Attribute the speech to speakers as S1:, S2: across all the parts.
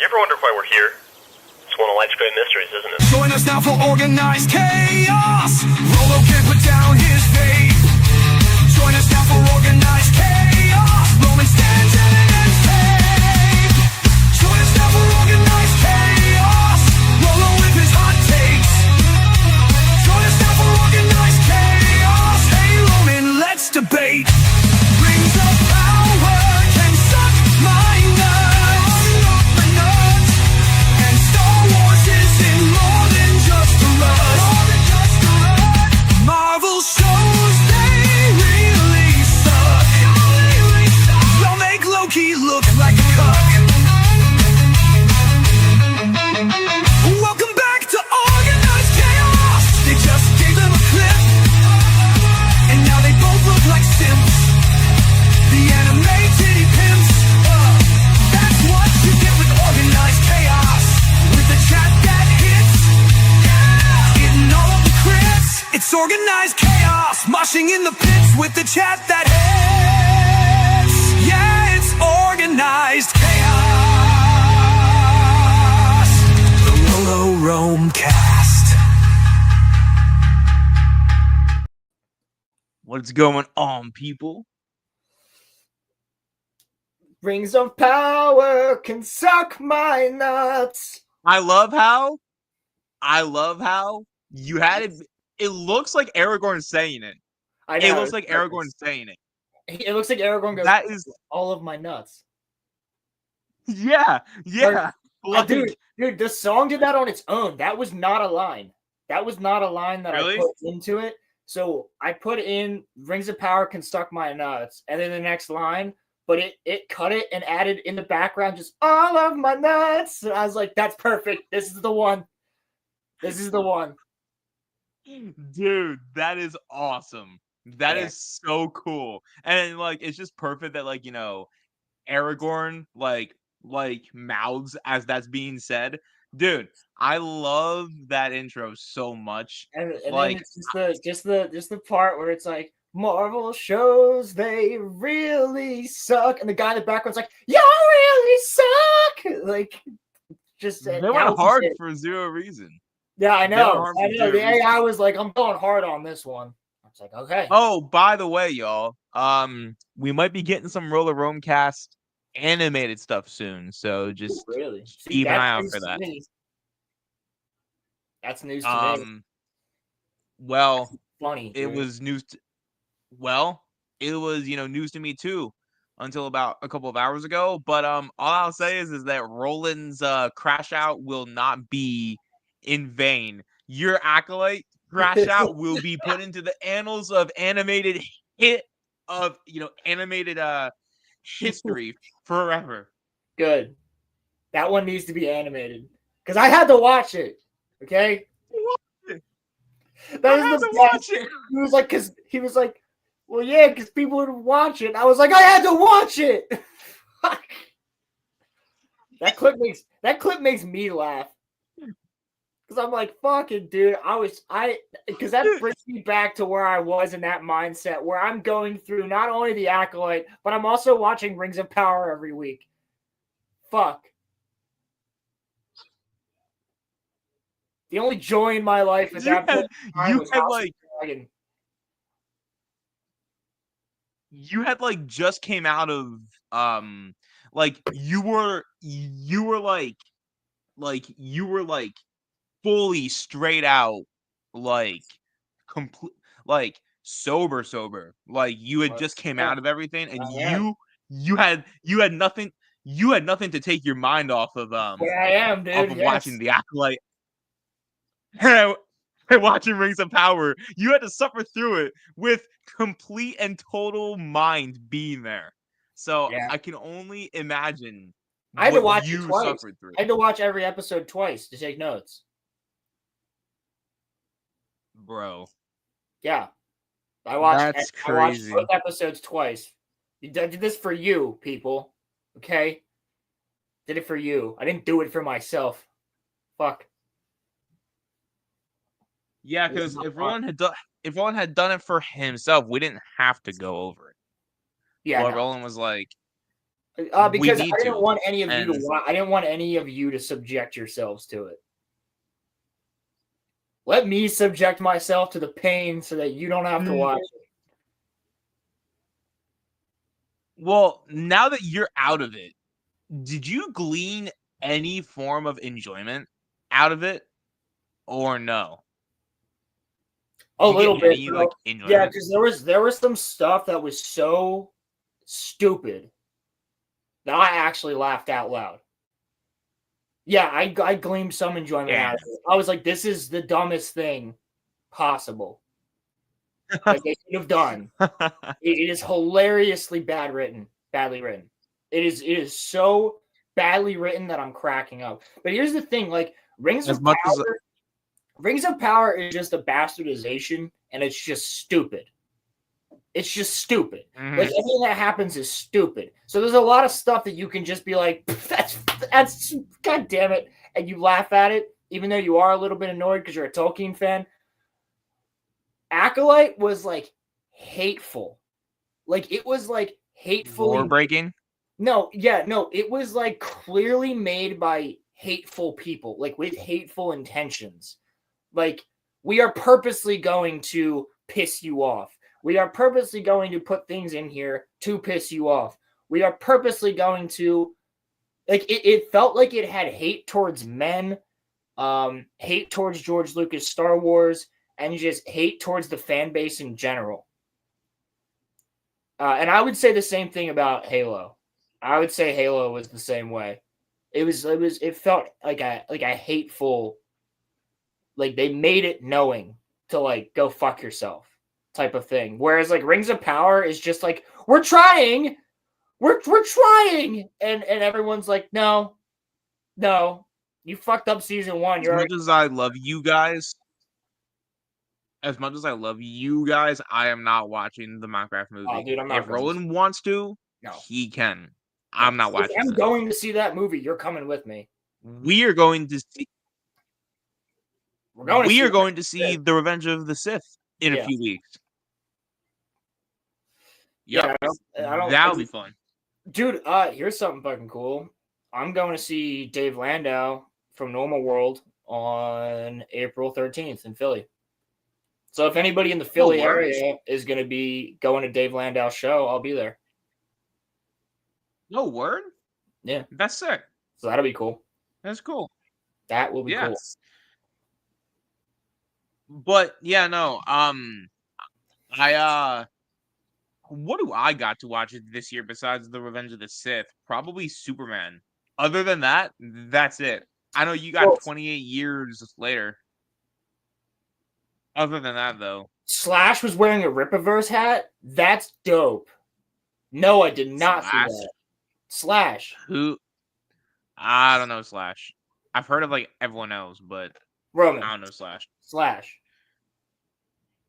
S1: ever wonder why we're here? It's one of life's great mysteries, isn't it?
S2: Join us now for organized chaos. Rolo can't put down his faith. Join us now for organized chaos. Roman stands evidence faith. Join us now for organized chaos. Rolo with his hot takes. Join us now for organized chaos. Hey Roman, let's debate. Rings of power can suck my nuts. And Star Wars isn't more than just a rush. Marvel shows they really suck. Y'all make Loki look like a cuck. Welcome back to Organized Chaos. They just gave them a clip, and now they both look like simps. The animated pimps. That's what you get with Organized Chaos. With the chat that hits, hitting all of the crits. It's Organized Chaos, moshing in the pits with the chat that hits. Yeah, it's Organized Chaos. The RoloRome cast.
S3: What's going on, people?
S4: Rings of power can suck my nuts.
S3: I love how you had it. It looks like Aragorn saying it.
S4: I know.
S3: It looks like Aragorn saying it.
S4: It looks like Aragorn goes,
S3: That is,
S4: all of my nuts.
S3: yeah.
S4: Dude, the song did that on its own. That was not a line. That was not a line that
S3: Really?
S4: I put into it. So I put in Rings of Power can suck my nuts. And then the next line, but it cut it and added in the background just all of my nuts. And I was like, that's perfect. This is the one. This is the one.
S3: Dude, that is awesome. That
S4: Yeah.
S3: is so cool. And like it's just perfect that like, Aragorn like mouths as that's being said. Dude, I love that intro so much.
S4: And
S3: Like,
S4: then it's just the part where it's like Marvel shows they really suck, and the guy in the background's like, "Y'all really suck!" Like, just
S3: they
S4: that
S3: went
S4: was
S3: hard
S4: it.
S3: for zero reason.
S4: Yeah, I
S3: They
S4: know.
S3: went hard for
S4: I know.
S3: zero
S4: The
S3: reason.
S4: AI was like, "I'm going hard on this one." I was like, "Okay."
S3: Oh, by the way, y'all, we might be getting some RoloRome cast animated stuff soon, so just
S4: Really? See,
S3: keep an
S4: that's
S3: eye out
S4: news
S3: for
S4: to
S3: that.
S4: me. That's news to me.
S3: Well,
S4: Funny.
S3: it
S4: dude.
S3: was news. It was news to me too, until about a couple of hours ago. But all I'll say is that Roland's crash out will not be in vain. Your acolyte crash out will be put into the annals of animated history forever.
S4: Good. That one needs to be animated because I had to watch it. Okay. That
S3: I
S4: is
S3: had
S4: the
S3: to
S4: best.
S3: watch it.
S4: He was like, well, yeah, because people would watch it. I was like, I had to watch it. That clip makes me laugh. Because I'm like, fucking dude, because that brings me back to where I was in that mindset where I'm going through not only the Acolyte, but I'm also watching Rings of Power every week. Fuck. The only joy in my life at that point in time was House of the Dragon.
S3: You had like just came out of like you were fully straight out like complete like sober like you had just came out of everything and you had nothing to take your mind off of
S4: Where I am, dude.
S3: off of watching the Acolyte and watching Rings of Power. You had to suffer through it with complete and total mind being there. So
S4: Yeah.
S3: I can only imagine
S4: I had to
S3: what
S4: watch it
S3: you
S4: twice.
S3: suffered through.
S4: I had to watch every episode twice to take notes.
S3: Bro.
S4: Yeah. I watched
S3: crazy.
S4: both episodes twice. I did this for you, people. Okay? Did it for you. I didn't do it for myself. Fuck.
S3: Yeah, because if Roland had done it for himself, we didn't have to go over it.
S4: Yeah.
S3: But
S4: no.
S3: Roland was like,
S4: Because
S3: need
S4: I didn't
S3: to.
S4: want any of you to
S3: And
S4: watch. I didn't want any of you to subject yourselves to it. Let me subject myself to the pain so that you don't have to watch it.
S3: well, now that you're out of it, did you glean any form of enjoyment out of it, or no?
S4: A
S3: Did you
S4: little
S3: get
S4: bit,
S3: any
S4: bro.
S3: like
S4: Yeah,
S3: enjoyment?
S4: because there was some stuff that was so stupid that I actually laughed out loud. Yeah, I gleaned some enjoyment
S3: Damn.
S4: out of it. I was like, this is the dumbest thing possible that they could have done. It is hilariously badly written. It is so badly written that I'm cracking up. But here's the thing, like
S3: As much as
S4: Rings of Power is just a bastardization, and it's just stupid. It's just stupid.
S3: Mhm.
S4: Like anything that happens is stupid. So there's a lot of stuff that you can just be like, that's god damn it, and you laugh at it, even though you are a little bit annoyed because you're a Tolkien fan. Acolyte was like hateful. Like it was like hatefully
S3: lore breaking.
S4: no, it was like clearly made by hateful people, like with hateful intentions. Like we are purposely going to piss you off. We are purposely going to put things in here to piss you off. We are purposely going to like it felt like it had hate towards men, hate towards George Lucas Star Wars, and just hate towards the fan base in general. And I would say the same thing about Halo. I would say Halo was the same way. It felt like a hateful, like they made it knowing to like go fuck yourself type of thing. Whereas like Rings of Power is just like we're trying, we're trying, and everyone's like no, you fucked up season one.
S3: As much as I love you guys, I am not watching the Minecraft movie.
S4: Oh, dude, I'm not
S3: If
S4: going.
S3: Roland wants to,
S4: No.
S3: he can. I'm not watching.
S4: If I'm
S3: this.
S4: going to see that movie, you're coming with me.
S3: We are going to see.
S4: We're going to
S3: We
S4: see
S3: are going to see The Revenge of the Sith in a
S4: Yeah.
S3: few weeks.
S4: Yeah,
S3: Yep.
S4: I don't.
S3: That'll be fun.
S4: Dude, here's something fucking cool. I'm going to see Dave Landau from Normal World on April 13th in Philly. So if anybody in the Philly
S3: word.
S4: area is going to be going to Dave Landau's show, I'll be there.
S3: No word?
S4: Yeah.
S3: That's sick.
S4: So that'll be cool.
S3: That's cool.
S4: That will be cool.
S3: But yeah, no. What do I got to watch this year besides The Revenge of the Sith? Probably Superman. Other than that, that's it. I know you got 28 years later. Other than that, though.
S4: Slash was wearing a Rippaverse hat. That's dope. No, I did not see
S3: Slash?
S4: that. Slash.
S3: Who? I don't know Slash. I've heard of like everyone else, but
S4: Roman.
S3: I don't know Slash.
S4: Slash.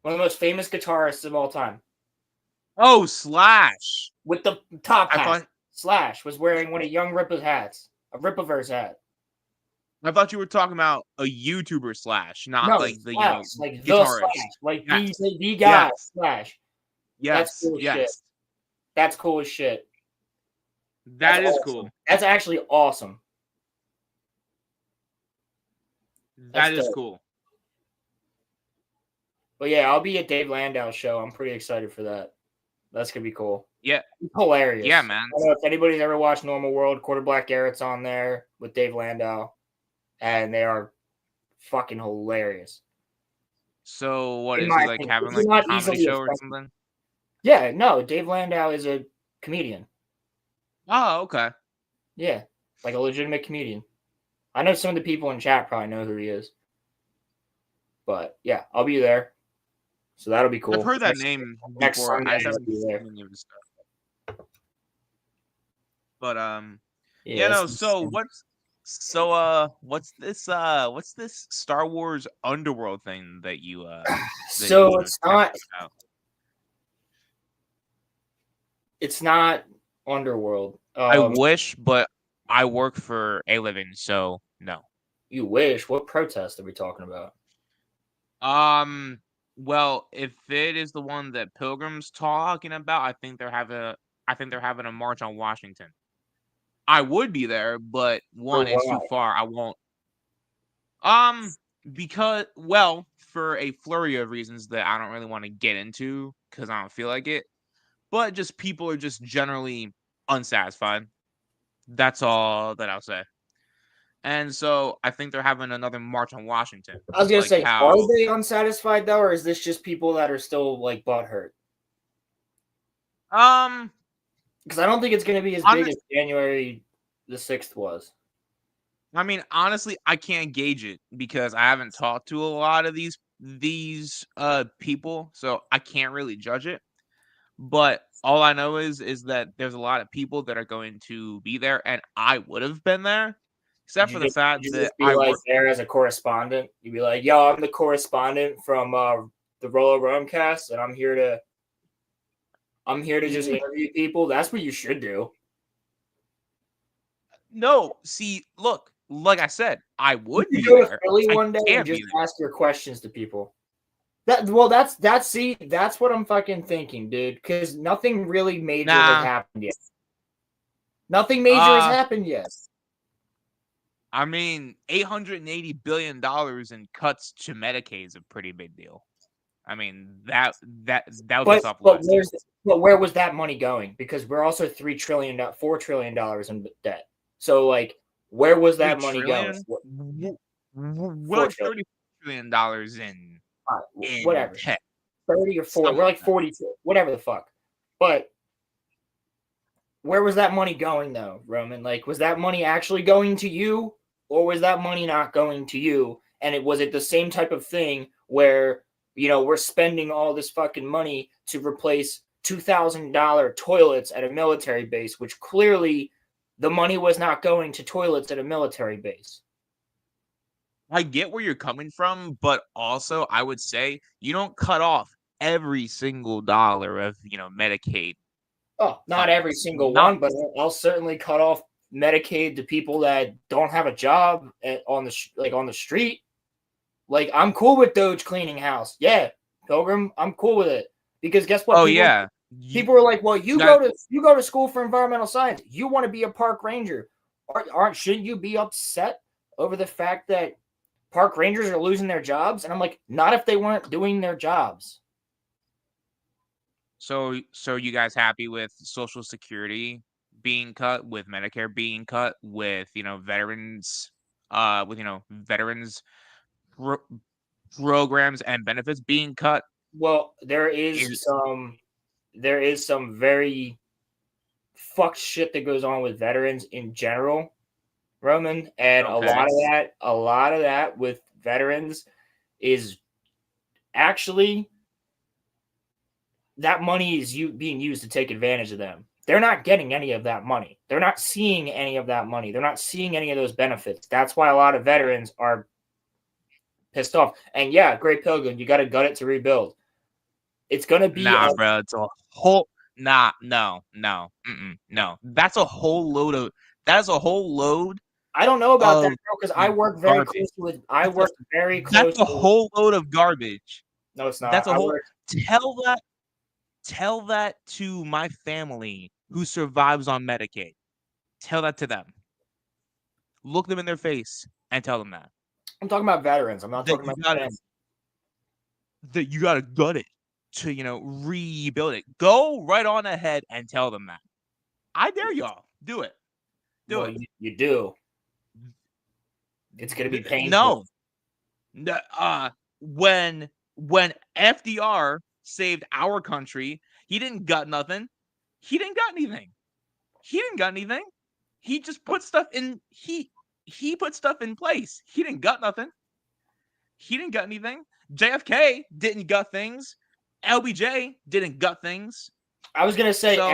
S4: One of the most famous guitarists of all time.
S3: Oh, Slash.
S4: With the top hat.
S3: thought
S4: Slash was wearing one of Young Rippa's hats. A Rippaverse hat.
S3: I thought you were talking about a YouTuber Slash, not
S4: No,
S3: like the
S4: Slash, like the
S3: guitarist.
S4: Slash. Like
S3: Yes.
S4: the guy
S3: Yes.
S4: Slash.
S3: Yes.
S4: That's cool as
S3: yes.
S4: shit. That's cool as shit.
S3: That is
S4: awesome.
S3: cool.
S4: That's actually awesome.
S3: That is
S4: dope.
S3: cool.
S4: But yeah, I'll be at Dave Landau's show. I'm pretty excited for that. That's gonna be cool.
S3: Yeah.
S4: It's hilarious.
S3: Yeah, man.
S4: I don't know if anybody's ever watched Normal World. Quarter Black Garrett's on there with Dave Landau, and they are fucking hilarious.
S3: So what
S4: In
S3: is
S4: my
S3: he like
S4: opinion,
S3: having
S4: he's
S3: like
S4: not
S3: a comedy
S4: easily
S3: show or
S4: offended.
S3: something?
S4: Yeah, no, Dave Landau is a comedian.
S3: Oh, okay.
S4: Yeah, like a legitimate comedian. I know some of the people in chat probably know who he is. But yeah, I'll be there. So that'll be cool.
S3: I've heard that name
S4: next
S3: before.
S4: Sunday,
S3: I just
S4: I'll
S3: haven't
S4: be there.
S3: seen any of his stuff. But
S4: that's
S3: so what's this Star Wars Underworld thing that you
S4: so
S3: you
S4: it's not
S3: about?
S4: it's not Underworld.
S3: I wish, but I work for a living, so no.
S4: You wish. What protest are we talking about?
S3: Well, if it is the one that Pilgrim's talking about, I think they're having a march on Washington. I would be there, but one, it's too
S4: why?
S3: far. I won't. Because for a flurry of reasons that I don't really want to get into because I don't feel like it. But just people are just generally unsatisfied. That's all that I'll say. And so I think they're having another march on Washington.
S4: I was gonna
S3: Like
S4: say, are
S3: how
S4: they unsatisfied though, or is this just people that are still like butthurt?
S3: um
S4: Because I don't think it's gonna be as big as January the 6th was.
S3: I mean, honestly, I can't gauge it because I haven't talked to a lot of these people, so I can't really judge it. But all I know is that there's a lot of people that are going to be there, and I would have been there, except for the
S4: Would
S3: fact
S4: you
S3: that
S4: just be
S3: I
S4: like
S3: work.
S4: there as a correspondent? You'd be like, "Yo, I'm the correspondent from the RoloRome cast, and I'm here to just interview people." That's what you should do.
S3: No, see, look, like I said, I would
S4: You
S3: be
S4: go to
S3: there.
S4: Philly
S3: I
S4: one day and
S3: can't
S4: just
S3: be there.
S4: ask your questions to people. That's what I'm fucking thinking, dude. Because nothing really major has
S3: Nah,
S4: happened yet. Nothing major has
S3: uh,
S4: happened yet.
S3: I mean, $880 billion in cuts to Medicaid is a pretty big deal. I mean, that was
S4: But
S3: just off last year.
S4: where was that money going? Because we're also $4 trillion in debt. So like, where was
S3: Three
S4: that money going?
S3: trillion?
S4: 4 trillion.
S3: $33 trillion in
S4: Whatever.
S3: debt.
S4: 30 or 40.
S3: Something
S4: We're
S3: like
S4: like
S3: that.
S4: 42. Whatever the fuck. But where was that money going though, Roman? Like, was that money actually going to you, or was that money not going to you? And was it the same type of thing where we're spending all this fucking money to replace $2,000 toilets at a military base, which clearly the money was not going to toilets at a military base.
S3: I get where you're coming from, but also I would say you don't cut off every single dollar of Medicaid.
S4: Oh, not every
S3: Funds.
S4: single
S3: Not
S4: one, but I'll certainly cut off Medicaid to people that don't have a job on the street. Like, I'm cool with Doge cleaning house. Yeah, Pilgrim, I'm cool with it. Because guess what?
S3: oh yeah.
S4: People are like, well, you
S3: got-
S4: go to school for environmental science. You want to be a park ranger. Shouldn't you be upset over the fact that park rangers are losing their jobs? And I'm like, not if they weren't doing their jobs.
S3: So you guys happy with Social Security being cut, with Medicare being cut, with veterans veterans pro- programs and benefits being cut?
S4: Well, there is some very fucked shit that goes on with veterans in general, Roman, and
S3: Okay.
S4: a lot of that with veterans is actually that money is being used to take advantage of them. They're not getting any of that money. They're not seeing any of that money. They're not seeing any of those benefits. That's why a lot of veterans are pissed off. And yeah, Great Pilgrim, you got to gut it to rebuild. It's going to be
S3: Nah, bro. It's a whole nah. No. No. No. That's a whole load of. That's a whole load.
S4: I don't know about that because I work very
S3: garbage.
S4: closely with. I work very
S3: That's
S4: closely.
S3: a whole load of garbage.
S4: No, it's not.
S3: That's a
S4: I
S3: whole.
S4: work.
S3: Tell that to my family who survives on Medicaid. Tell that to them. Look them in their face and tell them that.
S4: I'm talking about veterans. I'm not
S3: That
S4: talking
S3: you
S4: about
S3: gotta
S4: family.
S3: that you gotta gut it to rebuild it. Go right on ahead and tell them that. I dare y'all. Do it. Do it.
S4: You do. It's gonna be painful.
S3: No. When FDR saved our country, he didn't gut nothing. He didn't gut anything. He just put stuff in. He put stuff in place. He didn't gut nothing. He didn't gut anything. JFK didn't gut things. LBJ didn't gut things.
S4: I was gonna say
S3: So,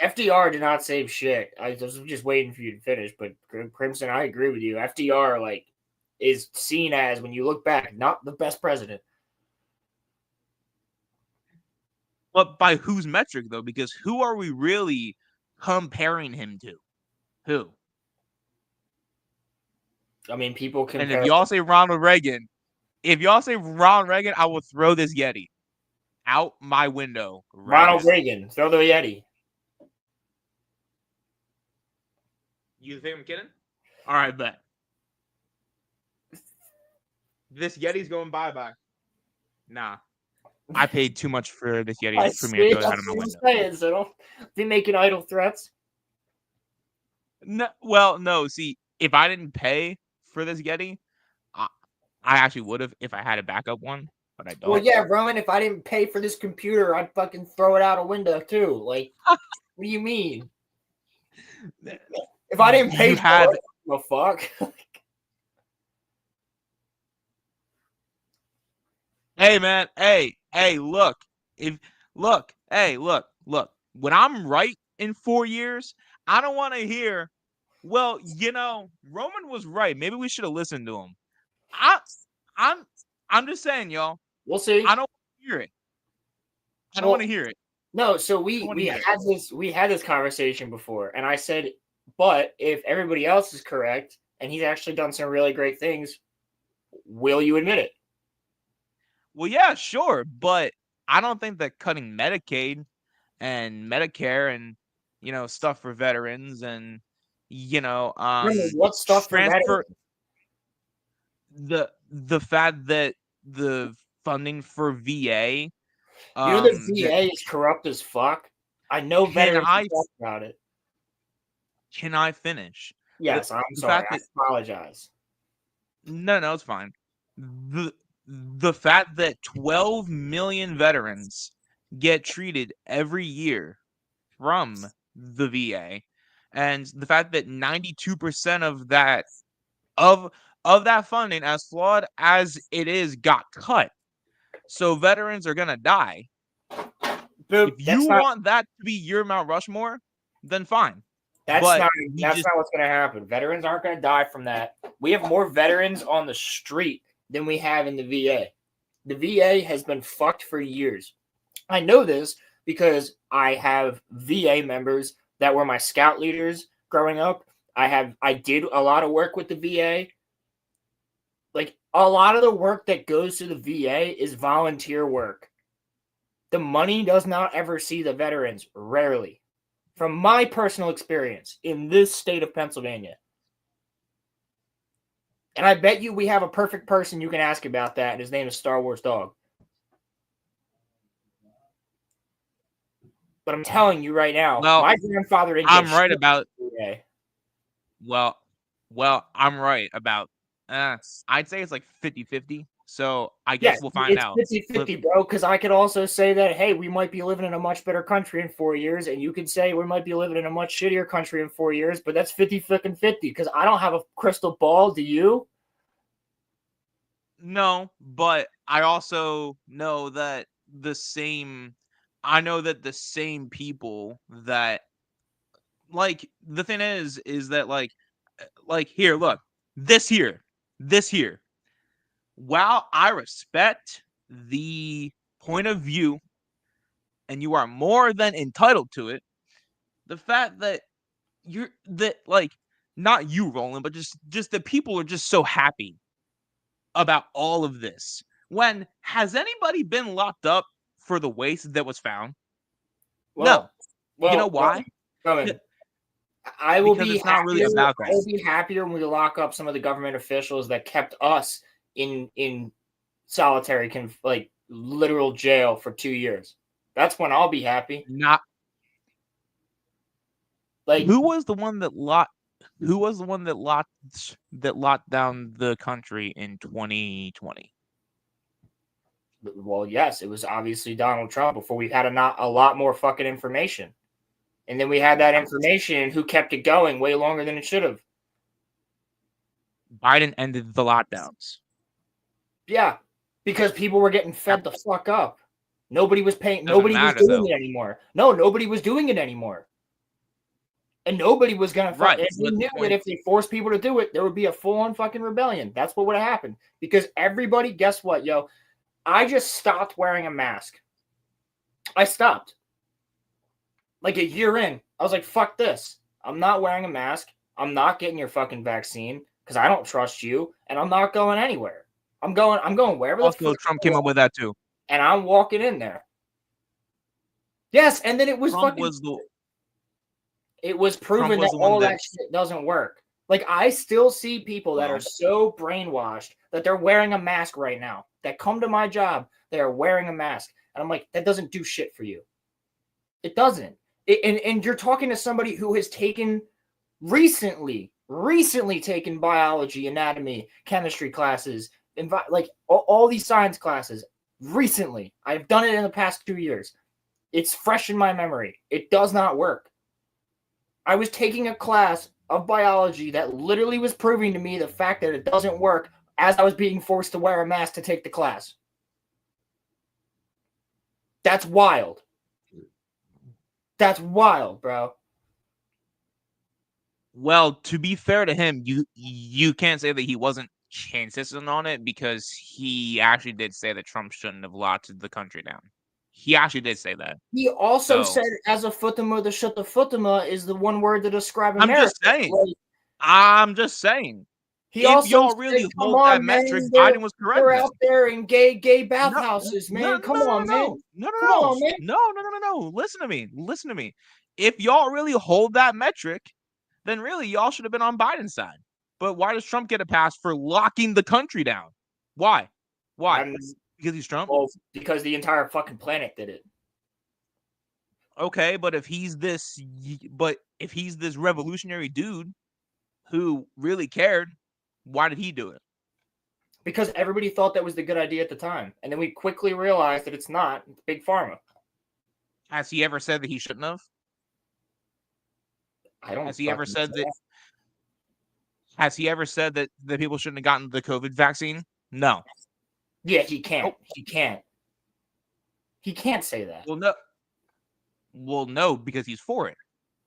S4: FDR did not save shit. I was just waiting for you to finish, but Crimson, I agree with you. FDR is seen as, when you look back, not the best president.
S3: but by whose metric though? Because who are we really comparing him to? Who?
S4: I mean, people compare.
S3: And if y'all say Ronald Reagan, I will throw this Yeti out my window.
S4: Ronald Reagan, throw the Yeti.
S3: You think I'm kidding? All right, bet. This Yeti's going bye-bye. Nah. I paid too much for this Yeti
S4: I
S3: for me to
S4: see.
S3: throw it out
S4: That's
S3: of my
S4: what I'm
S3: window.
S4: saying. So don't be making idle threats.
S3: No, well, no. See, if I didn't pay for this Yeti, I, I actually would have if I had a backup one, but I
S4: Well,
S3: don't.
S4: yeah, Roman. If I didn't pay for this computer, I'd fucking throw it out a window too. Like, what do you mean? If I didn't pay
S3: You
S4: for
S3: have
S4: it, the fuck.
S3: Hey man, hey, look. If look, hey, look. When I'm right in 4 years, I don't want to hear, well, Roman was right. Maybe we should have listened to him. I I'm I'm just saying, y'all.
S4: We'll see.
S3: I don't want to hear it. I don't
S4: Well,
S3: want to hear it.
S4: No, so
S3: I don't want to hear it.
S4: we had this conversation before, and I said, but if everybody else is correct and he's actually done some really great things, will you admit it?
S3: Well, yeah, sure, but I don't think that cutting Medicaid and Medicare and stuff for veterans and
S4: What stuff for
S3: transfer
S4: veterans?
S3: the fact that the funding for VA
S4: You know the
S3: that
S4: VA is corrupt as fuck. I know
S3: can
S4: veterans
S3: I
S4: talk about it.
S3: can I finish?
S4: Yes, I'm
S3: The
S4: sorry.
S3: fact
S4: I
S3: that
S4: apologize.
S3: no, it's fine. The fact that 12 million veterans get treated every year from the VA, and the fact that 92% of that of that funding, as flawed as it is, got cut. So veterans are gonna die.
S4: Boop.
S3: If you want that to be your Mount Rushmore, then fine.
S4: That's
S3: But
S4: not what's going to happen. Veterans aren't going to die from that. We have more veterans on the street than we have in the VA. The VA has been fucked for years. I know this because I have VA members that were my scout leaders growing up. I did a lot of work with the VA. Like a lot of the work that goes to the VA is volunteer work. The money does not ever see the veterans, rarely. From my personal experience in this state of Pennsylvania. And I bet you we have a perfect person you can ask about that, and his name is Star Wars Dog. But I'm telling you right now,
S3: well,
S4: my grandfather didn't
S3: I'm
S4: get
S3: right
S4: shit
S3: about
S4: today.
S3: well, I'm right about I'd say it's like 50-50. So I guess we'll find out.
S4: It's 50-50, bro, because I could also say that, hey, we might be living in a much better country in 4 years, and you could say we might be living in a much shittier country in 4 years, but that's 50-50, because I don't have a crystal ball. Do you?
S3: No, but I also know that the same people that the thing is that here, look, this here. While I respect the point of view and you are more than entitled to it, the fact that not you, Roland, but just the people are just so happy about all of this. When has anybody been locked up for the waste that was found? No. You know why?
S4: I will
S3: Because
S4: be
S3: it's not really about that.
S4: I will be happier when we lock up some of the government officials that kept us in solitary literal jail for 2 years. That's when I'll be happy.
S3: Not
S4: Like
S3: who was the one that locked down the country in 2020?
S4: Well, yes, it was obviously Donald Trump before we had a lot more fucking information. And then we had that information who kept it going way longer than it should have.
S3: Biden ended the lockdowns.
S4: Yeah, because people were getting fed the fuck up. Nobody was paying.
S3: Doesn't
S4: Nobody was
S3: matter,
S4: doing
S3: though.
S4: it anymore. No, nobody was doing it anymore. And nobody was gonna.
S3: Right,
S4: They
S3: but the
S4: knew
S3: point-
S4: that if they forced people to do it, there would be a full-on fucking rebellion. That's what would have happened. Because everybody, guess what, yo? I just stopped wearing a mask. I stopped. Like a year in, I was like, "Fuck this! I'm not wearing a mask. I'm not getting your fucking vaccine because I don't trust you, and I'm not going anywhere. I'm going wherever the fuck."
S3: Trump came up with that too.
S4: And I'm walking in there. Yes, and then it was
S3: Trump
S4: fucking.
S3: was the
S4: It was proven
S3: was
S4: that
S3: the one
S4: all
S3: that-
S4: that shit doesn't work. Like, I still see people that
S3: Well.
S4: are so brainwashed that they're wearing a mask right now, that come to my job, they are wearing a mask. And I'm like, that doesn't do shit for you. It doesn't. And you're talking to somebody who has taken recently taken biology, anatomy, chemistry classes, like all these science classes recently. I've done it in the past 2 years. It's fresh in my memory. It does not work. I was taking a class of biology that literally was proving to me the fact that it doesn't work as I was being forced to wear a mask to take the class. That's wild. That's wild, bro.
S3: Well, to be fair to him, you can't say that he wasn't consistent on it, because he actually did say that Trump shouldn't have locked the country down. He actually did say that.
S4: He also
S3: So-
S4: said, as a futama, the shutafutama is the one word to describe
S3: I'm
S4: America.
S3: just saying.
S4: Like,
S3: I'm just saying.
S4: he
S3: If
S4: also
S3: y'all
S4: said,
S3: really
S4: come
S3: hold
S4: on,
S3: that
S4: man,
S3: metric,
S4: they're-
S3: Biden was correct.
S4: They're
S3: then.
S4: out there in gay bathhouses, man. Come on, man.
S3: No.
S4: Come on, man.
S3: No. Listen to me. If y'all really hold that metric, then really y'all should have been on Biden's side. But why does Trump get a pass for locking the country down? Why? Because he's Trump?
S4: Well, because the entire fucking planet did it.
S3: Okay, but if he's this revolutionary dude who really cared, why did he do it?
S4: Because everybody thought that was the good idea at the time. And then we quickly realized that it's not. It's Big Pharma.
S3: Has he ever said that he shouldn't have?
S4: I don't
S3: Has he ever
S4: fucking
S3: said
S4: know.
S3: that? Has he ever said that people shouldn't have gotten the COVID vaccine? No.
S4: Yeah, he can't.
S3: Nope.
S4: He can't. He can't say that.
S3: Well, no, because he's for it.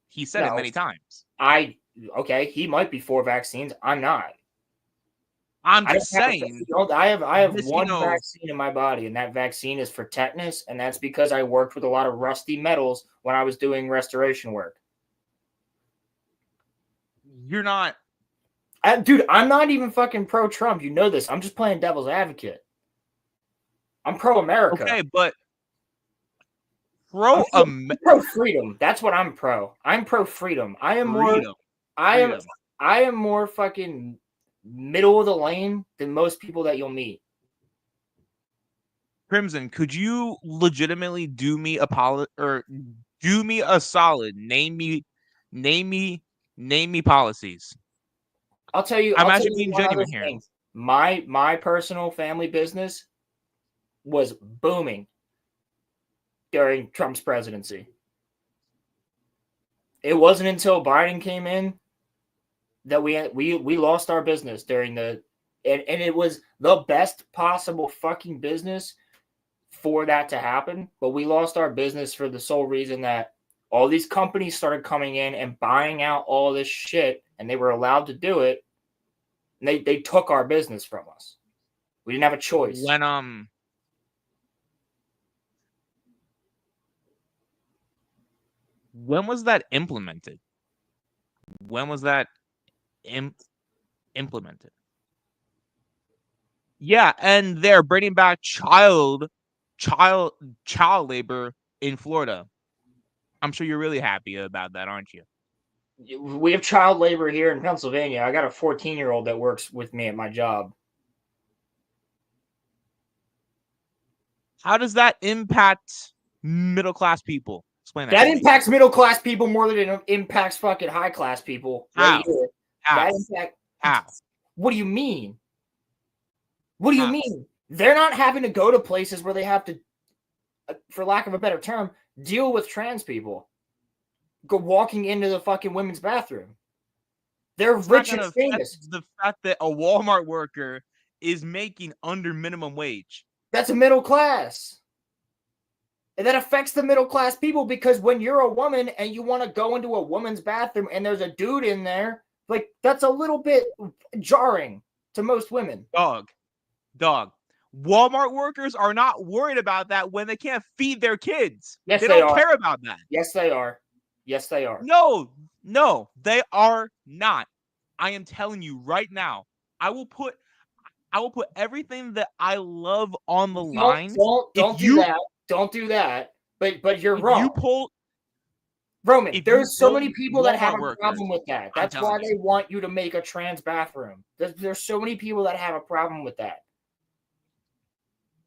S3: He said it
S4: No.
S3: many times.
S4: Okay, he might be for vaccines. I'm not.
S3: I'm
S4: I
S3: just
S4: don't have a-
S3: saying.
S4: I have
S3: this,
S4: one vaccine in my body, and that vaccine is for tetanus, and that's because I worked with a lot of rusty metals when I was doing restoration work.
S3: You're not.
S4: Dude, I'm not even fucking pro-Trump. You know this. I'm just playing devil's advocate. I'm pro-America.
S3: Okay, but
S4: I'm pro-freedom. That's what I'm pro. I'm pro-freedom. I am more. I am more fucking middle of the lane than most people that you'll meet.
S3: Crimson, could you legitimately do me a solid? Name me policies.
S4: I'll tell you.
S3: I'm
S4: I'll
S3: actually
S4: tell you
S3: being
S4: one
S3: genuine
S4: other
S3: here.
S4: thing. My personal family business was booming during Trump's presidency. It wasn't until Biden came in that we lost our business during and it was the best possible fucking business for that to happen, but we lost our business for the sole reason that all these companies started coming in and buying out all this shit, and they were allowed to do it, and they took our business from us. We didn't have a choice.
S3: When was that implemented? When was that implemented? Yeah, and they're bringing back child labor in Florida. I'm sure you're really happy about that, aren't you?
S4: We have child labor here in Pennsylvania. I got a 14-year-old that works with me at my job.
S3: How does that impact middle-class people? Explain that.
S4: That impacts middle-class people more than it impacts fucking high-class people.
S3: How?
S4: Right here.
S3: How?
S4: That impact.
S3: How?
S4: What do you mean? What do you mean? They're not having to go to places where they have to, for lack of a better term, deal with trans people. Go walking into the fucking women's bathroom. They're rich and famous.
S3: The fact that a Walmart worker is making under minimum wage.
S4: That's a middle class. And that affects the middle class people, because when you're a woman and you want to go into a woman's bathroom and there's a dude in there, like, that's a little bit jarring to most women.
S3: Dog. Walmart workers are not worried about that when they can't feed their kids.
S4: Yes,
S3: they don't care about that.
S4: Yes, they are. Yes, they are.
S3: No, they are not. I am telling you right now. I will put everything that I love on the line.
S4: Don't do that. Don't do that. But you're wrong. Roman,
S3: If you
S4: there's so
S3: know
S4: many people that have
S3: Walmart
S4: a
S3: workers,
S4: problem with that.
S3: I'm
S4: That's why
S3: telling
S4: they
S3: you.
S4: want you to make a trans bathroom. There's so many people that have a problem with that.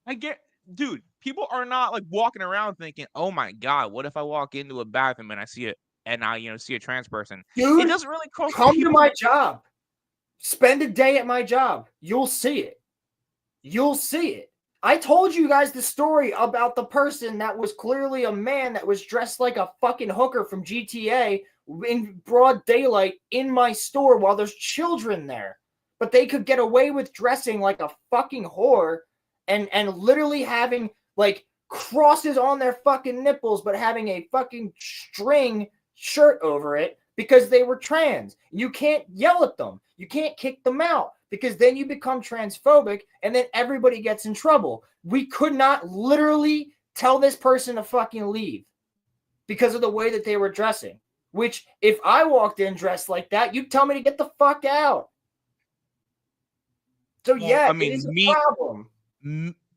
S3: I get, dude, people are not like walking around thinking, "Oh my god, what if I walk into a bathroom and I see it and I, see a trans person?"
S4: Dude,
S3: It doesn't really cross
S4: come to
S3: people.
S4: my job. Spend a day at my job. You'll see it. You'll see it. I told you guys the story about the person that was clearly a man that was dressed like a fucking hooker from GTA in broad daylight in my store while there's children there. But they could get away with dressing like a fucking whore and literally having like crosses on their fucking nipples, but having a fucking string shirt over it because they were trans. You can't yell at them. You can't kick them out because then you become transphobic and then everybody gets in trouble. We could not literally tell this person to fucking leave because of the way that they were dressing. Which, if I walked in dressed like that, you'd tell me to get the fuck out. So yeah,
S3: I
S4: it
S3: mean,
S4: is a
S3: me.
S4: problem.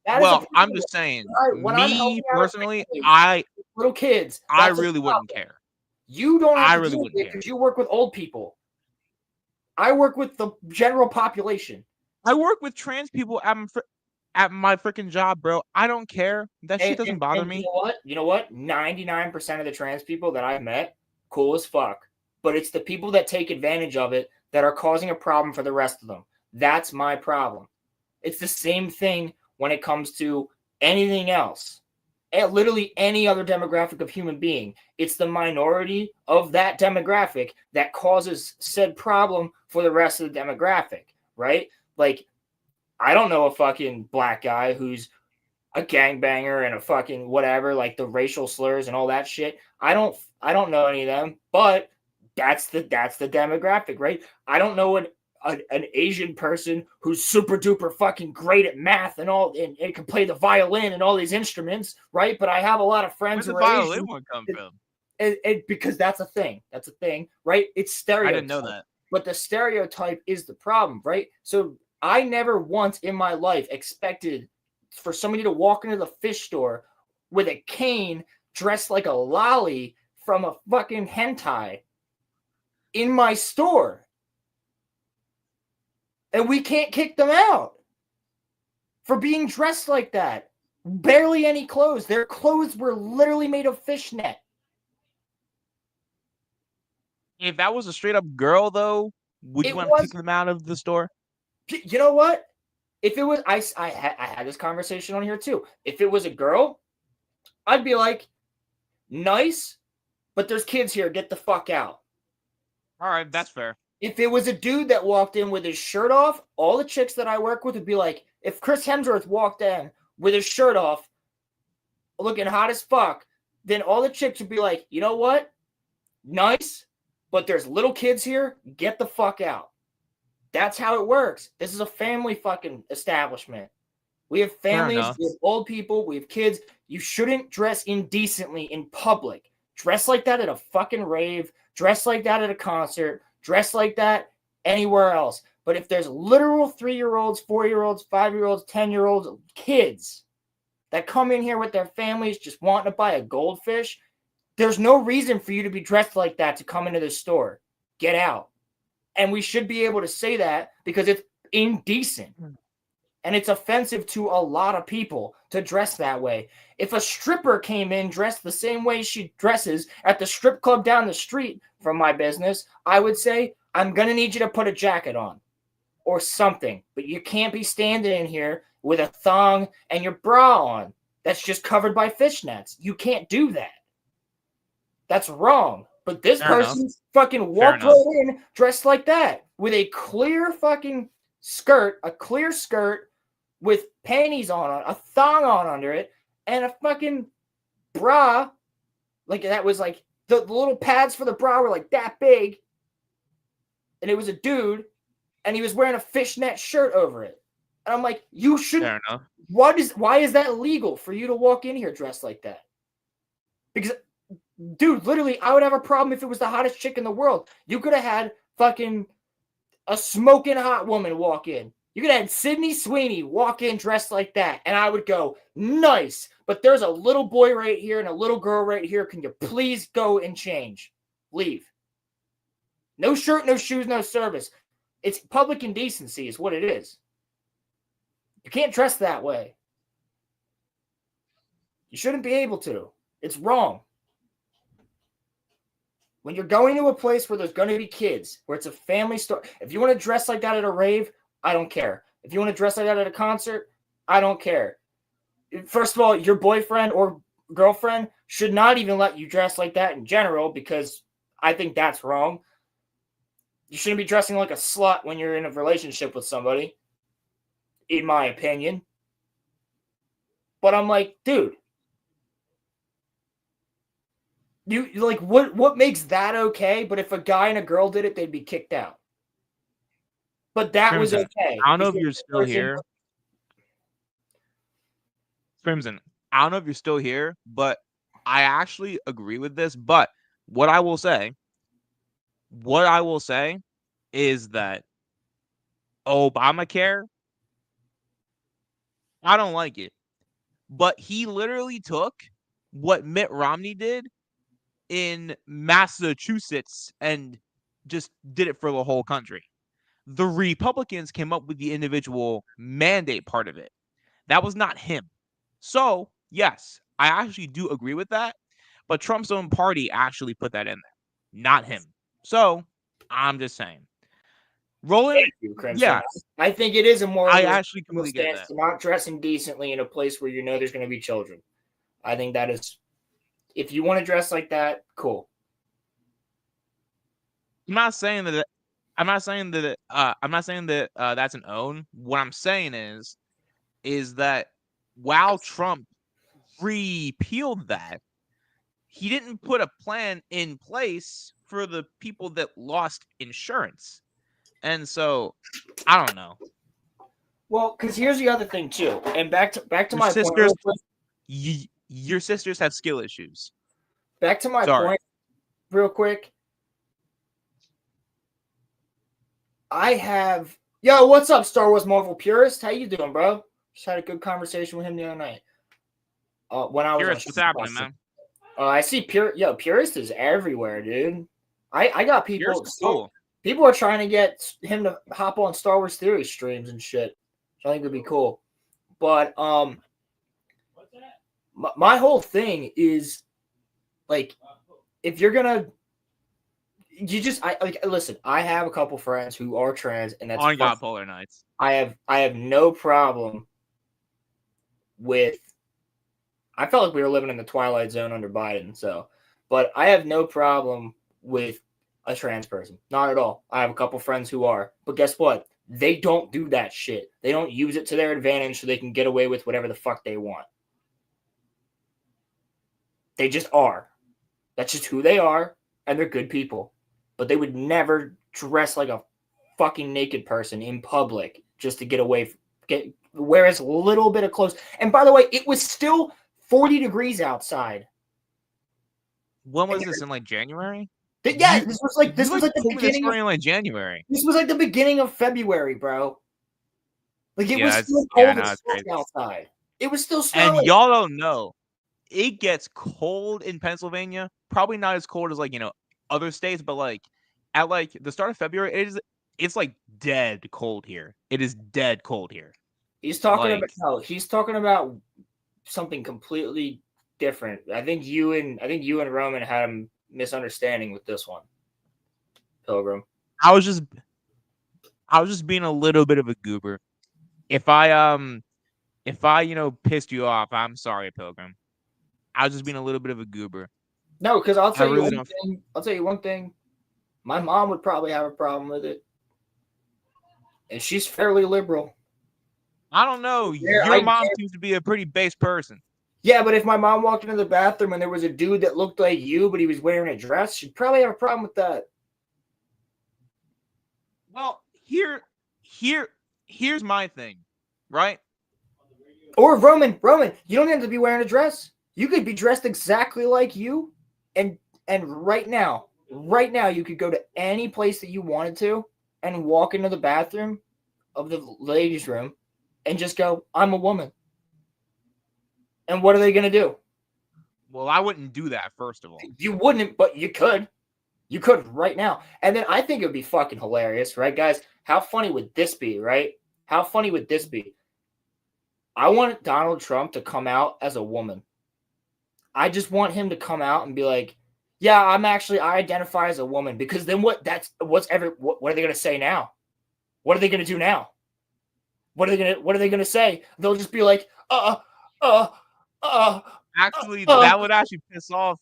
S4: That is a
S3: Well, I'm
S4: problem.
S3: just saying,
S4: When I'm helping
S3: me
S4: out
S3: personally,
S4: families, little kids,
S3: I
S4: that's a
S3: really wouldn't
S4: problem.
S3: care.
S4: You don't have
S3: I
S4: to
S3: really
S4: deal with
S3: wouldn't
S4: it
S3: care.
S4: because you work with old people. I work with the general population.
S3: I work with trans people at my freaking job, bro. I don't care. That shit doesn't bother me.
S4: You know what? You know what? 99% of the trans people that I've met, cool as fuck. But it's the people that take advantage of it that are causing a problem for the rest of them. That's my problem. It's the same thing when it comes to anything else. Literally any other demographic of human being. It's the minority of that demographic that causes said problem for the rest of the demographic, right? Like, I don't know a fucking black guy who's a gangbanger and a fucking whatever, like the racial slurs and all that shit. I don't know any of them, but that's the demographic, right? I don't know an Asian person who's super duper fucking great at math and all and can play the violin and all these instruments, right? But I have a lot of friends
S3: Where'd
S4: who
S3: the
S4: are
S3: violin
S4: Asian.
S3: one come from?
S4: Because that's a thing. That's a thing, right? It's stereotype.
S3: I didn't know that.
S4: But the stereotype is the problem, right? So I never once in my life expected for somebody to walk into the fish store with a cane dressed like a lolly from a fucking hentai in my store. And we can't kick them out for being dressed like that. Barely any clothes. Their clothes were literally made of fishnet.
S3: If that was a straight up girl, though, would you want to kick them out of the store?
S4: You know what? If it was, I had this conversation on here too. If it was a girl, I'd be like, nice, but there's kids here. Get the fuck out.
S3: All right, that's fair.
S4: If it was a dude that walked in with his shirt off, all the chicks that I work with would be like, if Chris Hemsworth walked in with his shirt off, looking hot as fuck, then all the chicks would be like, you know what? Nice, but there's little kids here. Get the fuck out. That's how it works. This is a family fucking establishment. We have families, we have old people, we have kids. You shouldn't dress indecently in public. Dress like that at a fucking rave. Dress like that at a concert. Dress like that anywhere else. But if there's literal 3-year-olds, 4-year-olds, 5-year-olds, 10-year-olds, kids that come in here with their families just wanting to buy a goldfish, there's no reason for you to be dressed like that to come into the store. Get out. And we should be able to say that because it's indecent. And it's offensive to a lot of people to dress that way. If a stripper came in dressed the same way she dresses at the strip club down the street from my business, I would say, I'm going to need you to put a jacket on or something. But you can't be standing in here with a thong and your bra on that's just covered by fishnets. You can't do that. That's wrong. But this person fucking walked right in dressed like that with a clear fucking skirt, a clear skirt with panties on, a thong on under it, and a fucking bra. Like that was like the little pads for the bra were like that big. And it was a dude, and he was wearing a fishnet shirt over it. And I'm like, you should.
S3: Fair enough.
S4: Why is that illegal for you to walk in here dressed like that? Because dude, literally, I would have a problem if it was the hottest chick in the world. You could have had fucking a smoking hot woman walk in. You could have Sydney Sweeney walk in dressed like that, and I would go, nice. But there's a little boy right here and a little girl right here. Can you please go and change? Leave. No shirt, no shoes, no service. It's public indecency is what it is. You can't dress that way. You shouldn't be able to. It's wrong. When you're going to a place where there's going to be kids, where it's a family store, if you want to dress like that at a rave, I don't care. If you want to dress like that at a concert, I don't care. First of all, your boyfriend or girlfriend should not even let you dress like that in general, because I think that's wrong. You shouldn't be dressing like a slut when you're in a relationship with somebody, in my opinion. But I'm like, dude, you like what makes that okay? But if a guy and a girl did it, they'd be kicked out. But that was
S3: Crimson,
S4: okay.
S3: I don't know if you're still here. Crimson, I don't know if you're still here, but I actually agree with this. But what I will say is that Obamacare, I don't like it. But he literally took what Mitt Romney did in Massachusetts and just did it for the whole country. The Republicans came up with the individual mandate part of it. That was not him. So, yes, I actually do agree with that. But Trump's own party actually put that in there, not him. So, I'm just saying. Roland,
S4: Thank you, Crimson.
S3: yeah,
S4: I think it is a more
S3: I actually completely get
S4: stance
S3: that.
S4: to not dressing decently in a place where you know there's going to be children. I think that is, if you want to dress like that, cool.
S3: I'm not saying that that's an own. What I'm saying is that while Trump repealed that, he didn't put a plan in place for the people that lost insurance. And so, I don't know.
S4: Well, because here's the other thing too, and back to
S3: Your
S4: my point. Real quick.
S3: Your sisters have skill issues.
S4: Back to my
S3: Sorry.
S4: point, real quick. What's up, Star Wars Marvel purist? How you doing, bro? Just had a good conversation with him the other night. When I was
S3: Purist, what's happening, man?
S4: I see purist is everywhere, dude. I got people.
S3: Purist is cool.
S4: People are trying to get him to hop on Star Wars Theory streams and shit. So I think it'd be cool. But my whole thing is like, if you're gonna, listen. I have a couple friends who are trans, and that's
S3: on God Polar Nights.
S4: I have no problem with. I felt like we were living in the Twilight Zone under Biden, but I have no problem with a trans person. Not at all. I have a couple friends who are. But guess what? They don't do that shit. They don't use it to their advantage so they can get away with whatever the fuck they want. They just are. That's just who they are, and they're good people. But they would never dress like a fucking naked person in public just to get away, wear as little bit of clothes. And by the way, it was still 40 degrees outside.
S3: When was this, in like January?
S4: Yeah, this was like the beginning
S3: of like January.
S4: This was like the beginning of February, bro. Like it was still cold outside. It was still snowing.
S3: And y'all don't know, it gets cold in Pennsylvania. Probably not as cold as like other states, but like at like the start of February, it's like dead cold here. It is dead cold here.
S4: He's talking about something completely different. I think you and Roman had a misunderstanding with this one, Pilgrim.
S3: I was just being a little bit of a goober. If I pissed you off, I'm sorry, Pilgrim. I was just being a little bit of a goober.
S4: No, because I'll tell you one thing. My mom would probably have a problem with it, and she's fairly liberal.
S3: I don't know. Your mom seems to be a pretty base person.
S4: Yeah, but if my mom walked into the bathroom and there was a dude that looked like you, but he was wearing a dress, she'd probably have a problem with that.
S3: Well, here's my thing, right?
S4: Or Roman, you don't have to be wearing a dress. You could be dressed exactly like you, and right now you could go to any place that you wanted to and walk into the bathroom of the ladies' room and just go, "I'm a woman." And what are they going to do?
S3: Well, I wouldn't do that, first of all.
S4: You wouldn't, but you could. You could right now. And then I think it would be fucking hilarious, right, guys? How funny would this be, right? How funny would this be? I want Donald Trump to come out as a woman. I just want him to come out and be like, "Yeah, I identify as a woman," because then what are they going to say now? What are they going to do now? What are they going to say? They'll just be like,
S3: Actually, that would actually piss off.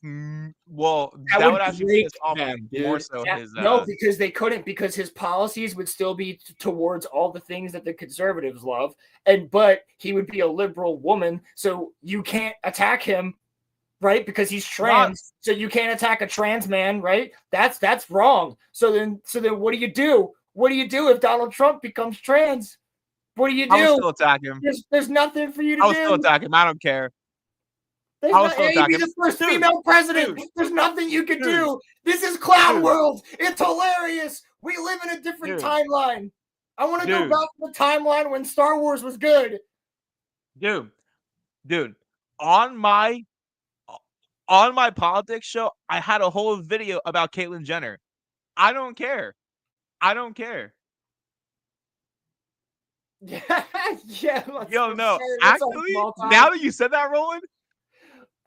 S3: Well, that would actually
S4: break
S3: piss off
S4: them,
S3: more
S4: dude.
S3: so his.
S4: No, because they couldn't, because his policies would still be towards all the things that the conservatives love, but he would be a liberal woman, so you can't attack him, right? Because he's trans, so you can't attack a trans man, right? That's wrong. So then what do you do? What do you do if Donald Trump becomes trans? What do you do?
S3: I would still attack him.
S4: There's nothing for you to do.
S3: I would still attack him. I don't care.
S4: He'd be the first female president. There's nothing you could do. This is clown world. It's hilarious. We live in a different timeline. I want to go back to the timeline when Star Wars was good.
S3: Dude, on my politics show, I had a whole video about Caitlyn Jenner. I don't care.
S4: Yeah.
S3: Yo, no. Actually, now that you said that, Roland,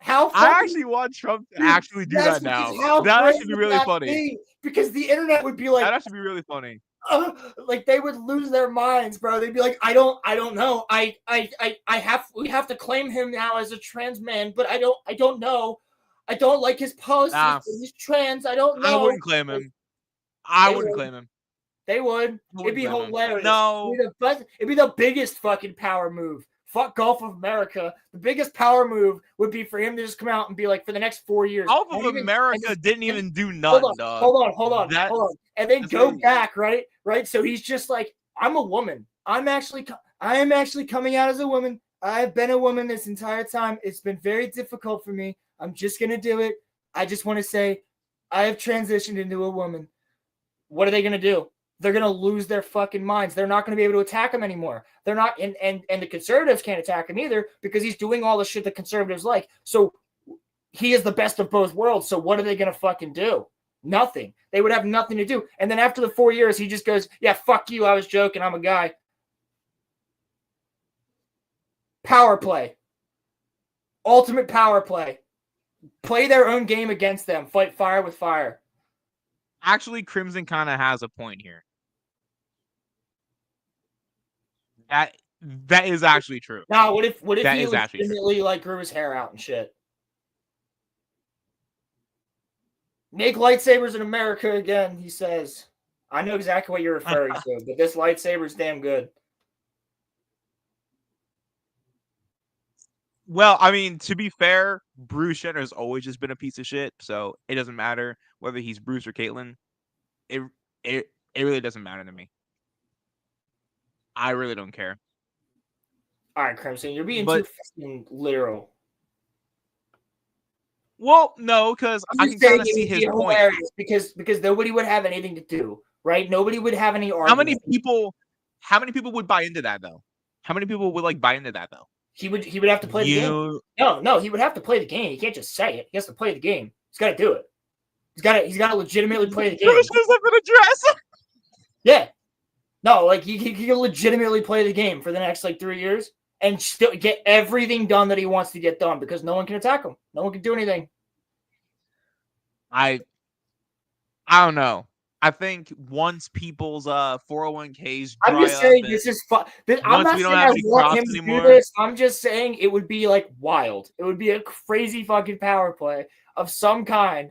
S3: I actually want Trump to actually do that now. That actually be really funny.
S4: Because the internet would be like,
S3: that actually be really funny.
S4: Like they would lose their minds, bro. They'd be like, I don't know. We have to claim him now as a trans man, but I don't know. I don't like his policies. He's trans. I don't know.
S3: I wouldn't claim him. I wouldn't claim him.
S4: They would. It'd be hilarious.
S3: No.
S4: It'd be the biggest fucking power move. Fuck Gulf of America. The biggest power move would be for him to just come out and be like, for the next 4 years.
S3: Gulf of America didn't even do nothing, dog.
S4: Hold on. And then go back, right? So he's just like, I'm a woman. I am actually coming out as a woman. I've been a woman this entire time. It's been very difficult for me. I'm just going to do it. I just want to say I have transitioned into a woman. What are they going to do? They're going to lose their fucking minds. They're not going to be able to attack him anymore. They're not, and the conservatives can't attack him either because he's doing all the shit that conservatives like. So he is the best of both worlds. So what are they going to fucking do? Nothing. They would have nothing to do. And then after the 4 years, he just goes, yeah, fuck you. I was joking. I'm a guy. Power play. Ultimate power play. Play their own game against them. Fight fire with fire.
S3: Actually, Crimson kind of has a point here. That is actually true.
S4: Now, what if he legitimately like grew his hair out and shit? Make lightsabers in America again, he says. I know exactly what you're referring to, but this lightsaber's damn good.
S3: Well, I mean, to be fair, Bruce Jenner has always just been a piece of shit, so it doesn't matter whether he's Bruce or Caitlyn. It really doesn't matter to me. I really don't care.
S4: All right, Crimson, you're being too fucking literal.
S3: Well, no, because I can kind of see his point.
S4: Because nobody would have anything to do, right? Nobody would have any argument.
S3: How many people would buy into that though? How many people would buy into that though?
S4: He would have to play the game. No, he would have to play the game. He can't just say it. He has to play the game. He's got to do it. He's got to legitimately play the game. Yeah. No, like he can legitimately play the game for the next 3 years and still get everything done that he wants to get done because no one can attack him. No one can do anything.
S3: I don't know. I think once people's 401ks dry
S4: I'm just saying this is fun. I'm not saying I want him to do this. I'm just saying it would be wild. It would be a crazy fucking power play of some kind.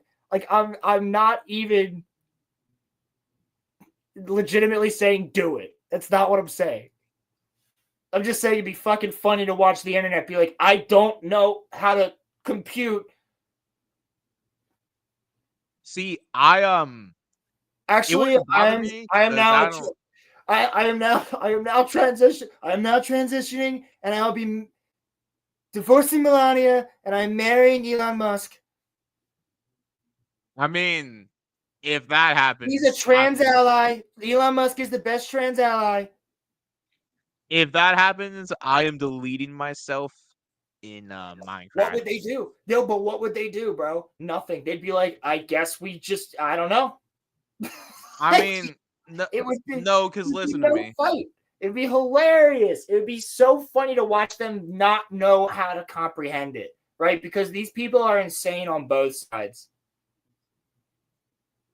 S4: I'm not even legitimately saying do it. That's not what I'm saying. I'm just saying it'd be fucking funny to watch the internet be like, I don't know how to compute.
S3: See, Actually,
S4: I am now transitioning, and I'll be divorcing Melania, and I'm marrying Elon Musk.
S3: I mean, if that happens,
S4: he's a trans ally. Elon Musk is the best trans ally.
S3: If that happens, I am deleting myself in Minecraft.
S4: What would they do? No, but what would they do, bro? Nothing. They'd be like, I guess we just, I don't know.
S3: I mean, no,
S4: It would be
S3: because
S4: it'd be
S3: listen
S4: no
S3: to me.
S4: fight. It'd be hilarious. It would be so funny to watch them not know how to comprehend it, right? Because these people are insane on both sides.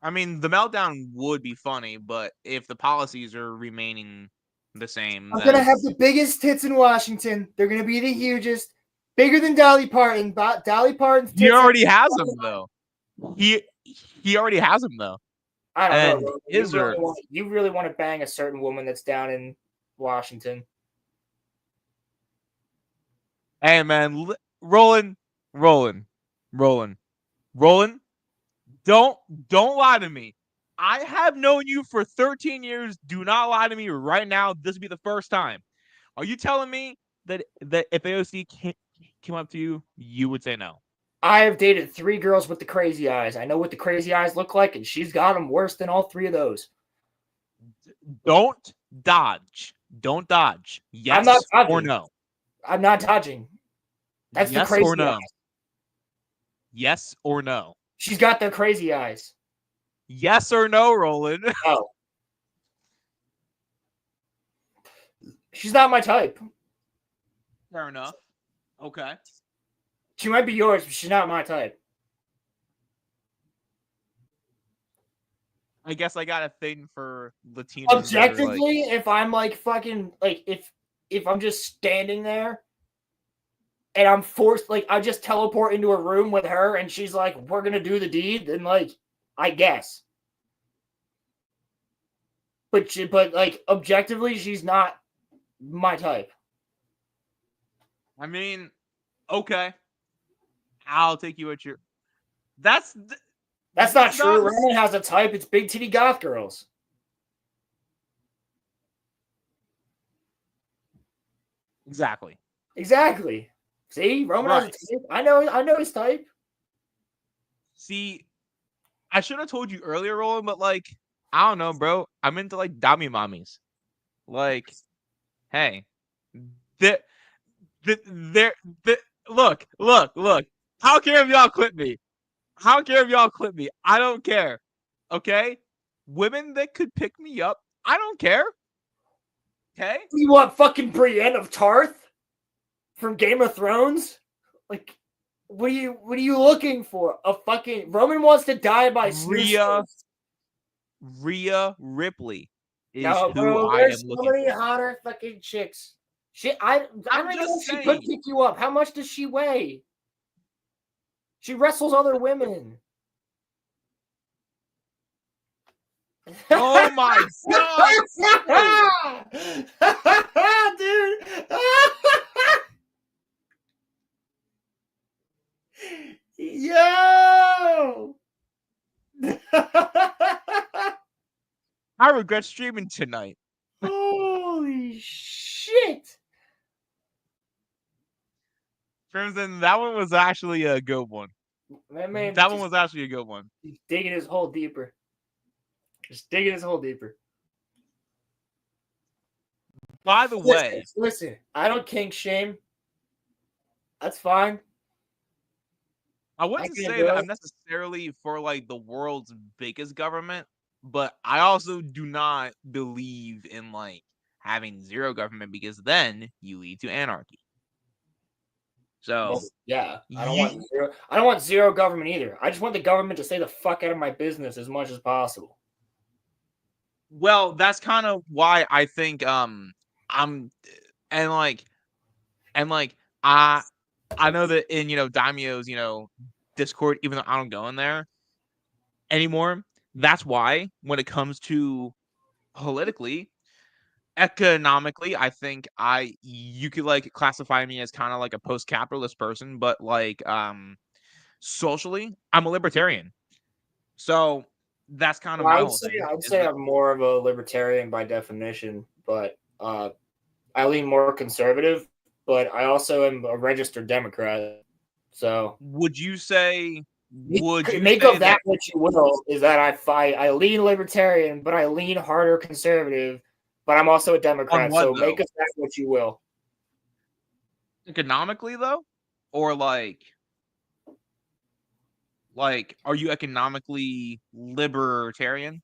S3: I mean, the meltdown would be funny, but if the policies are remaining the same,
S4: I'm
S3: then
S4: gonna have the biggest tits in Washington. They're gonna be the hugest, bigger than Dolly Parton. Dolly Parton's tits.
S3: he already has them though. He already has them though.
S4: I don't
S3: And
S4: know. Bro.
S3: is there?
S4: You really want to bang a certain woman that's down in Washington?
S3: Hey man, rolling. Don't lie to me. I have known you for 13 years. Do not lie to me right now. This will be the first time. Are you telling me that if AOC came up to you, you would say no?
S4: I have dated 3 girls with the crazy eyes. I know what the crazy eyes look like, and she's got them worse than all 3 of those.
S3: Don't dodge. Don't dodge. Yes
S4: I'm not dodging.
S3: or no?
S4: I'm not dodging. That's
S3: yes
S4: the crazy
S3: or no?
S4: eyes.
S3: Yes or no?
S4: She's got the crazy eyes.
S3: Yes or no, Roland?
S4: No. She's not my type.
S3: Fair enough. Okay.
S4: She might be yours, but she's not my type.
S3: I guess I got a thing for Latinos.
S4: Objectively, if I'm like fucking like if I'm just standing there and I'm forced, like I just teleport into a room with her and she's like, we're gonna do the deed, then like I guess. But like objectively, she's not my type.
S3: I mean, okay. I'll take you at your. That's
S4: not true. Roman has a type. It's big titty goth girls.
S3: Exactly.
S4: See, Roman has a type. I know his type.
S3: See, I should have told you earlier, Roland, but like, I don't know, bro. I'm into like dummy mommies. Like, hey, look. I don't care if y'all clip me. I don't care. Okay? Women that could pick me up, I don't care. Okay?
S4: You want fucking Brienne of Tarth from Game of Thrones? Like, what are you looking for? A fucking Roman wants to die by
S3: Rhea Ripley is
S4: no,
S3: who
S4: bro,
S3: I am
S4: there's so
S3: looking
S4: many
S3: for.
S4: hotter fucking chicks. I don't even know if she could pick you up. How much does she weigh? She wrestles other women.
S3: Oh my god,
S4: dude! Yo!
S3: I regret streaming tonight.
S4: Holy shit!
S3: Crimson, that one was actually a good one. That one was actually a good one.
S4: He's digging his hole deeper. Just digging his hole deeper.
S3: By the way,
S4: listen, I don't kink shame. That's fine.
S3: I wouldn't say that I'm necessarily for like the world's biggest government, but I also do not believe in like having zero government because then you lead to anarchy. So
S4: well, yeah, I don't want zero government either. I just want the government to stay the fuck out of my business as much as possible.
S3: Well, that's kind of why I think I know that in Daimyo's Discord, even though I don't go in there anymore, that's why when it comes to politically, economically, I think you could like classify me as kind of like a post-capitalist person, but like socially, I'm a libertarian. So that's kind of my whole thing.
S4: I would say I'm more of a libertarian by definition, but I lean more conservative, but I also am a registered Democrat. So
S3: would you say
S4: make of that what you will? Is that I lean libertarian, but I lean harder conservative but I'm also a Democrat,
S3: what,
S4: so
S3: though?
S4: make of that what you will.
S3: Economically, though, or like, are you economically libertarian,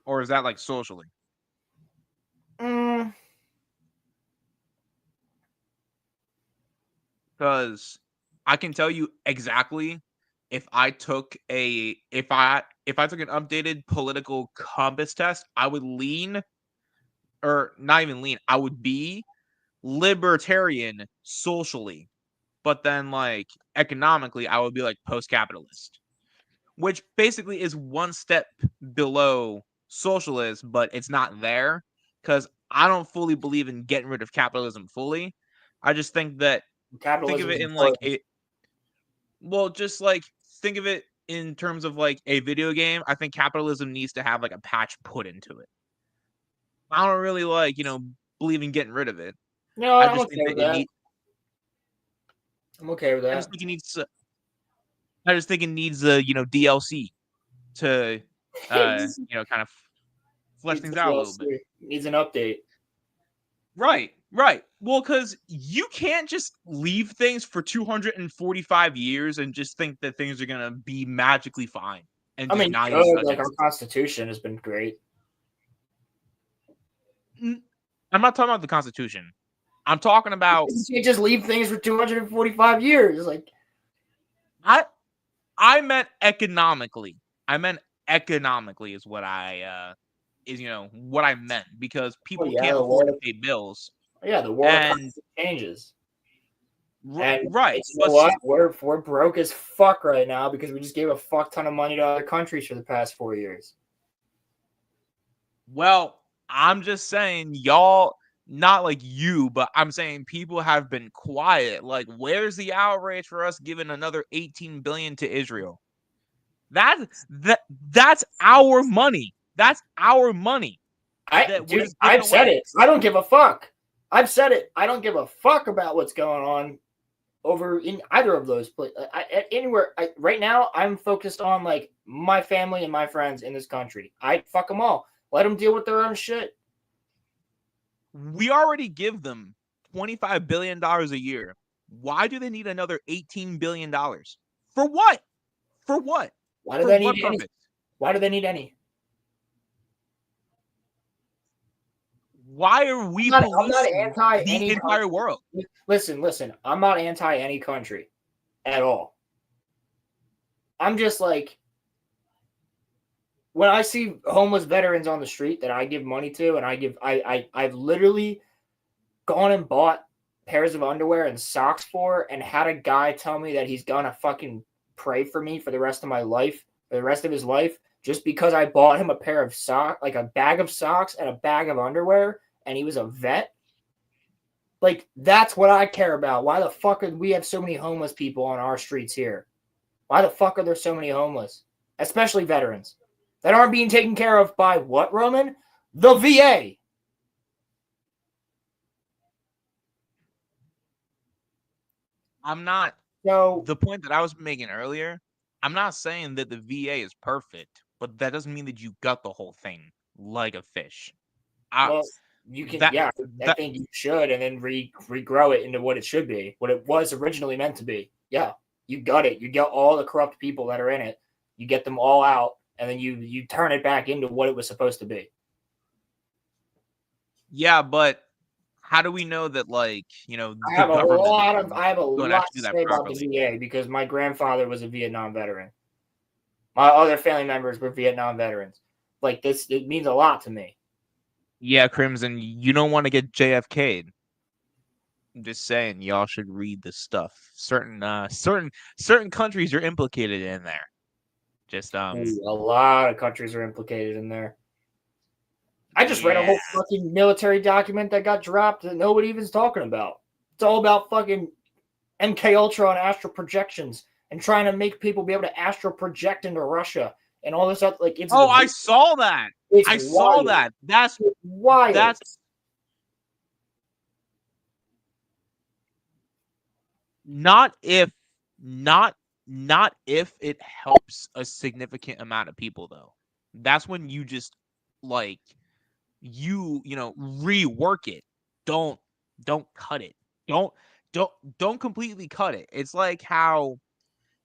S3: or is that like socially?
S4: Mm,
S3: Because I can tell you exactly if I took if I took an updated political compass test, I would lean, or not even lean, I would be libertarian socially, but then like economically, I would be like post-capitalist, which basically is one step below socialist, but it's not there because I don't fully believe in getting rid of capitalism fully. I just think that think of
S4: capitalism is
S3: it in like
S4: important.
S3: just like think of it in terms of like a video game. I think capitalism needs to have like a patch put into it. I don't really like, believe in getting rid of it.
S4: No,
S3: I
S4: I'm
S3: just
S4: okay
S3: think that
S4: with
S3: it
S4: that.
S3: needs
S4: I'm okay with
S3: I
S4: that.
S3: just think it needs I just think it needs a, DLC to kind of flesh
S4: Needs
S3: things
S4: a
S3: out a little bit.
S4: DLC. Needs an update.
S3: Right, right. Well, because you can't just leave things for 245 years and just think that things are gonna be magically fine and
S4: I
S3: just
S4: mean,
S3: not
S4: you
S3: even
S4: could,
S3: touch
S4: like
S3: it.
S4: our Constitution has been great.
S3: I'm not talking about the Constitution. I'm talking about
S4: You can't just leave things for 245 years. Like,
S3: I meant economically. I meant economically is what I what I meant, because
S4: well,
S3: people
S4: yeah,
S3: can't
S4: the
S3: afford to
S4: world,
S3: pay bills.
S4: yeah, the world
S3: And
S4: constantly changes. And
S3: right,
S4: you know
S3: but
S4: what? We're broke as fuck right now because we just gave a fuck ton of money to other countries for the past 4 years.
S3: well, I'm just saying y'all, not like you, but I'm saying people have been quiet. Like, where's the outrage for us giving another 18 billion to Israel? That's our money. That's our money that we're
S4: Dude,
S3: just giving
S4: I've said
S3: away.
S4: it. I don't give a fuck. I've said it. I don't give a fuck about what's going on over in either of those places. Anywhere right now, I'm focused on like my family and my friends in this country. I fuck them all. Let them deal with their own shit.
S3: We already give them $25 billion a year. Why do they need another $18 billion? For what? For what?
S4: Why do
S3: For
S4: they
S3: what
S4: need any?
S3: purpose?
S4: Why do they need any?
S3: Why are we
S4: I'm not
S3: policing
S4: anti
S3: the
S4: any
S3: entire
S4: country.
S3: world?
S4: Listen. I'm not anti any country at all. I'm just like, when I see homeless veterans on the street that I give money to, and I've literally gone and bought pairs of underwear and socks for, and had a guy tell me that he's gonna fucking pray for me for the rest of my life, for the rest of his life, just because I bought him a pair of socks, like a bag of socks and a bag of underwear, and he was a vet. Like, that's what I care about. Why the fuck do we have so many homeless people on our streets here? Why the fuck are there so many homeless, especially veterans, that aren't being taken care of by what, Roman? The VA.
S3: I'm not.
S4: So,
S3: The point that I was making earlier, I'm not saying that the VA is perfect, but that doesn't mean that you gut the whole thing like a fish. I,
S4: well, you can,
S3: that
S4: yeah, I
S3: that
S4: think you should, and then regrow it into what it should be, what it was originally meant to be. Yeah, you gut it. You get all the corrupt people that are in it. You get them all out, and then you turn it back into what it was supposed to be.
S3: yeah, but how do we know that, like,
S4: I
S3: the
S4: have a
S3: government
S4: lot
S3: is
S4: of I have a
S3: going to
S4: lot
S3: actually
S4: to
S3: do that
S4: say about the
S3: properly?
S4: VA because my grandfather was a Vietnam veteran. My other family members were Vietnam veterans. Like, this, it means a lot to me.
S3: Yeah, Crimson, you don't want to get JFK'd. I'm just saying, y'all should read this stuff. Certain countries are implicated in there. Just
S4: Ooh, a lot of countries are implicated in there. I just read a
S3: yeah.
S4: whole fucking military document that got dropped that nobody even's talking about. It's all about fucking MK Ultra and astral projections and trying to make people be able to astral project into Russia and all this stuff. Like,
S3: Oh, I saw that.
S4: it's
S3: I saw
S4: wild.
S3: that. That's
S4: It's wild.
S3: not if not if it helps a significant amount of people, though. That's when you just like rework it. Don't cut it. Don't don't completely cut it. It's like how,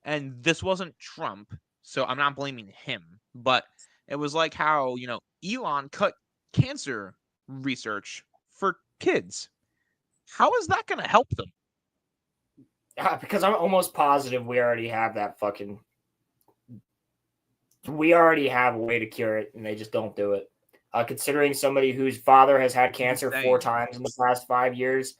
S3: and this wasn't Trump, so I'm not blaming him, but it was like how, Elon cut cancer research for kids. How is that going to help them?
S4: Because I'm almost positive we already have we already have a way to cure it, and they just don't do it. Considering somebody whose father has had cancer 4 times in the past 5 years,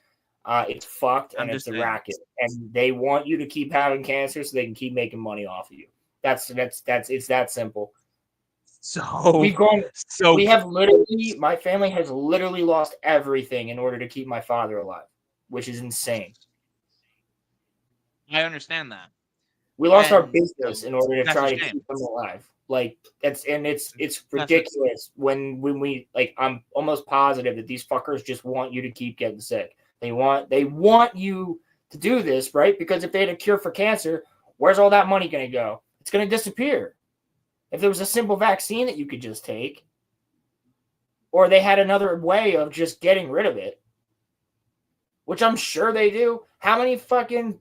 S4: it's fucked and it's a racket. And they want you to keep having cancer so they can keep making money off of you. It's that simple. We have literally, my family has literally lost everything in order to keep my father alive, which is insane.
S3: I understand that.
S4: We lost our business in order to try to keep them alive. Like it's ridiculous when we like, I'm almost positive that these fuckers just want you to keep getting sick. They want you to do this, right? Because if they had a cure for cancer, where's all that money going to go? It's going to disappear. If there was a simple vaccine that you could just take, or they had another way of just getting rid of it, which I'm sure they do. How many fucking...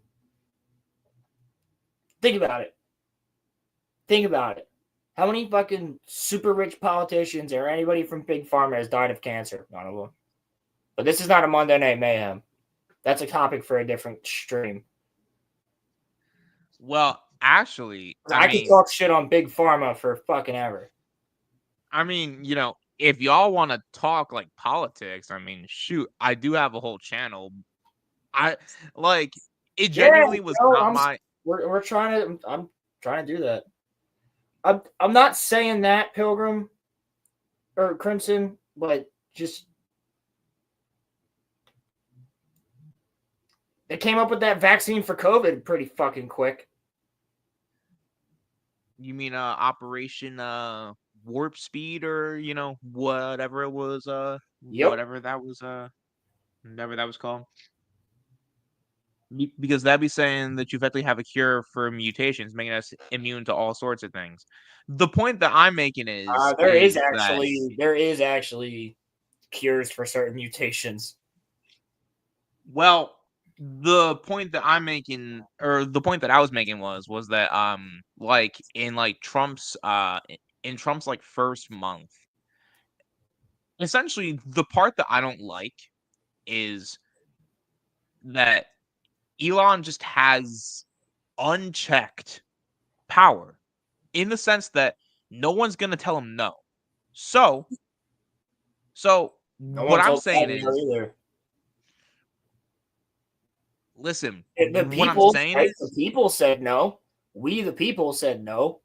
S4: Think about it. How many fucking super rich politicians or anybody from Big Pharma has died of cancer? None of them. But this is not a Monday Night Mayhem. That's a topic for a different stream.
S3: Well, actually,
S4: I could talk shit on Big Pharma for fucking ever.
S3: I mean, if y'all want to talk like politics, I mean, shoot, I do have a whole channel. It genuinely was not my...
S4: I'm trying to do that. I'm not saying that, Pilgrim or Crimson, but just they came up with that vaccine for COVID pretty fucking quick.
S3: You mean Operation Warp Speed, or whatever it was, whatever that was called? Because that'd be saying that you effectively have a cure for mutations, making us immune to all sorts of things. The point that I'm making is
S4: there is actually cures for certain mutations.
S3: Well, the point that I'm making, or the point that I was making, was that in Trump's like first month, essentially the part that I don't like is that Elon just has unchecked power, in the sense that no one's going to tell him no. So what I'm saying is, listen,
S4: the people said no. We, the people, said no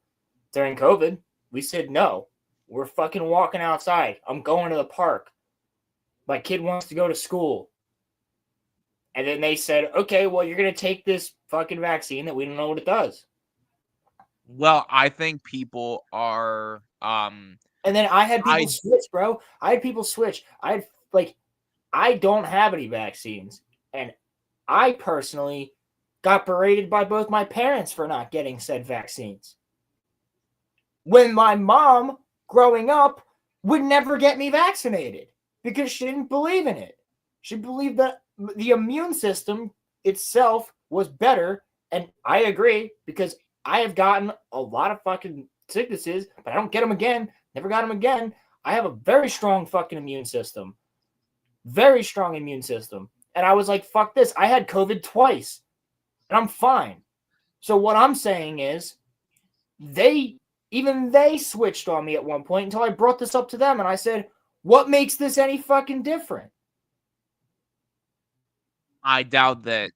S4: during COVID. We said no. We're fucking walking outside. I'm going to the park. My kid wants to go to school. And then they said, okay, well, you're going to take this fucking vaccine that we don't know what it does.
S3: Well, I think people are...
S4: And then I had people switch, bro. I had people switch. I don't have any vaccines. And I personally got berated by both my parents for not getting said vaccines. When my mom, growing up, would never get me vaccinated because she didn't believe in it. She believed that the immune system itself was better, and I agree, because I have gotten a lot of fucking sicknesses, but I don't get them again. Never got them again. I have a very strong fucking immune system. Very strong immune system. And I was like, fuck this. I had COVID twice, and I'm fine. So what I'm saying is, they switched on me at one point until I brought this up to them, and I said, what makes this any fucking different?
S3: I doubt that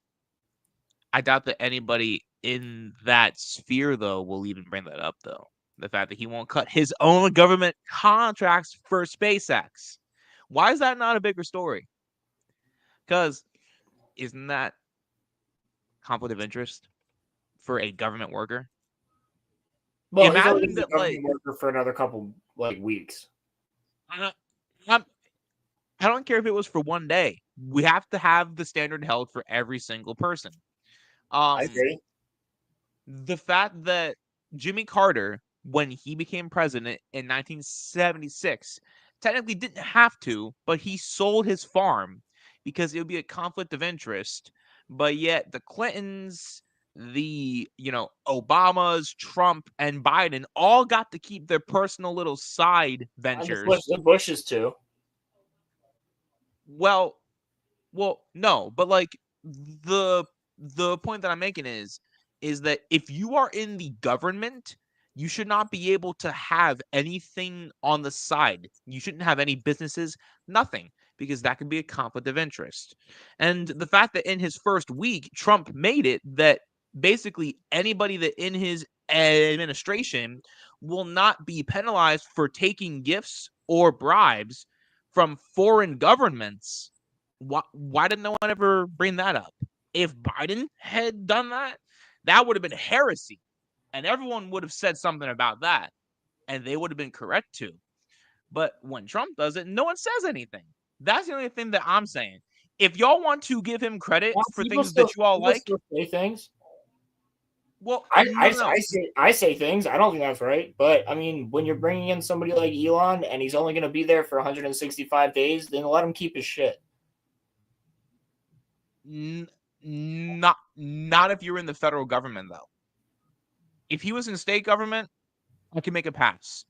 S3: anybody in that sphere, though, will even bring that up, though. The fact that he won't cut his own government contracts for SpaceX. Why is that not a bigger story? Because isn't that conflict of interest for a government worker?
S4: Well, imagine that, government worker for another couple weeks.
S3: I don't care if it was for one day. We have to have the standard held for every single person.
S4: I agree.
S3: The fact that Jimmy Carter when he became president in 1976, technically didn't have to, but he sold his farm because it would be a conflict of interest. But yet the Clintons, the Obamas, Trump, and Biden all got to keep their personal little side
S4: And
S3: ventures.
S4: the Bushes too.
S3: Well, no, but like the point that I'm making is that if you are in the government, you should not be able to have anything on the side. You shouldn't have any businesses, nothing, because that could be a conflict of interest. And the fact that in his first week, Trump made it that basically anybody that in his administration will not be penalized for taking gifts or bribes from foreign governments. Why did no one ever bring that up? If Biden had done that, that would have been heresy. And everyone would have said something about that. And they would have been correct too. But when Trump does it, no one says anything. That's the only thing that I'm saying. If y'all want to give him credit for things that you all like,
S4: say things.
S3: well,
S4: I say things. I don't think that's right. But I mean, when you're bringing in somebody like Elon and he's only going to be there for 165 days, then let him keep his shit.
S3: Not if you're in the federal government, though. If he was in state government, I can make a pass,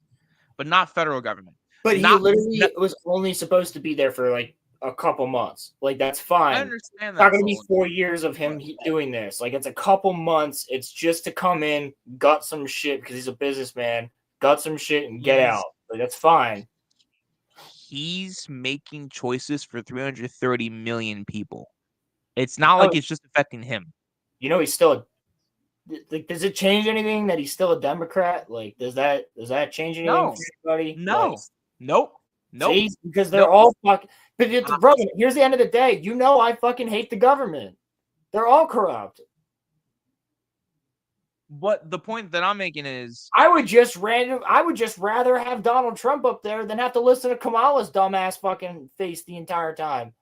S3: but not federal government.
S4: But he literally was only supposed to be there for like a couple months. Like, that's fine.
S3: I understand that.
S4: It's not going to be 4 years of him doing this. Like, it's a couple months. It's just to come in, gut some shit because he's a businessman, gut some shit and get out. Like, that's fine.
S3: He's making choices for 330 million people. It's not like it's just affecting him.
S4: He's still like, does it change anything that he's still a Democrat? Like, does that change anything for anybody?
S3: No.
S4: Like,
S3: nope.
S4: See? Because they're all fucking. But brother, here's the end of the day. I fucking hate the government. They're all corrupt.
S3: But the point that I'm making is,
S4: I would just rather have Donald Trump up there than have to listen to Kamala's dumbass fucking face the entire time.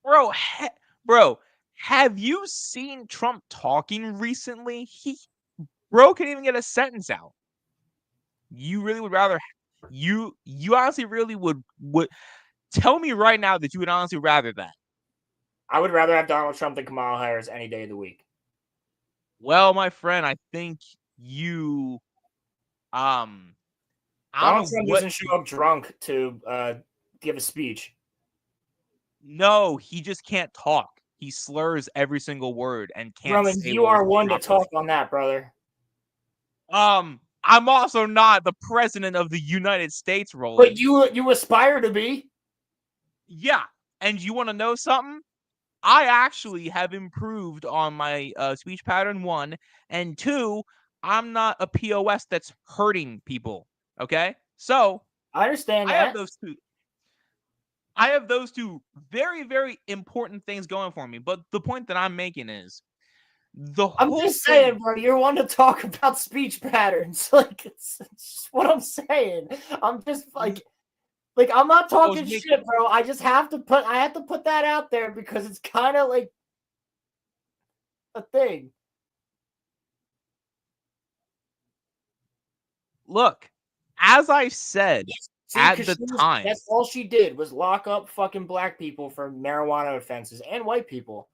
S3: Bro, have you seen Trump talking recently? Bro can't even get a sentence out. You really would rather you honestly really would tell me right now that you would honestly rather that.
S4: I would rather have Donald Trump than Kamala Harris any day of the week.
S3: Well, my friend, I think you
S4: Donald Trump doesn't show up drunk to give a speech.
S3: No, he just can't talk. He slurs every single word and can't.
S4: Roman, you are one to talk on that, brother.
S3: I'm also not the president of the United States, Roland.
S4: But you aspire to be.
S3: Yeah, and you want to know something? I actually have improved on my speech pattern, 1, and 2, I'm not a POS that's hurting people. Okay, so
S4: I understand that.
S3: I have those two very, very important things going for me. But the point that I'm making is I'm just
S4: saying, bro, you're one to talk about speech patterns. Like, it's just what I'm saying. I'm just like I'm not talking shit, bro. I just have to put that out there because it's kind of like a thing.
S3: Look, as I said at the time,
S4: that's all she did was lock up fucking black people for marijuana offenses and white people.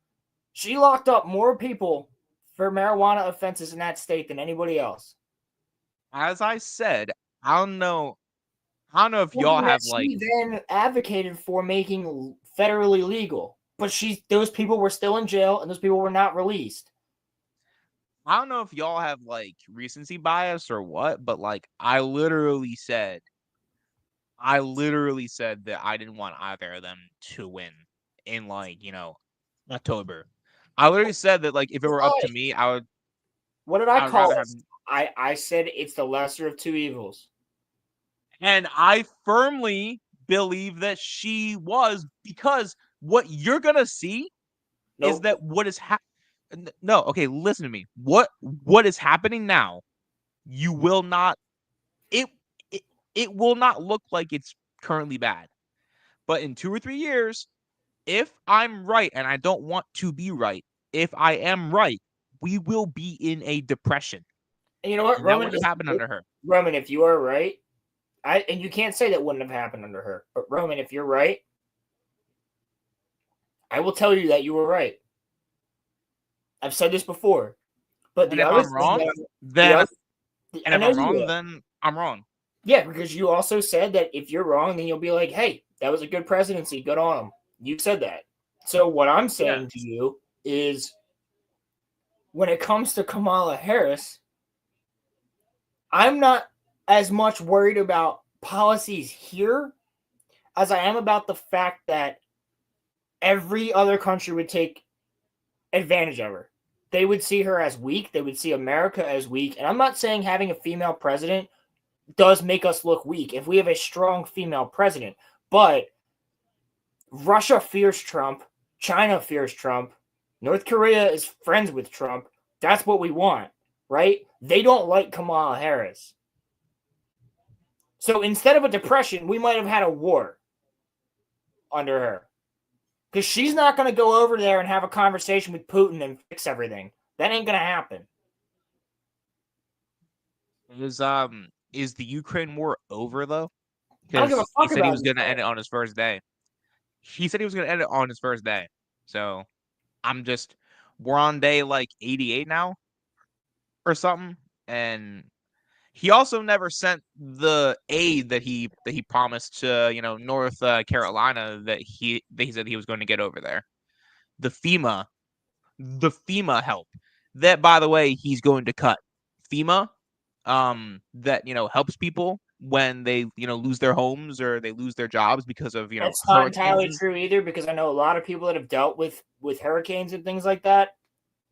S4: She locked up more people for marijuana offenses in that state than anybody else.
S3: As I said, I don't know if y'all have
S4: She then advocated for making federally legal, but those people were still in jail and those people were not released.
S3: I don't know if y'all have like recency bias or what, but like I literally said that I didn't want either of them to win in October. I literally said that like if it were up to me, I would.
S4: What did I call it? I said it's the lesser of two evils.
S3: And I firmly believe that she was, because what you're gonna see is that what is happening. No, okay, listen to me. What is happening now? You will not. It will not look like it's currently bad, but in 2 or 3 years, if I'm right, and I don't want to be right, if I am right, we will be in a depression.
S4: And you know what,
S3: Roman? That would have happened under her.
S4: Roman, if you are right, and you can't say that wouldn't have happened under her, but Roman, if you're right, I will tell you that you were right. I've said this before, but
S3: And
S4: the
S3: if
S4: other
S3: I'm
S4: thing
S3: wrong,
S4: the
S3: then
S4: other,
S3: and
S4: I
S3: if
S4: know
S3: I'm
S4: you
S3: wrong,
S4: will.
S3: then I'm wrong.
S4: Yeah, because you also said that if you're wrong, then you'll be like, "Hey, that was a good presidency. Good on them." You said that. So what I'm
S3: Yeah.
S4: saying to you is, when it comes to Kamala Harris, I'm not as much worried about policies here as I am about the fact that every other country would take advantage of her. They would see her as weak. They would see America as weak. And I'm not saying having a female president does make us look weak if we have a strong female president, but Russia fears Trump. China fears Trump. North Korea is friends with Trump. That's what we want, right? They don't like Kamala Harris. So instead of a depression, we might have had a war under her. Because she's not going to go over there and have a conversation with Putin and fix everything. That ain't going to happen.
S3: Is the Ukraine war over though?
S4: I don't give a
S3: Because he
S4: fuck
S3: said he
S4: about
S3: was
S4: you.
S3: gonna end it on his first day. He said he was gonna end it on his first day. So we're on day like 88 now or something. And he also never sent the aid that he promised to, North Carolina that he said he was going to get over there. The FEMA help. That, by the way, he's going to cut. FEMA that helps people when they lose their homes or they lose their jobs because of
S4: That's not
S3: hurricanes.
S4: entirely true either, because I know a lot of people that have dealt with hurricanes and things like that.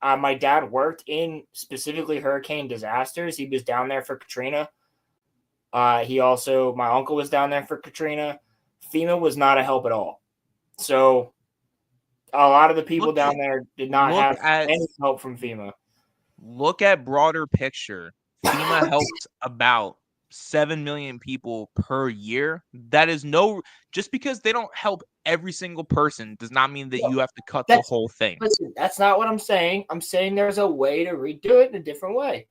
S4: My dad worked in specifically hurricane disasters. He was down there for Katrina. My uncle was down there for Katrina. FEMA was not a help at all. So a lot of the people down there did not have any help from FEMA.
S3: Look at broader picture. FEMA helps about 7 million people per year. That is just because they don't help every single person does not mean that you have to cut the whole thing.
S4: Listen, that's not what I'm saying. I'm saying there's a way to redo it in a different way.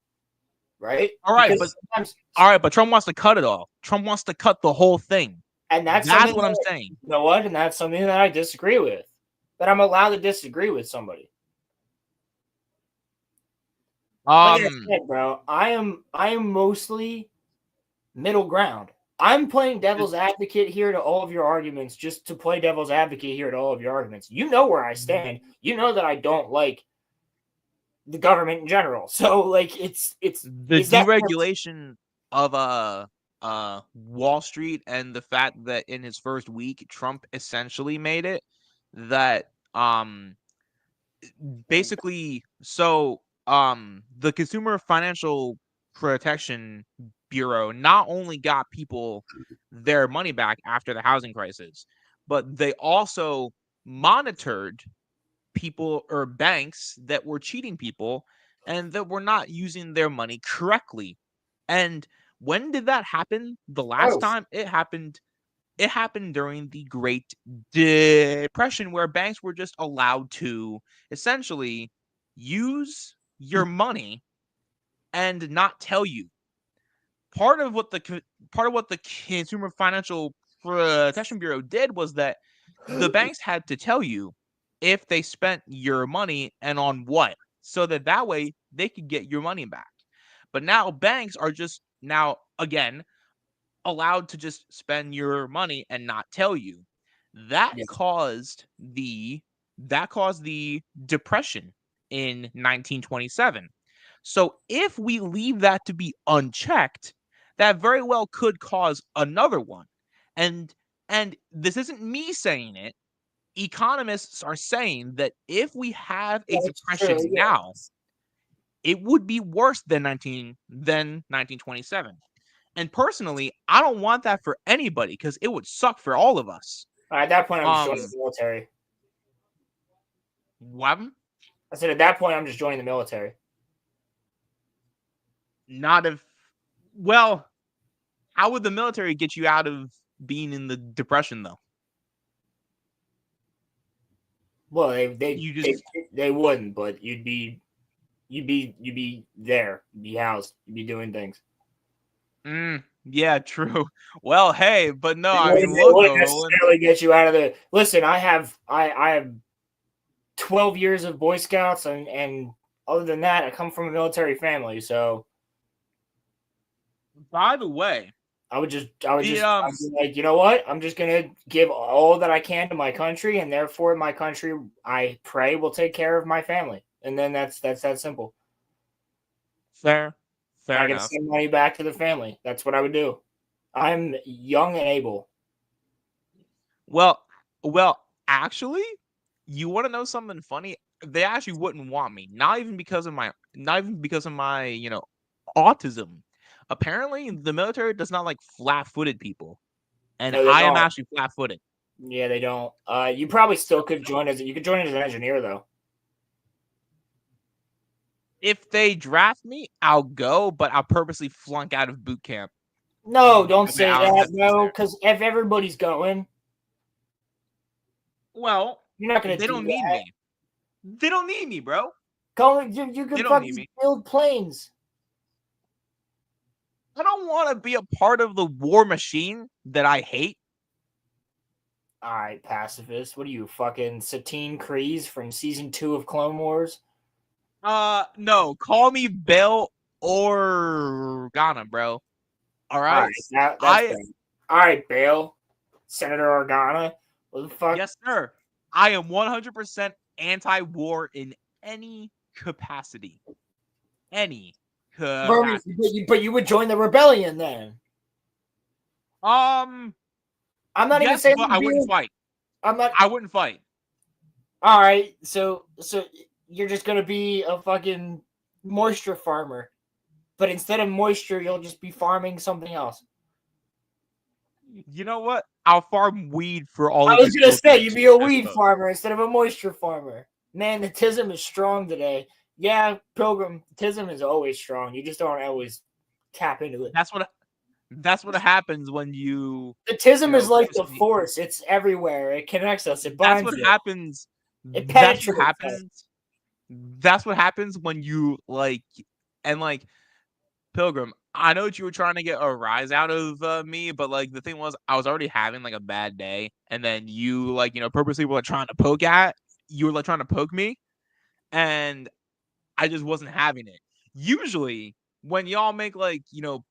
S4: Right?
S3: All right, but Trump wants to cut it all. Trump wants to cut the whole thing.
S4: And that's
S3: what I'm saying.
S4: You know what? And that's something that I disagree with. But I'm allowed to disagree with somebody. Like I said, bro, I am mostly middle ground. I'm playing devil's advocate here to all of your arguments, just to play devil's advocate here to all of your arguments. You know where I stand. You know that I don't like the government in general. So like it's
S3: the deregulation of Wall Street and the fact that in his first week Trump essentially made it that basically the Consumer Financial Protection Bureau not only got people their money back after the housing crisis, but they also monitored people or banks that were cheating people and that were not using their money correctly. And when did that happen? The last time it happened during the Great Depression, where banks were just allowed to essentially use your money and not tell you. Part of what the Consumer Financial Protection Bureau did was that the banks had to tell you if they spent your money and on what, so that way they could get your money back. But now banks are just again allowed to just spend your money and not tell you. That caused the depression in 1927. So if we leave that to be unchecked, that very well could cause another one. And this isn't me saying it. Economists are saying that if we have a depression now, it would be worse than 1927. And personally, I don't want that for anybody because it would suck for all of us.
S4: At that point, I'm just joining the military.
S3: What?
S4: I said at that point, I'm just joining the military.
S3: Well, how would the military get you out of being in the depression, though?
S4: Well, they wouldn't, but you'd be there, you'd be housed, you'd be doing things.
S3: Yeah, true. Well, hey, but no,
S4: It
S3: I mean,
S4: wouldn't, it
S3: look
S4: wouldn't
S3: though, Roland.
S4: necessarily get you out of the. Listen, I have 12 years of Boy Scouts, and other than that, I come from a military family, so
S3: By the way,
S4: I would just,
S3: the
S4: I'd be like, you know what? I'm just gonna give all that I can to my country, and therefore, my country, I pray, will take care of my family, and then that's that simple.
S3: fair,
S4: And
S3: fair
S4: I can
S3: enough.
S4: send money back to the family. That's what I would do. I'm young and able.
S3: Well, well, actually, you want to know something funny? They actually wouldn't want me. Not even because of my, autism. Apparently, the military does not like flat-footed people, and
S4: No, they
S3: I am
S4: don't.
S3: actually flat-footed.
S4: Yeah, they don't. You probably still could join as you could join as an engineer though.
S3: If they draft me, I'll go, but I'll purposely flunk out of boot camp.
S4: No, don't
S3: Okay,
S4: say
S3: I don't
S4: that.
S3: have to
S4: No,
S3: there.
S4: because if everybody's going,
S3: Well,
S4: you're not gonna
S3: they
S4: do
S3: don't need
S4: that.
S3: me. They don't need me, bro.
S4: Go, you
S3: They
S4: can
S3: don't need
S4: fucking
S3: me.
S4: build planes.
S3: I don't want to be a part of the war machine that I hate.
S4: All right, pacifist. What are you, fucking Satine Kryze from season 2 of Clone Wars?
S3: No, call me Bell or Ghana, bro. All
S4: All
S3: right,
S4: right, that's
S3: I
S4: fair. All right, Bale, Senator Organa. What the fuck?
S3: yes, sir. I am 100% anti-war in any capacity. Any capacity.
S4: But you would join the rebellion then.
S3: Um,
S4: I'm not even
S3: yes,
S4: saying
S3: but I
S4: you'd
S3: wouldn't
S4: be.
S3: fight.
S4: I'm not.
S3: I wouldn't fight.
S4: All right, so you're just gonna be a fucking moisture farmer, but instead of moisture, you'll just be farming something else.
S3: You know what? I'll farm weed for all
S4: I
S3: of
S4: was
S3: you
S4: gonna say
S3: pilgrims,
S4: you'd be a
S3: I
S4: weed
S3: suppose.
S4: farmer instead of a moisture farmer. Man, the tism is strong today. Yeah, Pilgrim, tism is always strong. You just don't always tap into it.
S3: That's what happens when you
S4: The tism is like
S3: piss
S4: the
S3: me.
S4: force. It's everywhere. It connects us. It
S3: That's
S4: binds
S3: what
S4: you.
S3: happens.
S4: It
S3: That's what
S4: penetrates us.
S3: happens. That's what happens when you and Pilgrim. I know that you were trying to get a rise out of me, but the thing was, I was already having a bad day, and then you purposely were trying to poke at. You were trying to poke me, and I just wasn't having it. Usually, when y'all make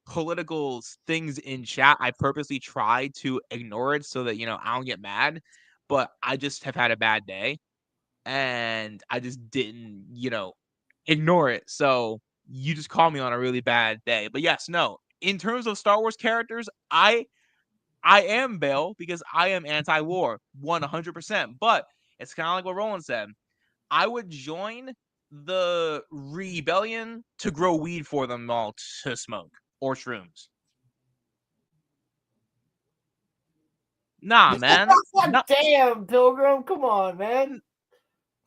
S3: political things in chat, I purposely try to ignore it so that I don't get mad. But I just have had a bad day, and I just didn't ignore it. So you just called me on a really bad day. But yes, no. In terms of Star Wars characters, I am Bail because I am anti-war 100%. But it's kind of like what Roland said. I would join the rebellion to grow weed for them all to smoke or shrooms. Nah, man.
S4: God
S3: No,
S4: damn, Pilgrim. Come on, man.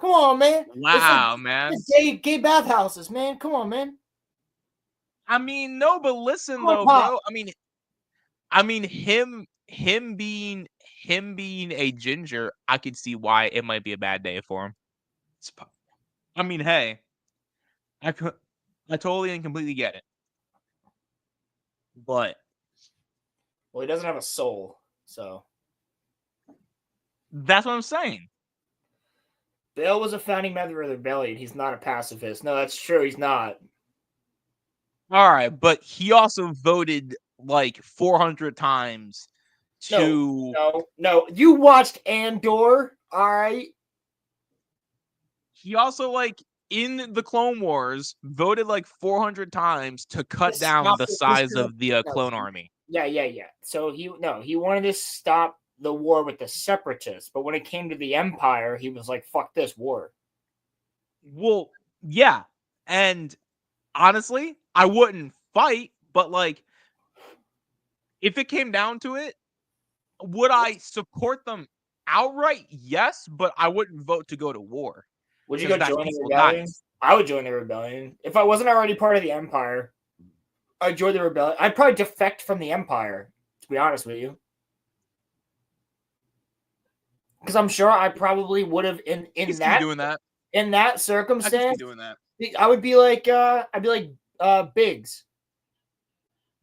S4: Come on, man. It's like
S3: wow, man.
S4: gay bathhouses, man. Come on, man.
S3: I mean, no, but listen
S4: Come on,
S3: though,
S4: pop.
S3: bro. I mean, him being a ginger, I could see why it might be a bad day for him. I mean, hey, I could, I totally and completely get it, but
S4: Well, he doesn't have a soul, so.
S3: that's what I'm saying.
S4: Bill was a founding member of the rebellion. He's not a pacifist. No, that's true. He's not.
S3: All right, but he also voted 400 times
S4: No,
S3: to.
S4: no. You watched Andor, all right?
S3: He also in the Clone Wars voted 400 times to cut down the size of the clone army.
S4: Yeah. So he wanted to stop the war with the separatists, but when it came to the Empire, he was like, "Fuck this war."
S3: Well, yeah, and honestly, I wouldn't fight, but if it came down to it, would I support them outright? Yes, but I wouldn't vote to go to war
S4: Would you
S3: because
S4: go
S3: that's
S4: join the
S3: peaceful
S4: rebellion?
S3: guys.
S4: I would join the rebellion if I wasn't already part of the Empire. I'd join the rebellion. I'd probably defect from the Empire. To be honest with you. Because I'm sure I probably would have in
S3: Doing that. I
S4: circumstance.
S3: doing that.
S4: I would be like I'd be like Biggs.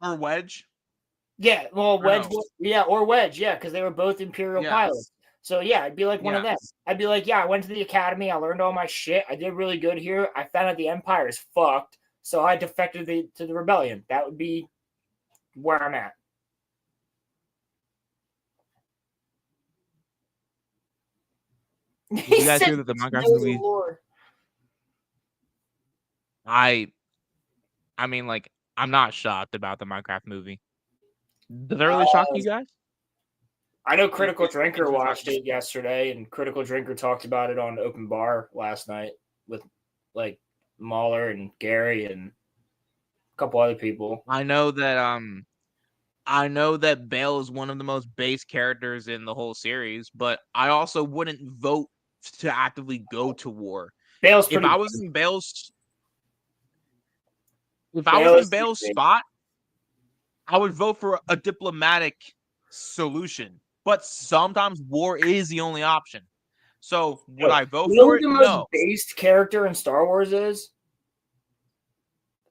S3: Or Wedge.
S4: Yeah, well, Wedge,
S3: no.
S4: or Wedge, yeah, because they were both Imperial
S3: Yes.
S4: pilots. So yeah, I'd be like one of them.
S3: Yes.
S4: I'd be like, yeah, I went to the academy, I learned all my shit, I did really good here. I found out the Empire is fucked, so I defected to the rebellion. That would be where I'm at.
S3: Did you guys hear that the Minecraft movie? I mean, like, I'm not shocked about the Minecraft movie. Does that really shock you guys?
S4: I know Critical
S3: It
S4: Drinker
S3: should shock
S4: watched
S3: you.
S4: it yesterday, and Critical Drinker talked about it on Open Bar last night with like Mahler and Gary and a couple other people.
S3: I know that Bale is one of the most base characters in the whole series, but I also wouldn't vote to actively go to war.
S4: Bale's
S3: If
S4: pretty.
S3: I was in Bale's
S4: Bale's
S3: spot, I would vote for a diplomatic solution. But sometimes war is the only option. So would I vote
S4: You know
S3: for
S4: who
S3: it?
S4: the most
S3: No.
S4: based character in Star Wars is?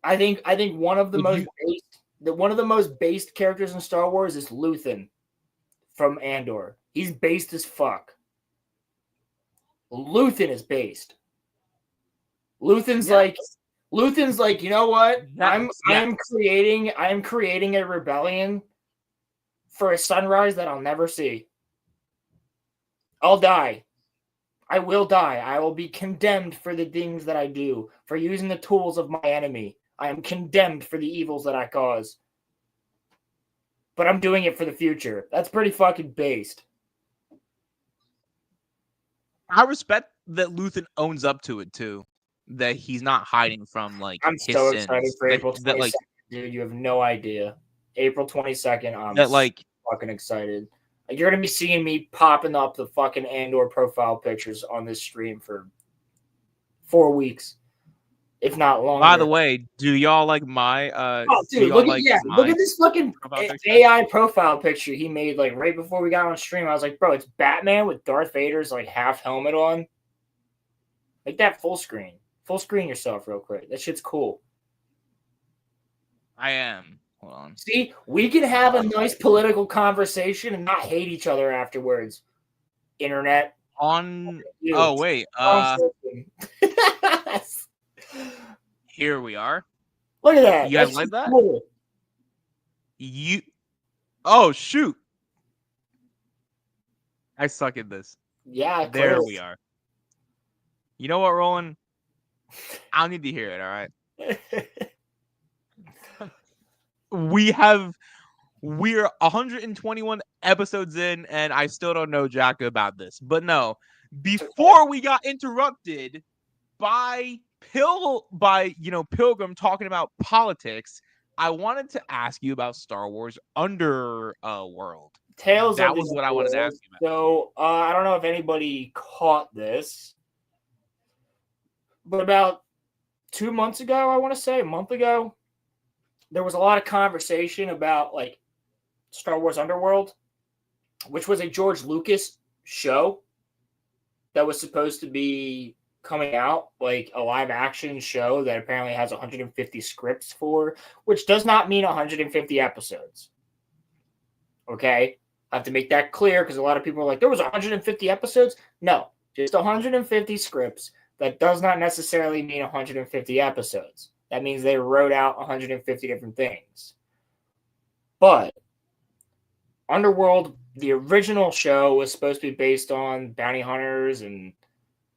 S4: I think one of the most based characters in Star Wars is Luthen from Andor. He's based as fuck. Luthen is based. Luthen's like, you know what? I am creating a rebellion for a sunrise that I'll never see. I'll die. I will die. I will be condemned for the things that I do, for using the tools of my enemy. I am condemned for the evils that I cause. But I'm doing it for the future. That's pretty fucking based.
S3: I respect that Luthen owns up to it too. That he's not hiding from
S4: I'm
S3: his
S4: so
S3: sins.
S4: excited for April 22nd,
S3: that
S4: dude. You have no idea. April 22nd, I'm
S3: that like
S4: fucking excited. You're gonna be seeing me popping up the fucking Andor profile pictures on this stream for 4 weeks, if not longer.
S3: By the way, do y'all like my
S4: dude, look at this fucking AI profile picture he made like right before we got on stream. I was like, bro, it's Batman with Darth Vader's like half helmet on. Like that full screen. Full screen yourself real quick. That shit's cool.
S3: I am. Hold on.
S4: See, we can have a nice political conversation and not hate each other afterwards. Internet.
S3: On oh wait. Here we are.
S4: Look at that.
S3: You guys like that? Cool. Oh shoot. I suck at this.
S4: Yeah,
S3: there we are. You know what, Roland? I don't need to hear it, all right? We're 121 episodes in, and I still don't know jack about this. But no, before we got interrupted by Pilgrim talking about politics, I wanted to ask you about Star Wars Underworld.
S4: Tales
S3: that
S4: of
S3: was what I wanted to ask you about.
S4: So I don't know if anybody caught this, but about 2 months ago, I want to say a month ago, there was a lot of conversation about like Star Wars Underworld, which was a George Lucas show that was supposed to be coming out, like a live action show that apparently has 150 scripts for, which does not mean 150 episodes. Okay? I have to make that clear because a lot of people are like, there was 150 episodes? No, just 150 scripts. That does not necessarily mean 150 episodes. That means they wrote out 150 different things. But Underworld, the original show, was supposed to be based on bounty hunters and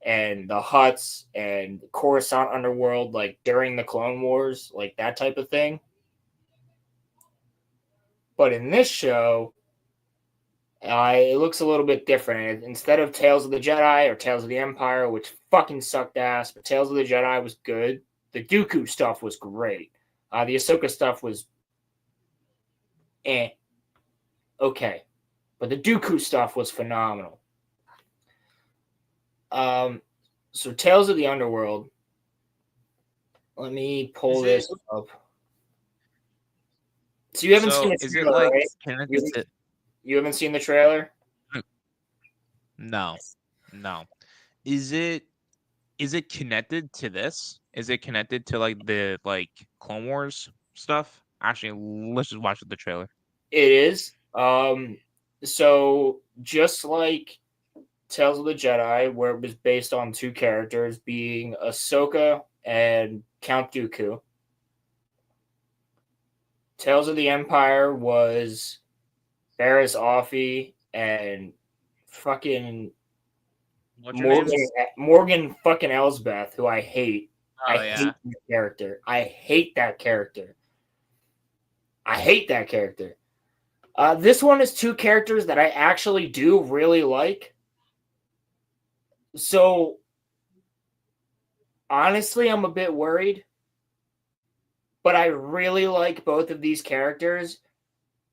S4: the Hutts and Coruscant Underworld, like during the Clone Wars, like that type of thing. But in this show, it looks a little bit different. Instead of Tales of the Jedi or Tales of the Empire, which fucking sucked ass, but Tales of the Jedi was good. The Dooku stuff was great. The Ahsoka stuff was okay. But the Dooku stuff was phenomenal. So Tales of the Underworld. Let me pull this up. So you haven't seen the trailer, right? You haven't seen the trailer?
S3: No. Is it connected to this? Is it connected to like the Clone Wars stuff? Actually, let's just watch the trailer.
S4: It is. So just like Tales of the Jedi, where it was based on two characters being Ahsoka and Count Dooku. Tales of the Empire was Barriss Offee and fucking
S3: What's your name?
S4: Morgan fucking Elsbeth, who I hate.
S3: Oh,
S4: I hate that character. I hate that character. I hate that character. This one is two characters that I actually do really like. So, honestly, I'm a bit worried. But I really like both of these characters.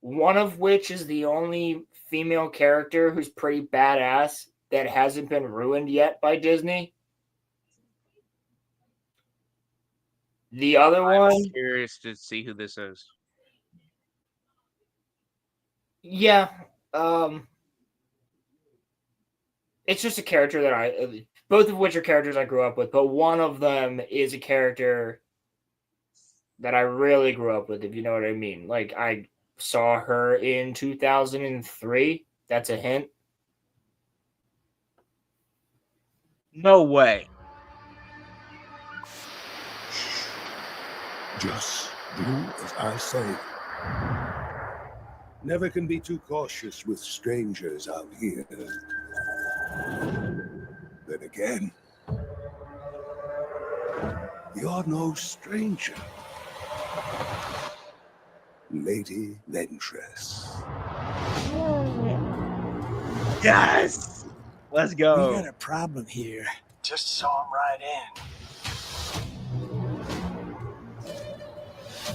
S4: One of which is the only female character who's pretty badass that hasn't been ruined yet by Disney. The other one,
S3: Curious to see who this is.
S4: yeah, it's just a character that both of which are characters I grew up with, but one of them is a character that I really grew up with, if you know what I mean. Like, I saw her in 2003. That's a hint.
S3: No way.
S5: Just do as I say. Never can be too cautious with strangers out here. Then again, you're no stranger. Lady Ventress.
S3: Yes! Let's
S6: We
S3: go.
S6: got a problem here. Just saw him right in.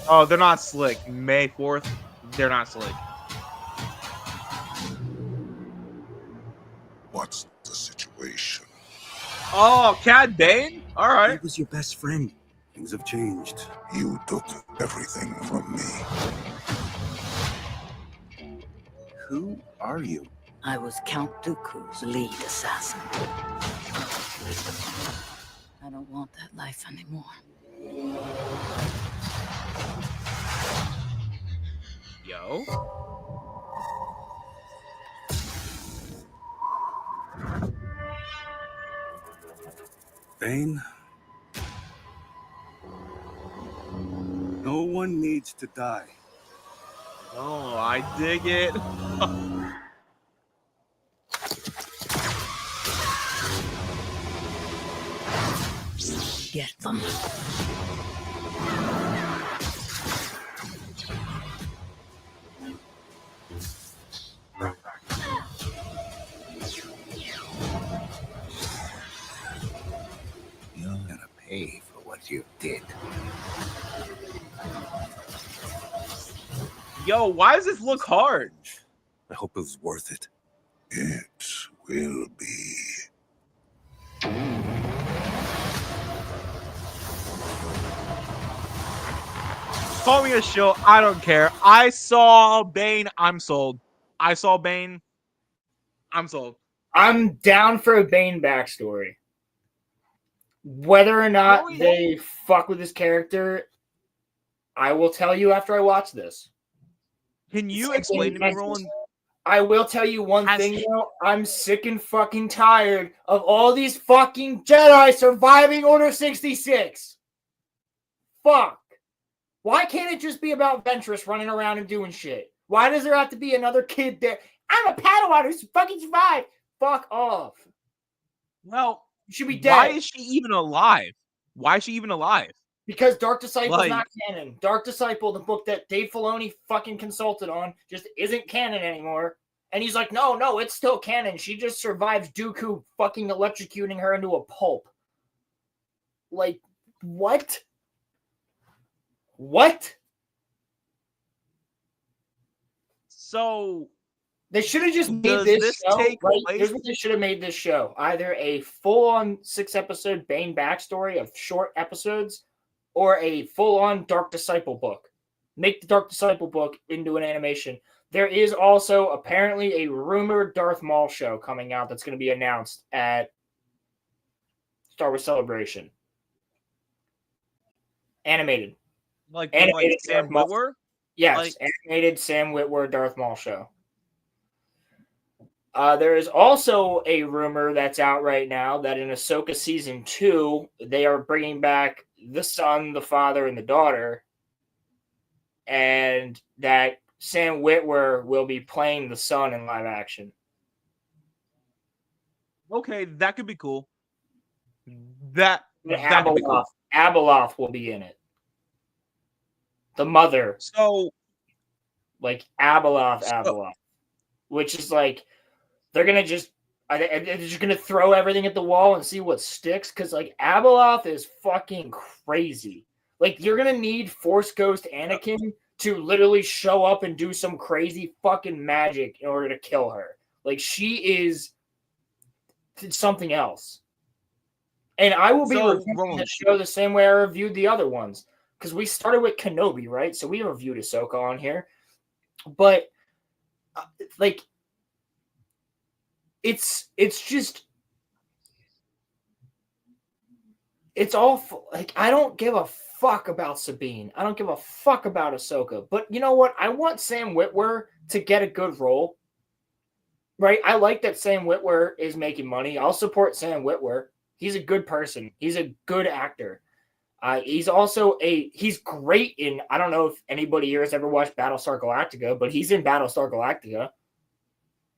S3: Oh, they're not slick. May 4th, they're not slick.
S5: What's the situation?
S3: Oh, Cad Bane? All
S6: He
S3: right.
S6: was your best friend.
S5: Things have changed. You took everything from me.
S6: Who are you?
S7: I was Count Dooku's lead assassin. I don't want that life anymore.
S3: Yo.
S5: Bane? No one needs to die.
S3: Oh, I dig it.
S7: Get them.
S5: You're gonna pay for what you did.
S3: Yo, why does this look hard?
S5: I hope it was worth it. It will be.
S3: Call me a shill. I don't care. I saw Bane. I'm sold. I saw Bane. I'm sold.
S4: I'm down for a Bane backstory. Whether or not they fuck with his character, I will tell you after I watch this.
S3: Can you explain to me, Roland?
S4: I will tell you one thing, though. I'm sick and fucking tired of all these fucking Jedi surviving Order 66. Fuck. Why can't it just be about Ventress running around and doing shit? Why does there have to be another kid there? I'm a Padawan who's fucking survived. Fuck off.
S3: Well,
S4: you should be dead.
S3: Why is she even alive? Why is she even alive?
S4: Because Dark Disciple's not canon. Dark Disciple, the book that Dave Filoni fucking consulted on, just isn't canon anymore. And he's like, no, it's still canon. She just survives Dooku fucking electrocuting her into a pulp. Like, what? What?
S3: So
S4: they should have just made this show. Right? Here's what they should have made this show: either a full-on 6-episode Bane backstory of short episodes, or a full-on Dark Disciple book. Make the Dark Disciple book into an animation. There is also apparently a rumored Darth Maul show coming out that's going to be announced at Star Wars Celebration. Animated.
S3: Like
S4: animated
S3: Sam Witwer?
S4: Yes,
S3: Like-
S4: animated Sam Witwer Darth Maul show. There is also a rumor that's out right now that in Ahsoka season 2, they are bringing back the son, the father, and the daughter, and that Sam Witwer will be playing the son in live action.
S3: Okay, that could be cool. That could be cool.
S4: Abeloth will be in it. The mother,
S3: So
S4: like Abeloth, which is like they're just gonna throw everything at the wall and see what sticks. Because like Abeloth is fucking crazy. Like you're gonna need Force Ghost Anakin to literally show up and do some crazy fucking magic in order to kill her. Like she is something else. And I will be reviewing the show the same way I reviewed the other ones. Because we started with Kenobi, right? So we reviewed Ahsoka on here. But, like, it's just... It's all... Like, I don't give a fuck about Sabine. I don't give a fuck about Ahsoka. But you know what? I want Sam Witwer to get a good role. Right? I like that Sam Witwer is making money. I'll support Sam Witwer. He's a good person. He's a good actor. He's also he's great in, I don't know if anybody here has ever watched Battlestar Galactica, but he's in Battlestar Galactica.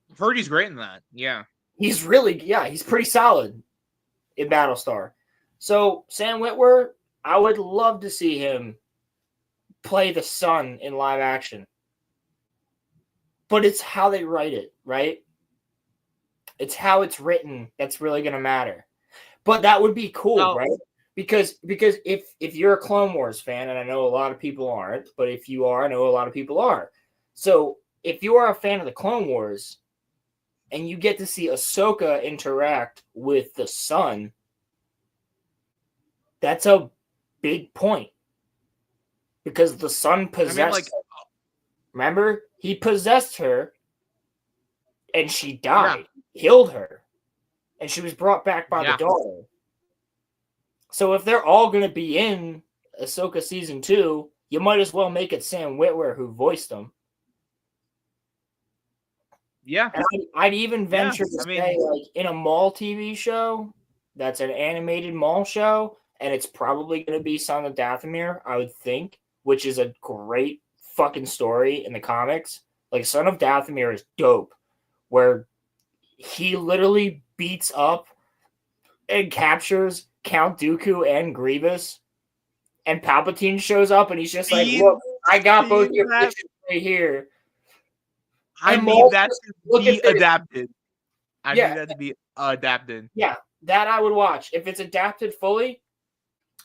S3: I've heard he's great in that. Yeah.
S4: He's pretty solid in Battlestar. So Sam Witwer, I would love to see him play the son in live action. But it's how they write it, right? It's how it's written that's really going to matter. But that would be cool, right? Because if you're a Clone Wars fan, and I know a lot of people aren't, but if you are, I know a lot of people are. So if you are a fan of the Clone Wars and you get to see Ahsoka interact with the son, that's a big point. Because the son possessed her. Remember? He possessed her and she died. Killed her. And she was brought back by the daughter. So if they're all going to be in Ahsoka Season 2, you might as well make it Sam Witwer who voiced them.
S3: Yeah.
S4: And I'd even venture to say, like, in a Maul TV show, that's an animated Maul show, and it's probably going to be Son of Dathomir, I would think, which is a great fucking story in the comics. Like, Son of Dathomir is dope, where he literally beats up and captures Count Dooku and Grievous, and Palpatine shows up and he's just like, look, I got both your bitches right here.
S3: I need that to be adapted. I need that to be adapted.
S4: Yeah, that I would watch. If it's adapted fully,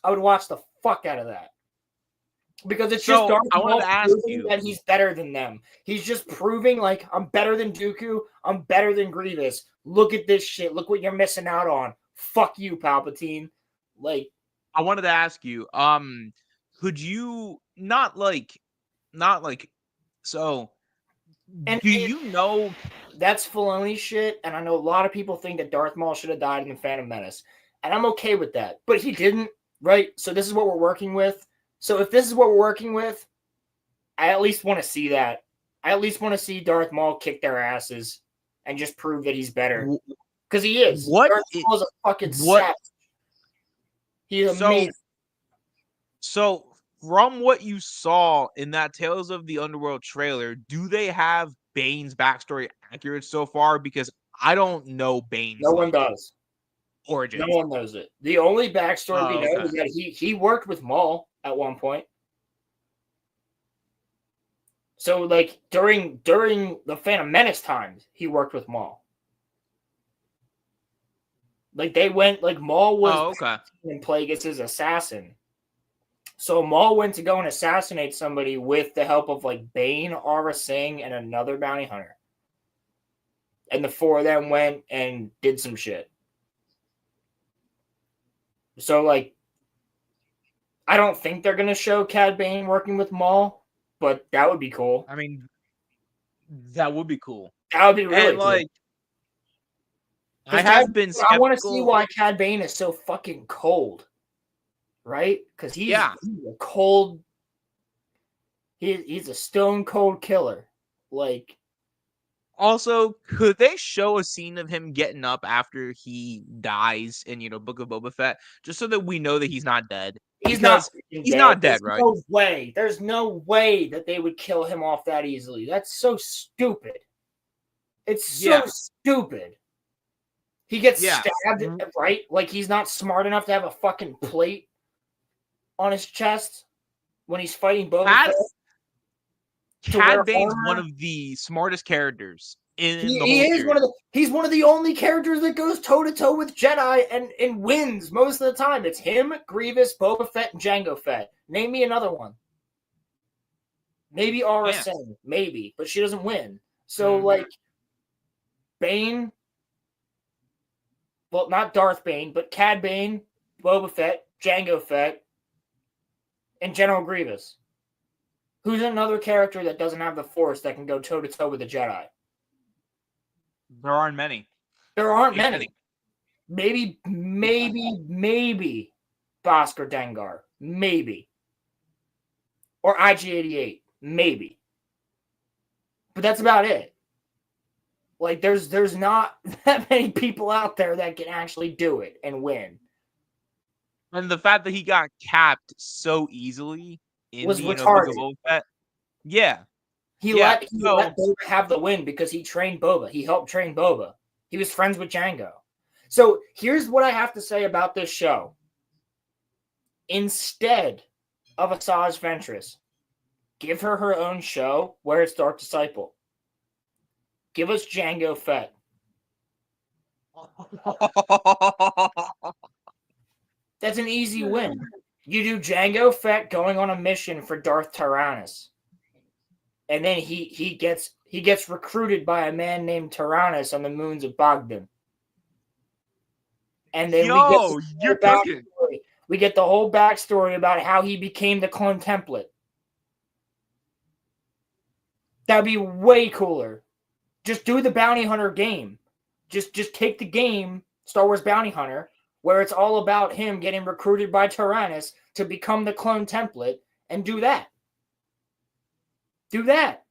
S4: I would watch the fuck out of that. Because it's just Darth Maul proving that he's better than them. He's just proving, like, I'm better than Dooku. I'm better than Grievous. Look at this shit. Look what you're missing out on. Fuck you, Palpatine. Like,
S3: I wanted to ask you, could you so do you know
S4: that's Filoni shit? And I know a lot of people think that Darth Maul should have died in the Phantom Menace, and I'm okay with that. But he didn't, right? So this is what we're working with. So if this is what we're working with, I at least want to see that. I at least want to see Darth Maul kick their asses and just prove that he's better. Because he is. Darth Maul is a fucking savage. He's amazing.
S3: So from what you saw in that Tales of the Underworld trailer, do they have Bane's backstory accurate so far? Because I don't know Bane's.
S4: No one does.
S3: Origins.
S4: No one knows it. The only backstory we know is that he worked with Maul at one point. So, like, during the Phantom Menace times, he worked with Maul. Like, they went, like, Maul was in Plagueis' assassin. So Maul went to go and assassinate somebody with the help of, like, Bane, Aurra Sing, and another bounty hunter. And the four of them went and did some shit. So, like, I don't think they're going to show Cad Bane working with Maul, but that would be cool.
S3: I mean, that would be cool.
S4: That would be really cool.
S3: I
S4: want to see why Cad Bane is so fucking cold, right? Because he's a cold. He's a stone cold killer. Like,
S3: Also, could they show a scene of him getting up after he dies in, Book of Boba Fett, just so that we know that he's not dead?
S4: he's not
S3: Because
S4: freaking
S3: he's
S4: dead.
S3: not dead,
S4: There's
S3: right?
S4: no way. There's no way that they would kill him off that easily. That's so stupid. It's so
S3: Yeah.
S4: stupid. He gets
S3: Yeah.
S4: stabbed, right? Like he's not smart enough to have a fucking plate on his chest when he's fighting Boba Fett.
S3: Cad Bane's one of the smartest characters in the whole
S4: He is
S3: series.
S4: he's one of the only characters that goes toe to toe with Jedi and wins most of the time. It's him, Grievous, Boba Fett, and Jango Fett. Name me another one. Maybe Aura Singh, maybe, but she doesn't win. So like Bane, well, not Darth Bane, but Cad Bane, Boba Fett, Jango Fett, and General Grievous. Who's another character that doesn't have the Force that can go toe to toe with the Jedi?
S3: There aren't many.
S4: There aren't many. Maybe Bossker Dengar. Maybe. Or IG-88. Maybe. But that's about it. Like, there's not that many people out there that can actually do it and win.
S3: And the fact that he got capped so easily in
S4: Was
S3: the
S4: retarded.
S3: Book of Boba Fett, yeah.
S4: He let Boba have the win because he trained Boba. He helped train Boba. He was friends with Jango. So here's what I have to say about this show. Instead of Asajj Ventress, give her her own show where it's Dark Disciple. Give us Jango Fett. That's an easy win. You do Jango Fett going on a mission for Darth Tyrannus. And then he gets recruited by a man named Tyrannus on the moons of Bogdan. And then we get the whole backstory about how he became the clone template. That'd be way cooler. Just do the bounty hunter game. Just take the game, Star Wars Bounty Hunter, where it's all about him getting recruited by Tyrannus to become the clone template, and do that. Do that.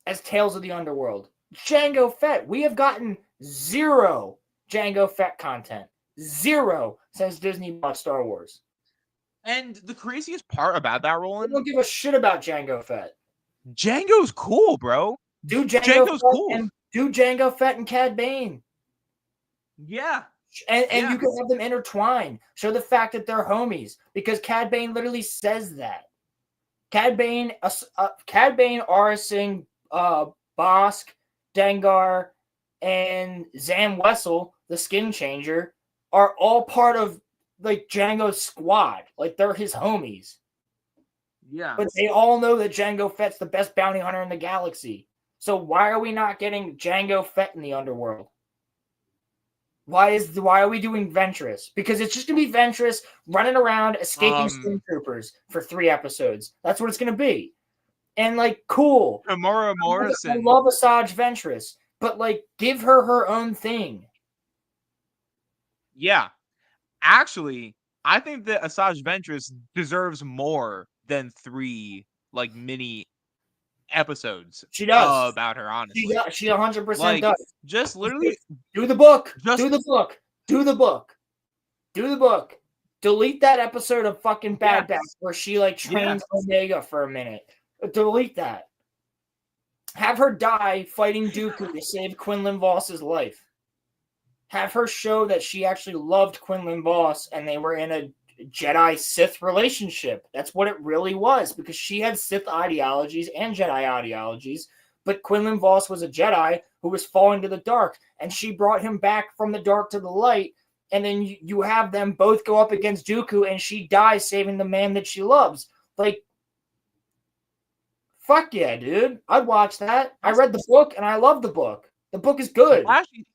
S4: As Tales of the Underworld. Jango Fett. We have gotten 0 Jango Fett content. 0 since Disney bought Star Wars.
S3: And the craziest part about that, Roland,
S4: I don't give a shit about Jango Fett.
S3: Django's cool, bro.
S4: Do
S3: Django's cool.
S4: And do Jango Fett and Cad Bane.
S3: Yeah.
S4: And you can have them intertwine. Show the fact that they're homies. Because Cad Bane literally says that. Cad Bane, Aura Singh, Bosk, Dengar, and Zam Wessel, the skin changer, are all part of like Django's squad. Like they're his homies.
S3: Yeah.
S4: But they all know that Jango Fett's the best bounty hunter in the galaxy. So why are we not getting Jango Fett in the underworld? Why are we doing Ventress? Because it's just gonna be Ventress running around escaping stormtroopers for 3 episodes. That's what it's gonna be. And like, cool.
S3: Tamora Morrison.
S4: I love Asajj Ventress, but like, give her her own thing.
S3: Yeah. Actually, I think that Asajj Ventress deserves more than 3 like mini episodes.
S4: She does
S3: about her. Honestly,
S4: she 100% does.
S3: Just literally
S4: do the book. Do the book. Do the book. Do the book. Delete that episode of fucking Bad Batch where she like trains Omega for a minute. Delete that. Have her die fighting Dooku to save Quinlan Voss's life. Have her show that she actually loved Quinlan Voss and they were in a Jedi-Sith relationship. That's what it really was, because she had Sith ideologies and Jedi ideologies, but Quinlan Voss was a Jedi who was falling to the dark, and she brought him back from the dark to the light, and then you have them both go up against Dooku, and she dies saving the man that she loves. Like, fuck yeah, dude. I'd watch that. I read the book, and I love the book. The book is good.
S3: Actually,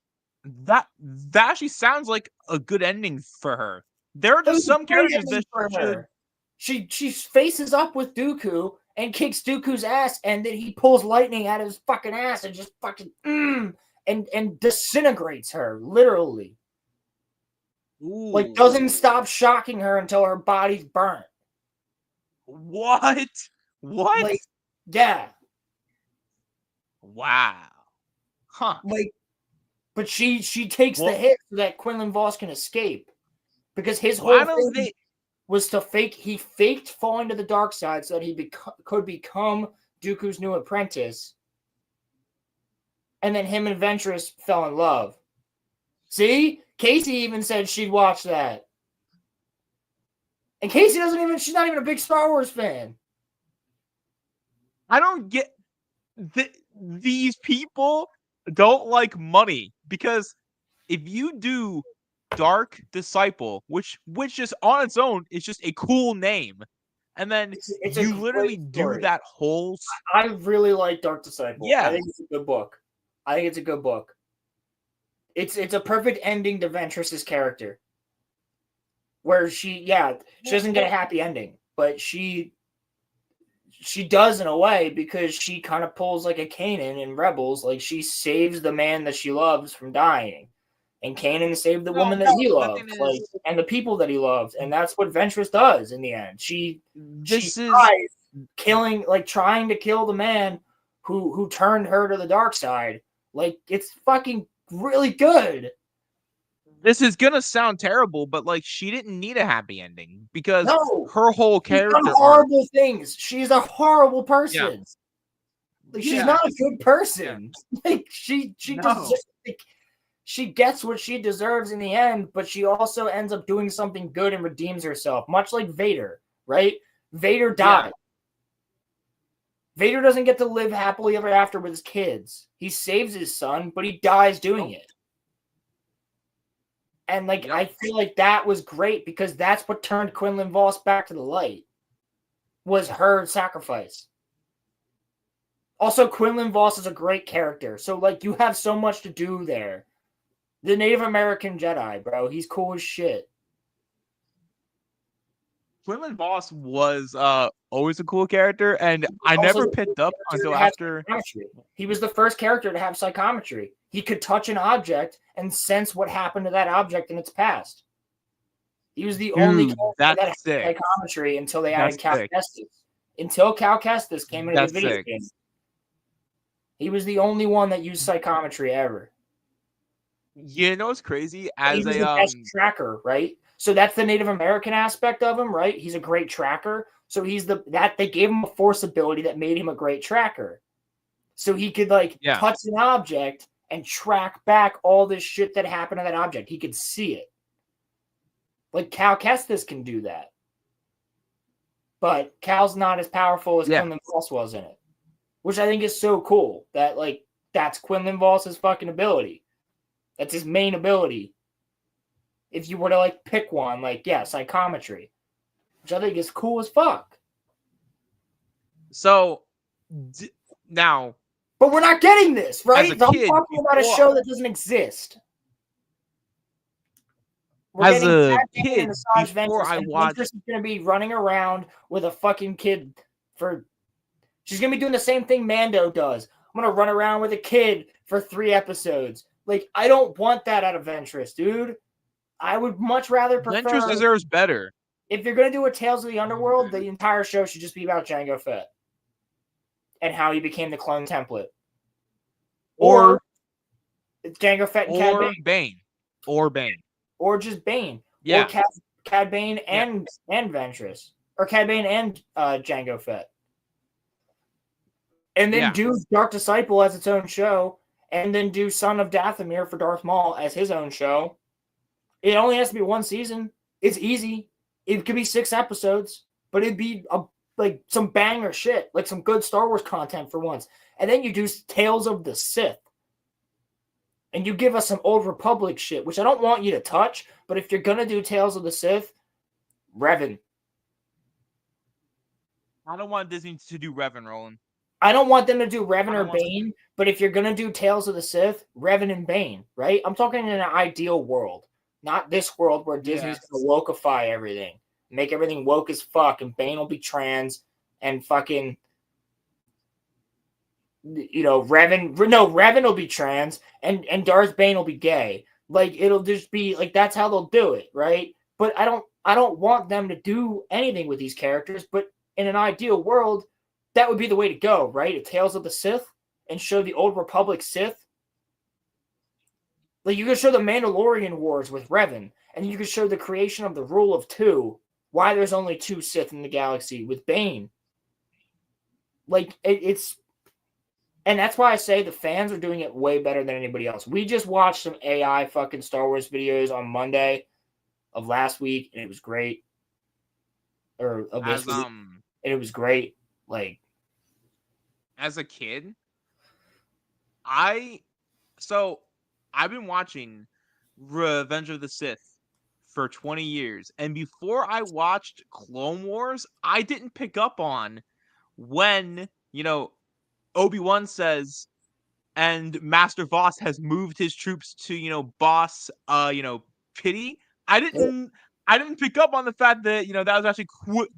S3: that actually sounds like a good ending for her. There are just some characters that
S4: she faces up with Dooku and kicks Dooku's ass, and then he pulls lightning out of his fucking ass and just fucking and disintegrates her, literally.
S3: Ooh.
S4: Like, doesn't stop shocking her until her body's burnt.
S3: What? What?
S4: Like, yeah,
S3: Wow. Huh.
S4: like, but she takes the
S3: Well,
S4: hit so that Quinlan Voss can escape because his
S3: why
S4: whole
S3: don't
S4: thing
S3: they?
S4: was to fake. He faked falling to the dark side so that he could become Dooku's new apprentice, and then him and Ventress fell in love. See, Casey even said she'd watch that, and Casey doesn't even. She's not even a big Star Wars fan.
S3: I don't get these people don't like money because if you do Dark Disciple, which just on its own is just a cool name, and then
S4: It's a
S3: you literally
S4: great
S3: do
S4: story.
S3: that whole
S4: I really like Dark Disciple.
S3: Yeah.
S4: I think it's a good book. It's a perfect ending to Ventress's character, where she doesn't get a happy ending, but she does in a way because she kind of pulls like a Kanan in Rebels, like she saves the man that she loves from dying, and Kanan saved the woman that he
S3: the
S4: loved,
S3: thing
S4: like
S3: is-
S4: and the people that he loved, and that's what Ventress does in the end. She
S3: this is
S4: dies trying to kill the man who turned her to the dark side. Like, it's fucking really good.
S3: this is gonna sound terrible, but like she didn't need a happy ending because
S4: No,
S3: her whole
S4: she's done
S3: character arc.
S4: horrible things. She's a horrible person.
S3: Yeah.
S4: Like, she's
S3: Yeah.
S4: not a good person. Like, she
S3: No.
S4: does, like, she gets what she deserves in the end, but she also ends up doing something good and redeems herself, much like Vader, right? Vader died. Vader doesn't get to live happily ever after with his kids. He saves his son, but he dies doing it. And like, I feel like that was great because that's what turned Quinlan Voss back to the light, was her sacrifice. Also, Quinlan Voss is a great character. So like, you have so much to do there. The Native American Jedi, bro. He's cool as shit.
S3: Quinlan Voss was always a cool character, and I
S4: Also
S3: never
S4: the
S3: picked
S4: first
S3: up
S4: character
S3: until
S4: to have
S3: after.
S4: psychometry. He was the first character to have psychometry. He could touch an object and sense what happened to that object in its past. He was the only
S3: Dude,
S4: character
S3: that's
S4: that had
S3: sick.
S4: psychometry until they added
S3: That's
S4: Cal
S3: sick.
S4: Kestis. Until Cal Kestis came into
S3: That's
S4: the video
S3: sick.
S4: game. He was the only one that used psychometry ever.
S3: You know what's crazy?
S4: He
S3: As
S4: was
S3: a
S4: the best tracker, right? So that's the Native American aspect of him, right? He's a great tracker. So he's that they gave him a force ability that made him a great tracker. So he could touch an object and track back all this shit that happened to that object. He could see it. Like Cal Kestis can do that. But Cal's not as powerful as Quinlan Voss was in it. Which I think is so cool. That that's Quinlan Voss's fucking ability. That's his main ability. If you were to pick one, psychometry. Which I think is cool as fuck.
S3: So now,
S4: but we're not getting this, right?
S3: As a
S4: I'm
S3: kid,
S4: talking about a show that doesn't exist. We're
S3: as
S4: getting
S3: a
S4: Cat Bane
S3: kid,
S4: and Asajj
S3: before
S4: Ventress,
S3: I
S4: and
S3: watched,
S4: Ventress is going to be running around with a fucking kid for. She's going to be doing the same thing Mando does. I'm going to run around with a kid for 3 episodes. Like, I don't want that out of Ventress, dude. I would much rather prefer.
S3: Ventress deserves better.
S4: If you're going to do a Tales of the Underworld, the entire show should just be about Jango Fett and how he became the clone template. Or it's Jango Fett and Cad Bane.
S3: Or Bane.
S4: Or just Bane.
S3: Yeah.
S4: Or Cad Bane and Ventress. Or Cad Bane and Jango Fett. And then do Dark Disciple as its own show. And then do Son of Dathomir for Darth Maul as his own show. It only has to be 1 season. It's easy. It could be 6 episodes. But it'd be some banger shit. Like some good Star Wars content for once. And then you do Tales of the Sith. And you give us some Old Republic shit, which I don't want you to touch. But if you're going to do Tales of the Sith, Revan.
S3: I don't want Disney to do Revan, Roland.
S4: I don't want them to do Revan or Bane. But if you're going to do Tales of the Sith, Revan and Bane, right? I'm talking in an ideal world. Not this world where Disney's going to wokeify everything. Make everything woke as fuck. And Bane will be trans. And fucking... Revan will be trans and Darth Bane will be gay. It'll just be that's how they'll do it, right? But I don't want them to do anything with these characters, but in an ideal world, that would be the way to go, right? A Tales of the Sith and show the Old Republic Sith. Like, you could show the Mandalorian Wars with Revan, and you could show the creation of the Rule of Two, why there's only 2 Sith in the galaxy with Bane. Like, it's... And that's why I say the fans are doing it way better than anybody else. We just watched some AI fucking Star Wars videos on Monday of last week, and it was great. Or of this week, and it was great. Like,
S3: as a kid, I've been watching Revenge of the Sith for 20 years, and before I watched Clone Wars, I didn't pick up on when, Obi-Wan says, and Master Voss has moved his troops to, Boss, Pity. I didn't pick up on the fact that, that was actually Quinlan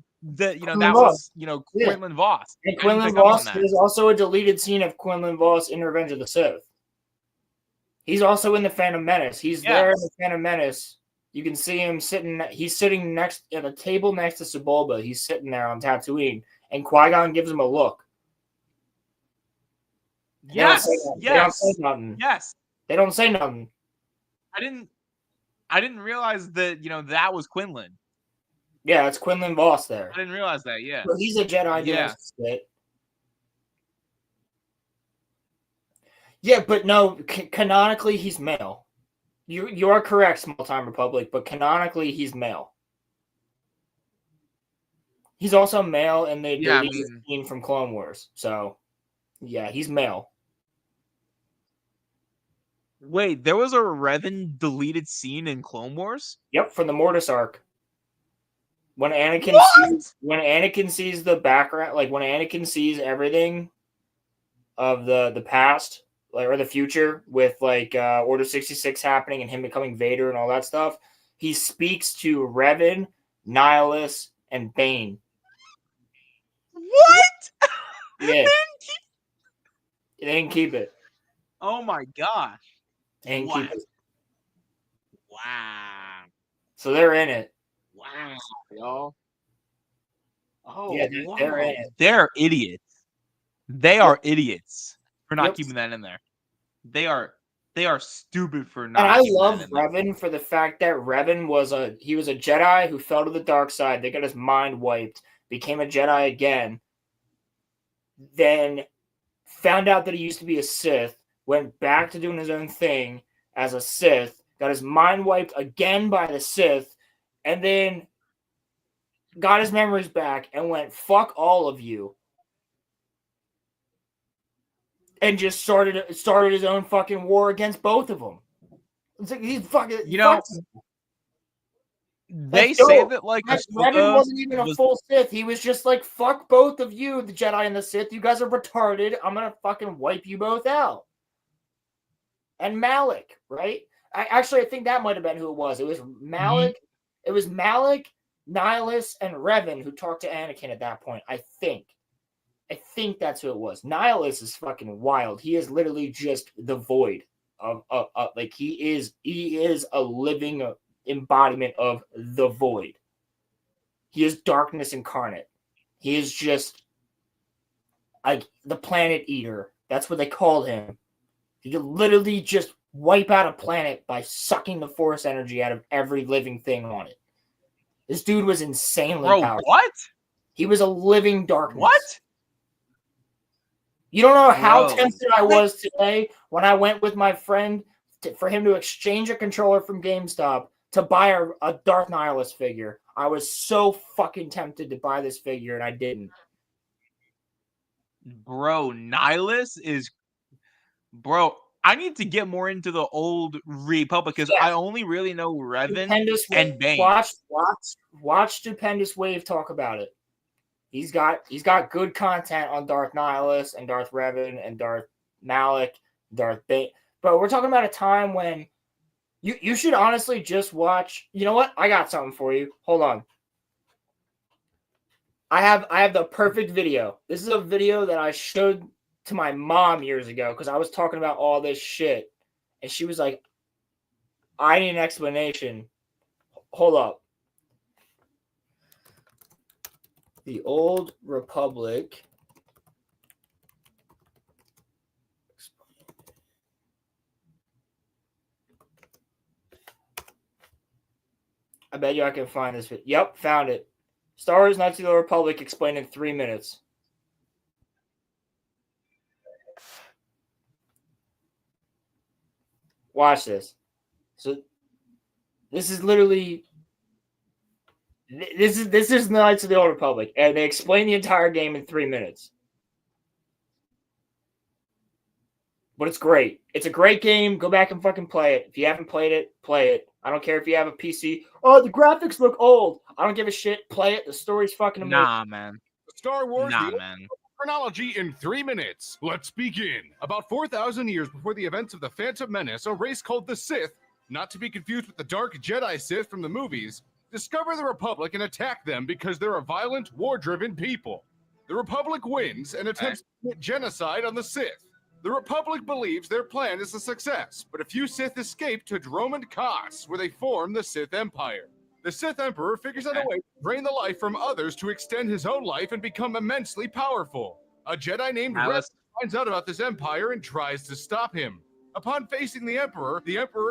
S3: Voss.
S4: And Quinlan Voss, there's also a deleted scene of Quinlan Voss in Revenge of the Sith. He's also in the Phantom Menace. He's there in the Phantom Menace. You can see him he's sitting next at a table next to Sebulba. He's sitting there on Tatooine, and Qui-Gon gives him a look.
S3: Yes.
S4: They don't say nothing.
S3: Yes.
S4: They don't say nothing.
S3: I didn't realize that, that was Quinlan.
S4: Yeah, it's Quinlan Voss there.
S3: I didn't realize that, yeah.
S4: Well, he's a Jedi.
S3: Yeah.
S4: Yeah, but no, canonically he's male. You are correct, Small Time Republic, but canonically he's male. He's also male in the scene from Clone Wars. So, yeah, he's male.
S3: Wait, there was a Revan deleted scene in Clone Wars?
S4: Yep, from the Mortis arc. When Anakin sees the background, like when Anakin sees everything of the past, like, or the future, with like Order 66 happening and him becoming Vader and all that stuff, he speaks to Revan, Nihilus, and Bane.
S3: What?
S4: Yeah. They didn't keep it.
S3: Oh my gosh.
S4: They didn't keep it.
S3: Wow.
S4: So they're in it.
S3: Wow, y'all. Oh,
S4: yeah, they're in it.
S3: They're idiots. They are idiots for not keeping that in there. They are stupid for not.
S4: And I love Revan for the fact that Revan was a Jedi who fell to the dark side. They got his mind wiped, became a Jedi again, then found out that he used to be a Sith, went back to doing his own thing as a Sith, got his mind wiped again by the Sith, and then got his memories back and went, fuck all of you. And just started his own fucking war against both of them. It's like he's fucking.
S3: They say that like
S4: Revan wasn't even a full Sith. He was just like, fuck both of you, the Jedi and the Sith. You guys are retarded. I'm gonna fucking wipe you both out. And Malik, right? I think that might have been who it was. It was Malik. Mm-hmm. It was Malik, Nihilus, and Revan who talked to Anakin at that point. I think that's who it was. Nihilus is fucking wild. He is literally just the void of like he is a living embodiment of the void. He is darkness incarnate. He is just like the planet eater. That's what they called him. He could literally just wipe out a planet by sucking the force energy out of every living thing on it. This dude was insanely powerful.
S3: What?
S4: He was a living darkness.
S3: What?
S4: You don't know how tempted I was today when I went with my friend for him to exchange a controller from GameStop to buy a Darth Nihilus figure. I was so fucking tempted to buy this figure, and I didn't.
S3: Bro, Nihilus is... Bro, I need to get more into the old Republic because I only really know Revan and Bane.
S4: Watch Stupendous Wave talk about it. He's got good content on Darth Nihilus and Darth Revan and Darth Malik, Darth Bane. But we're talking about a time when you should honestly just watch. You know what? I got something for you. Hold on. I have the perfect video. This is a video that I showed to my mom years ago because I was talking about all this shit. And she was like, I need an explanation. Hold up. The Old Republic I bet you I can find this. Yep, found it. Star Wars Knights of the Old Republic explained in 3 minutes. Watch this. So this is literally this is Knights of the Old Republic, and they explain the entire game in 3 minutes. But it's great. It's a great game. Go back and fucking play it. If you haven't played it, play it. I don't care if you have a PC. Oh, the graphics look old. I don't give a shit. Play it. The story's fucking amazing.
S3: Nah, man.
S8: Star Wars,
S3: Nah,
S8: the
S3: man.
S8: chronology in 3 minutes. Let's begin. About 4,000 years before the events of the Phantom Menace, a race called the Sith, not to be confused with the Dark Jedi Sith from the movies, discover the Republic and attack them because they're a violent, war-driven people. The Republic wins and attempts to commit genocide on the Sith. The Republic believes their plan is a success, but a few Sith escape to Dromund Kaas, where they form the Sith Empire. The Sith Emperor figures out a way to drain the life from others to extend his own life and become immensely powerful. A Jedi named Revan finds out about this empire and tries to stop him. Upon facing the Emperor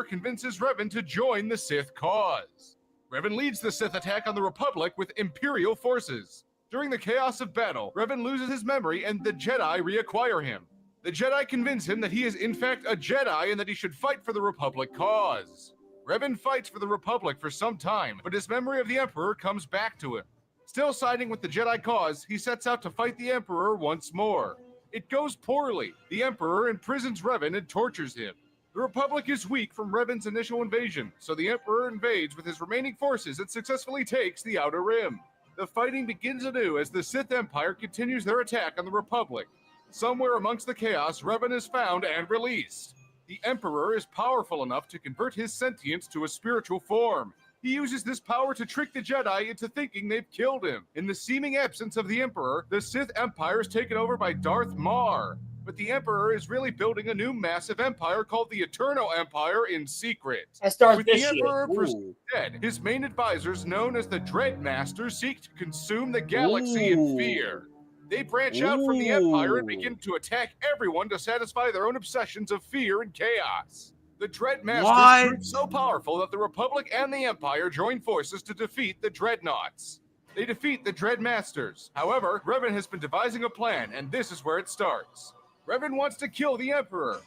S8: convinces Revan to join the Sith cause. Revan leads the Sith attack on the Republic with Imperial forces. During the chaos of battle, Revan loses his memory and the Jedi reacquire him. The Jedi convince him that he is in fact a Jedi and that he should fight for the Republic cause. Revan fights for the Republic for some time, but his memory of the Emperor comes back to him. Still siding with the Jedi cause, he sets out to fight the Emperor once more. It goes poorly. The Emperor imprisons Revan and tortures him. The Republic is weak from Revan's initial invasion, so the Emperor invades with his remaining forces and successfully takes the Outer Rim. The fighting begins anew as the Sith Empire continues their attack on the Republic. Somewhere amongst the chaos, Revan is found and released. The Emperor is powerful enough to convert his sentience to a spiritual form. He uses this power to trick the Jedi into thinking they've killed him. In the seeming absence of the Emperor, the Sith Empire is taken over by Darth Maul. But the Emperor is really building a new massive empire called the Eternal Empire in secret.
S4: That starts
S8: With
S4: this
S8: the
S4: year.
S8: Emperor presumed dead, his main advisors, known as the Dread Masters, seek to consume the galaxy in fear. They branch out from the Empire and begin to attack everyone to satisfy their own obsessions of fear and chaos. The Dread Masters prove so powerful that the Republic and the Empire join forces to defeat the Dreadnoughts. They defeat the Dread Masters. However, Revan has been devising a plan, and this is where it starts. Revan wants to kill the Emperor.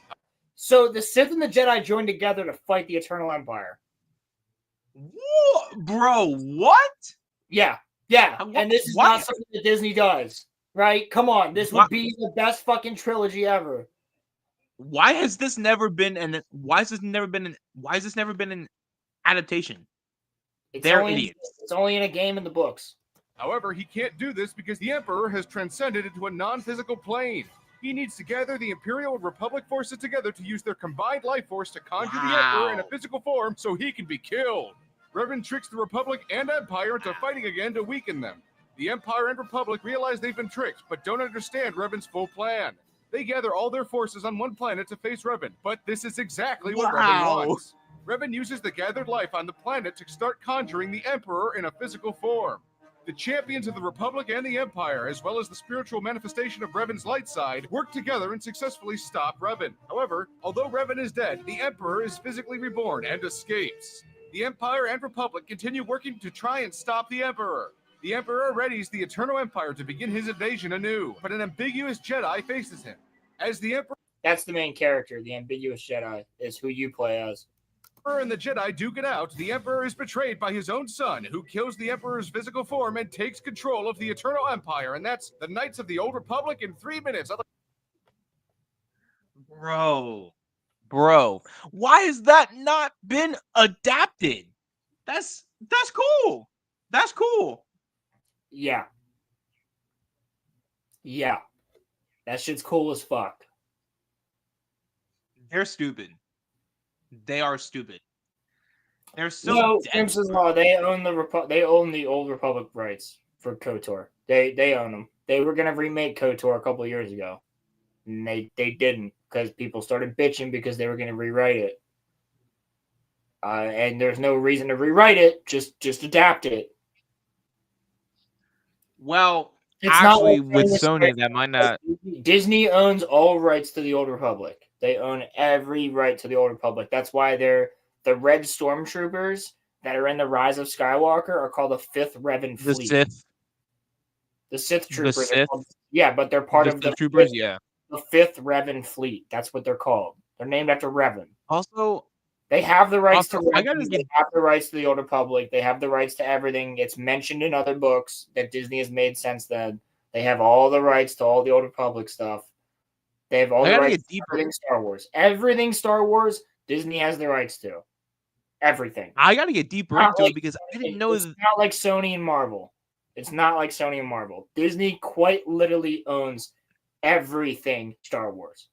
S4: So the Sith and the Jedi joined together to fight the Eternal Empire.
S3: What? Bro, what?
S4: Yeah. And this is not something that Disney does. Right? Come on. This would be the best fucking trilogy ever.
S3: Why has this never been an adaptation? They're idiots.
S4: It's only in a game in the books.
S8: However, he can't do this because the Emperor has transcended into a non-physical plane. He needs to gather the Imperial and Republic forces together to use their combined life force to conjure the Emperor in a physical form so he can be killed. Revan tricks the Republic and Empire into fighting again to weaken them. The Empire and Republic realize they've been tricked, but don't understand Revan's full plan. They gather all their forces on one planet to face Revan, but this is exactly what Revan wants. Revan uses the gathered life on the planet to start conjuring the Emperor in a physical form. The champions of the Republic and the Empire, as well as the spiritual manifestation of Revan's light side, work together and successfully stop Revan. However, although Revan is dead, the Emperor is physically reborn and escapes. The Empire and Republic continue working to try and stop the Emperor. The Emperor readies the Eternal Empire to begin his invasion anew, but an ambiguous Jedi faces him. As the Emperor...
S4: That's the main character, the ambiguous Jedi, is who you play as.
S8: And the Jedi duke it out, the Emperor is betrayed by his own son, who kills the Emperor's physical form and takes control of the Eternal Empire, and that's the Knights of the Old Republic in 3 minutes.
S3: Bro, why has that not been adapted? That's cool. That's cool.
S4: Yeah. That shit's cool as fuck.
S3: They're stupid. They are stupid. They're so.
S4: No, Simpsons Law. They own the Old Republic rights for KOTOR. They own them. They were gonna remake KOTOR a couple of years ago, and they didn't because people started bitching because they were gonna rewrite it. And there's no reason to rewrite it. Just adapt it.
S3: Well,
S4: it's
S3: actually,
S4: not like
S3: with Sony, that might not.
S4: Disney owns all rights to the Old Republic. They own every right to the Old Republic. That's why they're the Red Stormtroopers. that are in the Rise of Skywalker are called the Fifth Revan
S3: The
S4: Fleet.
S3: Sith,
S4: The Sith
S3: the
S4: troopers are
S3: Sith,
S4: called, yeah, but they're part
S3: the
S4: of
S3: Sith troopers. Yeah.
S4: the Fifth Revan Fleet. That's what they're called. They're named after Revan.
S3: Also,
S4: They have the rights to
S3: I gotta
S4: Rebels.
S3: get.
S4: They have the rights to the Old Republic. They have the rights to everything. It's mentioned in other books that Disney has made since then. They have all the rights to all the Old Republic stuff. They have all
S3: I
S4: the
S3: gotta
S4: rights
S3: get
S4: to
S3: deeper.
S4: everything Star Wars. Everything Star Wars, Disney has the rights to. Everything.
S3: I gotta get deeper
S4: Not
S3: into
S4: like,
S3: it because I didn't know
S4: it's
S3: that.
S4: not like Sony and Marvel. It's not like Sony and Marvel. Disney quite literally owns everything Star Wars.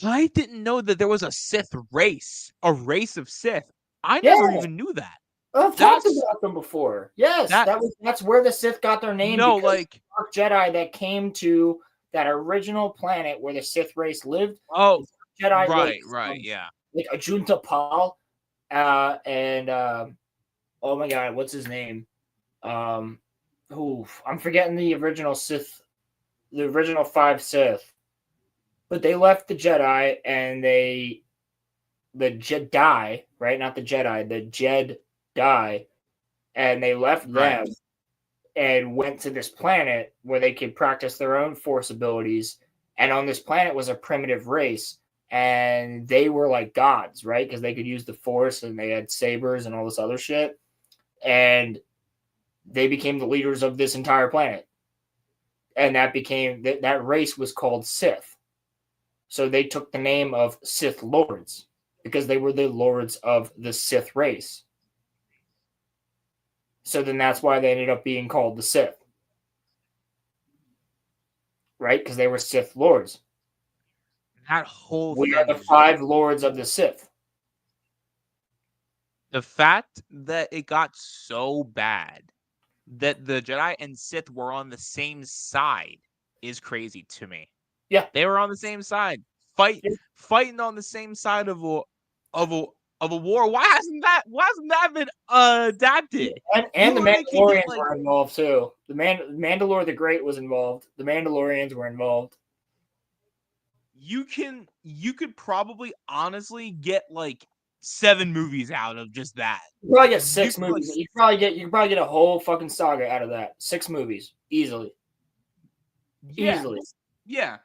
S3: I didn't know that there was a Sith race, a race of Sith. I
S4: Yeah.
S3: never even knew that.
S4: I've talked
S3: That's
S4: about them before. Yes,
S3: that.
S4: that's where the Sith got their name.
S3: No,
S4: Because
S3: like,
S4: Dark Jedi that came to that original planet where the Sith race lived.
S3: oh,
S4: The Jedi
S3: right,
S4: race,
S3: yeah.
S4: like Ajunta Pal, and oh my god, what's his name? I'm forgetting the original Sith, the original 5 Sith. But they left the Jedi and the Jedi, right? Not the Jedi, the Jedi, and they left
S3: Right.
S4: them and went to this planet where they could practice their own Force abilities. And on this planet was a primitive race, and they were like gods, right? Because they could use the Force and they had sabers and all this other shit. And they became the leaders of this entire planet. And that became that race was called Sith. So they took the name of Sith Lords because they were the lords of the Sith race. So then that's why they ended up being called the Sith. Right? Because they were Sith Lords.
S3: That whole
S4: We
S3: thing
S4: are the
S3: is
S4: 5 Lords of the Sith.
S3: the fact that it got so bad that the Jedi and Sith were on the same side is crazy to me.
S4: Yeah.
S3: They were on the same side, fighting on the same side of a war. Why hasn't that been adapted?
S4: And the
S3: You literally can get,
S4: Mandalorians were involved too. The Mandalore the Great was involved. The Mandalorians were involved.
S3: you could probably honestly get like 7 movies out of just that.
S4: You probably get 6
S3: could,
S4: movies.
S3: like,
S4: You could probably get a whole fucking saga out of that. 6 movies easily.
S3: Yeah.
S4: Easily.
S3: Yeah.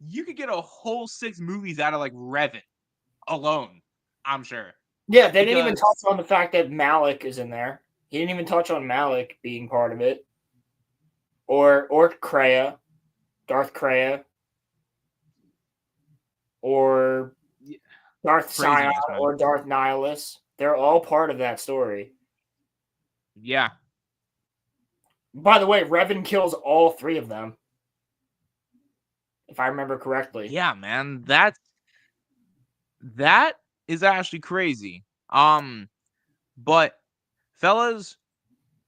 S3: You could get a whole 6 movies out of like Revan alone, I'm sure.
S4: Yeah, they didn't even
S3: Because-
S4: touch on the fact that Malik is in there. He didn't even touch on Malik being part of it. Or Kreia, Darth Kreia. Or Darth Sion
S3: Craziness, man.
S4: or Darth Nihilus. They're all part of that story.
S3: Yeah.
S4: By the way, Revan kills all 3 of them. If I remember correctly.
S3: Yeah, man. That is actually crazy. But fellas,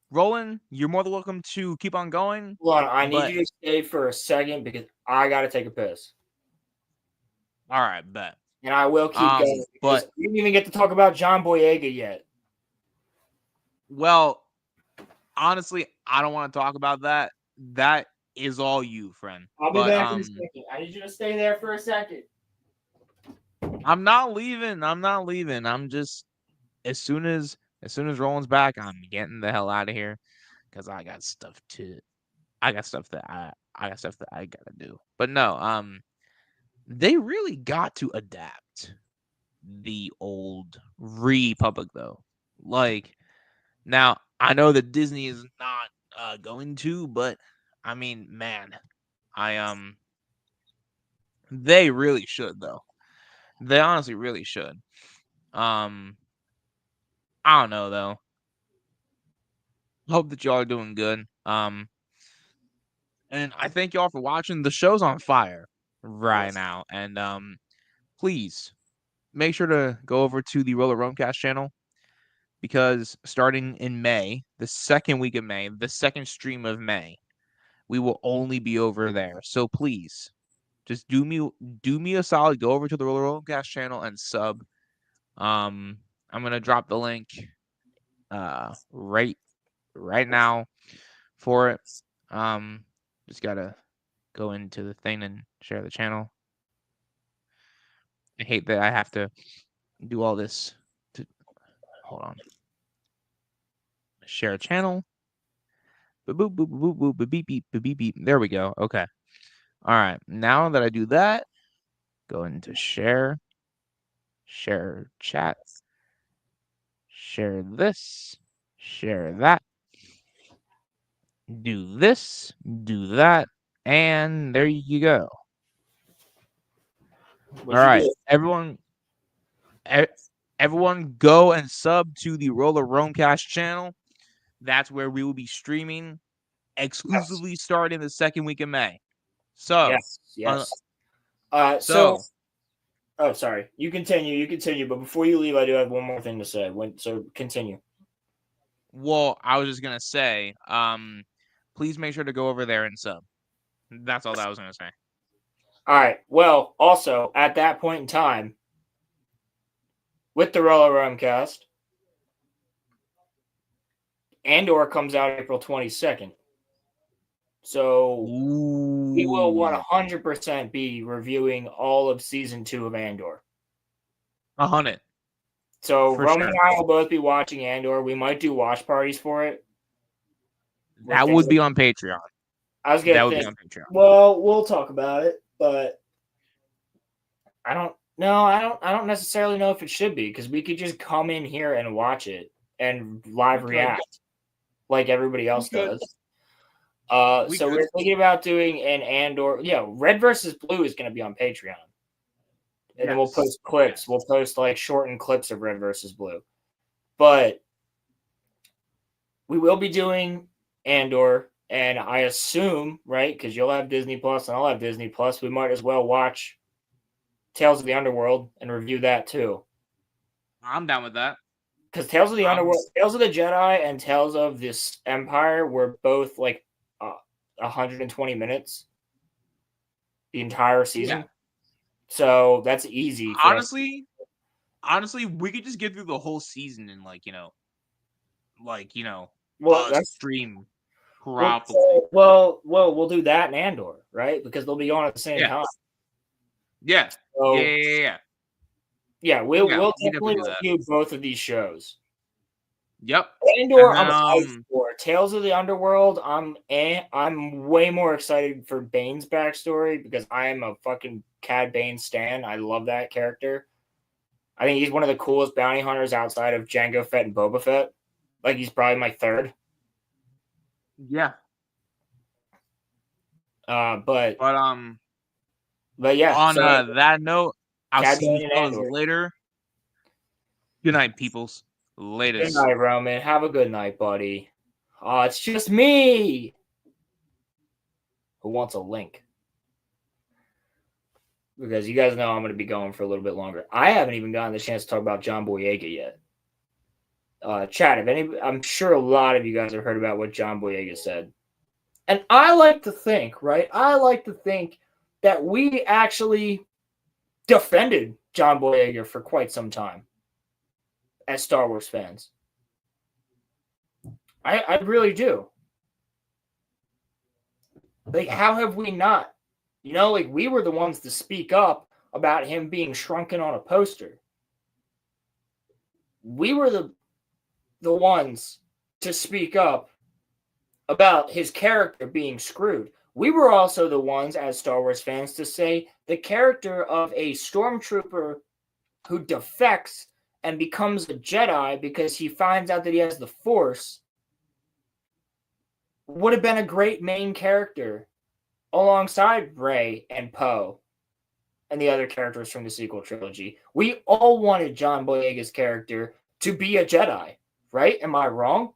S3: Roland, you're more than welcome to keep on going.
S4: Hold on, I need
S3: but-
S4: you to stay for a second because I gotta take a piss.
S3: All right, bet.
S4: And I will keep going because
S3: but-
S4: we didn't even get to talk about John Boyega yet.
S3: Well, honestly, I don't want to talk about that. That is all you, friend.
S4: I'll be
S3: But,
S4: back in a second. I need you to stay there for a second.
S3: I'm not leaving. I'm just as soon as Roland's back, I'm getting the hell out of here because I got stuff that I gotta do. But no, they really got to adapt the old Republic though. Like now, I know that Disney is not going to, but I mean, man, they really should though. They honestly really should. I don't know though. Hope that y'all are doing good. And I thank y'all for watching. The show's on fire right now. And please make sure to go over to the RoloRome Cast channel because starting in May, the second week of May, the second stream of May, we will only be over there. So please just do me a solid. Go over to the RoloRome Cast channel and sub. I'm gonna drop the link right now for it. Just gotta go into the thing and share the channel. I hate that I have to do all this. Hold on. Share channel. Boop, boop, boop, boop, boop, boop, beep, beep, beep, beep, beep. There we go. Okay. All right. Now that I do that, go into share chat, share this, share that, do this, do that, and there you go. All right, everyone, everyone, go and sub to the RoloRome channel. That's where we will be streaming exclusively starting the second week of May. So,
S4: yes.
S3: so
S4: Oh, sorry. You continue. But before you leave, I do have one more thing to say. So continue.
S3: well, I was just gonna say, please make sure to go over there and sub. That's all that I was gonna say.
S4: All right. Well, also at that point in time, with the RoloRome cast, Andor comes out April 22nd. So we will 100% be reviewing all of season 2 of Andor.
S3: 100.
S4: So
S3: For
S4: Roman
S3: sure.
S4: and I will both be watching Andor. We might do watch parties for it.
S3: That would be on Patreon.
S4: I was gonna
S3: That would
S4: think,
S3: be on Patreon.
S4: well, we'll talk about it, but I don't necessarily know if it should be, because we could just come in here and watch it and live react like everybody else does. So we're thinking about doing an Andor. Yeah, Red versus Blue is going to be on Patreon, and then we'll post clips. We'll post like shortened clips of Red versus Blue, but we will be doing Andor. And I assume, right, because you'll have Disney Plus and I'll have Disney Plus, we might as well watch Tales of the Underworld and review that too.
S3: I'm down with that.
S4: Because Tales of the Underworld, Tales of the Jedi, and Tales of this Empire were both like 120 minutes the entire season. Yeah. So that's easy.
S3: Honestly, we could just get through the whole season in stream. Probably.
S4: Well, we'll do that in Andor, right? Because they'll be on at the same time.
S3: Yeah.
S4: So,
S3: yeah.
S4: We'll definitely review both of these shows.
S3: Yep.
S4: Andor, I'm excited for. Tales of the Underworld, I'm way more excited for Bane's backstory because I am a fucking Cad Bane stan. I love that character. I think he's one of the coolest bounty hunters outside of Jango Fett and Boba Fett. Like, he's probably my third.
S3: Yeah.
S4: But yeah.
S3: On that note, I'll see you fellas later. Good night, peoples. Latest.
S4: Good night, Roman. Have a good night, buddy. Oh, it's just me. Who wants a link? Because you guys know I'm going to be going for a little bit longer. I haven't even gotten the chance to talk about John Boyega yet. Chat, I'm sure a lot of you guys have heard about what John Boyega said. And I like to think, right? I like to think that we actually defended John Boyega for quite some time as Star Wars fans. I really do. Like, how have we not? You know, like, we were the ones to speak up about him being shrunken on a poster. We were the ones to speak up about his character being screwed. We were also the ones, as Star Wars fans, to say the character of a stormtrooper who defects and becomes a Jedi because he finds out that he has the Force would have been a great main character alongside Rey and Poe and the other characters from the sequel trilogy. We all wanted John Boyega's character to be a Jedi, right? Am I wrong?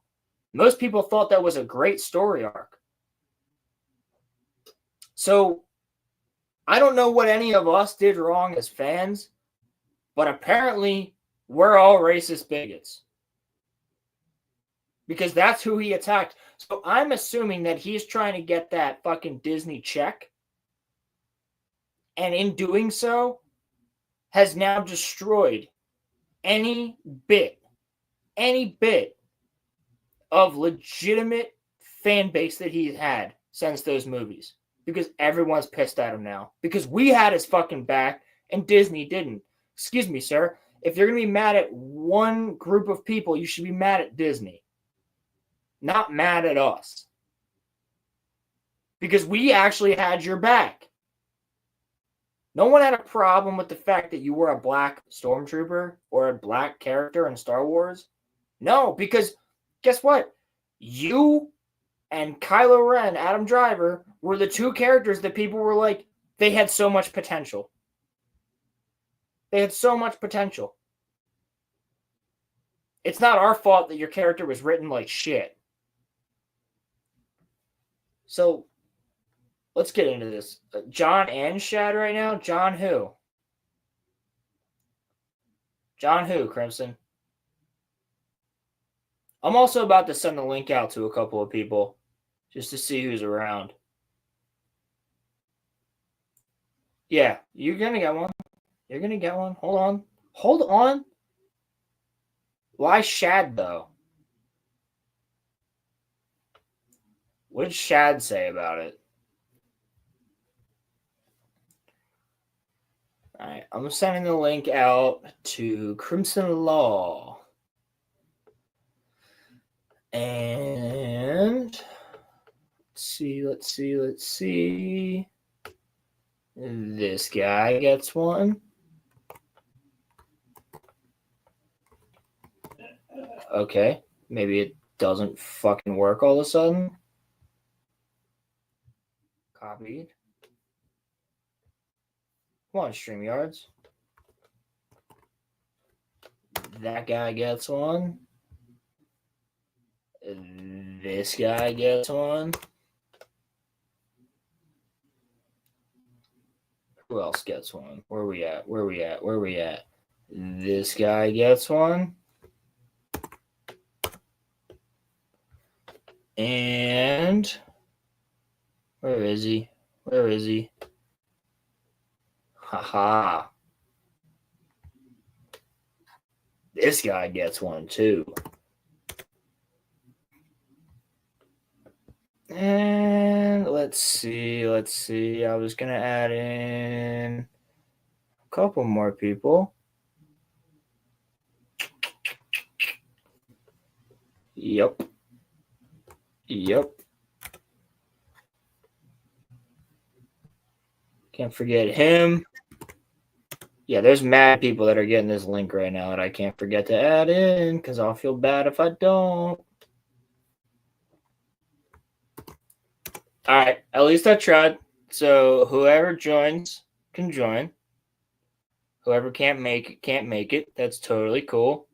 S4: Most people thought that was a great story arc. So, I don't know what any of us did wrong as fans, but apparently we're all racist bigots. Because that's who he attacked. So I'm assuming that he's trying to get that fucking Disney check. And in doing so, has now destroyed any bit of legitimate fan base that he's had since those movies. Because everyone's pissed at him now. Because we had his fucking back and Disney didn't. Excuse me, sir. If you're going to be mad at one group of people, you should be mad at Disney. not mad at us. Because we actually had your back. No one had a problem with the fact that you were a black stormtrooper or a black character in Star Wars. No, because guess what? You and Kylo Ren, Adam Driver, were the two characters that people were like, they had so much potential. They had so much potential. It's not our fault that your character was written like shit. So, let's get into this. John and Shad right now? John who? John who, Crimson? I'm also about to send the link out to a couple of people just to see who's around. Yeah, you're going to get one. You're going to get one. Hold on. Hold on. Why Shad, though? What did Shad say about it? All right, I'm sending the link out to Crimson Law. And let's see. This guy gets one. Okay, maybe it doesn't fucking work all of a sudden. Copied. Come on, StreamYards. That guy gets one. This guy gets one. Who else gets one? Where we at? This guy gets one. And where is he? Haha. This guy gets one too. And let's see. I was going to add in a couple more people. Yep. Can't forget him. Yeah, there's mad people that are getting this link right now that I can't forget to add in because I'll feel bad if I don't. All right, at least I tried. So whoever joins can join. Whoever can't make it. That's totally cool.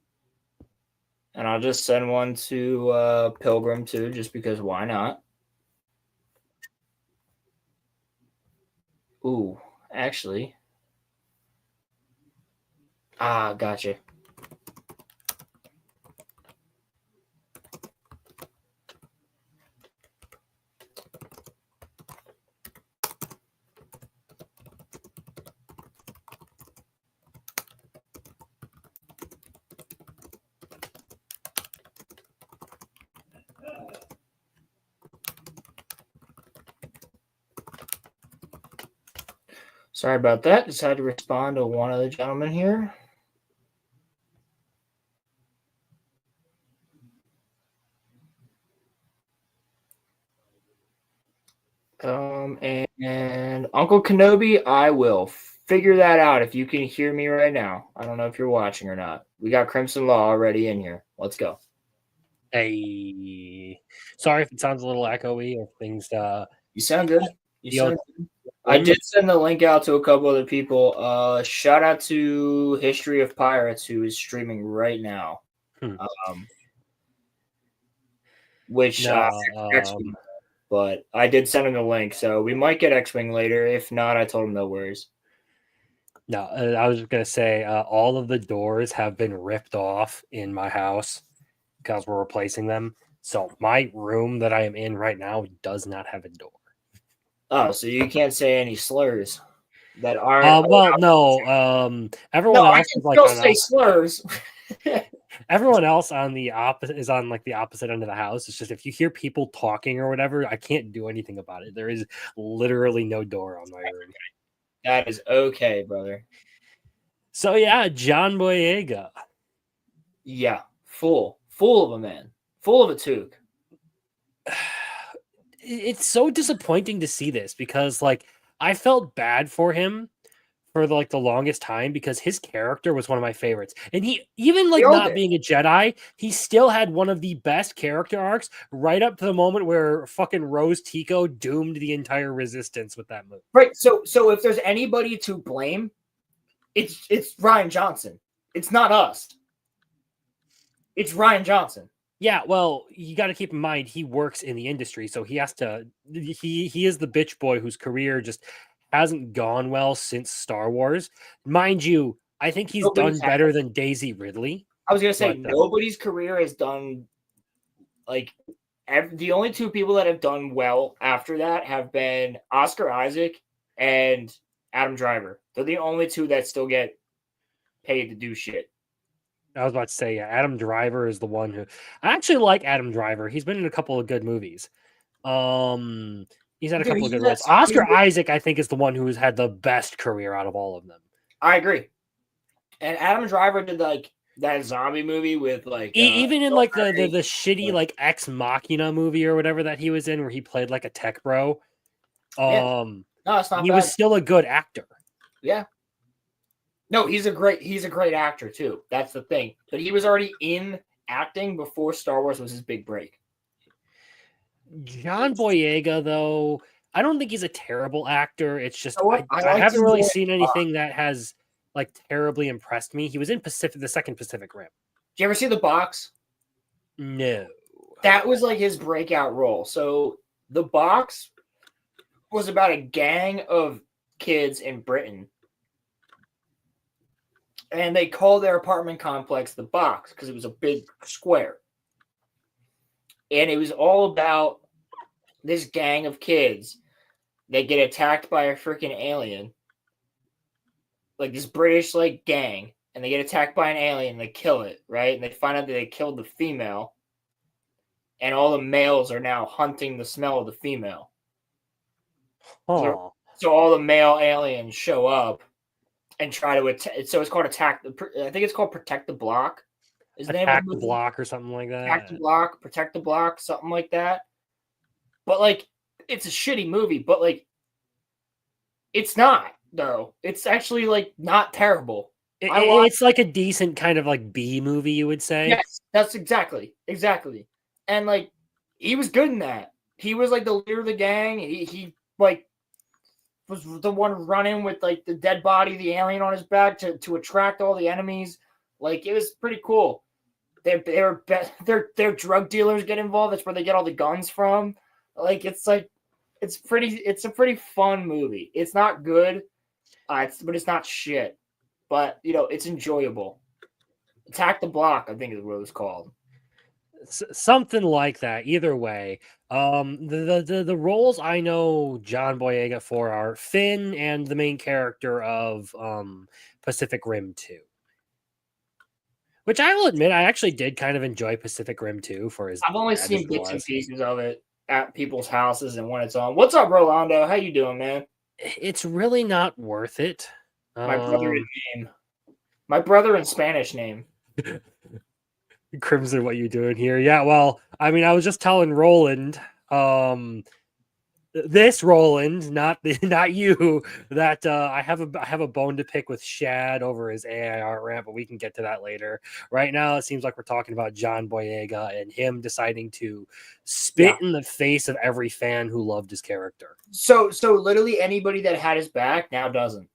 S4: And I'll just send one to Pilgrim too, just because why not? Ooh, actually. Gotcha. Sorry about that. Decided to respond to one of the gentlemen here. And Uncle Kenobi, I will figure that out if you can hear me right now. I don't know if you're watching or not. We got Crimson Law already in here. Let's go.
S9: Hey, sorry if it sounds a little echoey or things.
S4: You sound good. I did send the link out to a couple other people. Shout out to History of Pirates, who is streaming right now. X-Wing, but I did send him the link, so we might get X-Wing later. If not, I told him no worries.
S9: No, I was going to say all of the doors have been ripped off in my house because we're replacing them. So my room that I am in right now does not have a door.
S4: Oh, so you can't say any slurs that are.
S9: Everyone else is like
S4: still say slurs.
S9: Everyone else on the opposite is on like the opposite end of the house. It's just if you hear people talking or whatever, I can't do anything about it. There is literally no door on my room.
S4: That is okay, brother.
S9: So yeah, John Boyega.
S4: Yeah, full of a man, full of a toque.
S9: it's so disappointing to see this because like I felt bad for him for like the longest time because his character was one of my favorites. And he even like
S4: all
S9: not
S4: did.
S9: being a Jedi, he still had one of the best character arcs right up to the moment where fucking Rose Tico doomed the entire resistance with that move.
S4: Right. So if there's anybody to blame, it's Ryan Johnson. It's not us. It's Ryan Johnson.
S9: Yeah, well, you got to keep in mind he works in the industry, so he has to. He is the bitch boy whose career just hasn't gone well since Star Wars. Mind you, I think he's
S4: Nobody's
S9: done better than Daisy Ridley.
S4: I was gonna say
S9: But,
S4: nobody's career has done like the only two people that have done well after that have been Oscar Isaac and Adam Driver. They're the only two that still get paid to do shit.
S9: I was about to say, yeah, Adam Driver is the one who I actually like. Adam Driver. He's been in a couple of good movies. He's had a
S4: Dude,
S9: couple of
S4: he's
S9: good roles.
S4: in that
S9: Oscar
S4: scene-
S9: Isaac, I think, is the one who's had the best career out of all of them.
S4: I agree. And Adam Driver did like that zombie movie with like
S9: Even in
S4: Bill
S9: like
S4: Murray.
S9: the shitty like Ex Machina movie or whatever that he was in, where he played like a tech bro.
S4: No, it's not
S9: He
S4: bad.
S9: was still a good actor.
S4: Yeah. No, he's a great actor too. That's the thing. But he was already in acting before Star Wars was his big break.
S9: John Boyega, though, I don't think he's a terrible actor. It's just
S4: You know what?
S9: I
S4: liked
S9: haven't
S4: him
S9: really
S4: more-
S9: seen anything that has like terribly impressed me. He was in the second Pacific Rim.
S4: Did you ever see The Box?
S9: No.
S4: That was like his breakout role. So The Box was about a gang of kids in Britain. And they called their apartment complex The Box because it was a big square. And it was all about this gang of kids. They get attacked by a freaking alien. Like this British like gang. And they get attacked by an alien and they kill it, right? And they find out that they killed the female. And all the males are now hunting the smell of the female.
S9: Oh,
S4: So all the male aliens show up and try to attack. So it's called Attack. I think it's called Protect the Block. Is the name of
S9: Attack
S4: the
S9: the
S4: movie?
S9: Block or something like that.
S4: Attack the Block, Protect the Block, something like that. But like, it's a shitty movie. But like, it's not though. It's actually like not terrible.
S9: It's like a decent kind of like B movie, you would say.
S4: Yes, that's exactly. And like, he was good in that. He was like the leader of the gang. He like was the one running with like the dead body, the alien on his back to attract all the enemies. Like it was pretty cool. Their drug dealers get involved. That's where they get all the guns from. Like it's a pretty fun movie. It's not good, but it's not shit. But you know, it's enjoyable. Attack the Block, I think is what it was called.
S9: Something like that. Either way, the roles I know John Boyega for are Finn and the main character of Pacific Rim 2. Which I will admit, I actually did kind of enjoy Pacific Rim 2 for his.
S4: I've only
S9: bad
S4: seen
S9: as it
S4: bits and
S9: was.
S4: pieces of it at people's houses and when it's on. What's up, Rolando? How you doing, man?
S9: It's really not worth it.
S4: My brother in name. My brother in Spanish name.
S9: Crimson, what you doing here? Yeah, well, I mean, I was just telling Roland, this Roland, not you, that I have a bone to pick with Shad over his AI art rant, but we can get to that later. Right now, it seems like we're talking about John Boyega and him deciding to spit in the face of every fan who loved his character.
S4: So literally anybody that had his back now doesn't.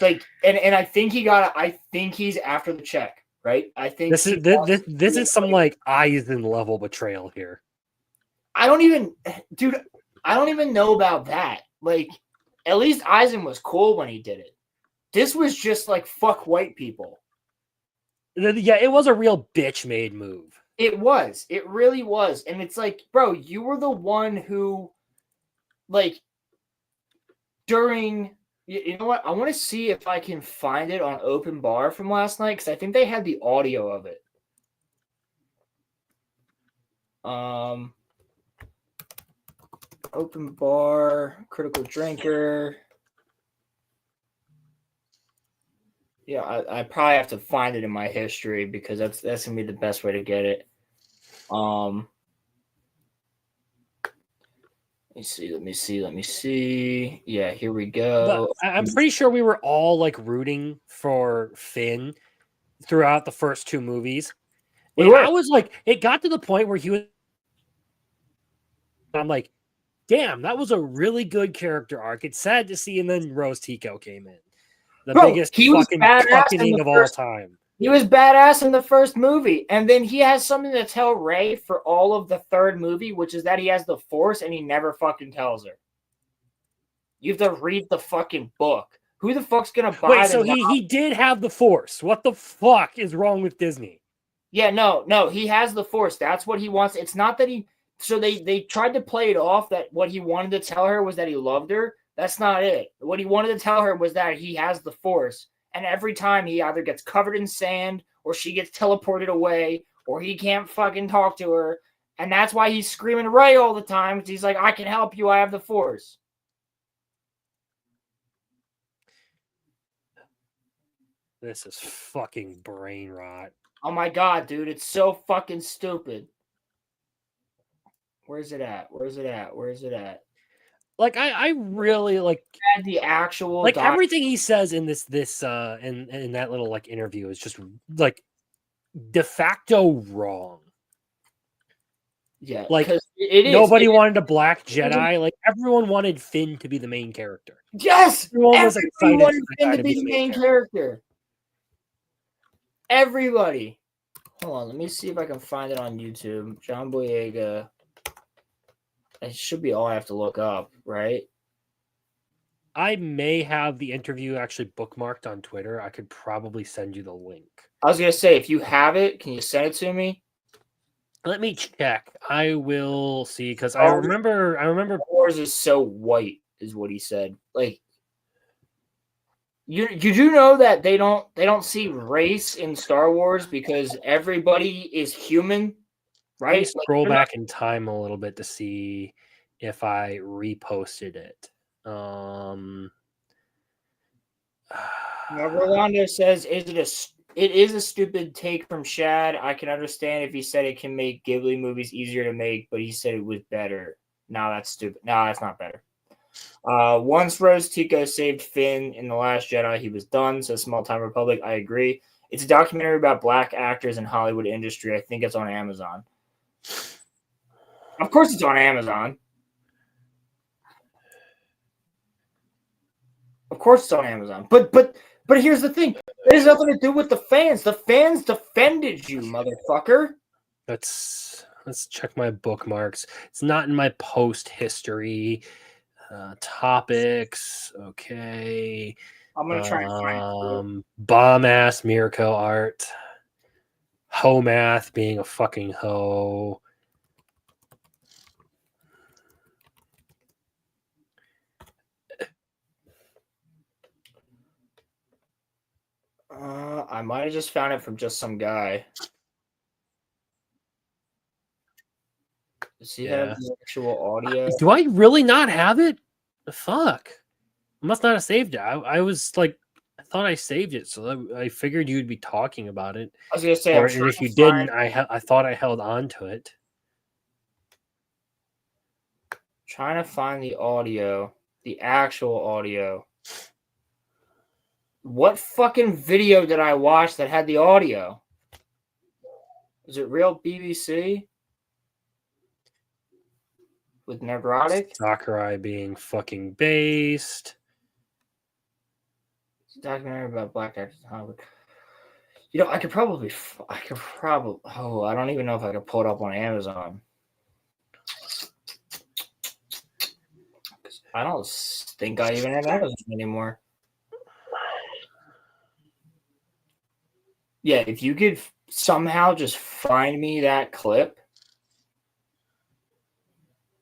S4: Like, and I think he's after the check, right? I think
S9: This is some like Eisen level betrayal here.
S4: I don't even know about that. Like, at least Eisen was cool when he did it. This was just like fuck white people.
S9: Yeah, it was a real bitch made move.
S4: It was. It really was. And it's like, bro, you were the one who, like, during. You know what? I want to see if I can find it on Open Bar from last night because I think they had the audio of it. Open Bar, Critical Drinker. Yeah, I probably have to find it in my history because that's gonna be the best way to get it. Let me see. Yeah, here we
S9: But
S4: go.
S9: I'm pretty sure we were all like rooting for Finn throughout the first two movies.
S4: We
S9: And
S4: were.
S9: I was like, it got to the point where he was. I'm like, damn, that was a really good character arc. It's sad to see, and then Rose Tico came in, the
S4: Bro,
S9: biggest
S4: he was
S9: fucking
S4: badass in
S9: cuckening
S4: the
S9: of all
S4: first.
S9: time.
S4: He was badass in the first movie, and then he has something to tell Rey for all of the third movie, which is that he has the Force, and he never fucking tells her. You have to read the fucking book. Who the fuck's gonna buy
S9: Wait,
S4: the
S9: so he did have the Force. What the fuck is wrong with Disney?
S4: Yeah, no, he has the Force. That's what he wants. It's not that he. So they tried to play it off that what he wanted to tell her was that he loved her. That's not it. What he wanted to tell her was that he has the Force, and every time he either gets covered in sand, or she gets teleported away, or he can't fucking talk to her, and that's why he's screaming Ray all the time. He's like, "I can help you. I have the Force."
S9: This is fucking brain rot.
S4: Oh my god, dude, it's so fucking stupid. Where's it at? Where's it at? Where's it at?
S9: Like I really like
S4: The actual
S9: like everything he says in this in that little like interview is just like de facto wrong.
S4: Yeah,
S9: like
S4: it is.
S9: Nobody wanted a black Jedi. Like everyone wanted Finn to be the main character.
S4: Yes,
S9: Everyone was excited
S4: wanted
S9: for
S4: Finn
S9: the guy
S4: to be the main character. Everybody. Hold on, let me see if I can find it on YouTube. John Boyega. It should be all I have to look up, right?
S9: I may have the interview actually bookmarked on Twitter. I could probably send you the link.
S4: I was gonna say, if you have it, can you send it to me?
S9: Let me check. I will see because I remember.
S4: Wars is so white, is what he said. Like, you do know that they don't see race in Star Wars because everybody is human,
S9: Let me
S4: right?
S9: scroll back in time a little bit to see if I reposted it.
S4: Now, Rolando says, it is a stupid take from Shad. I can understand if he said it can make Ghibli movies easier to make, but he said it was better. No, that's stupid. No, that's not better. Once Rose Tico saved Finn in The Last Jedi, he was done, says Small Time Republic. I agree. It's a documentary about black actors in Hollywood industry. I think it's on Amazon. Of course it's on Amazon. Of course it's on Amazon. But here's the thing. It has nothing to do with the fans. The fans defended you, motherfucker.
S9: Let's check my bookmarks. It's not in my post history. Topics. Okay.
S4: I'm gonna try and find
S9: bomb ass Mirko art. Ho math being a fucking hoe.
S4: I might have just found it from just some guy. Does he have the actual audio?
S9: Do I really not have it? The fuck? I must not have saved it. I was like, I thought I saved it, so I figured you'd be talking about it.
S4: I was gonna say,
S9: or if you didn't, I thought I held on to it.
S4: Trying to find the audio, the actual audio. What fucking video did I watch that had the audio? Is it real BBC? With Negrotic?
S9: Sakurai being fucking based.
S4: It's a documentary about black actors in Hollywood. You know, I could probably. Oh, I don't even know if I could pull it up on Amazon. I don't think I even have Amazon anymore. Yeah, if you could somehow just find me that clip,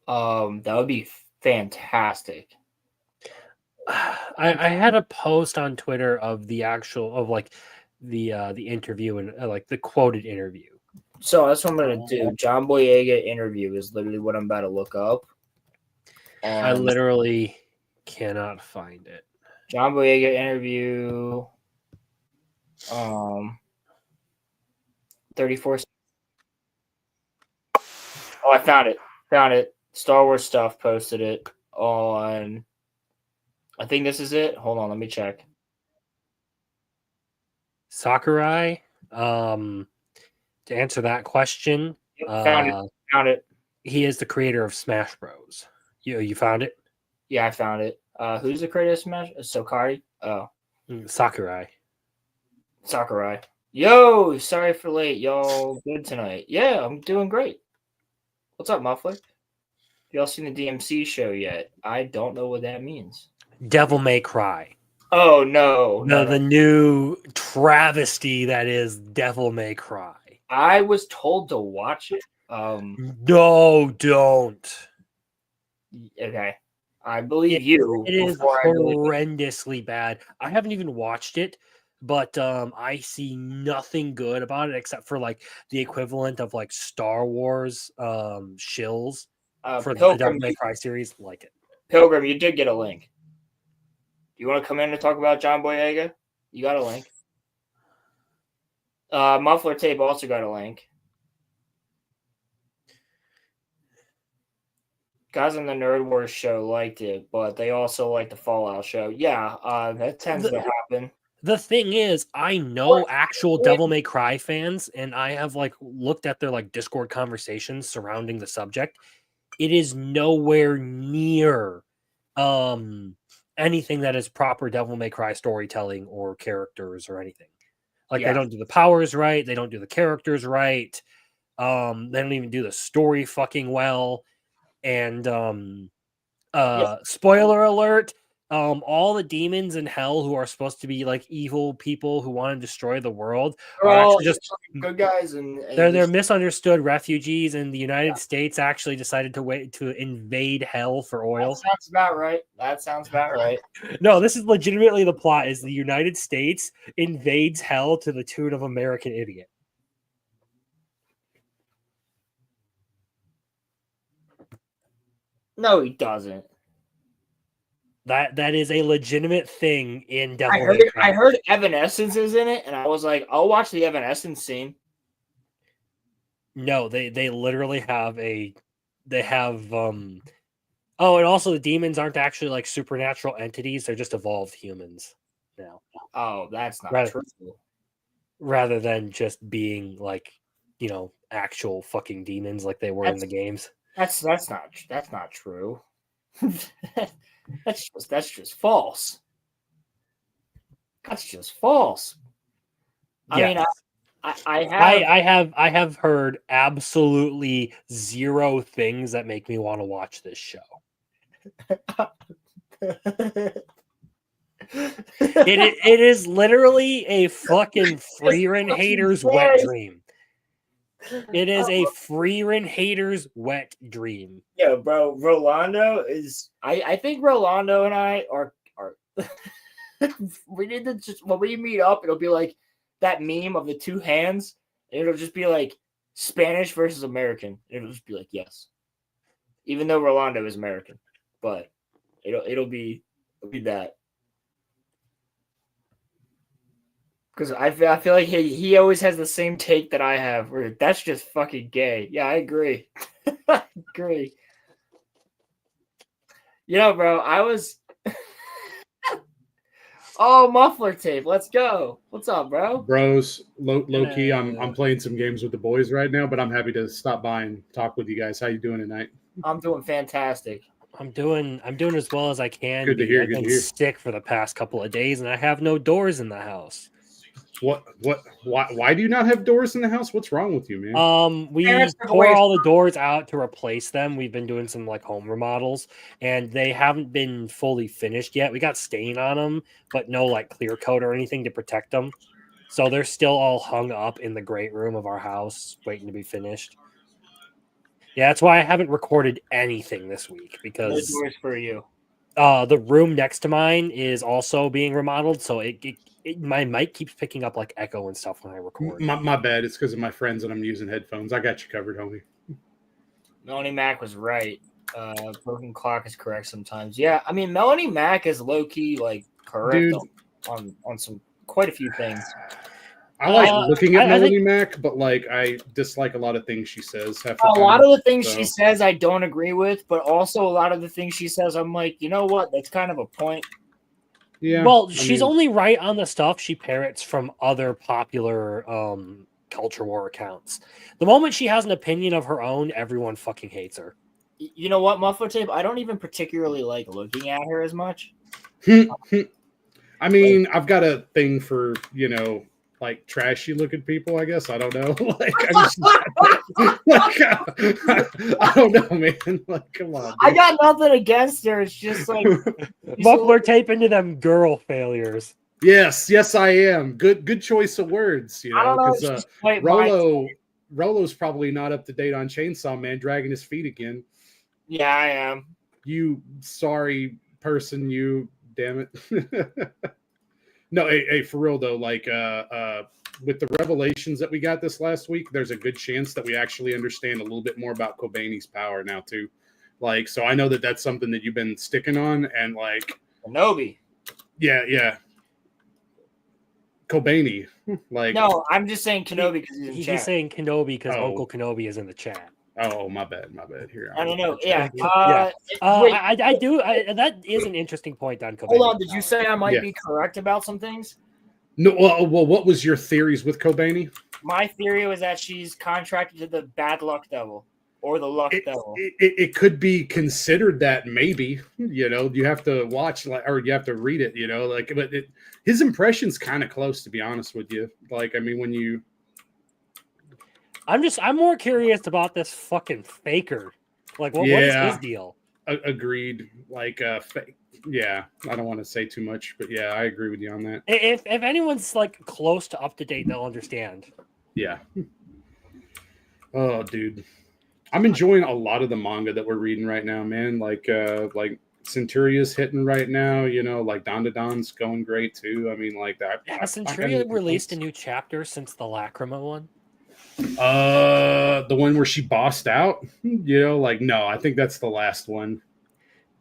S4: that would be fantastic.
S9: I had a post on Twitter of the actual of like the interview and like the quoted interview.
S4: So that's what I'm gonna do. John Boyega interview is literally what I'm about to look up.
S9: I literally cannot find it.
S4: John Boyega interview. 34. Oh, I found it. Star Wars stuff posted it on. I think this is it. Hold on, let me check.
S9: Sakurai. To answer that question,
S4: Found it.
S9: he is the creator of Smash Bros. You found it?
S4: Yeah, I found it. Who's the creator of Smash? Sokari? Oh,
S9: Sakurai.
S4: Sakurai. Yo, sorry for late. Y'all good tonight? Yeah, I'm doing great. What's up, Muffler? Y'all seen the DMC show yet? I don't know what that means.
S9: Devil May Cry.
S4: Oh no,
S9: The new travesty that is Devil May Cry.
S4: I was told to watch it.
S9: No, don't.
S4: Okay, I believe you.
S9: It is horrendously bad. I haven't even watched it, but I see nothing good about it except for like the equivalent of like Star Wars shills for the Devil May Cry series. Like it.
S4: Pilgrim, you did get a link. Do you want to come in and talk about John Boyega? You got a link. Muffler Tape also got a link. Guys on the Nerd Wars show liked it, but they also liked the Fallout show. Yeah, that tends to happen.
S9: The thing is, I know actual Devil May Cry fans, and I have like looked at their like Discord conversations surrounding the subject. It is nowhere near anything that is proper Devil May Cry storytelling or characters or anything. Like they don't do the powers right, they don't do the characters right. They don't even do the story fucking well. And spoiler alert, all the demons in hell who are supposed to be like evil people who want to destroy the world are actually just
S4: good guys, and
S9: they're misunderstood refugees, and the United States actually decided to invade hell for oil.
S4: That sounds about right.
S9: No, this is legitimately the plot: is the United States invades hell to the tune of American Idiot.
S4: No, he doesn't.
S9: That is a legitimate thing in Devil May Cry.
S4: I heard Evanescence is in it, and I was like, I'll watch the Evanescence scene.
S9: No, they literally have and also the demons aren't actually like supernatural entities, they're just evolved humans now.
S4: Oh, that's not true.
S9: Rather than just being like, actual fucking demons like they were in the games.
S4: That's not true. That's just false. That's just false.
S9: Yes.
S4: I mean,
S9: I have heard absolutely zero things that make me want to watch this show. It is literally a fucking Freeran hater's wet dream. It is a Freeran hater's wet dream.
S4: Yeah, bro. Rolando is. I think Rolando and I are. We need to just when we meet up, it'll be like that meme of the two hands. It'll just be like Spanish versus American. It'll just be like yes, even though Rolando is American, but it'll be that. Because I feel like he always has the same take that I have, where that's just fucking gay. Yeah, I agree. I agree. Bro, I was. Oh, Muffler Tape, let's go. What's up, bro?
S10: Bros, low key, I'm playing some games with the boys right now, but I'm happy to stop by and talk with you guys. How you doing tonight?
S4: I'm doing fantastic.
S9: I'm doing as well as I can.
S10: Good to hear.
S9: I've been sick for the past couple of days, and I have no doors in the house.
S10: Why do you not have doors in the house? What's wrong with you, man?
S9: We tore all the doors out to replace them. We've been doing some like home remodels, and they haven't been fully finished yet. We got stain on them, but no like clear coat or anything to protect them. So they're still all hung up in the great room of our house, waiting to be finished. Yeah, that's why I haven't recorded anything this week, because
S4: no doors for you.
S9: The room next to mine is also being remodeled, so my mic keeps picking up like echo and stuff when I record.
S10: My bad. It's because of my friends and I'm using headphones. I got you covered, homie.
S4: Melanie Mac was right. Broken clock is correct sometimes. Yeah, I mean Melanie Mac is low key like correct on some quite a few things.
S10: I like looking at
S9: I
S10: Melanie
S9: think-
S10: Mac, but like I dislike a lot of things she says. Half
S4: A
S10: the
S4: lot
S10: time,
S4: of the things she
S10: so.
S4: says I don't agree with, but also a lot of the things she says I'm like, you know what? That's kind of a point.
S10: Yeah.
S9: Well,
S10: I
S9: she's
S10: mean,
S9: only right on the stuff she parrots from other popular culture war accounts. The moment she has an opinion of her own, everyone fucking hates her.
S4: You know what, Muffler Tape? I don't even particularly like looking at her as much.
S10: I mean, I've got a thing for, like trashy looking people, I guess. I don't know. Like, I don't know, man. Like, come on.
S4: I
S10: dude.
S4: got nothing against her. It's just like
S9: Muffler Tape into them girl failures.
S10: Yes, I am. Good choice of words,
S4: I don't know.
S10: because
S4: It's just quite mindset.
S10: Rolo's probably not up to date on Chainsaw Man, dragging his feet again.
S4: Yeah, I am.
S10: You sorry person, you damn it. No, hey, for real though, like with the revelations that we got this last week, there's a good chance that we actually understand a little bit more about Kobani's power now too. Like, so I know that that's something that you've been sticking on, and like
S4: Kenobi.
S10: Yeah. Kobani. Like,
S4: No, I'm just saying Kenobi because he's in
S9: He's
S4: chat.
S9: saying Kenobi because
S10: Oh.
S9: Uncle Kenobi is in the chat.
S10: oh, my bad. Here,
S4: I don't know. Yeah.
S9: Yeah.
S4: Wait,
S9: I do. That is an interesting point on Kobani.
S4: hold on. Did you say I might
S10: Yeah.
S4: be correct about some things?
S10: No, well, what was your theories with Kobani?
S4: My theory was that she's contracted to the bad luck devil or the luck devil.
S10: It could be considered that, maybe. You have to watch, like, or you have to read it. Like, but his impression's kind of close, to be honest with you. Like, I mean, when you.
S9: I'm more curious about this fucking faker. Like, what is his deal?
S10: Agreed. Like, yeah, I don't want to say too much, but yeah, I agree with you on that.
S9: If anyone's like close to up to date, they'll understand.
S10: Yeah. Oh, dude, I'm enjoying a lot of the manga that we're reading right now, man. Like Centuria's hitting right now. Like Dandadan's going great too. I mean, like that.
S9: Has Centuria released a new chapter since the Lacrima one?
S10: The one where she bossed out. Like, no, I think that's the last one.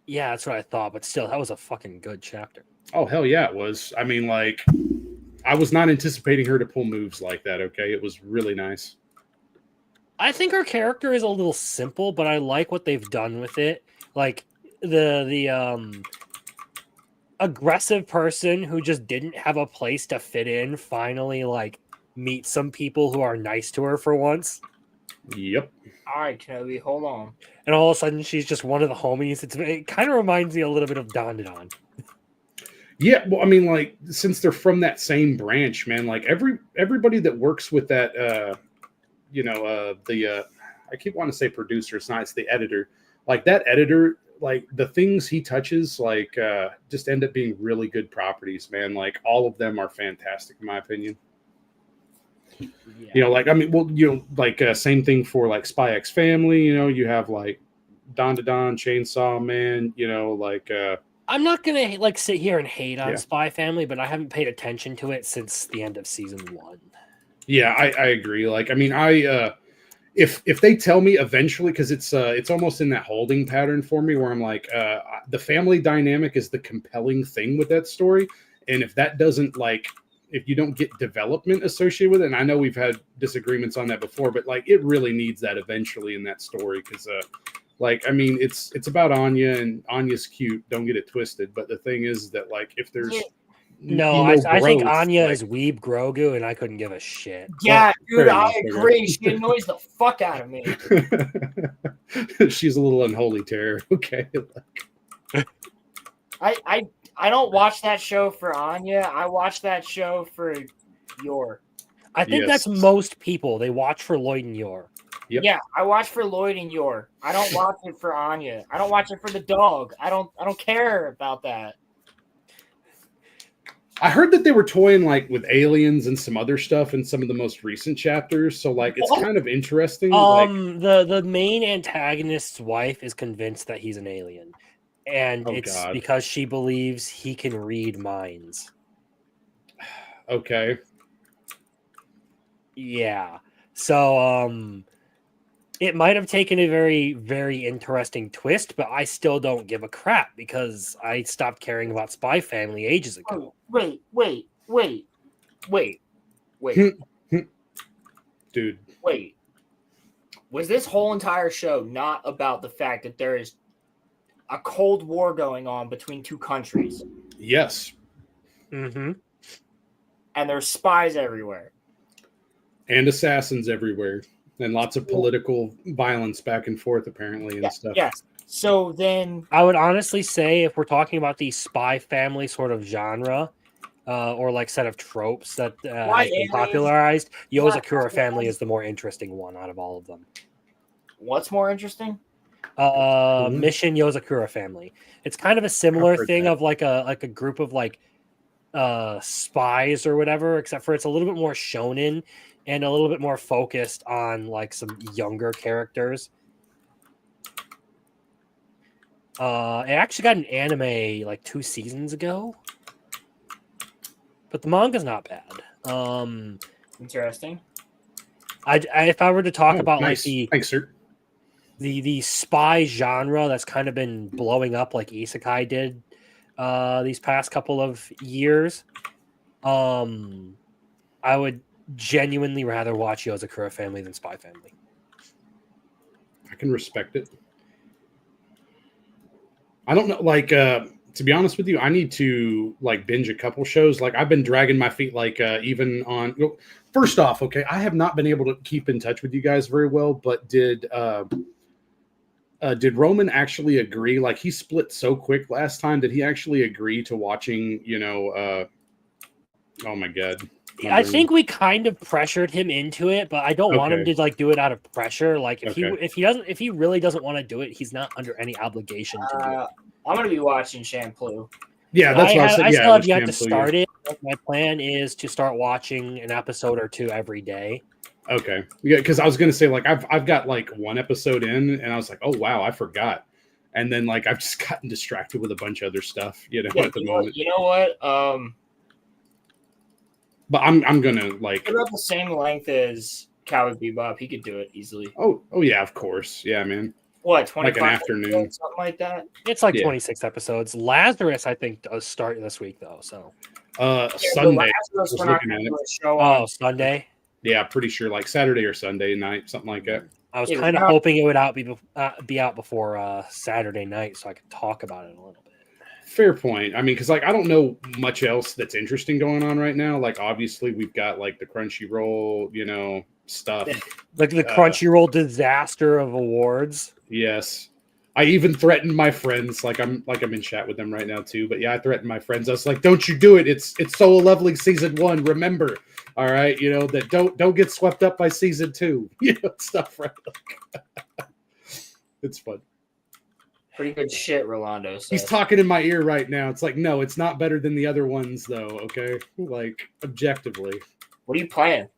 S9: Yeah, that's what I thought, but still, that was a fucking good chapter.
S10: Oh, hell yeah, it was. I mean, like, I was not anticipating her to pull moves like that, okay? It was really nice.
S9: I think her character is a little simple, but I like what they've done with it. Like, the aggressive person who just didn't have a place to fit in finally, like, meet some people who are nice to her for once.
S10: Yep.
S4: All right, Kenobi, hold on.
S9: And all of a sudden, she's just one of the homies. It kind of reminds me a little bit of Dandadan.
S10: Yeah, well, I mean, like, since they're from that same branch, man, like everybody that works with that, I keep wanting to say producer. It's the editor. Like, that editor, like, the things he touches, like, just end up being really good properties, man. Like, all of them are fantastic, in my opinion.
S9: Yeah.
S10: Like, I mean, well, like, same thing for like Spy X Family. You have like Dandadan, Chainsaw Man. Like,
S9: I'm not gonna like sit here and hate on
S10: Yeah.
S9: Spy Family, but I haven't paid attention to it since the end of season 1.
S10: yeah, I agree. Like, I mean, if they tell me eventually, because it's almost in that holding pattern for me where I'm like, the family dynamic is the compelling thing with that story, and if that doesn't, like, if you don't get development associated with it, and I know we've had disagreements on that before, but like, it really needs that eventually in that story, because like, I mean, it's about Anya, and Anya's cute, don't get it twisted, but the thing is that, like, if there's
S9: No, I think Anya is Weeb Grogu, and I couldn't give a shit.
S4: Yeah,
S10: Well,
S4: dude,
S10: fair
S4: I
S10: enough,
S4: agree. She annoys the fuck out of me.
S10: She's a little unholy terror. Okay.
S4: I don't watch that show for Anya. I watch that show for Yor.
S9: I think
S10: Yes.
S9: that's most people. They watch for Lloyd and Yor.
S10: Yep.
S4: Yeah, I watch for Lloyd and Yor. I don't watch it for Anya. I don't watch it for the dog. I don't care about that.
S10: I heard that they were toying like with aliens and some other stuff in some of the most recent chapters. So like, it's kind of interesting.
S9: The main antagonist's wife is convinced that he's an alien, and it's because she believes he can read minds.
S10: Okay.
S9: Yeah. So it might have taken a very, very interesting twist, but I still don't give a crap because I stopped caring about Spy Family ages ago.
S4: Wait. Wait,
S10: Dude.
S4: wait. Was this whole entire show not about the fact that there is a Cold War going on between two countries
S10: Yes.
S9: Mm-hmm.
S4: and there's spies everywhere?
S10: And assassins everywhere. And lots of political violence back and forth, apparently, and stuff.
S4: Yes. So then,
S9: I would honestly say if we're talking about the spy family sort of genre, or like set of tropes that has been popularized, Yozakura family is the more interesting one out of all of them.
S4: what's more interesting?
S9: Mission Yozakura family. It's kind of a similar thing of like a group of like spies or whatever, except for it's a little bit more shonen and a little bit more focused on like some younger characters. It actually got an anime like 2 seasons ago, but the manga's not bad.
S4: Interesting.
S9: If I were to talk about
S10: nice.
S9: like
S10: Thanks, sir.
S9: the spy genre that's kind of been blowing up like Isekai did these past couple of years, I would genuinely rather watch Yozakura family than Spy Family.
S10: I can respect it. I don't know, like, to be honest with you, I need to like binge a couple shows. Like I've been dragging my feet, like even on. First off, okay, I have not been able to keep in touch with you guys very well, but did Roman actually agree? Like he split so quick last time. Did he actually agree to watching? Oh my god.
S9: I think we kind of pressured him into it, but I don't want him to like do it out of pressure. Like if he really doesn't want to do it, he's not under any obligation to do it.
S4: I'm gonna be watching Shampoo.
S10: Yeah, that's what I said.
S9: I still have yet to
S10: Shampoo,
S9: start it. My plan is to start watching an episode or two every day.
S10: Okay, yeah, because I was gonna say like I've got like one episode in, and I was like, oh wow, I forgot, and then like I've just gotten distracted with a bunch of other stuff, at the moment.
S4: You know what?
S10: But I'm gonna like
S4: about the same length as Cowboy Bebop. He could do it easily.
S10: Oh yeah, of course, yeah, man.
S4: What 25
S10: like an afternoon,
S4: something like that?
S9: It's like 26 episodes. Lazarus, I think, does start this week though. So
S10: Sunday.
S9: Sunday.
S10: Yeah, pretty sure like Saturday or Sunday night, something like that.
S9: I was kind of hoping it would be out before Saturday night, so I could talk about it a little bit.
S10: Fair point. I mean, because like I don't know much else that's interesting going on right now. Like obviously we've got like the Crunchyroll, stuff.
S9: Like the Crunchyroll disaster of awards.
S10: Yes. I even threatened my friends, like I'm in chat with them right now too. But yeah, I threatened my friends. I was like, "Don't you do it? It's so lovely season 1. Remember, all right, that don't get swept up by season 2. Stuff right." It's fun.
S4: Pretty good shit, Rolando says.
S10: He's talking in my ear right now. It's like, no, it's not better than the other ones, though. Okay, like objectively.
S4: What are you playing?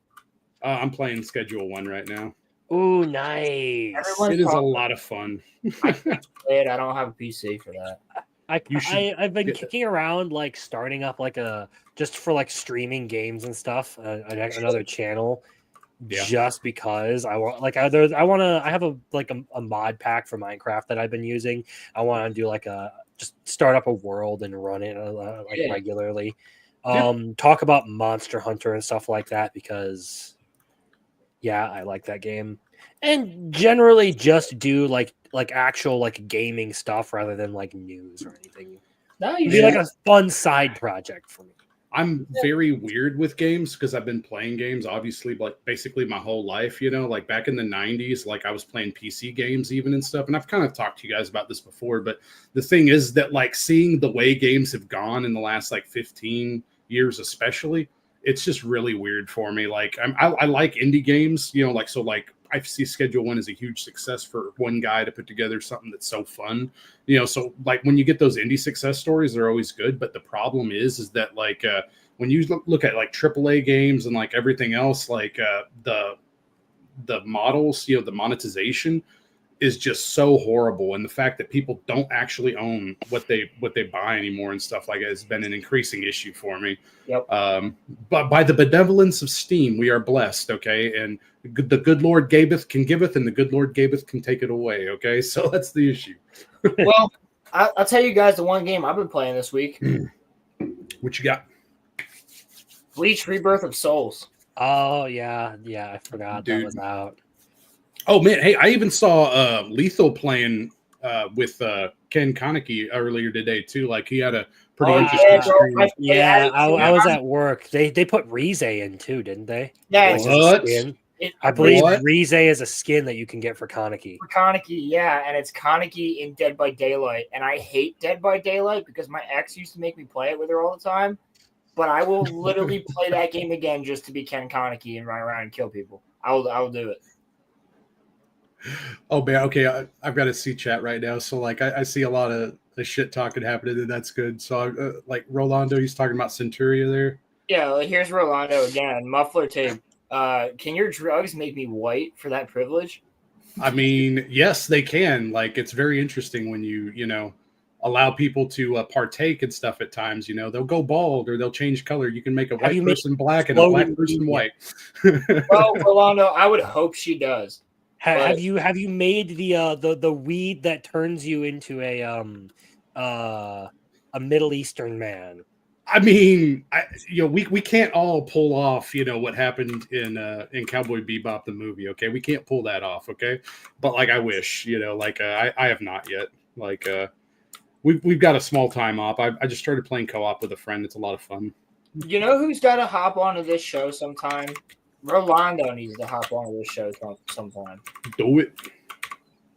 S10: I'm playing Schedule 1 right now.
S9: Ooh, nice!
S10: It is a lot of fun.
S4: I can't play it. I don't have a PC for that.
S9: I've been kicking around like starting up like just for like streaming games and stuff, another channel.
S10: Yeah.
S9: Just because I want I have a mod pack for Minecraft that I've been using. I want to do like just start up a world and run it regularly. Talk about Monster Hunter and stuff like that because I like that game. And generally just do like actual like gaming stuff rather than like news or anything.
S4: No,
S9: it'd be like a fun side project for me.
S10: I'm very weird with games because I've been playing games, obviously, like basically my whole life, like back in the 90s, like I was playing PC games even and stuff. And I've kind of talked to you guys about this before, but the thing is that like seeing the way games have gone in the last like 15 years, especially, it's just really weird for me. Like I like indie games, I see Schedule 1 as a huge success for one guy to put together something that's so fun, so like when you get those indie success stories, they're always good. But the problem is that like when you look at like AAA games and like everything else, like the models, the monetization is just so horrible. And the fact that people don't actually own what they buy anymore and stuff like that has been an increasing issue for me.
S4: Yep.
S10: But by the benevolence of Steam, we are blessed. Okay. And the good Lord gaveth can giveth, and the good Lord gaveth can take it away. Okay. So that's the issue.
S4: Well, I'll tell you guys the one game I've been playing this week.
S10: What you got?
S4: Bleach Rebirth of Souls.
S9: Oh yeah, I forgot that
S10: Dude.
S9: was out.
S10: Oh man, hey, I even saw Lethal playing with Ken Kaneki earlier today too. Like he had a pretty
S4: Oh
S10: interesting
S4: yeah, bro.
S10: stream.
S4: They added
S9: I was at work. They put Rize in too, didn't they?
S4: Yeah,
S9: Like,
S4: it's
S9: as a
S10: What?
S9: skin. I
S4: I'm
S9: believe
S10: What?
S9: Rize is a skin that you can get for Kaneki.
S4: for Kaneki, yeah, and it's Kaneki in Dead by Daylight, and I hate Dead by Daylight because my ex used to make me play it with her all the time. But I will literally play that game again just to be Ken Kaneki and run around and kill people. I'll do it.
S10: Oh man, okay, I've got to see chat right now. So like, I see a lot of the shit talking happening, and that's good. So like Rolando, he's talking about Centuria there.
S4: Yeah, like, here's Rolando again. Muffler tape. Can your drugs make me white for that privilege?
S10: I mean, yes, they can. Like, it's very interesting when you know, allow people to partake and stuff at times. You know, they'll go bald or they'll change color. You can make a white
S9: you made
S10: person black and a black person white.
S4: Well, Rolando, I would hope she does.
S9: Have you made the weed that turns you into a Middle Eastern man?
S10: I mean, we can't all pull off, you know, what happened in Cowboy Bebop the movie. Okay, we can't pull that off. Okay, but like I wish, you know, like I have not yet. Like we've got a small time op. I just started playing co-op with a friend. It's a lot of fun.
S4: You know who's got to hop onto this show sometime? Rolando needs to hop onto this show sometime.
S10: Do it.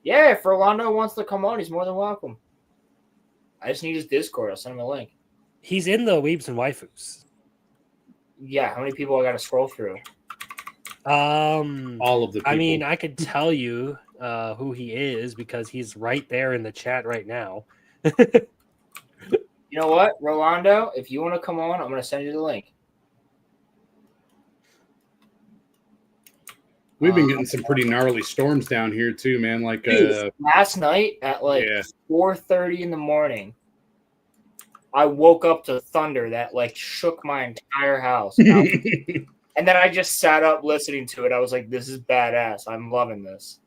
S4: Yeah, if Rolando wants to come on, he's more than welcome. I just need his Discord. I'll send him a link.
S9: He's in the Weebs and Waifus.
S4: Yeah, how many people I got to scroll through?
S10: All of the people.
S9: I mean, I could tell you who he is because he's right there in the chat right now.
S4: You know what, Rolando? If you want to come on, I'm going to send you the link.
S10: We've been getting some pretty gnarly storms down here too, man. Like
S4: Dude, last night at like
S10: yeah.
S4: 4:30 in the morning, I woke up to thunder that like shook my entire house. And then I just sat up listening to it. I was like, this is badass. I'm loving this.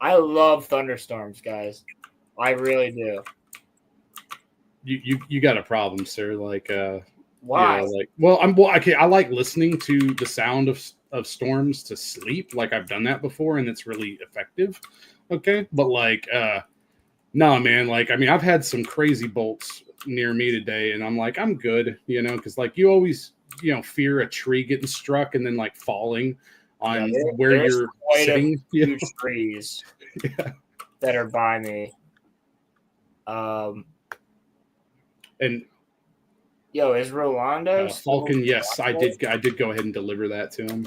S4: I love thunderstorms, guys. I really do.
S10: You got a problem, sir. Like
S4: Why?
S10: You know, like okay. I like listening to the sound of storms to sleep. Like I've done that before, and it's really effective. Okay, but like no, man. Like I mean, I've had some crazy bolts near me today, and I'm like, I'm good, you know, because like you always, you know, fear a tree getting struck and then like falling on where you're sitting.
S4: Huge trees that are by me.
S10: And
S4: yo, is Rolando
S10: Falcon? Yes, I did go ahead and deliver that to him.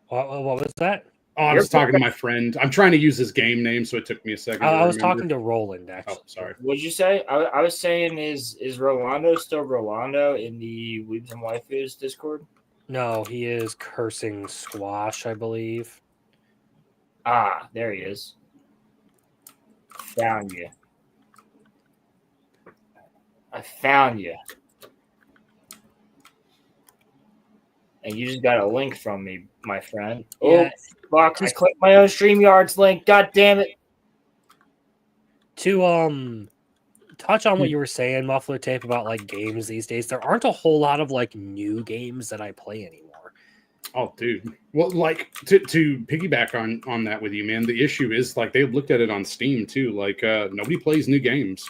S9: What was that?
S10: Oh, I was talking to my friend. I'm trying to use his game name, so it took me a second.
S9: I was talking to Roland, actually.
S10: Oh, sorry.
S4: What'd you say? I was saying, is Rolando still Rolando in the Weebs and Waifus Discord?
S9: No, he is cursing Squash, I believe.
S4: Ah, there he is. Found you. I found you. And you just got a link from me, my friend.
S9: Yeah.
S4: Oh, fuck. I clicked my own StreamYards link. God damn it.
S9: To touch on what you were saying, Muffler Tape, about like games these days, there aren't a whole lot of like new games that I play anymore.
S10: Oh, dude. Well, like to piggyback on that with you, man. The issue is like they've looked at it on Steam too. Like nobody plays new games.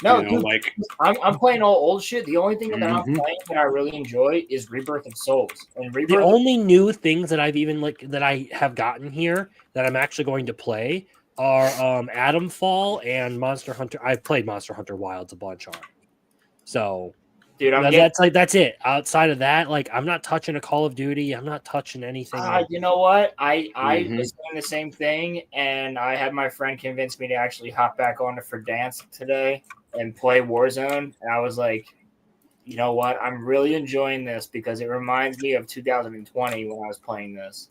S4: No,
S10: you know,
S4: dude,
S10: like
S4: I'm playing all old shit. The only thing that I'm playing that I really enjoy is Rebirth of Souls. And
S9: The only new things that I've even like that I have gotten here that I'm actually going to play are Atom Fall and Monster Hunter. I've played Monster Hunter Wilds a bunch on. So
S4: dude,
S9: that's it. Outside of that, like I'm not touching a Call of Duty. I'm not touching anything.
S4: You know what? I was doing the same thing, and I had my friend convince me to actually hop back on to Verdansk today and play Warzone. And I was like, you know what? I'm really enjoying this because it reminds me of 2020 when I was playing this.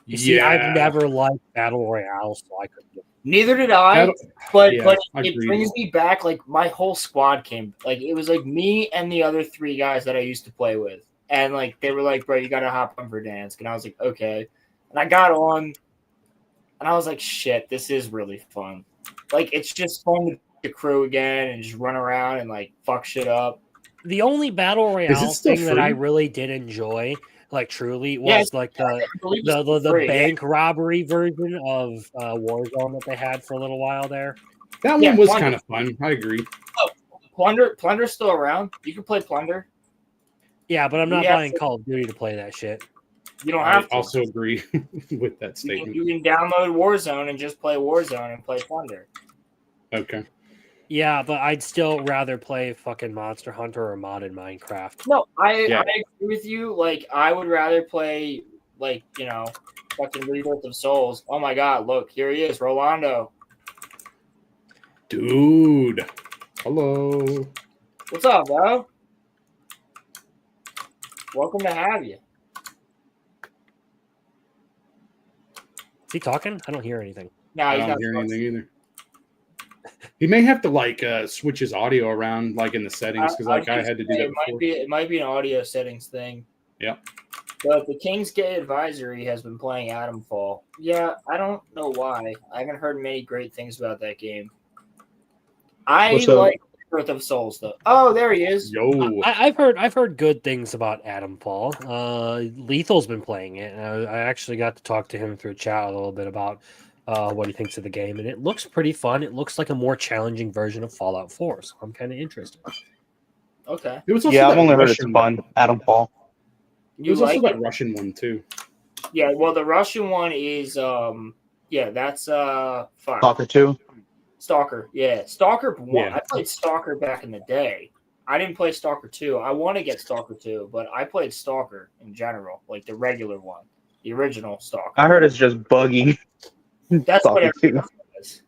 S9: You see, I've never liked Battle Royale, so I couldn't.
S4: Neither did I, but it
S10: agreed.
S4: brings me back. Like my whole squad came. Like it was like me and the other 3 guys that I used to play with, and like they were like, "Bro, you gotta hop on Verdansk," and I was like, "Okay," and I got on, and I was like, "Shit, this is really fun." Like it's just fun with the crew again and just run around and like fuck shit up.
S9: The only Battle Royale thing that I really did enjoy like truly
S4: Yeah,
S9: was like
S4: I believe it's
S9: the
S4: free, yeah.
S9: bank robbery version of Warzone that they had for a little while there.
S10: That
S4: Yeah,
S10: one was
S4: Plunder.
S10: kind of fun. I agree.
S4: Plunder's still around. You can play Plunder.
S9: Yeah, but I'm
S4: We
S9: not
S4: have
S9: buying
S4: to-
S9: Call of Duty to play that shit.
S4: You don't
S10: I
S4: have to.
S10: also agree with that
S4: You
S10: statement.
S4: can download Warzone and just play Warzone and play Plunder.
S10: Okay.
S9: Yeah, but I'd still rather play fucking Monster Hunter or modded Minecraft.
S4: No, I
S10: Yeah.
S4: agree with you. Like, I would rather play, like, fucking Rebirth of Souls. Oh my god, look, here he is, Rolando.
S10: Dude. Hello.
S4: What's up, bro? Welcome to have you.
S9: Is he talking? I don't hear anything.
S4: No,
S10: I
S4: he's
S10: don't
S4: not.
S10: hear anything either. He may have to like switch his audio around like in the settings because like I had to do that before.
S4: It might be an audio settings thing.
S10: Yeah.
S4: But the King's Gate Advisory has been playing Adamfall. Yeah, I don't know why. I haven't heard many great things about that game. I
S10: What's up?
S4: like Birth of Souls though. Oh, there he is.
S10: Yo.
S9: I've heard good things about Adamfall. Lethal's been playing it, and I actually got to talk to him through chat a little bit about what he thinks of the game, and it looks pretty fun. It looks like a more challenging version of Fallout 4, so I'm kind of interested.
S4: Okay.
S10: It was also
S11: Yeah, I've
S10: that
S11: only heard it's
S10: Russian
S11: fun. Adam Paul.
S10: There
S4: You
S10: was also
S4: like
S10: that
S4: it?
S10: Russian one too.
S4: Yeah, well the Russian one is that's fuck.
S11: Stalker 2.
S4: Stalker. Yeah. Stalker 1.
S10: Yeah.
S4: I played Stalker back in the day. I didn't play Stalker 2. I want to get Stalker 2, but I played Stalker in general, like the regular one, the original Stalker.
S11: I heard it's just buggy.
S4: That's what
S11: Stalker 2.
S4: everyone says.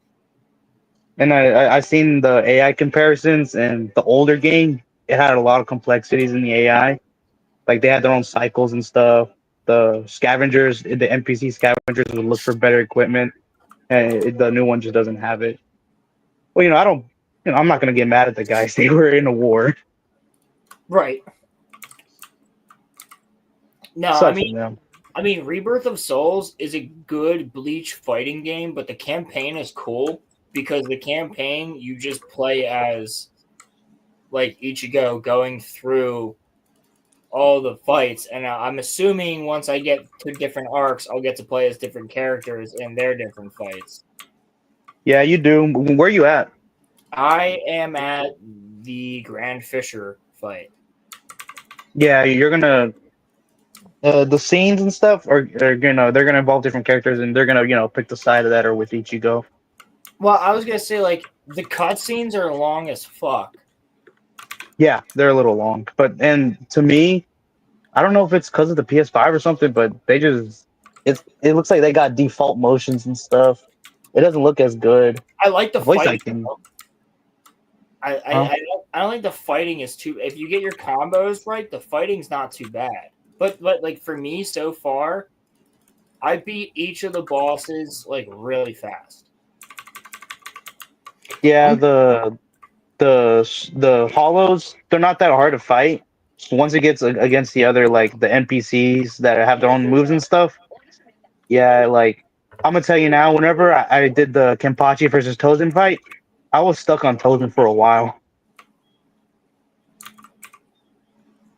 S11: And I seen the AI comparisons, and the older game, it had a lot of complexities in the AI. Like they had their own cycles and stuff. The scavengers, the NPC scavengers would look for better equipment, and the new one just doesn't have it. Well, I'm not gonna get mad at the guys. They were in a war.
S4: Right. No,
S11: Sucks for them.
S4: I mean, Rebirth of Souls is a good Bleach fighting game, but the campaign is cool because the campaign you just play as like Ichigo going through all the fights, and I'm assuming once I get to different arcs, I'll get to play as different characters in their different fights.
S11: Yeah, you do. Where you at?
S4: I am at the Grand Fisher fight.
S11: Yeah, you're gonna. The scenes and stuff are they're gonna involve different characters, and they're gonna pick the side of that or with Ichigo.
S4: Well, I was gonna say like the cutscenes are long as fuck.
S11: Yeah, they're a little long, and to me, I don't know if it's because of the PS5 or something, but it looks like they got default motions and stuff. It doesn't look as good.
S4: I like the
S11: Voice
S4: fighting.
S11: acting.
S4: I don't think the fighting is too. If you get your combos right, the fighting's not too bad. But like for me so far, I beat each of the bosses like really fast.
S11: Yeah, the hollows, they're not that hard to fight. Once it gets against the other like the NPCs that have their own moves and stuff. Yeah, like I'm gonna tell you now, whenever I did the Kenpachi versus Tozen fight, I was stuck on Tozen for a while.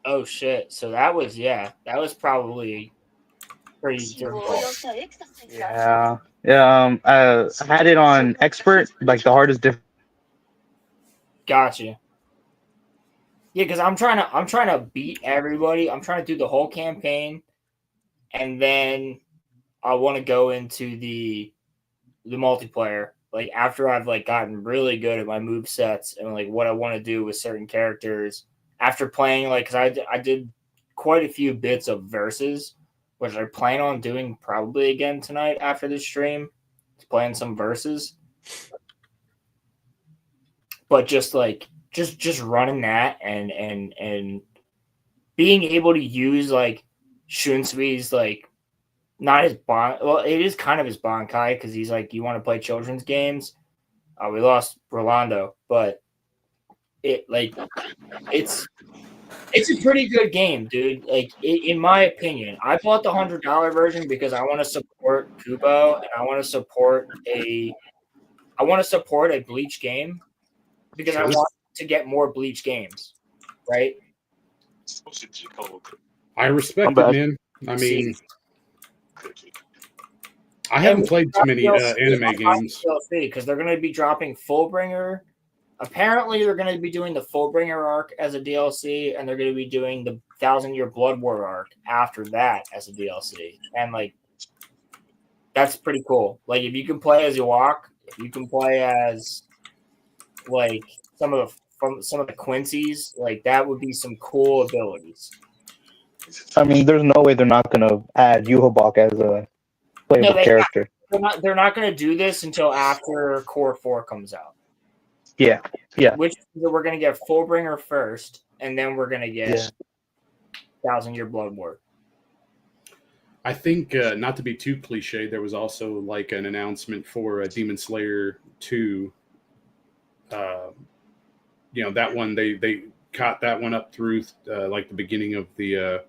S4: Oh shit! So that was probably pretty difficult.
S11: Yeah. Yeah, I had it on expert, like the hardest
S4: Gotcha. Yeah, because I'm trying to beat everybody. I'm trying to do the whole campaign, and then I want to go into the multiplayer. Like after I've like gotten really good at my move sets and like what I want to do with certain characters. After playing like, because I did quite a few bits of verses, which I plan on doing probably again tonight after the stream. Playing some verses, but just running that and being able to use like Shunsui's like not his bon. Well, it is kind of his Bankai because he's like, you want to play children's games. We lost Rolando, but it's a pretty good game, dude. Like in my opinion, I bought the $100 version because I want to support Kubo and I want to support a Bleach game because I want to get more Bleach games, right?
S10: I respect
S11: I'm
S10: it,
S11: bad.
S10: man. I mean, I
S4: And
S10: haven't
S4: we
S10: played too
S4: got
S10: many
S4: DLC
S10: anime games.
S4: because they're going to be dropping Fullbringer. Apparently, they're going to be doing the Fullbringer arc as a DLC, and they're going to be doing the 1,000-Year Blood War arc after that as a DLC. And like, that's pretty cool. Like, if you can play as Ewok, if you can play as like some of the Quincy's, like that would be some cool abilities.
S11: I mean, there's no way they're not gonna add Yuhobok as a playable character.
S4: They're not going to do this until after Core 4 comes out.
S11: Yeah.
S4: Which we're going to get Fullbringer first, and then we're going to get 1,000-Year Blood War.
S10: I think, not to be too cliche, there was also like an announcement for Demon Slayer 2. That one they caught that one up through like the beginning of the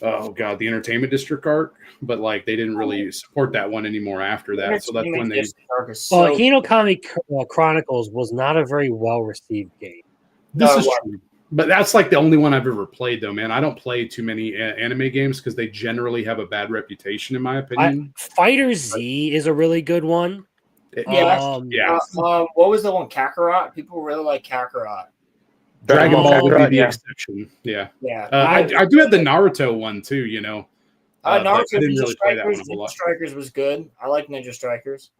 S10: the Entertainment District arc, but like they didn't really support that one anymore after that. So that's when they.
S9: Hinokami Chronicles was not a very well received game.
S10: This is true. But that's like the only one I've ever played, though, man. I don't play too many anime games because they generally have a bad reputation, in my opinion.
S9: Fighter Z is a really good one.
S4: What was the one? Kakarot? People really like Kakarot.
S10: Dragon Ball would be the
S11: yeah.
S10: exception. Yeah.
S4: I
S10: do have the Naruto one, too, you know.
S4: Naruto
S10: I didn't really play that one a
S4: Ninja
S10: whole lot.
S4: Strikers was good. I like Ninja Strikers.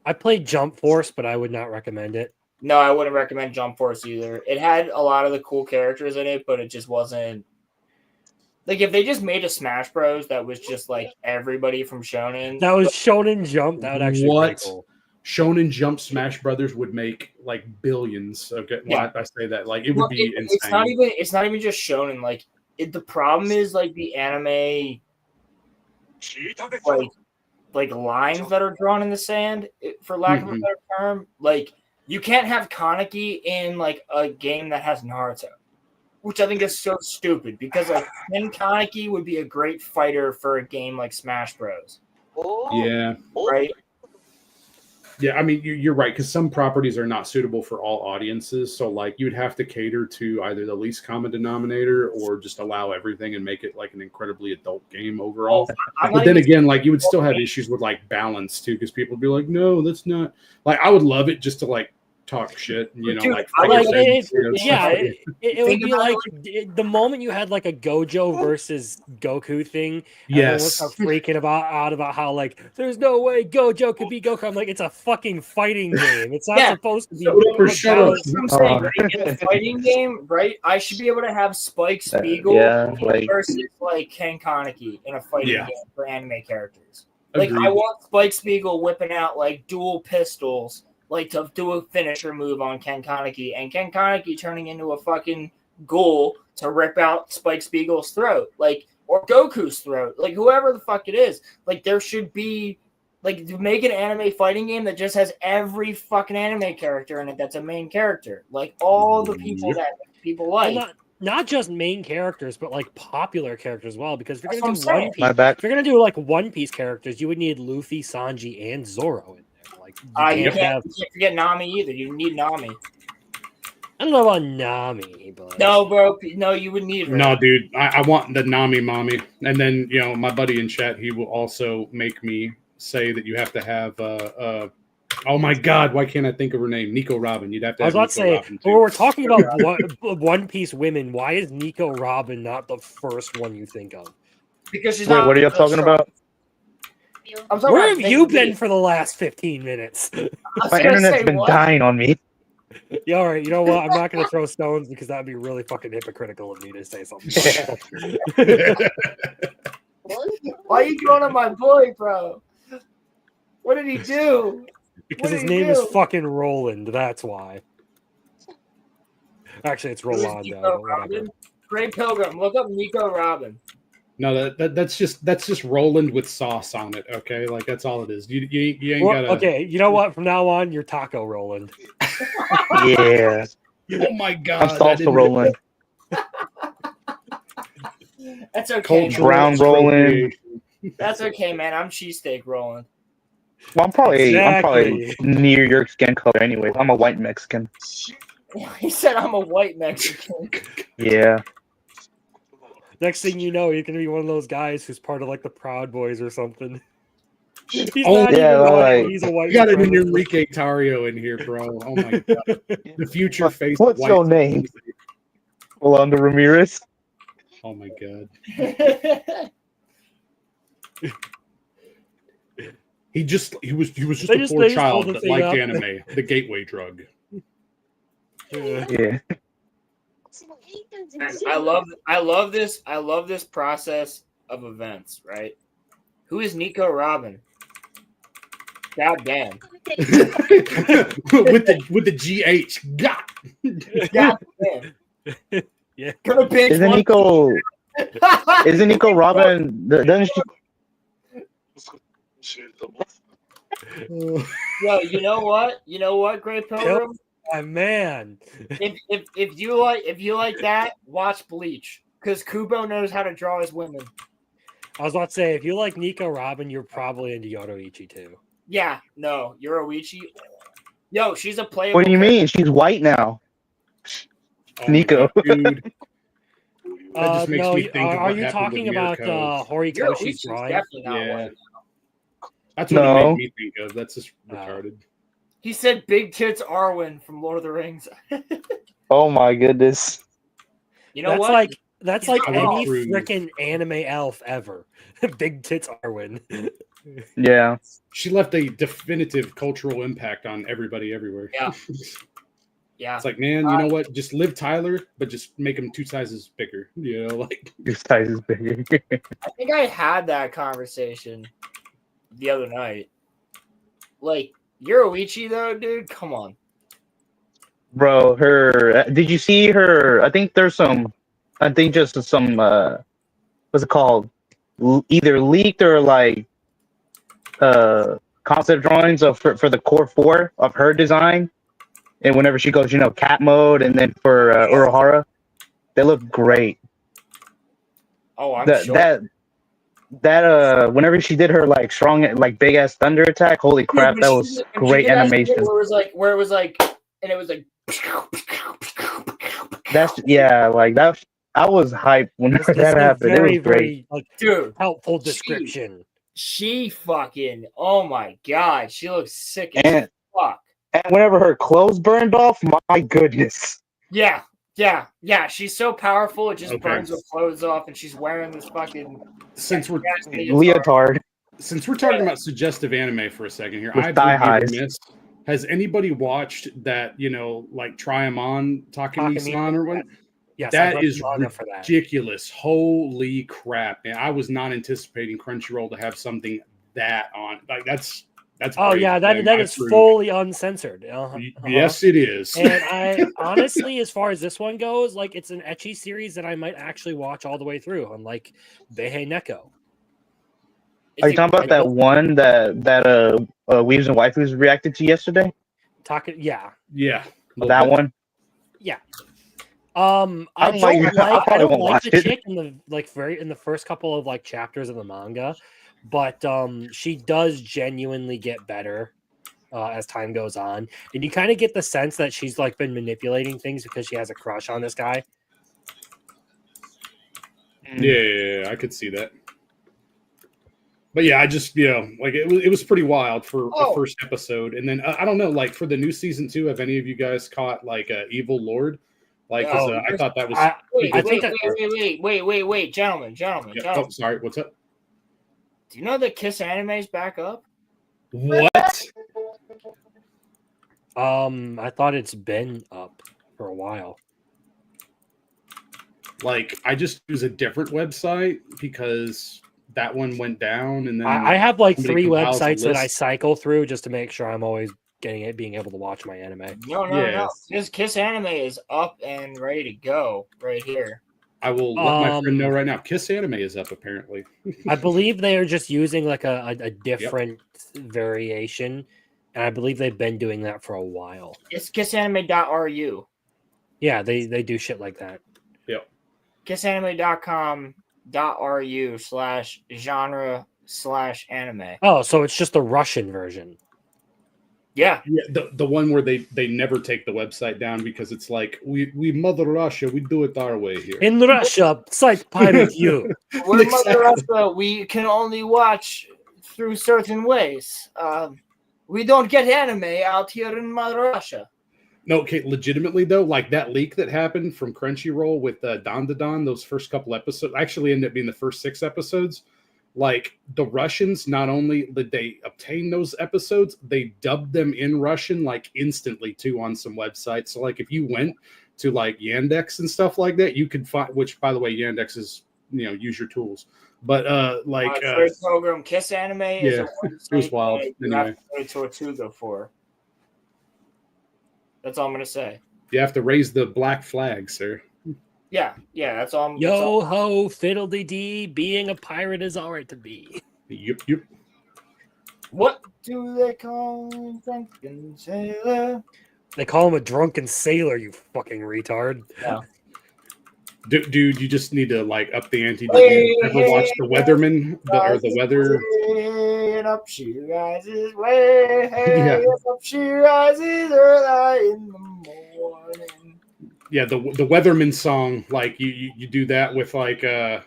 S9: I played Jump Force, but I would not recommend it.
S4: No, I wouldn't recommend Jump Force either. It had a lot of the cool characters in it, but it just wasn't like if they just made a Smash Bros. That was just like everybody from Shonen.
S9: That was Shonen Jump. That would actually be pretty cool.
S10: Shonen Jump Smash Brothers would make like billions. Okay, I say that like it would be insane.
S4: It's not even just Shonen. Like the problem is like the anime, like lines that are drawn in the sand, for lack of a better term. Like you can't have Kaneki in like a game that has Naruto, which I think is so stupid because like Ken Kaneki would be a great fighter for a game like Smash Bros.
S10: Yeah.
S4: Right.
S10: Yeah, I mean, you're right, because some properties are not suitable for all audiences. So, like, you'd have to cater to either the least common denominator or just allow everything and make it, like, an incredibly adult game overall. But then again, like, you would still have issues with, like, balance, too, because people would be like, no, that's not... Like, I would love it just to, like, talk shit, you know,
S9: Dude,
S10: like...
S9: It would be like the moment you had, like, a Gojo versus Goku thing,
S10: yes,
S9: everyone was freaking out about how, like, there's no way Gojo could beat Goku. I'm like, it's a fucking fighting game. It's not supposed to be...
S4: I'm saying, right? In a fighting game, right? I should be able to have Spike Spiegel versus, like, Ken Kaneki in a fighting game for anime characters. Like, I want Spike Spiegel whipping out, like, dual pistols, like, to do a finisher move on Ken Kaneki, and Ken Kaneki turning into a fucking ghoul to rip out Spike Spiegel's throat, like, or Goku's throat, like, whoever the fuck it is. Like, there should be, like, to make an anime fighting game that just has every fucking anime character in it that's a main character. Like, all the people that people like.
S9: Well, not just main characters, but, like, popular characters as well, because if you're
S4: That's
S9: going to do
S4: what I'm
S9: One
S4: saying.
S9: Piece, if you're going to do, like, One Piece characters, you would need Luffy, Sanji, and Zoro in there. Like,
S4: you can't forget Nami either. You need Nami.
S9: I don't know about Nami, but
S4: no, bro. No, you would need her.
S10: No, dude. I want the Nami mommy. And then, you know, my buddy in chat, he will also make me say that you have to have oh my god, why can't I think of her name? Nico Robin. You'd have to have
S9: I was about to say, when we're talking about One Piece women, why is Nico Robin not the first one you think of?
S4: Because she's
S11: not. What are y'all talking about?
S9: Where have you been for the last 15 minutes?
S11: My internet's been dying on me.
S9: Yeah, all right. You know what? I'm not going to throw stones because that'd be really fucking hypocritical of me to say something.
S4: Why are you going on my boy, bro? What did he do?
S9: Because his name is fucking Roland. That's why. Actually, it's Rolando.
S4: Great Pilgrim. Look up Nico Robin.
S10: No, that's just Roland with sauce on it. Okay, like that's all it is. You ain't gotta.
S9: Okay, you know what? From now on, you're Taco Roland.
S11: Yeah.
S10: Oh my god.
S11: I'm salsa Roland.
S4: That's okay.
S11: Brown Roland.
S4: That's okay, man. I'm cheesesteak Roland.
S11: Well, I'm probably near your skin color anyway. I'm a white Mexican.
S4: He said I'm a white Mexican.
S11: Yeah.
S9: Next thing you know, you're gonna be one of those guys who's part of like the Proud Boys or something. He's
S10: Oh,
S9: not
S11: yeah,
S9: even white.
S11: like-
S9: He's a white.
S10: You got an
S9: supremacist.
S10: Enrique Tario in here, bro. Oh my god. The future face.
S11: What's
S10: white
S11: your name?
S10: supremacy.
S11: Rolando Ramirez.
S10: Oh my god. He was just
S9: They
S10: a
S9: just-
S10: poor
S9: they just
S10: child
S9: pulled the
S10: that
S9: thing
S10: liked
S9: up.
S10: anime, the gateway drug.
S11: Yeah.
S4: And I love this process of events, right? Who is Nico Robin? God damn.
S10: with the GH. God.
S4: God damn.
S9: Yeah.
S4: Gonna binge
S11: Isn't
S4: one-
S11: Nico Robin? Doesn't she?
S4: Yo, you know what? You know what, Great Pilgrim?
S9: My man.
S4: If you like that, watch Bleach. Because Kubo knows how to draw his women.
S9: I was about to say, if you like Nico Robin, you're probably into Yoruichi too.
S4: Yeah, no, Yoruichi. Yo, she's a playable.
S11: What do you mean? She's white now.
S10: Oh my
S11: Nico.
S10: God, dude. That just makes
S9: no,
S10: me think of
S9: are
S10: what
S9: you
S10: happened
S9: talking
S10: with
S9: about
S10: Mirko.
S9: Horikoshi's
S4: Yoruichi's
S9: drawing?
S4: definitely not
S10: Yeah.
S4: white.
S10: That's what
S11: No.
S10: it made me think of. That's just
S9: Oh.
S10: retarded.
S4: He said Big Tits Arwen from Lord of the Rings.
S11: Oh my goodness.
S4: You know
S9: That's
S4: what?
S9: like that's like
S10: I went
S9: any
S10: through-
S9: freaking anime elf ever. Big tits Arwen.
S11: Yeah.
S10: She left a definitive cultural impact on everybody everywhere.
S4: Yeah. Yeah.
S10: It's like, man, you know what? Just live Tyler, but just make him 2 sizes bigger. You know, like
S11: Your size is bigger.
S4: I think I had that conversation the other night. Like, Yoruichi, though, dude, come on.
S11: Bro, did you see her? I think there's some, just some, what's it called? Either leaked or like, concept drawings for the core 4 of her design. And whenever she goes, cat mode, and then for Uruhara, they look great.
S4: Oh, I'm sure.
S11: That whenever she did her like strong, like big ass thunder attack, holy crap,
S4: Dude,
S11: that
S4: when
S11: was
S4: she
S11: great
S4: did that
S11: animation.
S4: shit where it was like, and it was like.
S11: That's like that. I was hyped whenever
S9: This
S11: that
S9: is a
S11: happened. It
S9: very,
S11: was great.
S9: very like,
S4: Dude,
S9: helpful description.
S4: she fucking, oh my god, she looks sick as
S11: And,
S4: fuck.
S11: and whenever her clothes burned off, my goodness.
S4: Yeah. She's so powerful, it just burns her clothes off, and she's wearing this fucking
S10: since we're
S11: Leotard.
S10: Since we're talking about suggestive anime for a second here,
S11: With
S10: I've
S11: thigh
S10: been
S11: highs.
S10: remiss. Has anybody watched that? Like Try 'em On Takemi-san or what?
S9: Yes,
S10: that
S9: I've
S10: is
S9: read manga for that.
S10: ridiculous. Holy crap, man! I was not anticipating Crunchyroll to have something that on. Like that's.
S9: Oh
S10: great.
S9: yeah, that
S10: I
S9: is
S10: approved.
S9: fully uncensored.
S10: Yes, it is.
S9: And I honestly, as far as this one goes, like it's an ecchi series that I might actually watch all the way through. Unlike Beihei Neko.
S11: Are you talking about that one that Weaves and Waifus reacted to yesterday?
S9: Yeah.
S11: That one.
S9: Yeah. I
S11: I
S9: don't
S11: might-
S9: like
S11: I
S9: I
S11: probably
S9: don't
S11: won't
S9: like
S11: watch
S9: the
S11: it.
S9: chick in the first couple of like chapters of the manga, but she does genuinely get better as time goes on, and you kind of get the sense that she's like been manipulating things because she has a crush on this guy.
S10: Yeah, I could see that. But yeah, I just like it was pretty wild for the first episode, and then I don't know, like for the new season 2, have any of you guys caught like Evil Lord? Like, 'cause, I thought that was.
S4: Wait, gentlemen.
S10: Oh, sorry, what's up?
S4: Do you know that Kiss Anime's back up?
S10: What?
S9: I thought it's been up for a while.
S10: Like, I just use a different website because that one went down, and then
S9: I have like
S10: somebody
S9: 3
S10: compiles a
S9: websites that I
S10: list.
S9: cycle through just to make sure I'm always being able to watch my anime.
S4: No. Kiss Anime is up and ready to go right here.
S10: I will let my friend know right now. Kiss Anime is up apparently.
S9: I believe they are just using like a different variation, and I believe they've been doing that for a while.
S4: It's kissanime.ru.
S9: Yeah, they do shit like that.
S10: Yep.
S4: kissanime.com.ru/genre/anime.
S9: Oh, so it's just the Russian version.
S4: Yeah.
S10: the one where they never take the website down because it's like we Mother Russia, we do it our way here.
S9: In Russia, site pirate you.
S4: We're
S10: Exactly.
S4: Mother Russia. We can only watch through certain ways. We don't get anime out here in Mother Russia.
S10: No, okay, legitimately though, like that leak that happened from Crunchyroll with Don to Don, those first couple episodes actually ended up being the first 6 episodes. Like the Russians, not only did they obtain those episodes, they dubbed them in Russian like instantly too on some websites. So like if you went to like Yandex and stuff like that, you could find. Which by the way, Yandex is use your tools. But
S4: First Program Kiss Anime is
S10: yeah,
S4: a
S10: it was wild.
S4: you have
S10: Anyway,
S4: to go to Tortuga for. That's all I'm gonna say.
S10: you have to raise the black flag, sir.
S4: Yeah, that's all. I'm,
S9: Yo ho, fiddle dee, being a pirate is alright to be.
S10: Yep.
S4: What do they call drunken sailor?
S9: They call him a drunken sailor, you fucking retard.
S4: Yeah.
S10: Dude, you just need to like up the ante. Did
S4: Hey,
S10: you ever watch the Weatherman or the weather?
S4: Way up she rises, way
S10: Yeah.
S4: up she rises early in the morning.
S10: Yeah, the Weatherman song, like you do that with like
S9: Weatherman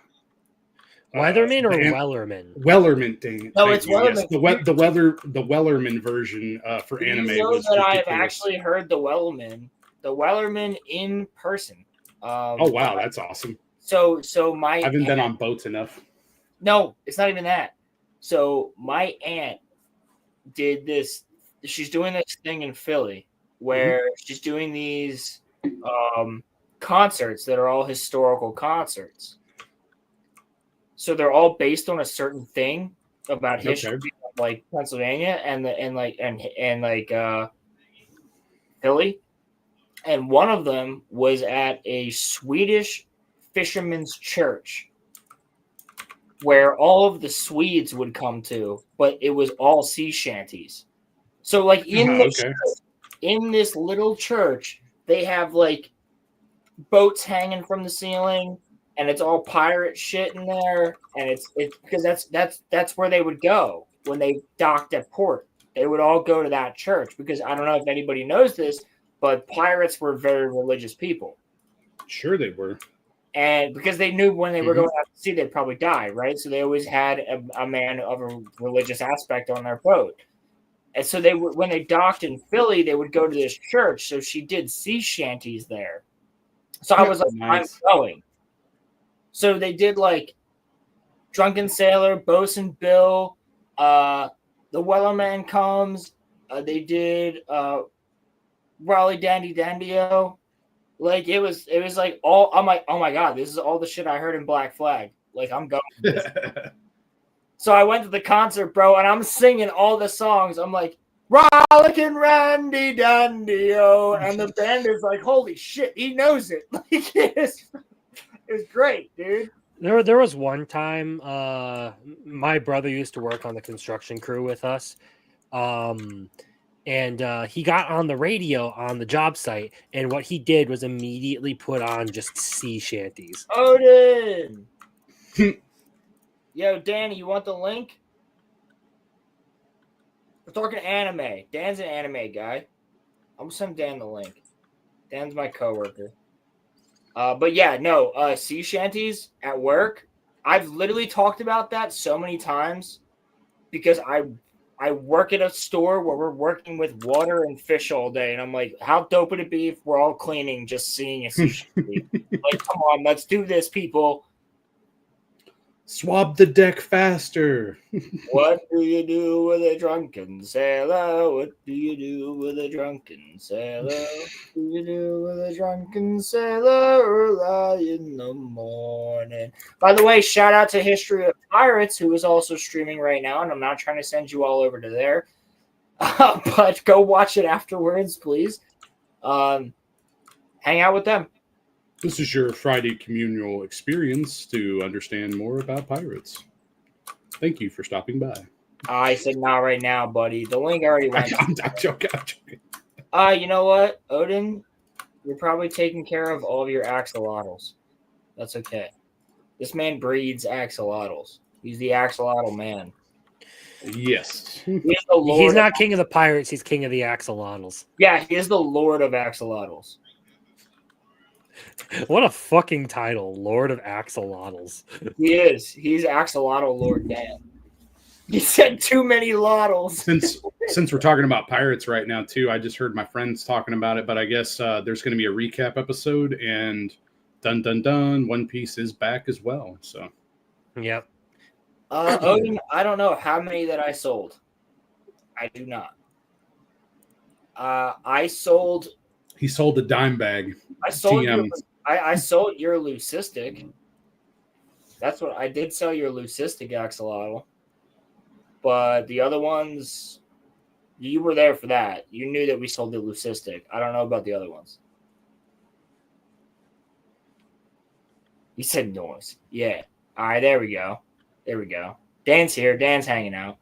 S9: or
S10: the-
S9: Wellerman?
S10: Wellerman thing.
S4: No,
S10: thank
S4: it's
S10: you, yes.
S4: Wellerman.
S10: The Wellerman version for anime
S4: You know
S10: was
S4: that I've
S10: ridiculous.
S4: actually heard the Wellerman in person.
S10: Oh wow, that's awesome.
S4: So my
S10: I haven't been on boats enough.
S4: No, it's not even that. So my aunt did this. She's doing this thing in Philly where she's doing these concerts that are all historical concerts. So they're all based on a certain thing about history, of, like Pennsylvania and Philly. And one of them was at a Swedish fisherman's church where all of the Swedes would come to, but it was all sea shanties. So like in this little church, they have like boats hanging from the ceiling, and it's all pirate shit in there, and it's because that's where they would go when they docked at port. They would all go to that church because I don't know if anybody knows this, but pirates were very religious people.
S10: Sure, they were.
S4: And because they knew when they were going out to sea, they'd probably die, right? So they always had a man of a religious aspect on their boat. And so they would, when they docked in Philly, they would go to this church. So she did sea shanties there. So I was like, nice. I'm going. So they did like Drunken Sailor, Bosun Bill, the Wellerman Comes. They did Raleigh Dandy Dandio. Like it was like all. I'm like, oh my god, this is all the shit I heard in Black Flag. Like I'm going. So I went to the concert, bro, and I'm singing all the songs. I'm like, Rollickin' Randy Dandio, and the band is like, holy shit, he knows it. Like it's great, dude.
S9: There was one time my brother used to work on the construction crew with us. And he got on the radio on the job site, and what he did was immediately put on just sea shanties.
S4: Odin! Yo, Danny, you want the link? We're talking anime. Dan's an anime guy. I'm gonna send Dan the link. Dan's my coworker. But yeah, no, sea shanties at work. I've literally talked about that so many times because I work at a store where we're working with water and fish all day, and I'm like, how dope would it be if we're all cleaning, just seeing a sea shanty? Like, come on, let's do this, people.
S10: Swab the deck faster.
S4: What do you do with a drunken sailor? What do you do with a drunken sailor? What do you do with a drunken sailor early in the morning? By the way, shout out to History of Pirates, who is also streaming right now, and I'm not trying to send you all over to there, but go watch it afterwards, please. Hang out with them.
S10: This is your Friday communal experience to understand more about pirates. Thank you for stopping by.
S4: I said not right now, buddy. The link already went.
S10: I'm joking.
S4: You know what, Odin? You're probably taking care of all of your axolotls. That's okay. This man breeds axolotls. He's the axolotl man.
S10: Yes.
S4: He is the Lord.
S9: He's not king of the pirates. He's king of the axolotls.
S4: Yeah, he is the Lord of axolotls.
S9: What a fucking title, Lord of Axolotls.
S4: He is. He's axolotl Lord Dan. He said too many lottles.
S10: Since we're talking about pirates right now too, I just heard my friends talking about it, but I guess there's going to be a recap episode, and dun dun dun, One Piece is back as well. So,
S9: yep.
S4: Odin, I don't know how many that I sold. I do not. I sold.
S10: He sold a dime bag.
S4: I sold.
S10: TM.
S4: I sold your leucistic. That's what I did. Sell your leucistic axolotl. But the other ones, you were there for that. You knew that we sold the leucistic. I don't know about the other ones. You said noise. Yeah. All right, there we go. There we go. Dan's here. Dan's hanging out.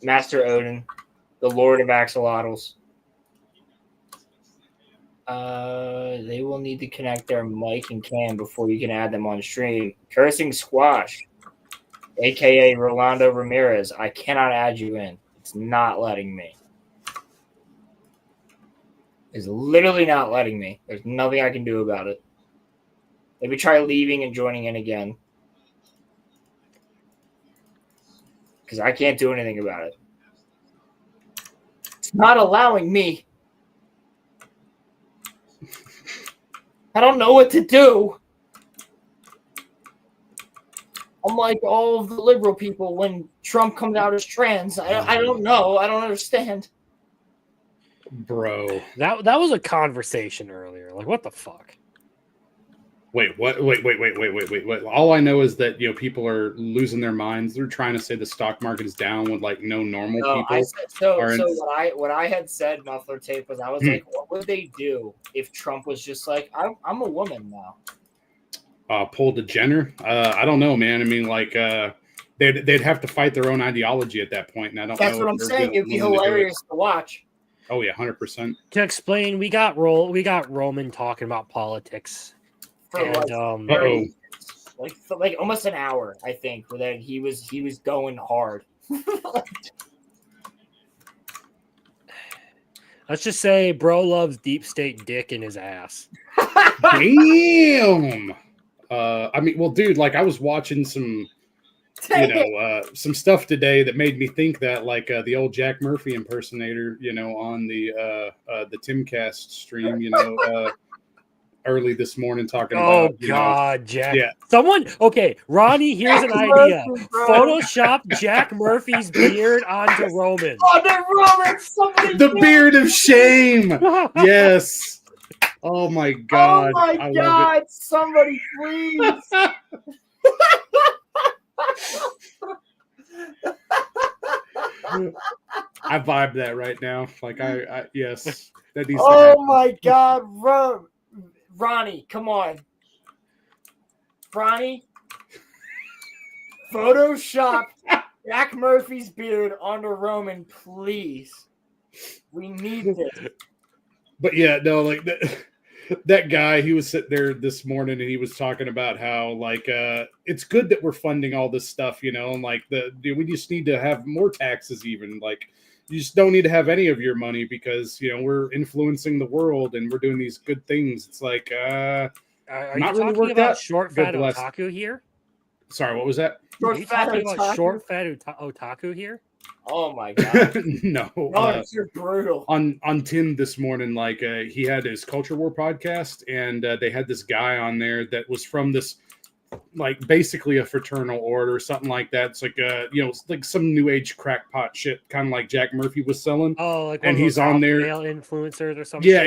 S4: Master Odin, the Lord of Axolotls. They will need to connect their mic and cam before you can add them on stream. Cursing Squash, a.k.a. Rolando Ramirez. I cannot add you in. It's not letting me. It's literally not letting me. There's nothing I can do about it. Maybe try leaving and joining in again. Because I can't do anything about it. It's not allowing me. I don't know what to do. I'm like all of the liberal people when Trump comes out as trans. I don't know. I don't understand.
S10: Bro.
S9: That was a conversation earlier. Like, what the fuck?
S10: Wait, what? Wait. All I know is that, people are losing their minds. They're trying to say the stock market is down when like no normal people
S4: I said,
S10: are in...
S4: what I had said, Muffler Tape, was I was like, what would they do if Trump was just like, I'm a woman now?
S10: Pulled a Jenner? I don't know, man. I mean, like, they'd have to fight their own ideology at that point, and I don't know.
S4: That's what I'm saying. It'd be hilarious to watch.
S10: Oh yeah, 100%.
S9: To explain, we got Roman talking about politics.
S4: For
S9: and,
S4: like almost an hour, I think, where that he was going hard.
S9: Let's just say bro loves deep state dick in his ass.
S10: Damn. I mean, well, dude, like I was watching some stuff today that made me think that like the old Jack Murphy impersonator, on the Timcast stream, early this morning talking about.
S9: Oh God, Jack!
S10: Yeah.
S9: Someone. Okay, Ronnie. Here's an idea. Photoshop Jack Murphy's beard onto Roman.
S4: Somebody.
S10: The beard of shame. Yes. Oh my God.
S4: Oh my God! Somebody, please.
S10: I vibe that right now. Like I yes. That needs
S4: oh my God, Ronnie, come on. Ronnie, Photoshop Jack Murphy's beard onto Roman, please. We need this.
S10: But yeah, no, like that guy, he was sitting there this morning and he was talking about how like it's good that we're funding all this stuff, and like we just need to have more taxes even. Like you just don't need to have any of your money because we're influencing the world and we're doing these good things. It's like
S9: are
S10: not
S9: you
S10: really
S9: talking
S10: worked
S9: about
S10: out.
S9: short fat otaku here?
S10: Sorry, what was that?
S9: Are you talking about short fat otaku here?
S4: Oh my God.
S10: No.
S4: You're brutal.
S10: On Tim this morning, like he had his Culture War podcast, and they had this guy on there that was from this, like basically a fraternal order or something like that. It's like like some new age crackpot shit, kind of like Jack Murphy was selling.
S9: Oh, like
S10: and he's on there,
S9: male influencers or something.
S10: Yeah,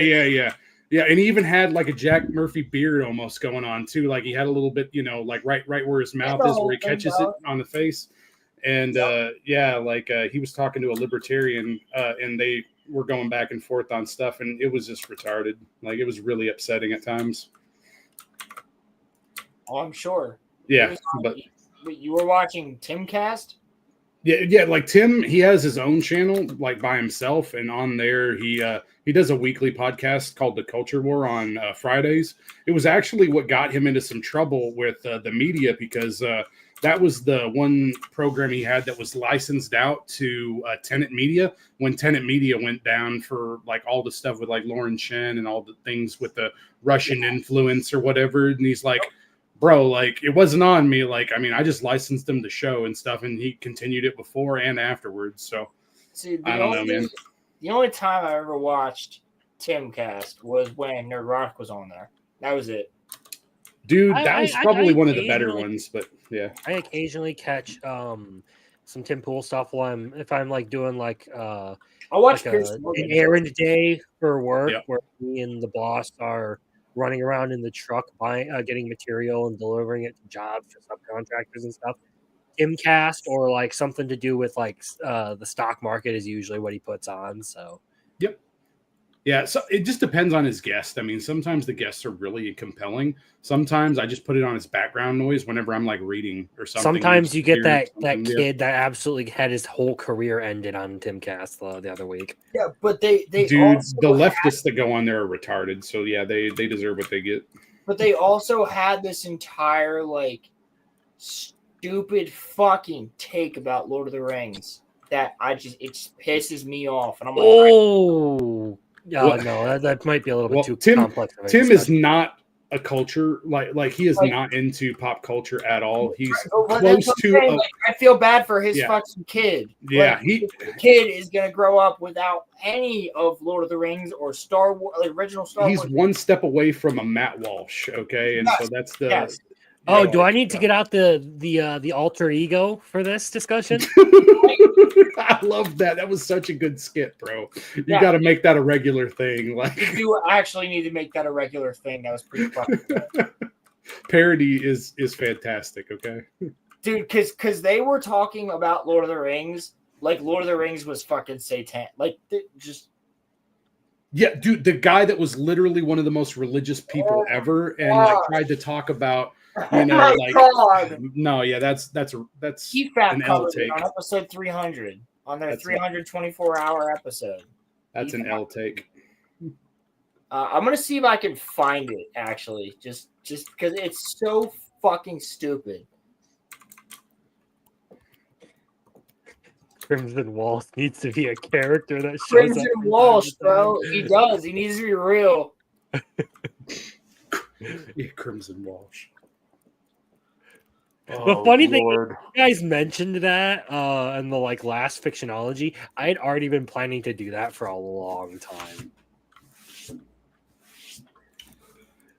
S10: and he even had like a Jack Murphy beard almost going on too. Like he had a little bit, like right where his mouth is, where he catches it on the face. And he was talking to a libertarian, and they were going back and forth on stuff, and it was just retarded. Like it was really upsetting at times.
S4: Oh, I'm sure.
S10: Yeah, but
S4: you were watching Timcast?
S10: Yeah. Like Tim, he has his own channel, like by himself, and on there he does a weekly podcast called The Culture War on Fridays. It was actually what got him into some trouble with the media because that was the one program he had that was licensed out to Tenant Media when Tenant Media went down for like all the stuff with like Lauren Chen and all the things with the Russian influence or whatever. And he's like, bro, like it wasn't on me. Like, I mean, I just licensed him the show and stuff, and he continued it before and afterwards. So
S4: See,
S10: I don't know, man.
S4: The only time I ever watched Timcast was when Nerd Rock was on there. That was it.
S10: Dude, that was probably one of the better
S9: occasionally-
S10: ones, but yeah.
S9: I occasionally catch some Tim Pool stuff while if I'm like doing like
S4: I watch
S9: like
S4: Chris
S9: an
S4: Morgan.
S9: errand day for work
S10: Yep.
S9: where me and the boss are running around in the truck buying getting material and delivering it to jobs for subcontractors and stuff. Timcast or like something to do with like the stock market is usually what he puts on. So
S10: Yep. Yeah, so it just depends on his guest. I mean, sometimes the guests are really compelling. Sometimes I just put it on as background noise whenever I'm like reading or something.
S9: sometimes you get
S10: Hearing
S9: that
S10: something, yeah.
S9: kid that absolutely had his whole career ended on Timcast the other week.
S4: Yeah, but they
S10: Dude,
S4: also
S10: the leftists that go on there are retarded. So yeah, they deserve what they get.
S4: But they also had this entire like stupid fucking take about Lord of the Rings that it just pisses me off, and I'm like,
S9: Oh, yeah,
S10: Well-
S9: no, that might be a little bit
S10: Well,
S9: too
S10: Tim-
S9: complex. of a
S10: Tim is
S9: discussion.
S10: not a culture like he is
S4: Like-
S10: not into pop culture at all. He's
S4: oh, well,
S10: close
S4: that's what I'm
S10: to
S4: saying,
S10: a,
S4: like, I feel bad for his
S10: Yeah.
S4: fucking kid.
S10: yeah.
S4: Like,
S10: He
S4: the kid is gonna grow up without any of Lord of the Rings or Star Wars, like original Star
S10: he's
S4: Wars.
S10: one step away from a Matt Walsh. Okay, and so
S4: Yes,
S10: that's the.
S4: yes.
S9: Oh,
S10: Yeah.
S9: do I need to get out the alter ego for this discussion?
S10: I love that. That was such a good skit, bro. You
S4: Yeah.
S10: got to make that a regular thing. Like
S4: You do actually need to make that a regular thing. That was pretty fucking good.
S10: parody is fantastic. Okay.
S4: Dude, because they were talking about Lord of the Rings, like Lord of the Rings was fucking Satan. Like, just
S10: Yeah, dude, the guy that was literally one of the most religious people ever, and like tried to talk about, you know,
S4: my
S10: like
S4: God.
S10: no, yeah, that's
S4: Heat-Fap
S10: an L
S4: covered it
S10: take.
S4: on episode 300 on their
S10: That's-
S4: 324-hour episode.
S10: That's an L take.
S4: I'm gonna see if I can find it actually, just because it's so fucking stupid.
S9: Crimson Walls needs to be a character that shows
S4: Crimson
S9: up from time
S4: Walsh,
S9: to time.
S4: bro. He does. He needs to be real.
S10: Yeah, Crimson Walsh.
S9: The funny thing is, you guys mentioned that in the like last Fictionology. I had already been planning to do that for a long time.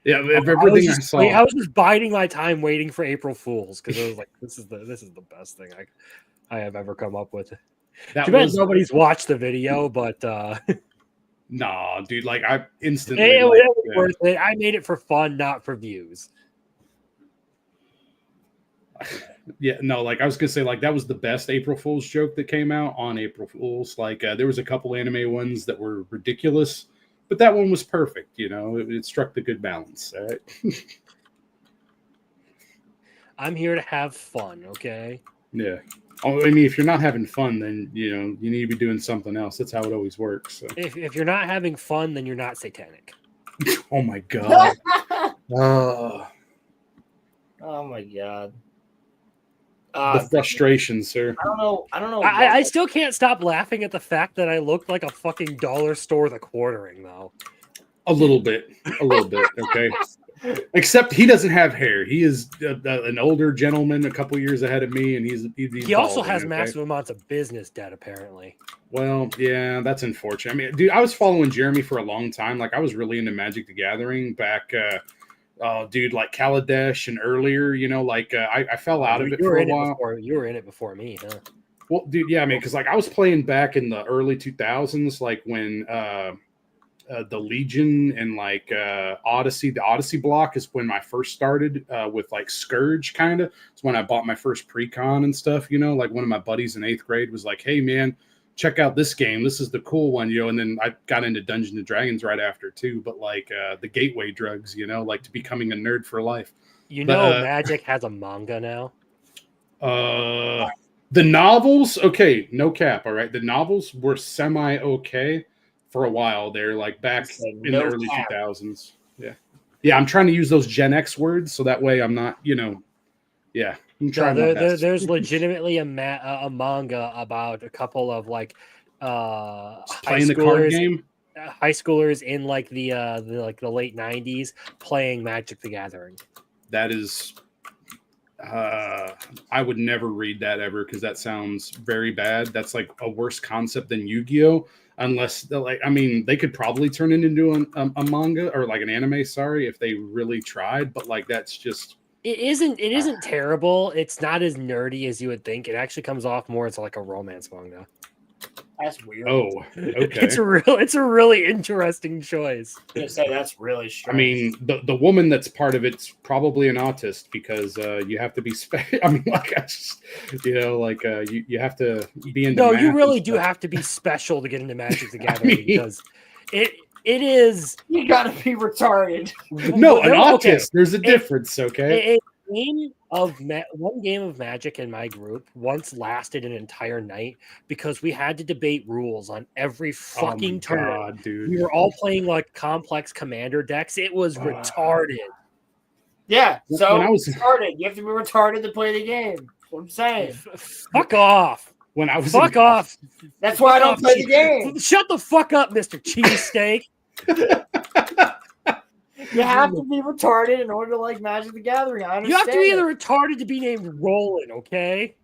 S10: Yeah,
S9: I was
S10: everything I
S9: just,
S10: saw.
S9: I was just biding my time waiting for April Fools because I was like, this is the best thing I have ever come up with.
S10: That
S9: Too bad
S10: was
S9: nobody's watched the video, but
S10: nah, dude. Like I instantly.
S9: it
S10: like,
S9: was
S10: yeah.
S9: worth it. I made it for fun, not for views.
S10: Yeah, no, like I was gonna say, like that was the best April Fool's joke that came out on April Fool's. Like there was a couple anime ones that were ridiculous, but that one was perfect. You know, it struck the good balance. All right.
S9: I'm here to have fun, okay?
S10: Yeah. Oh, I mean, if you're not having fun, then you know you need to be doing something else. That's how it always works. So.
S9: If you're not having fun, then you're not satanic.
S10: Oh my god.
S4: Oh my God.
S10: The frustration, sir.
S4: I don't know.
S9: I still can't stop laughing at the fact that I looked like a fucking dollar store the quartering though.
S10: A little bit. Okay. Except he doesn't have hair. He is an older gentleman, a couple years ahead of me, and he's
S9: He also
S10: balding,
S9: has
S10: okay?
S9: massive amounts of business debt, apparently.
S10: Well, yeah, that's unfortunate. I mean, dude, I was following Jeremy for a long time. Like, I was really into Magic the Gathering back, dude, like Kaladesh and earlier. You know, like I fell out of it for a while.
S9: You were in it before me, huh?
S10: Well, dude, yeah, I mean, because like I was playing back in the early 2000s, like when the Legion and like Odyssey, the Odyssey block is when I first started with like Scourge, kind of. It's when I bought my first precon and stuff. You know, like one of my buddies in 8th grade was like, "Hey, man, check out this game. This is the cool one," you know. And then I got into Dungeons and Dragons right after too. But like the gateway drugs, you know, like to becoming a nerd for life.
S9: You
S10: But,
S9: know, Magic has a manga now.
S10: The novels, okay, no cap. All right, the novels were semi okay for a while there, like back in the early 2000s. Yeah, I'm trying to use those Gen X words so that way I'm not, you know, yeah. I'm
S9: No,
S10: trying my best.
S9: there's legitimately a manga about a couple of like high
S10: Playing the card
S9: schoolers,
S10: game.
S9: high schoolers in like the late 90s playing Magic the Gathering.
S10: That is, I would never read that ever because that sounds very bad. That's like a worse concept than Yu-Gi-Oh. Unless like, I mean, they could probably turn it into a manga or like an anime. Sorry, if they really tried, but like that's just.
S9: It isn't terrible. It's not as nerdy as you would think. It actually comes off more as like a romance manga.
S4: That's weird.
S10: Oh, okay.
S9: It's a really interesting choice.
S4: I was gonna say that's really
S10: I
S4: strange.
S10: mean, the woman that's part of it's probably an autist because you have to be. I mean, like I just, like you have to be into.
S9: No,
S10: math
S9: you
S10: and
S9: really do
S10: stuff.
S9: have to be special to get into Magic the Gathering
S10: mean-
S9: because it is.
S4: You gotta be retarded.
S10: No, an
S9: okay.
S10: autist. There's a difference, okay?
S9: One game of Magic in my group once lasted an entire night because we had to debate rules on every fucking turn.
S10: God, dude.
S9: We were all playing like complex commander decks. It was retarded.
S4: Yeah, so
S10: When I was-
S4: retarded. You have to be retarded to play the game. That's what I'm saying.
S9: Fuck off.
S10: When I was
S9: Fuck off.
S4: That's why I don't play the game.
S9: Shut the fuck up, Mr. Cheesesteak.
S4: You have to be retarded in order to like Magic the Gathering. I
S9: You
S4: understand.
S9: have to be
S4: it.
S9: either retarded to be named Roland, okay?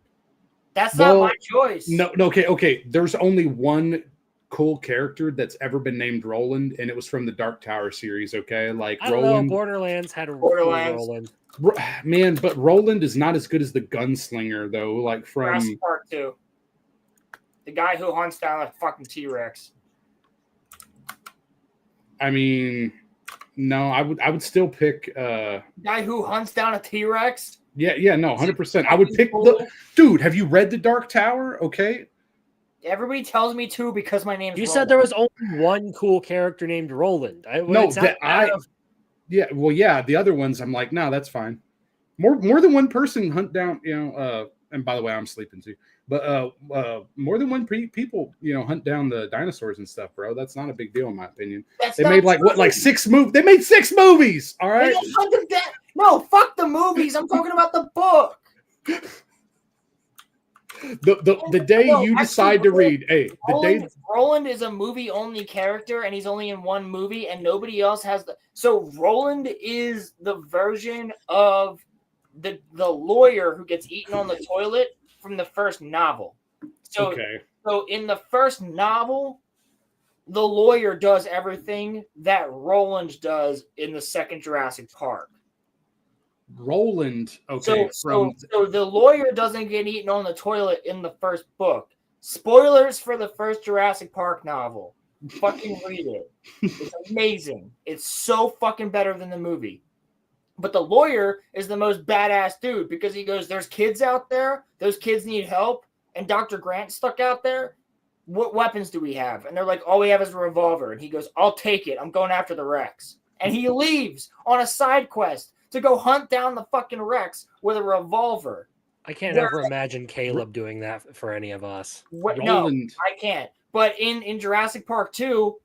S4: That's not
S10: Well,
S4: my choice.
S10: No, okay. There's only one cool character that's ever been named Roland, and it was from the Dark Tower series. Okay, like
S9: I don't know.
S10: Roland.
S9: Borderlands had a
S4: Borderlands.
S9: Roland.
S10: Man, but Roland is not as good as the gunslinger, though. Like from
S4: Jurassic Park 2. The guy who hunts down a fucking T-Rex.
S10: I mean, no, I would still pick.
S4: Guy who hunts down a T-Rex.
S10: Yeah, no, 100%. I would pick the dude. Have you read the Dark Tower? Okay,
S4: Everybody tells me to because my name's
S9: You
S4: Roland.
S9: said there was only one cool character named Roland.
S10: Yeah, well, yeah. The other ones, I'm like, no, that's fine. More than one person hunt down, and by the way, I'm sleeping too. But more than one people, hunt down the dinosaurs and stuff, bro. That's not a big deal in my opinion. They made like 6 movies. They made 6 movies. All right.
S4: No, fuck the movies. I'm talking about the book.
S10: The day you decide to read,
S4: Roland is a movie only character, and he's only in one movie, and nobody else has the. So Roland is the version of the lawyer who gets eaten on the toilet from the first novel. So in the first novel, the lawyer does everything that Roland does in the second Jurassic Park.
S10: Roland.
S4: So the lawyer doesn't get eaten on the toilet in the first book. Spoilers for the first Jurassic Park novel. Fucking read it. It's amazing. It's so fucking better than the movie. But the lawyer is the most badass dude because he goes, there's kids out there. Those kids need help. And Dr. Grant's stuck out there. What weapons do we have? And they're like, all we have is a revolver. And he goes, I'll take it. I'm going after the Rex. And he leaves on a side quest to go hunt down the fucking Rex with a revolver.
S9: I can't ever imagine Caleb doing that for any of us.
S4: No, I can't. But in Jurassic Park 2,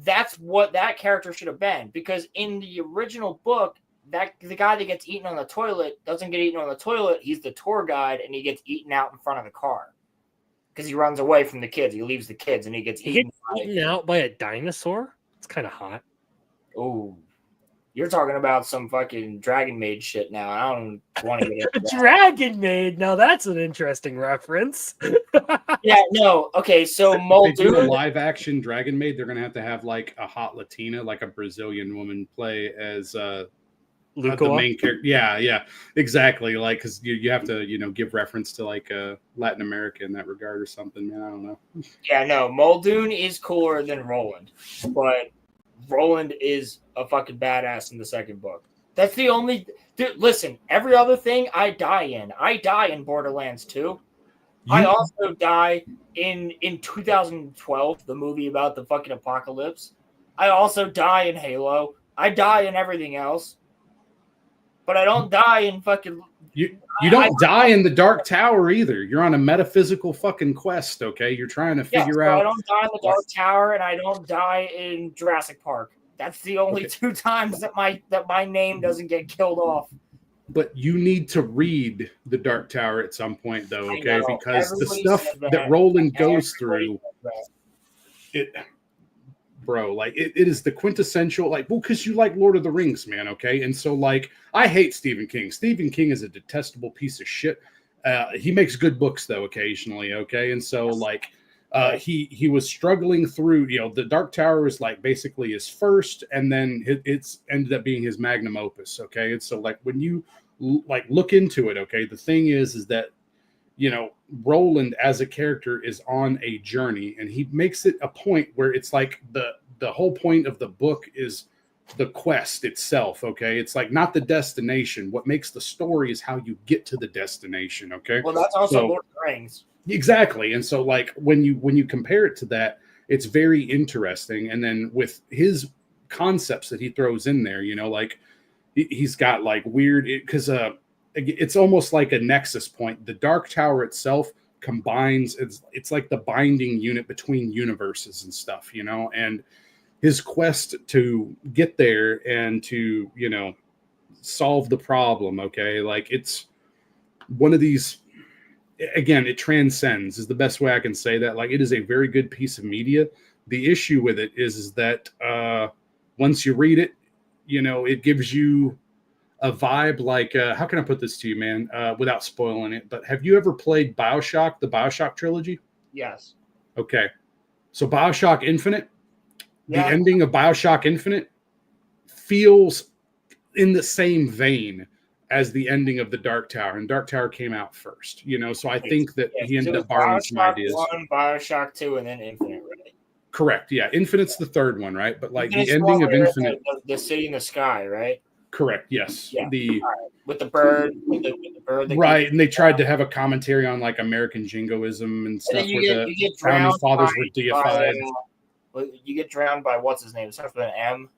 S4: that's what that character should have been. Because in the original book, the guy that gets eaten on the toilet doesn't get eaten on the toilet. He's the tour guide, and he gets eaten out in front of the car. Because he runs away from the kids. He leaves the kids, and he gets eaten
S9: out by a dinosaur? It's kind of hot.
S4: Oh. You're talking about some fucking Dragon Maid shit now. I don't want to get into that.
S9: Dragon Maid. Now that's an interesting reference.
S4: Yeah, no. Okay, so
S10: If they do a
S4: Muldoon.
S10: live action Dragon Maid, they're gonna have like a hot Latina, like a Brazilian woman, play as the main character. Yeah, exactly. Like, because you have to give reference to like Latin America in that regard or something. Man, I don't know.
S4: Yeah, no. Muldoon is cooler than Roland, but Roland is a fucking badass in the second book. That's the only. Dude, listen, every other thing I die in. I die in Borderlands 2. I also die in 2012, the movie about the fucking apocalypse. I also die in Halo. I die in everything else. But I don't die in fucking.
S10: You don't die in the Dark Tower either. You're on a metaphysical fucking quest. Okay, you're trying to figure out.
S4: I don't die in the Dark Tower, and I don't die in Jurassic Park. That's the only 2 times that my name doesn't get killed off.
S10: but you need to read the Dark Tower at some point, though,
S4: I
S10: okay?
S4: know.
S10: Because the
S4: Everybody
S10: stuff
S4: said
S10: that Roland goes
S4: Everybody
S10: through,
S4: said that.
S10: it, bro, like it is the quintessential, like, well, because you like Lord of the Rings, man, okay? And so, like, I hate Stephen King. Stephen King is a detestable piece of shit. He makes good books, though, occasionally, okay? And so, like, he was struggling through, you know, the Dark Tower is like basically his first, and then it's ended up being his magnum opus, okay? And so, like, when you like look into it, okay, the thing is that, you know, Roland as a character is on a journey, and he makes it a point where it's like the whole point of the book is the quest itself, okay? It's like not the destination. What makes the story is how you get to the destination, okay?
S4: Well, that's also Lord of the Rings.
S10: Exactly. And so, like, when you compare it to that, it's very interesting. And then with his concepts that he throws in there, you know, like he's got like weird, because it's almost like a nexus point. The Dark Tower itself combines, it's like the binding unit between universes and stuff, you know, and his quest to get there and to, you know, solve the problem, okay? Like, it's one of these, again, it transcends is the best way I can say that. Like, it is a very good piece of media. The issue with it is that once you read it, you know, it gives you a vibe like, how can I put this to you, man, without spoiling it? But have you ever played BioShock, the BioShock trilogy?
S4: Yes.
S10: Okay. So BioShock Infinite, the ending of BioShock Infinite feels in the same vein as the ending of the Dark Tower, and Dark Tower came out first, you know, so I think that he ended up borrowing some ideas.
S4: BioShock 1, BioShock 2, and then Infinite, right?
S10: Correct. Yeah. Infinite's the third one, right? But like
S4: Infinite's
S10: the ending of
S4: one where
S10: Infinite.
S4: The city in the sky, right?
S10: Correct. Yes.
S4: Yeah.
S10: The
S4: with the bird, with the bird.
S10: Right, and they tried to have a commentary on like American jingoism and stuff, where the founding fathers were deified.
S4: You get drowned by what's his name? It starts with an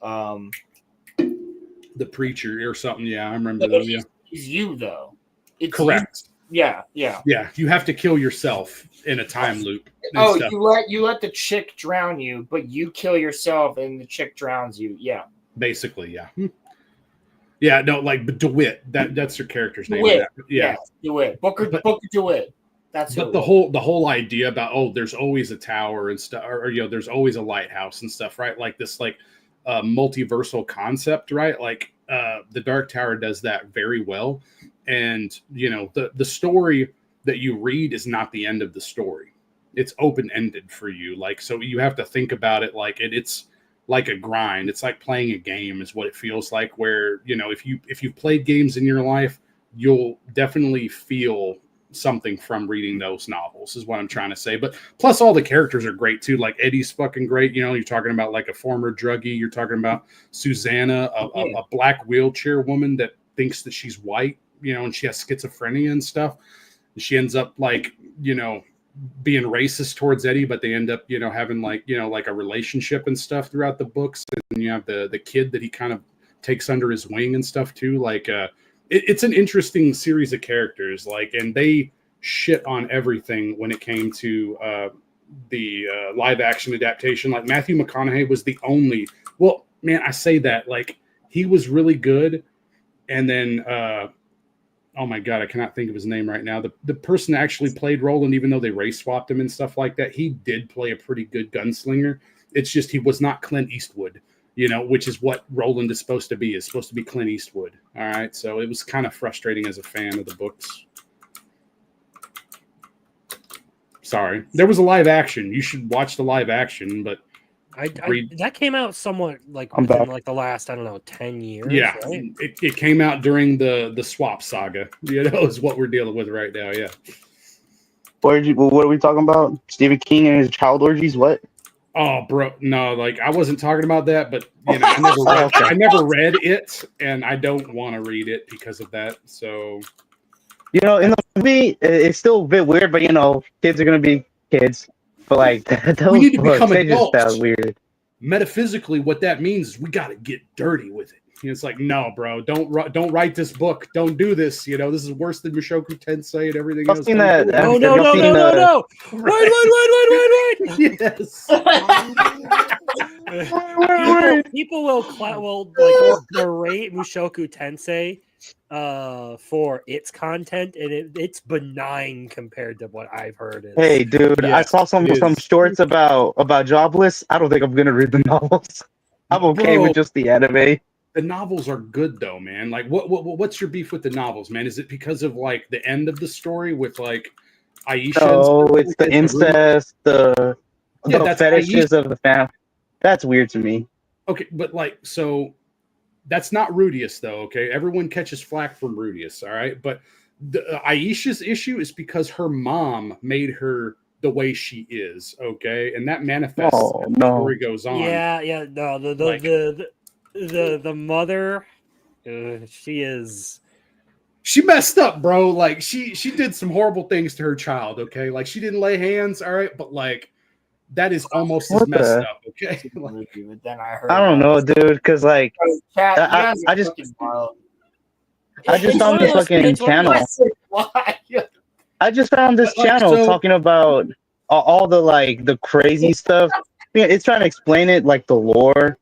S4: M.
S10: The preacher or something. Yeah, I remember that. Yeah.
S4: He's you though. It's
S10: correct.
S4: You. Yeah.
S10: Yeah, you have to kill yourself in a time loop.
S4: Oh, stuff. you let the chick drown you, but you kill yourself and the chick drowns you. Yeah.
S10: Basically, yeah. Yeah, no, like but DeWitt. That's her character's name.
S4: DeWitt.
S10: Yeah,
S4: DeWitt. Booker DeWitt. That's
S10: but the whole idea about there's always a tower and stuff, or you know, there's always a lighthouse and stuff, right? Like this, like multiversal concept, right? Like the Dark Tower does that very well, and you know, the story that you read is not the end of the story. It's open ended for you, like so you have to think about it like it's like a grind. It's like playing a game is what it feels like, where you know, if you've played games in your life, you'll definitely feel something from reading those novels is what I'm trying to say. But plus all the characters are great too. Like Eddie's fucking great. You know, you're talking about like a former druggie. You're talking about Susanna, a black wheelchair woman that thinks that she's white, you know, and she has schizophrenia and stuff. And she ends up like, you know, being racist towards Eddie, but they end up, you know, having like, you know, like a relationship and stuff throughout the books. And you have the kid that he kind of takes under his wing and stuff too. Like, it's an interesting series of characters, like, and they shit on everything when it came to the live action adaptation. Like Matthew McConaughey was the only, well, man, I say that like he was really good. And then, oh my God, I cannot think of his name right now. The person that actually played Roland, even though they race swapped him and stuff like that, he did play a pretty good gunslinger. It's just, he was not Clint Eastwood. You know, which is what Roland is supposed to be. Is supposed to be Clint Eastwood. All right, so it was kind of frustrating as a fan of the books. Sorry, there was a live action. You should watch the live action, but
S9: that came out somewhat like within like the last 10 years.
S10: Yeah,
S9: right?
S10: it came out during the swap saga. You know, is what we're dealing with right now. Yeah.
S11: What are we talking about? Stephen King and his child orgies? What?
S10: Oh, bro, no, like I wasn't talking about that, but you know, I never read it, and I don't want to read it because of that. So,
S11: you know, in the movie, it's still a bit weird, but you know, kids are gonna be kids. But like,
S10: we need to become
S11: adults.
S10: Just
S11: sound weird.
S10: Metaphysically, what that means is we got to get dirty with it. And it's like, no, bro, don't write this book. Don't do this. You know, this is worse than Mushoku Tensei and everything else.
S11: Seen that?
S9: No. Wait.
S11: Yes.
S9: People will like berate Mushoku Tensei for its content, and it's benign compared to what I've heard.
S11: Hey, dude, I
S10: Yeah,
S11: saw some
S10: it is.
S11: shorts about Jobless. I don't think I'm gonna read the novels. I'm okay
S10: Bro,
S11: with just the anime.
S10: the novels are good though, man. Like, what's your beef with the novels, man? Is it because of like the end of the story with like Aisha?
S11: No, it's the
S10: Rudy?
S11: incest, the
S10: That's
S11: fetishes
S10: Aisha.
S11: of the fam. That's weird to me.
S10: Okay, but like, so that's not Rudius though. Okay, everyone catches flack from Rudius. All right, but Aisha's issue is because her mom made her the way she is. Okay, and that manifests
S11: Oh
S10: as the
S11: no.
S10: story goes on.
S9: Yeah, no,
S10: Like-
S9: the mother, she is.
S10: She messed up, bro. Like she did some horrible things to her child. Okay, like she didn't lay hands. All right, but like that is almost as
S11: What
S10: messed
S11: the?
S10: up. Okay,
S4: But then I heard.
S11: I don't know, dude. Because like,
S4: Chat, you
S11: I-
S4: guys
S11: I
S4: are
S11: just-
S4: fucking wild.
S11: I just
S9: It's
S11: found
S9: one of
S11: this
S9: those-
S11: fucking
S9: it's one of
S11: channel.
S9: those-
S4: Why?
S11: I just found this
S10: But, like,
S11: channel
S10: so-
S11: talking about all the like the crazy stuff. Yeah, it's trying to explain it like the lore,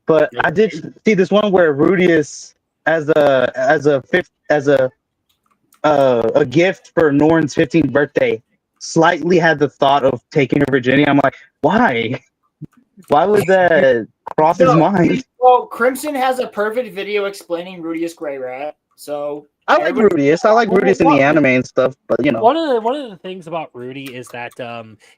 S11: but I did see this one where Rudius, as a gift for Norn's 15th birthday, slightly had the thought of taking her virginity. I'm like, why? Why would that cross his mind?
S4: Well, Crimson has a perfect video explaining Rudius Grey Rat. So
S11: I like Rudius. I like Rudius in the anime and stuff, but you know.
S9: One of the things about Rudy is that he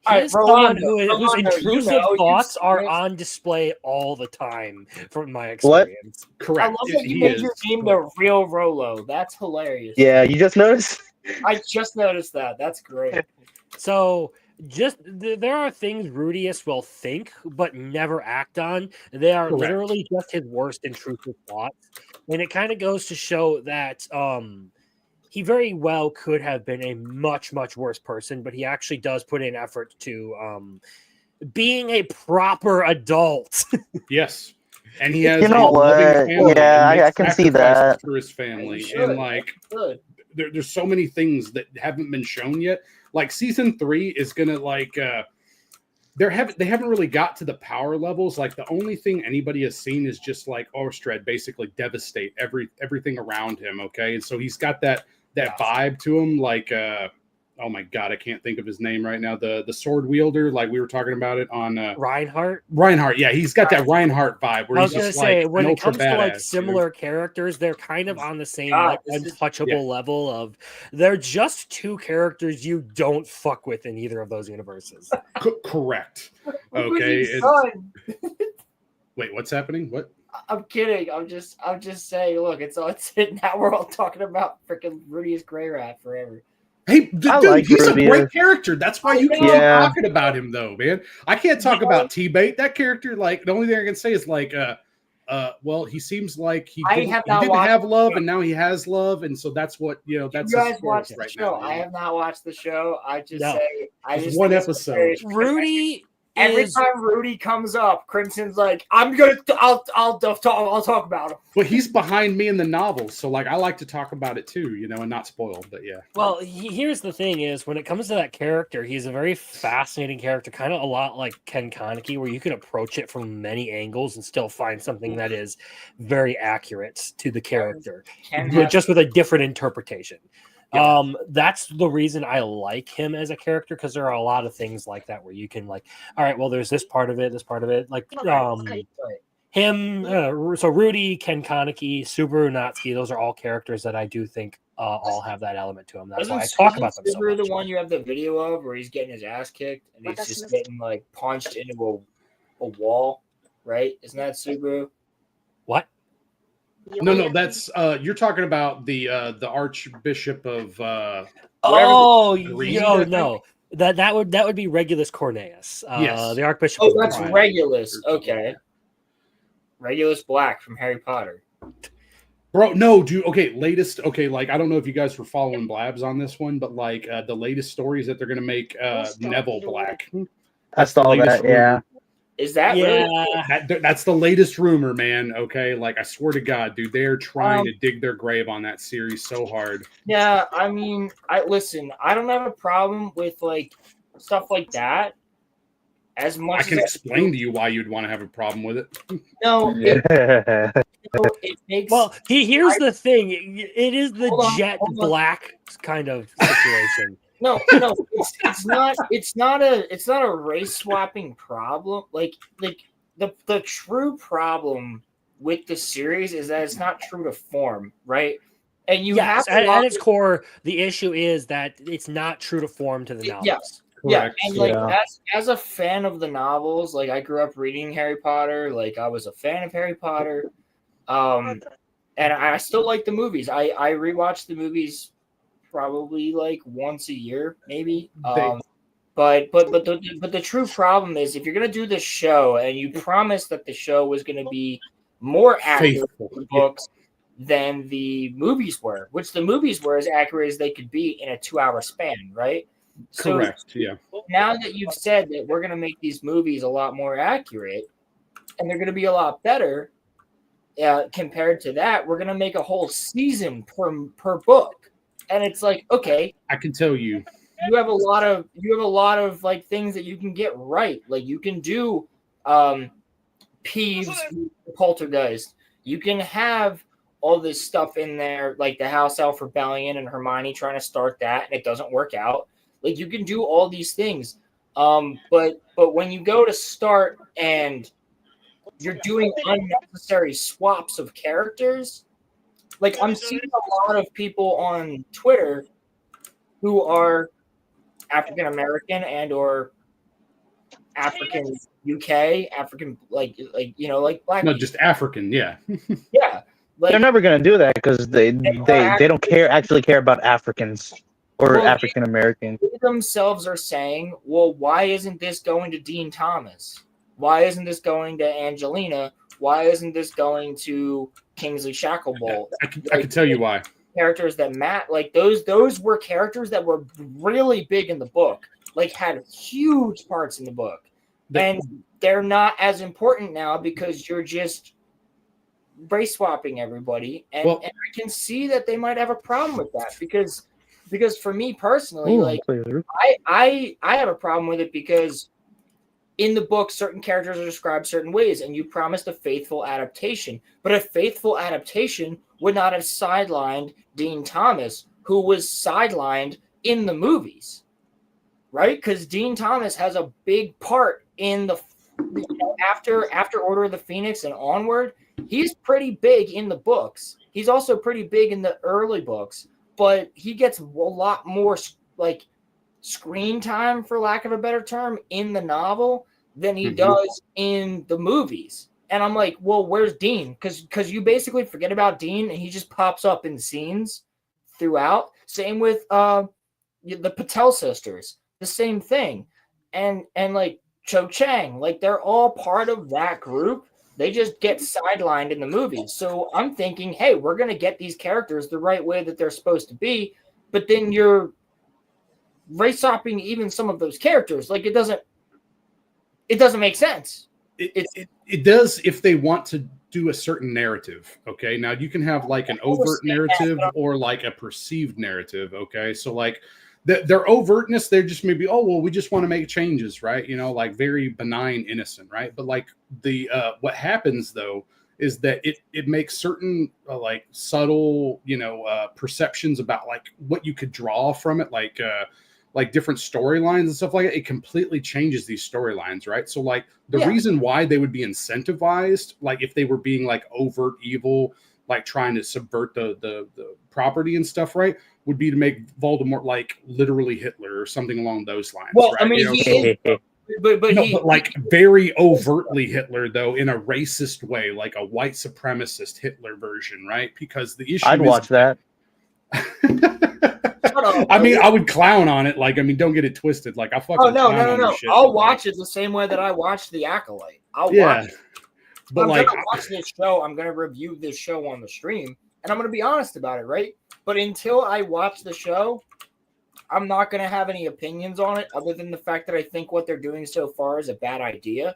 S4: right,
S9: is someone
S4: Rolando,
S9: whose
S4: Rolando,
S9: intrusive
S4: you've
S9: thoughts are
S4: experienced-
S9: on display all the time, from my
S11: What?
S9: experience.
S4: I
S10: correct.
S4: love that you
S10: He
S4: made
S10: is.
S4: your name the real Rolo. That's hilarious.
S11: Yeah, you just noticed?
S4: I just noticed that. That's great.
S9: So there are things Rudius will think but never act on. They are
S10: Correct.
S9: literally just his worst intrusive thoughts, and it kind of goes to show that he very well could have been a much worse person, but he actually does put in effort to being a proper adult.
S10: Yes. And he has
S11: You know
S10: a loving
S11: what?
S10: family
S11: Yeah,
S10: and
S11: I
S10: makes
S11: can see
S10: sacrifices
S11: that.
S10: for his family.
S4: You should.
S10: And like
S4: Good.
S10: there's so many things that haven't been shown yet. Like season 3 is gonna like they haven't really got to the power levels. Like the only thing anybody has seen is just like Orstred basically devastate everything around him. Okay, and so he's got that vibe to him. Like oh my god, I can't think of his name right now. The sword wielder, like we were talking about it on
S9: Reinhardt.
S10: Reinhardt. Yeah, he's got that Reinhardt vibe where
S9: I
S10: he's
S9: was gonna
S10: just
S9: say
S10: like
S9: when
S10: an
S9: it comes
S10: ultra
S9: to like
S10: badass,
S9: similar characters, they're kind of on the same
S4: God,
S9: like
S4: this is-
S9: untouchable level of they're just two characters you don't fuck with in either of those universes.
S10: Correct.
S4: Look
S10: Okay.
S4: what he's
S10: it's-
S4: done.
S10: Wait, what's happening? What?
S4: I'm kidding. I'm just saying. Look, it's now we're all talking about freaking Rudius Grey Rat forever.
S10: Hey,
S11: I
S10: dude,
S11: like
S10: he's a
S11: Rudius.
S10: great character. That's why you keep
S11: Yeah.
S10: talking about him, though, man. I can't talk about T-Bait. That character, like, the only thing I can say is like, well, he seems like he
S4: I
S10: didn't,
S4: have
S10: he
S4: not
S10: didn't
S4: watched
S10: have
S4: the
S10: love,
S4: show.
S10: and now he has love, and so that's what that's
S4: You
S10: his
S4: guys
S10: story
S4: watch the
S10: right
S4: show.
S10: now.
S4: I have not watched the show. I just
S9: No.
S4: say I
S10: Just
S4: just
S10: one
S4: think it's
S10: episode.
S4: hilarious because
S9: Rudy
S4: every
S9: is
S4: time Rudy comes up, Crimson's like, I'll talk about him.
S10: But he's behind me in the novels, so like I like to talk about it too, and not spoil. But yeah,
S9: well. Here's the thing: is when it comes to that character, he's a very fascinating character, kind of a lot like Ken Kaneki, where you can approach it from many angles and still find something that is very accurate to the character, but just with a different interpretation.
S10: Yeah.
S9: That's the reason I like him as a character, because there are a lot of things like that where you can like, all right, well, there's this part of it, like him. So Rudy, Ken Kaneki, Subaru Natsuki, those are all characters that I do think all have that element to them. That's why I talk about them so
S4: Subaru
S9: much.
S4: the one you have the video of where he's getting his ass kicked and he's just getting like punched into a wall, right? Isn't that Subaru?
S9: What?
S10: no, that's you're talking about the Archbishop of
S9: Oh,
S10: Green, I think?
S9: no. That would be Regulus Corneus.
S10: Yes.
S9: The Archbishop.
S4: Oh,
S9: of
S4: that's
S9: Prime.
S4: Regulus. Okay. Regulus Black from Harry Potter.
S10: Bro, no, dude. Okay, latest. Okay, like I don't know if you guys were following Blabs on this one, but like the latest stories that they're gonna make Neville Black.
S11: I saw
S10: latest
S11: that.
S10: rumor.
S11: Yeah.
S4: Is that
S9: Yeah.
S4: really?
S10: That's the latest rumor, man. Okay, like I swear to God, dude, they're trying to dig their grave on that series so hard.
S4: Yeah, I mean, I don't have a problem with like stuff like that. as much
S10: I can
S4: as
S10: explain to you why you'd want to have a problem with it.
S4: no,
S11: Yeah.
S4: it makes
S9: Well, here's the thing. It is the
S4: Hold on,
S9: jet
S4: hold on.
S9: black kind of situation.
S4: no, it's not a race swapping problem. Like the true problem with the series is that it's not true to form, right? And you
S9: Yes,
S4: have a lot
S9: at its core, the issue is that it's not true to form to the novels.
S4: Yes.
S10: Correct.
S4: Yeah, and like
S11: Yeah.
S4: as a fan of the novels, like I grew up reading Harry Potter, like I was a fan of Harry Potter. And I still like the movies. I rewatch the movies probably like once a year, maybe. But the true problem is if you're gonna do this show and you promised that the show was gonna be more accurate
S10: Faithful.
S4: to the books than the movies were, which the movies were as accurate as they could be in a 2-hour span, right? So
S10: Correct. Yeah.
S4: now that you've said that we're gonna make these movies a lot more accurate and they're gonna be a lot better, compared to that, we're gonna make a whole season per book, and it's like, okay,
S10: I can tell you.
S4: you have a lot of like things that you can get right. Like you can do Peeves Poltergeist. You can have all this stuff in there, like the House Elf Rebellion and Hermione trying to start that, and it doesn't work out. Like you can do all these things, but when you go to start and you're doing unnecessary swaps of characters. Like I'm seeing a lot of people on Twitter who are African American and or African UK, African like black.
S10: No,
S4: people.
S10: just African. Yeah.
S4: Yeah, like
S11: They're never gonna do that because they don't actually care about Africans or
S4: Well,
S11: African Americans.
S4: they themselves are saying, well, why isn't this going to Dean Thomas? Why isn't this going to Angelina? Why isn't this going to Kingsley Shacklebolt?
S10: I can tell you why.
S4: Characters that like those were characters that were really big in the book, like had huge parts in the book, and they're not as important now because you're just race swapping everybody, and I can see that they might have a problem with that because for me personally, like I have a problem with it because in the book, certain characters are described certain ways, and you promised a faithful adaptation. But a faithful adaptation would not have sidelined Dean Thomas, who was sidelined in the movies, right? Because Dean Thomas has a big part in the after Order of the Phoenix and onward. He's pretty big in the books. He's also pretty big in the early books, but he gets a lot more like screen time, for lack of a better term, in the novel than he does in the movies. And I'm like, well, where's Dean? Because you basically forget about Dean and he just pops up in scenes throughout. Same with the Patel sisters, the same thing. And like Cho Chang, like they're all part of that group. They just get sidelined in the movies. So I'm thinking, hey, we're going to get these characters the right way that they're supposed to be. But then you're race swapping even some of those characters. Like it doesn't make sense.
S10: It does if they want to do a certain narrative. Okay, now you can have like an overt narrative or like a perceived narrative. Okay, so like their overtness, they're just maybe, oh well, we just want to make changes, right? You know, like very benign, innocent, right? But like the what happens though is that it makes certain like subtle, perceptions about like what you could draw from it, like different storylines and stuff like that. It completely changes these storylines, right? So like the reason why they would be incentivized, like if they were being like overt evil, like trying to subvert the property and stuff, right, would be to make Voldemort like literally Hitler or something along those lines.
S4: Well,
S10: right?
S4: I mean,
S10: but like very overtly Hitler though, in a racist way, like a white supremacist Hitler version, right? Because the issue
S11: I'd watch that.
S10: I mean, I would clown on it. Like, I mean, don't get it twisted. Like, I fucking clown on this shit.
S4: I'll watch it the same way that I watched The Acolyte. I'll watch it.
S10: But
S4: I'm
S10: like,
S4: gonna watch this show. I'm gonna review this show on the stream, and I'm gonna be honest about it, right? But until I watch the show, I'm not gonna have any opinions on it, other than the fact that I think what they're doing so far is a bad idea.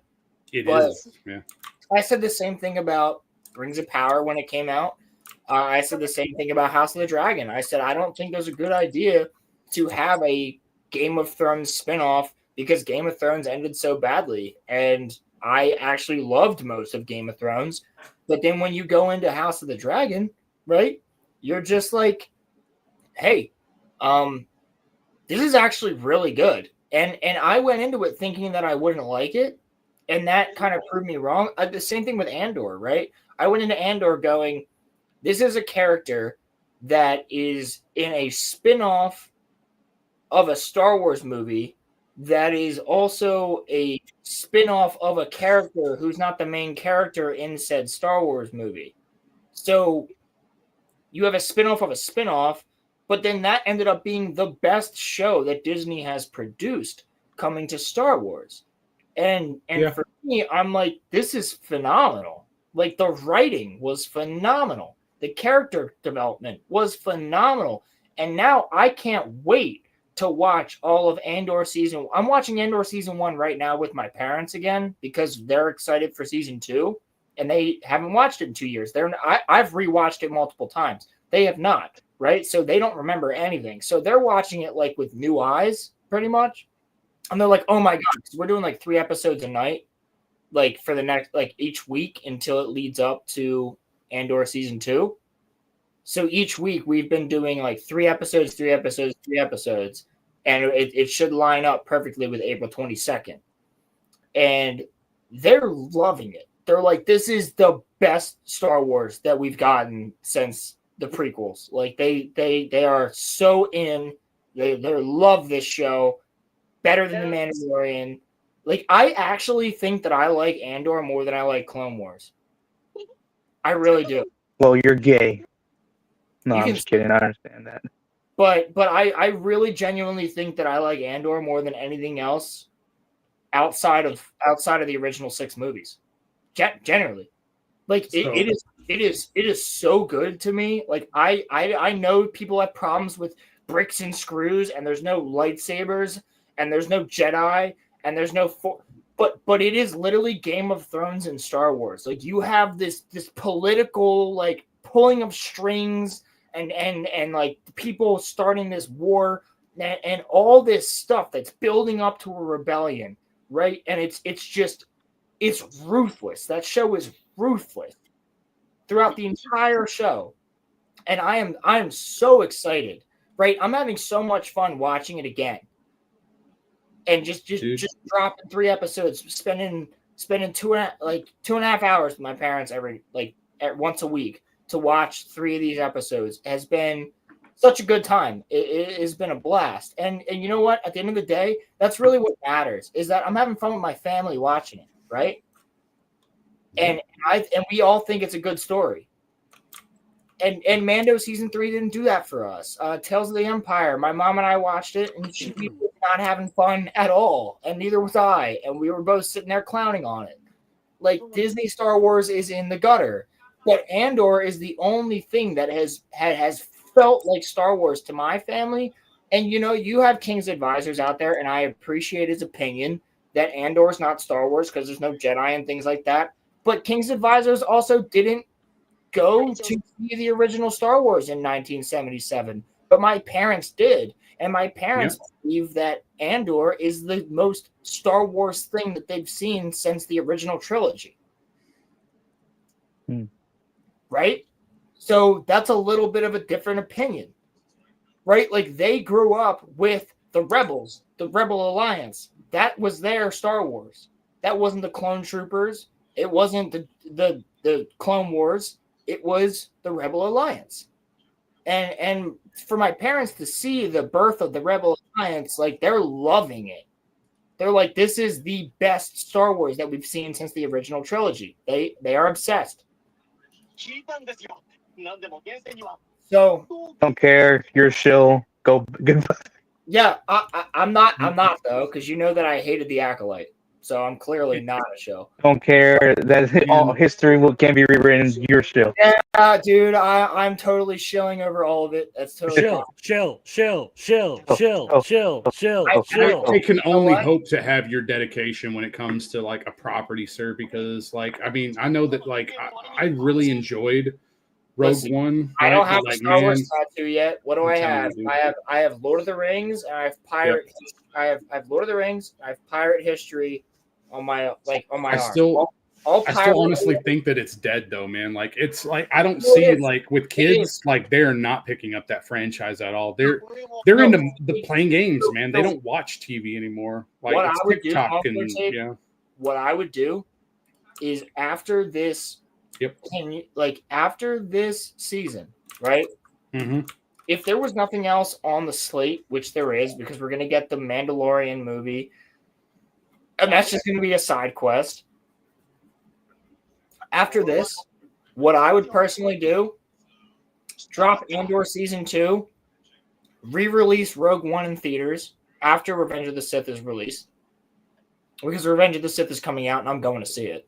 S10: It is. Yeah.
S4: I said the same thing about Rings of Power when it came out. I said the same thing about House of the Dragon. I said I don't think there's a good idea to have a Game of Thrones spinoff because Game of Thrones ended so badly. And I actually loved most of Game of Thrones. But then when you go into House of the Dragon, right, you're just like, hey, this is actually really good. And I went into it thinking that I wouldn't like it. And that kind of proved me wrong. The same thing with Andor, right? I went into Andor going, this is a character that is in a spin-off of a Star Wars movie that is also a spin-off of a character who's not the main character in said Star Wars movie. So you have a spin-off of a spin-off, but then that ended up being the best show that Disney has produced coming to Star Wars. And for me, I'm like, this is phenomenal. Like, the writing was phenomenal. The character development was phenomenal. And now I can't wait to watch all of Andor season. I'm watching Andor season 1 right now with my parents again because they're excited for season 2, and they haven't watched it in 2 years. I've rewatched it multiple times. They have not, right? So they don't remember anything. So they're watching it like with new eyes, pretty much. And they're like, oh my God, we're doing like 3 episodes a night, like for the next, like each week until it leads up to Andor season 2. So each week we've been doing like 3 episodes, 3 episodes, 3 episodes. And it should line up perfectly with April 22nd. And they're loving it. They're like, this is the best Star Wars that we've gotten since the prequels. Like they are so in. They love this show. Better than The Mandalorian. Like, I actually think that I like Andor more than I like Clone Wars. I really do.
S11: Well, you're gay. No,
S4: You
S11: I'm
S4: can-
S11: just kidding. I understand that.
S4: But I really genuinely think that I like Andor more than anything else outside of the original 6 movies. Generally. Like, it is so good to me. Like, I know people have problems with bricks and screws, and there's no lightsabers, and there's no Jedi, and there's no but it is literally Game of Thrones and Star Wars. Like, you have this political, like, pulling of strings and like people starting this war and all this stuff that's building up to a rebellion, right? And it's ruthless. That show is ruthless throughout the entire show. And I am so excited, right? I'm having so much fun watching it again. And just dropping 3 episodes, spending 2.5 hours with my parents once a week to watch 3 of these episodes has been such a good time. It has been a blast. And you know what? At the end of the day, that's really what matters, is that I'm having fun with my family watching it, right? And we all think it's a good story. And Mando season 3 didn't do that for us. Tales of the Empire, my mom and I watched it, and she was not having fun at all, and neither was I. And we were both sitting there clowning on it. Like, Disney Star Wars is in the gutter, but Andor is the only thing that has felt like Star Wars to my family. And you know, you have King's advisors out there, and I appreciate his opinion that Andor is not Star Wars because there's no Jedi and things like that. But King's advisors also didn't go to see the original Star Wars in 1977, but my parents did, and my parents believe that Andor is the most Star Wars thing that they've seen since the original trilogy. Right? So that's a little bit of a different opinion, right? Like, they grew up with the Rebels, the Rebel Alliance. That was their Star Wars. That wasn't the Clone Troopers. It wasn't the Clone Wars. It was the Rebel Alliance. And for my parents to see the birth of the Rebel Alliance, like, they're loving it. They're like, this is the best Star Wars that we've seen since the original trilogy. They are obsessed. So
S11: Don't care. You're a shill. Go. Goodbye.
S4: Yeah, I'm not though, because you know that I hated the Acolyte. So I'm clearly not a show.
S11: Don't care. That all history can be rewritten. You're shill.
S4: Yeah, dude, I'm totally shilling over all of it. That's totally
S9: Chill.
S10: I can only hope to have your dedication when it comes to like a property, sir, because like, I mean, I know that like I really enjoyed Rogue
S4: Listen,
S10: One.
S4: I
S10: right?
S4: don't have
S10: But,
S4: a
S10: like,
S4: Star Wars
S10: man,
S4: tattoo yet. What do
S10: I'm
S4: I
S10: telling
S4: have?
S10: you, dude.
S4: I have Lord of the Rings, and I have Pirate. I have Lord of the Rings. I have Pirate History on my
S10: I
S4: arm.
S10: still
S4: All
S10: I
S4: Pirate.
S10: still honestly think that it's dead though, man. Like it's like I don't
S4: No, it
S10: see
S4: is.
S10: like with
S4: It
S10: kids, like they're not picking up that franchise at all. They're
S4: No,
S10: into the playing games, man. They
S4: no.
S10: don't watch TV anymore. Like
S4: What I
S10: it's
S4: would do,
S10: TikTok
S4: Muscular
S10: and
S4: Tape,
S10: yeah.
S4: what I would do is after this,
S10: Yep.
S4: after this season, right?
S10: Mm-hmm.
S4: If there was nothing else on the slate, which there is, because we're gonna get the Mandalorian movie, and that's just gonna be a side quest. After this, what I would personally do: drop Andor season 2, re-release Rogue One in theaters after Revenge of the Sith is released, because Revenge of the Sith is coming out, and I'm going to see it.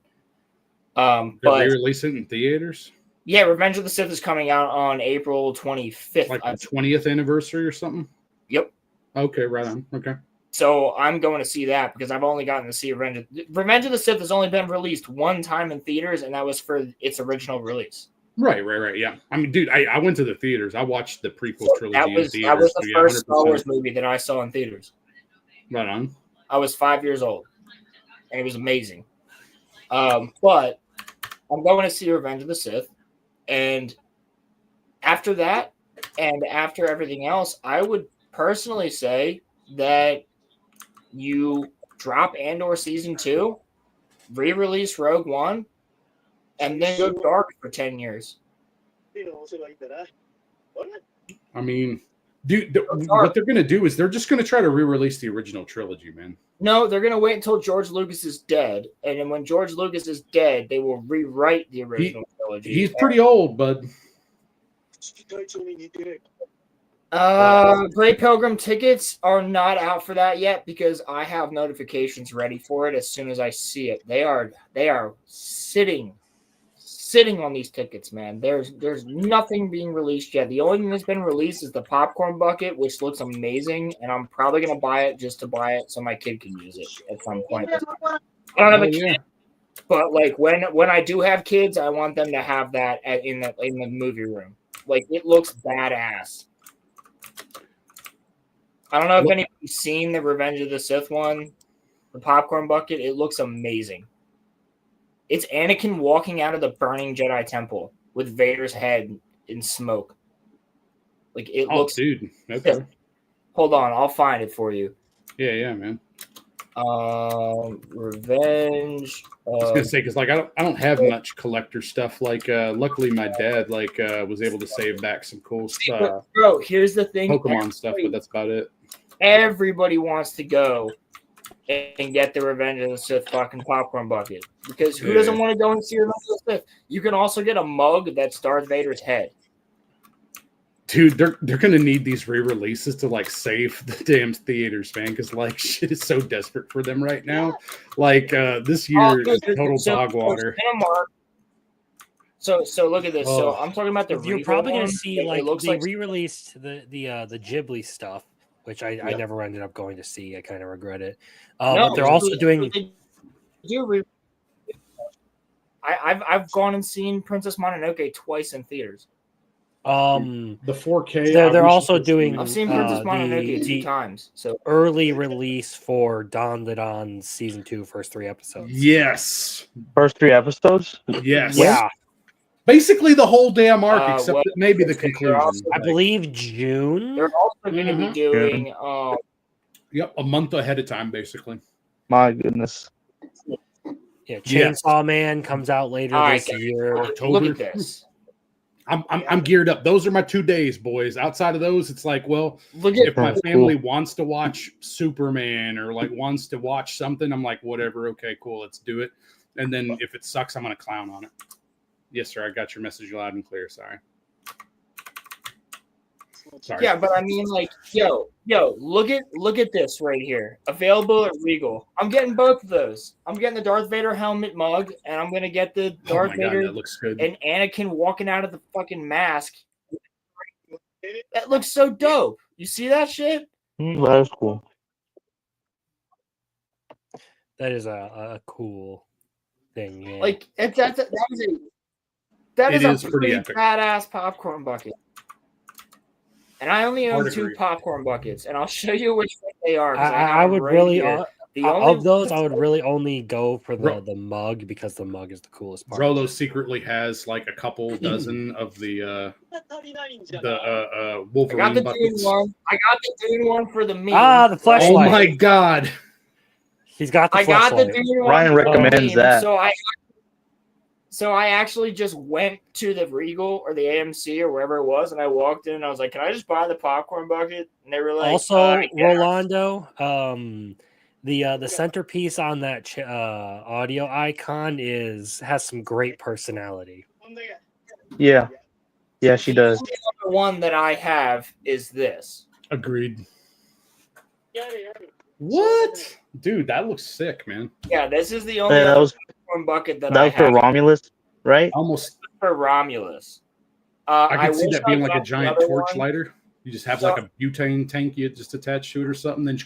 S10: They
S4: But
S10: re-release it in theaters.
S4: yeah, Revenge of the Sith is coming out on April 25th.
S10: Like the 20th anniversary or something.
S4: Yep.
S10: Okay, right on. Okay.
S4: So I'm going to see that because I've only gotten to see Revenge of the Sith has only been released one time in theaters, and that was for its original release.
S10: Right. Yeah. I mean, dude, I went to the theaters. I watched the prequel trilogy
S4: That
S10: in
S4: was
S10: theaters.
S4: the
S10: so yeah,
S4: first Star
S10: 100%.
S4: Wars movie that I saw in theaters.
S10: Right on.
S4: I was 5 years old, and it was amazing. But I'm going to see Revenge of the Sith, and after that, and after everything else, I would personally say that you drop Andor season 2, re-release Rogue One, and then go dark for 10 years.
S10: I mean, dude, what they're gonna do is they're just gonna try to re-release the original trilogy, man.
S4: No, they're gonna wait until George Lucas is dead, and then when George Lucas is dead, they will rewrite the original trilogy.
S10: He's pretty old, bud.
S4: Great Pilgrim tickets are not out for that yet because I have notifications ready for it as soon as I see it. They are sitting on these tickets, man. There's nothing being released yet. The only thing that's been released is the popcorn bucket, which looks amazing, and I'm probably gonna buy it just to buy it so my kid can use it at some point. I don't have a kid, but like when I do have kids, I want them to have that in the movie room. Like it looks badass. I don't know if anybody's seen the Revenge of the Sith one, the popcorn bucket. It looks amazing. It's Anakin walking out of the burning Jedi temple with Vader's head in smoke. Like it looks.
S10: Dude. Okay.
S4: Hold on, I'll find it for you.
S10: Yeah, man.
S4: Revenge.
S10: I was gonna say because like I don't have much collector stuff. Like luckily my dad was able to save back some cool stuff.
S4: Bro, here's the thing.
S10: Pokemon stuff, but that's about it.
S4: Everybody wants to go and get the Revenge of the Sith fucking popcorn bucket because who doesn't want to go and see Revenge of the Sith? You can also get a mug that's Darth Vader's head.
S10: Dude, they're gonna need these re-releases to like save the damn theaters, man, because like shit is so desperate for them right now. Like this year is total dog water.
S4: So look at this.
S10: Oh.
S4: So I'm talking about the.
S9: You're probably gonna
S4: one.
S9: see
S4: It looks like
S9: re-released the Ghibli stuff, which I never ended up going to see. I kind of regret it.
S4: No,
S9: but they're also doing.
S4: I've gone and seen Princess Mononoke twice in theaters.
S10: The 4K.
S9: They're also doing.
S4: I've seen Princess Mononoke 2 times. So
S9: early release for Dawn the Dawn season 2, first 3 episodes.
S10: Yes.
S11: First 3 episodes.
S10: Yes.
S9: Yeah.
S10: Basically the whole damn arc, except that maybe the conclusion.
S9: I believe June.
S4: They're also going to be doing.
S10: Yep, a month ahead of time, basically.
S11: My goodness.
S9: Yeah, Chainsaw Man comes out later this year.
S10: October.
S4: Look at this.
S10: I'm geared up. Those are my 2 days, boys. Outside of those, it's like, well, if my family wants to watch Superman or like wants to watch something, I'm like, whatever. Okay, cool, let's do it. And then if it sucks, I'm gonna clown on it. Yes, sir. I got your message loud and clear. Sorry.
S4: Yeah, but I mean, like, yo, look at this right here. Available at Regal. I'm getting both of those. I'm getting the Darth Vader helmet mug, and I'm gonna get the Darth Vader
S10: that looks good.
S4: and Anakin walking out of the fucking mask. That looks so dope. You see that shit?
S11: That's cool.
S9: That is a cool thing. Yeah.
S4: Like that is a That
S10: It
S4: is
S10: is
S4: a
S10: pretty
S4: pretty
S10: epic.
S4: badass popcorn bucket. And I only own
S10: Hard
S4: 2
S10: agree.
S4: popcorn buckets, and I'll show you which one they are because I have
S9: I
S4: them
S9: would
S4: right
S9: really
S4: here. The only
S9: of those, I would really only go for
S10: Ro-
S9: the mug because the mug is the coolest part.
S10: Rolo secretly has like a couple dozen of the
S4: I got
S10: Wolverine
S4: the
S10: buckets.
S4: Dune one. I got the Dune one for the meme.
S9: Ah, the
S10: Oh
S9: flashlight.
S10: my god!
S9: He's got the
S4: I got the
S9: flashlight.
S4: Dune one
S11: Ryan
S4: for the
S11: recommends
S4: meme,
S11: that.
S4: So I actually just went to the Regal or the AMC or wherever it was, and I walked in and I was like, "Can I just buy the popcorn bucket?" And they were like,
S9: Also,
S4: yeah.
S9: Rolando, the centerpiece on that audio icon has some great personality.
S11: Yeah, yeah, she does.
S4: The other one that I have is this.
S10: Agreed. What, dude? That looks sick, man.
S4: Yeah, this is the only
S11: Yeah, that
S4: other
S11: was
S4: popcorn bucket that
S11: that
S4: I
S11: was for
S4: have
S11: Romulus, right?
S10: Almost.
S4: for Romulus.
S10: I could see
S4: wish
S10: that being
S4: I
S10: like a
S4: got the
S10: giant
S4: other
S10: torch
S4: one.
S10: lighter. You just have
S4: So-
S10: like a butane tank you just attach to it or something. Then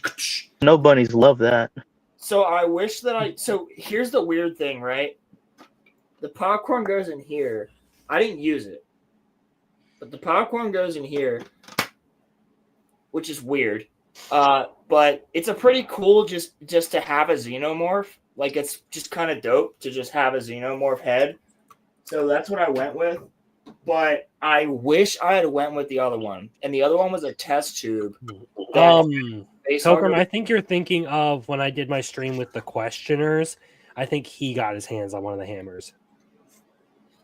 S11: No bunnies love that.
S4: So I wish that so here's the weird thing, right? The popcorn goes in here. I didn't use it. But the popcorn goes in here, which is weird. But it's a pretty cool just to have a xenomorph. Like it's just kind of dope to just have a xenomorph head. So that's what I went with. But I wish I had went with the other one. And the other one was a test tube.
S9: Pilgrim, I think you're thinking of when I did my stream with the questioners. I think he got his hands on one of the hammers.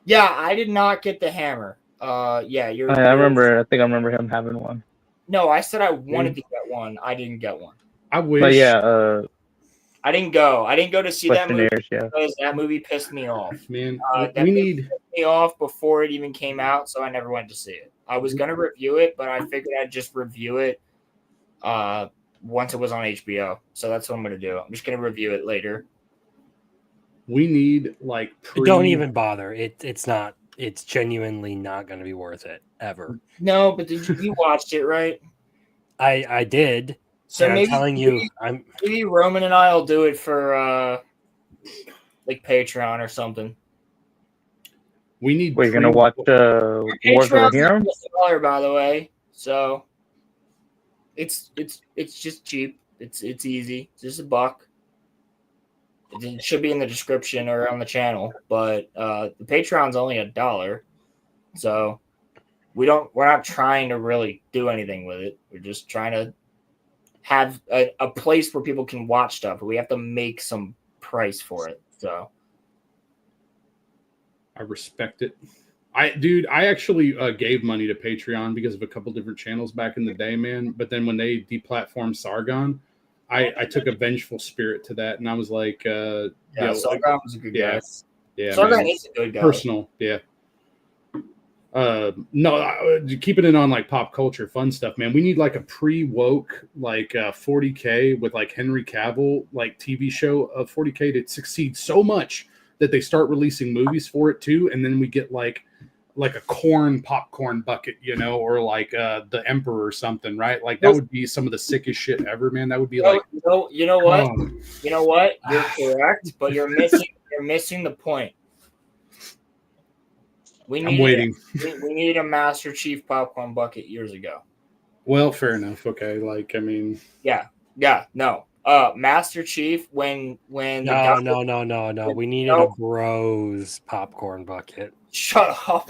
S4: Yeah, I did not get the hammer. Yeah,
S11: I remember. I think I remember him having one.
S4: No, I said I wanted to get one. I didn't get one.
S10: I wish.
S11: But yeah,
S4: I didn't go. I didn't go to see that movie
S11: questionnaires. Yeah.
S4: because that movie pissed me off.
S10: Man,
S4: That
S10: we
S4: movie
S10: need.
S4: pissed me off before it even came out, so I never went to see it. I was gonna review it, but I figured I'd just review it once it was on HBO. So that's what I'm gonna do. I'm just gonna review it later.
S10: We need like.
S9: Don't even bother. It's not. It's genuinely not going to be worth it ever.
S4: No, but you watched it, right?
S9: I did.
S4: So
S9: and
S4: maybe,
S9: I'm telling you,
S4: maybe Roman and I will do it for like Patreon or something.
S10: We need.
S11: We're gonna watch Wars of the
S4: Patreon's
S11: Rohirrim.
S4: $1, by the way. So it's just cheap. It's easy. It's just $1. It should be in the description or on the channel, but the Patreon's only $1. So we're not trying to really do anything with it. We're just trying to have a place where people can watch stuff, but we have to make some price for it. So
S10: I respect it. I actually gave money to Patreon because of a couple different channels back in the day, man. But then when they deplatformed Sargon, I took a vengeful spirit to that, and I was like,
S4: Sargon was a good guy.
S10: Yeah,
S4: Sargon is a good guy.
S10: Personal, yeah. Keeping it on like pop culture, fun stuff, man. We need like a pre-woke, like 40K with like Henry Cavill, like TV show of 40K to succeed so much that they start releasing movies for it too, and then we get like a popcorn bucket, or like the Emperor or something, right? Like that would be some of the sickest shit ever, man. That would be like,
S4: you know what? You know what? You're correct, but you're missing the point.
S10: I'm waiting.
S4: We needed a Master Chief popcorn bucket years ago.
S10: Well, fair enough. Okay, like I mean,
S4: no. Master Chief when
S9: No. We needed a Bros popcorn bucket.
S4: Shut up.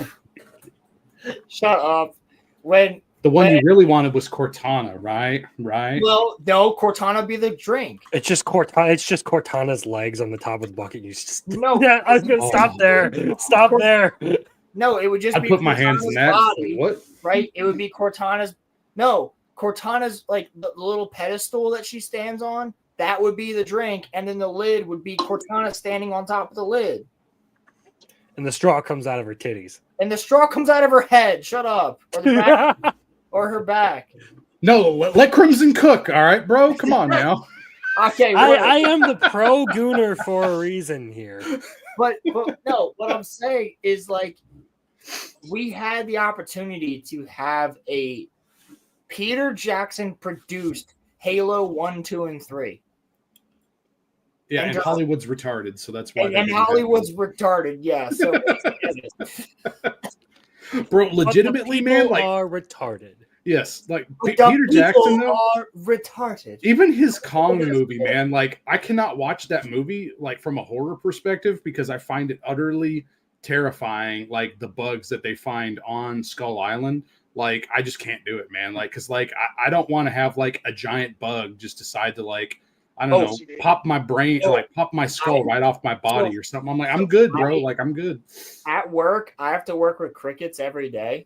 S4: Shut up. When
S10: the one you really wanted was Cortana, right? Right.
S4: Well, no, Cortana be the drink.
S9: It's just Cortana's legs on the top of the bucket. You just
S4: no.
S9: Yeah, I was gonna stop there. Stop there.
S4: No, it would just
S10: I
S4: be.
S10: put my hands in that.
S4: Body,
S10: what?
S4: Right? It would be Cortana's. No, Cortana's like the little pedestal that she stands on. That would be the drink, and then the lid would be Cortana standing on top of the lid.
S9: And the straw comes out of her titties.
S4: And the straw comes out of her head. Shut up. Or the back, or her back.
S10: No, let Crimson cook. All right, bro. Come on now.
S4: Okay.
S9: I am the pro gooner for a reason here.
S4: But no, what I'm saying is like we had the opportunity to have a Peter Jackson produced Halo 1, 2, and 3.
S10: Yeah, and Hollywood's retarded, so that's why.
S4: And Hollywood's retarded, yeah. So,
S10: bro, legitimately, man, like
S9: are retarded.
S10: Yes, like
S4: the
S10: Peter Jackson though,
S4: are retarded.
S10: even his Kong movie, man, like I cannot watch that movie like from a horror perspective because I find it utterly terrifying. Like the bugs that they find on Skull Island, like I just can't do it, man. Like because like I don't want to have like a giant bug just decide to like I don't know pop my brain or like pop my skull right off my body or something. I'm like I'm good, bro. Like I'm good.
S4: At work, I have to work with crickets every day.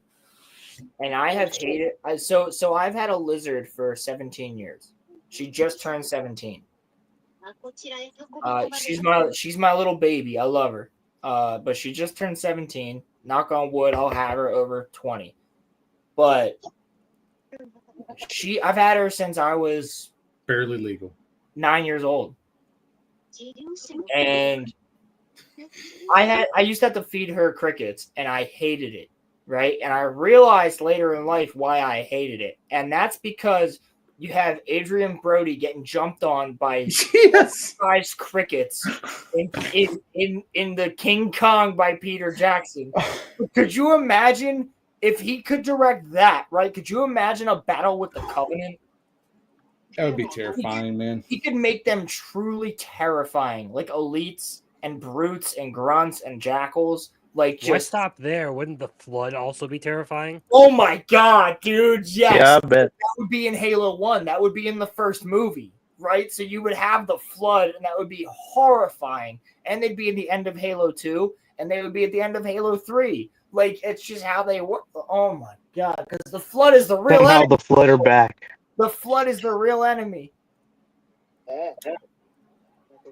S4: And I have hated so I've had a lizard for 17 years. She just turned 17. She's my little baby. I love her. But she just turned 17. Knock on wood, I'll have her over 20. But I've had her since I was
S10: barely legal.
S4: 9 years old. And I used to have to feed her crickets and I hated it. Right. And I realized later in life why I hated it. And that's because you have Adrian Brody getting jumped on by size crickets in the King Kong by Peter Jackson. Could you imagine if he could direct that? Right. Could you imagine a battle with the Covenant?
S10: That would be terrifying, man.
S4: He could make them truly terrifying, like elites and brutes and grunts and jackals. Like
S9: Why stop there? Wouldn't the flood also be terrifying?
S4: Oh my god, dude! Yes,
S11: yeah, I bet
S4: that would be in Halo 1. That would be in the first movie, right? So you would have the flood, and that would be horrifying. And they'd be at the end of Halo 2, and they would be at the end of Halo 3. Like it's just how they work. Oh my god! Because the flood is the real
S11: somehow
S4: enemy.
S11: the flood are back.
S4: The flood is the real enemy.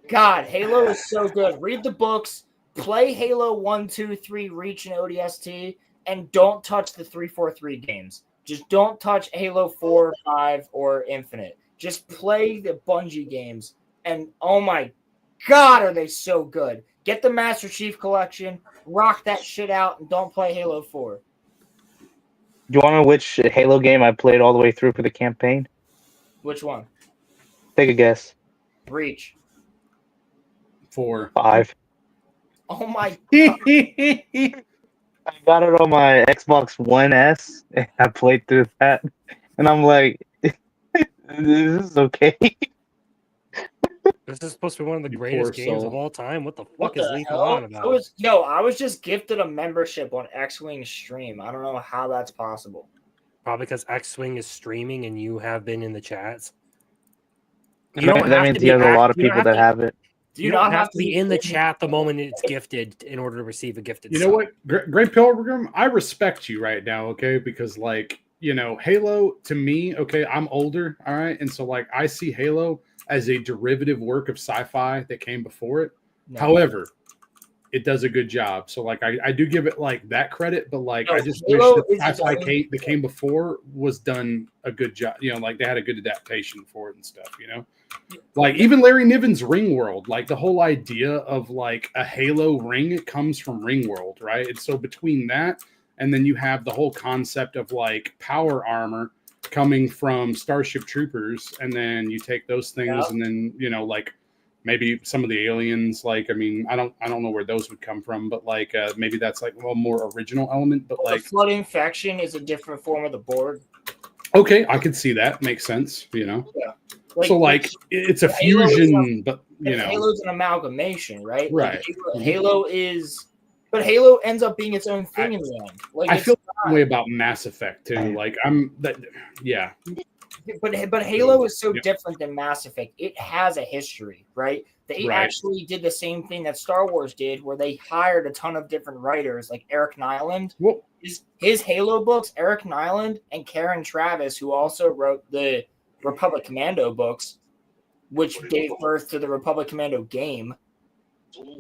S4: God, Halo is so good. Read the books. Play Halo 1, 2, 3, Reach, and ODST, and don't touch the 343 games. Just don't touch Halo 4, 5, or Infinite. Just play the Bungie games, and oh my god, are they so good. Get the Master Chief Collection, rock that shit out, and don't play Halo 4.
S11: Do you want to know which Halo game I played all the way through for the campaign?
S4: Which one?
S11: Take a guess.
S4: Reach.
S10: 4.
S11: 5.
S4: Oh my god.
S11: I got it on my Xbox One S, and I played through that, and I'm like, this is okay.
S9: This is supposed to be one of the greatest games of all time. What the fuck is Lethal
S4: hell?
S9: on about?
S4: I was just gifted a membership on X-Wing Stream. I don't know how that's possible.
S9: Probably because X-Wing is streaming and you have been in the chats.
S11: That means he has a lot of people that have it.
S9: You don't have to be in the chat the moment it's gifted in order to receive a gifted
S10: You know what, Great Pilgrim? I respect you right now, okay? Because, like, you know, Halo, to me, okay, I'm older, all right? And so, like, I see Halo as a derivative work of sci-fi that came before it. No. However, it does a good job. So, like, I do give it, like, that credit, but, like, I just wish the sci-fi that came before was done a good job. You know, like, they had a good adaptation for it and stuff, you know? Like even Larry Niven's Ring World, like the whole idea of like a Halo ring, it comes from Ring World, right? And so between that and then you have the whole concept of like power armor coming from Starship Troopers, and then you take those things and then you know like maybe some of the aliens, like I mean I don't know where those would come from, but like maybe that's like a more original element. But like
S4: the flood infection is a different form of the Borg.
S10: Okay, I could see that. Makes sense, you know.
S4: Yeah.
S10: So like it's a fusion, but you know,
S4: Halo's an amalgamation, right?
S10: Right.
S4: Like, Halo is, but Halo ends up being its own thing in the end. Like
S10: I feel the way about Mass Effect too. Like yeah.
S4: But Halo is so different than Mass Effect. It has a history, right? They actually did the same thing that Star Wars did, where they hired a ton of different writers, like Eric Nyland. His Halo books, Eric Nyland and Karen Travis, who also wrote the Republic Commando books, which gave birth to the Republic Commando game.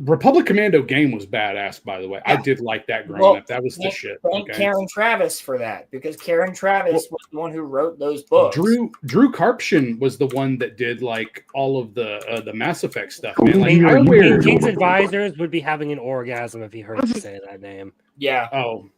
S10: Republic Commando game was badass, by the way. I did like that growing up. That was the shit.
S4: Thank Karen Travis for that, because Karen Travis was the one who wrote those books.
S10: Drew Karpshin was the one that did like all of the Mass Effect stuff. Man. Like,
S9: King's Advisors would be having an orgasm if he heard you say that name.
S4: Yeah.
S10: Oh,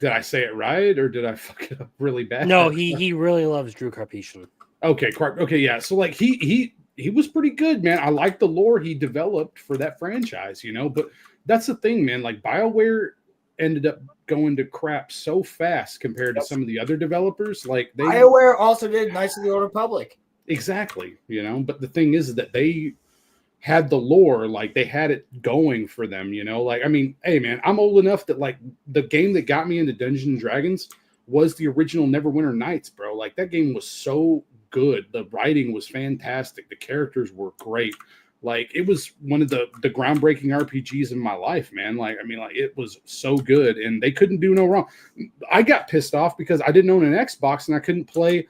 S10: did I say it right or did I fuck it up really bad?
S9: No, he really loves Drew Karpshin.
S10: Okay, yeah. So like he he was pretty good, man. I like the lore he developed for that franchise, you know. But that's the thing, man. Like BioWare ended up going to crap so fast compared to some of the other developers. Like
S4: BioWare also did Knights of the Old Republic.
S10: Exactly, you know. But the thing is that they had the lore, like they had it going for them, you know. Like, I mean, hey man, I'm old enough that like the game that got me into Dungeons and Dragons was the original Neverwinter Nights, bro. Like that game was so good. The writing was fantastic. The characters were great. Like it was one of the groundbreaking RPGs in my life, man. Like, I mean, like it was so good and they couldn't do no wrong. I got pissed off because I didn't own an Xbox and I couldn't play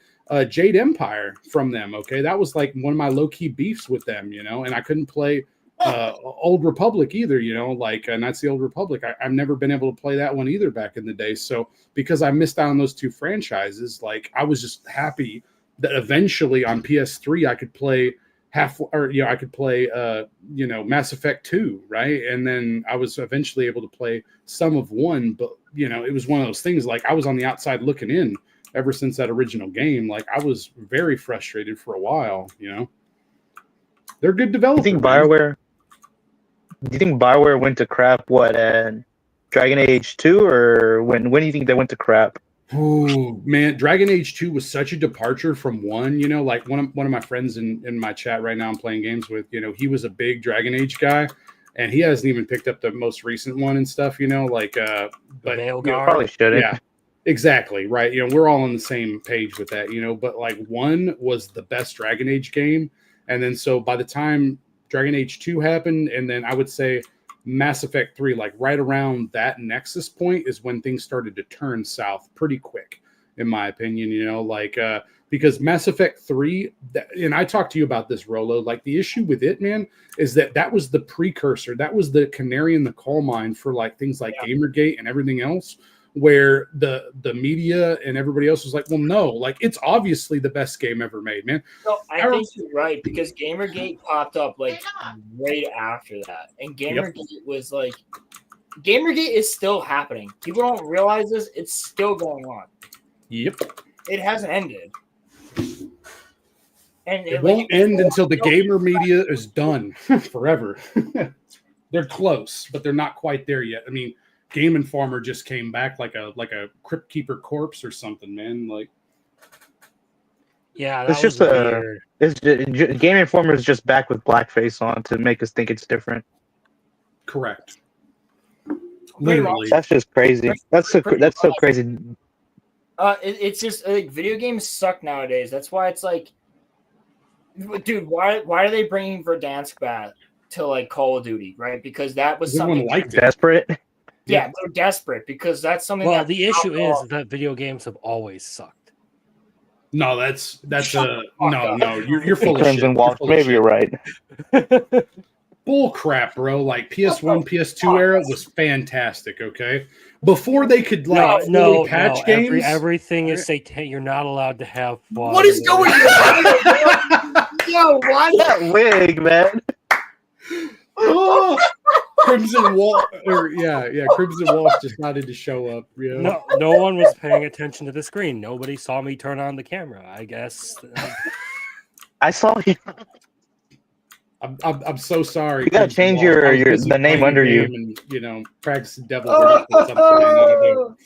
S10: Jade Empire from them. Okay, that was like one of my low-key beefs with them, you know. And I couldn't play Old Republic either, you know, like Knights of the Old Republic. I've never been able to play that one either back in the day. So because I missed out on those two franchises, like I was just happy that eventually on PS3 I could play I could play Mass Effect 2, right? And then I was eventually able to play some of 1, but you know, it was one of those things like I was on the outside looking in ever since that original game. Like I was very frustrated for a while, you know. They're good developers.
S11: Do you think BioWare went to crap Dragon Age 2 or when do you think they went to crap?
S10: Oh man, Dragon Age 2 was such a departure from 1, you know, like one of my friends in my chat right now I'm playing games with, you know, he was a big Dragon Age guy and he hasn't even picked up the most recent one and stuff, you know, like but you know,
S11: probably shouldn't.
S10: Yeah. Exactly, right. You know, we're all on the same page with that, you know, but like 1 was the best Dragon Age game. And then so by the time Dragon Age 2 happened, and then I would say Mass Effect 3, like right around that nexus point is when things started to turn south pretty quick, in my opinion, you know, like because Mass Effect 3, and I talked to you about this, Rolo, like the issue with it, man, is that was the precursor. That was the canary in the coal mine for like things like Gamergate and everything else, where the media and everybody else was like, well, no, like it's obviously the best game ever made, man.
S4: No, I think you're right because Gamergate popped up like right after that, and Gamergate was like, Gamergate is still happening. People don't realize this; it's still going on.
S10: Yep,
S4: it hasn't ended, and
S10: it won't end until the gamer media is done forever. They're close, but they're not quite there yet. I mean, Game Informer just came back like a Crypt Keeper corpse or something, man. Like,
S9: yeah,
S11: it's just weird. Game Informer is just back with blackface on to make us think it's different.
S10: Correct.
S11: Literally, that's just crazy. That's so crazy.
S4: It's just like video games suck nowadays. That's why it's like, dude, why are they bringing Verdansk back to like Call of Duty, right? Because that was something
S11: desperate.
S4: Yeah, they're desperate because that's something.
S9: Well, the issue is that video games have always sucked.
S10: No, that's no. You're full of
S11: Crimson
S10: shit.
S11: Wolf. Maybe you're right.
S10: Bull crap, bro. Like PS1, PS2 era was fantastic. Okay, before they could like patch games,
S9: everything is satanic. You're not allowed to have fun.
S4: What is going on? Yo, why
S11: that wig, man?
S10: Oh, Crimson Wolf, Crimson Wolf just started to show up. You know?
S9: No one was paying attention to the screen. Nobody saw me turn on the camera. I guess.
S11: I saw you.
S10: I'm so sorry.
S11: You gotta change the name under you.
S10: And, you know, practice the devil worship or something. I don't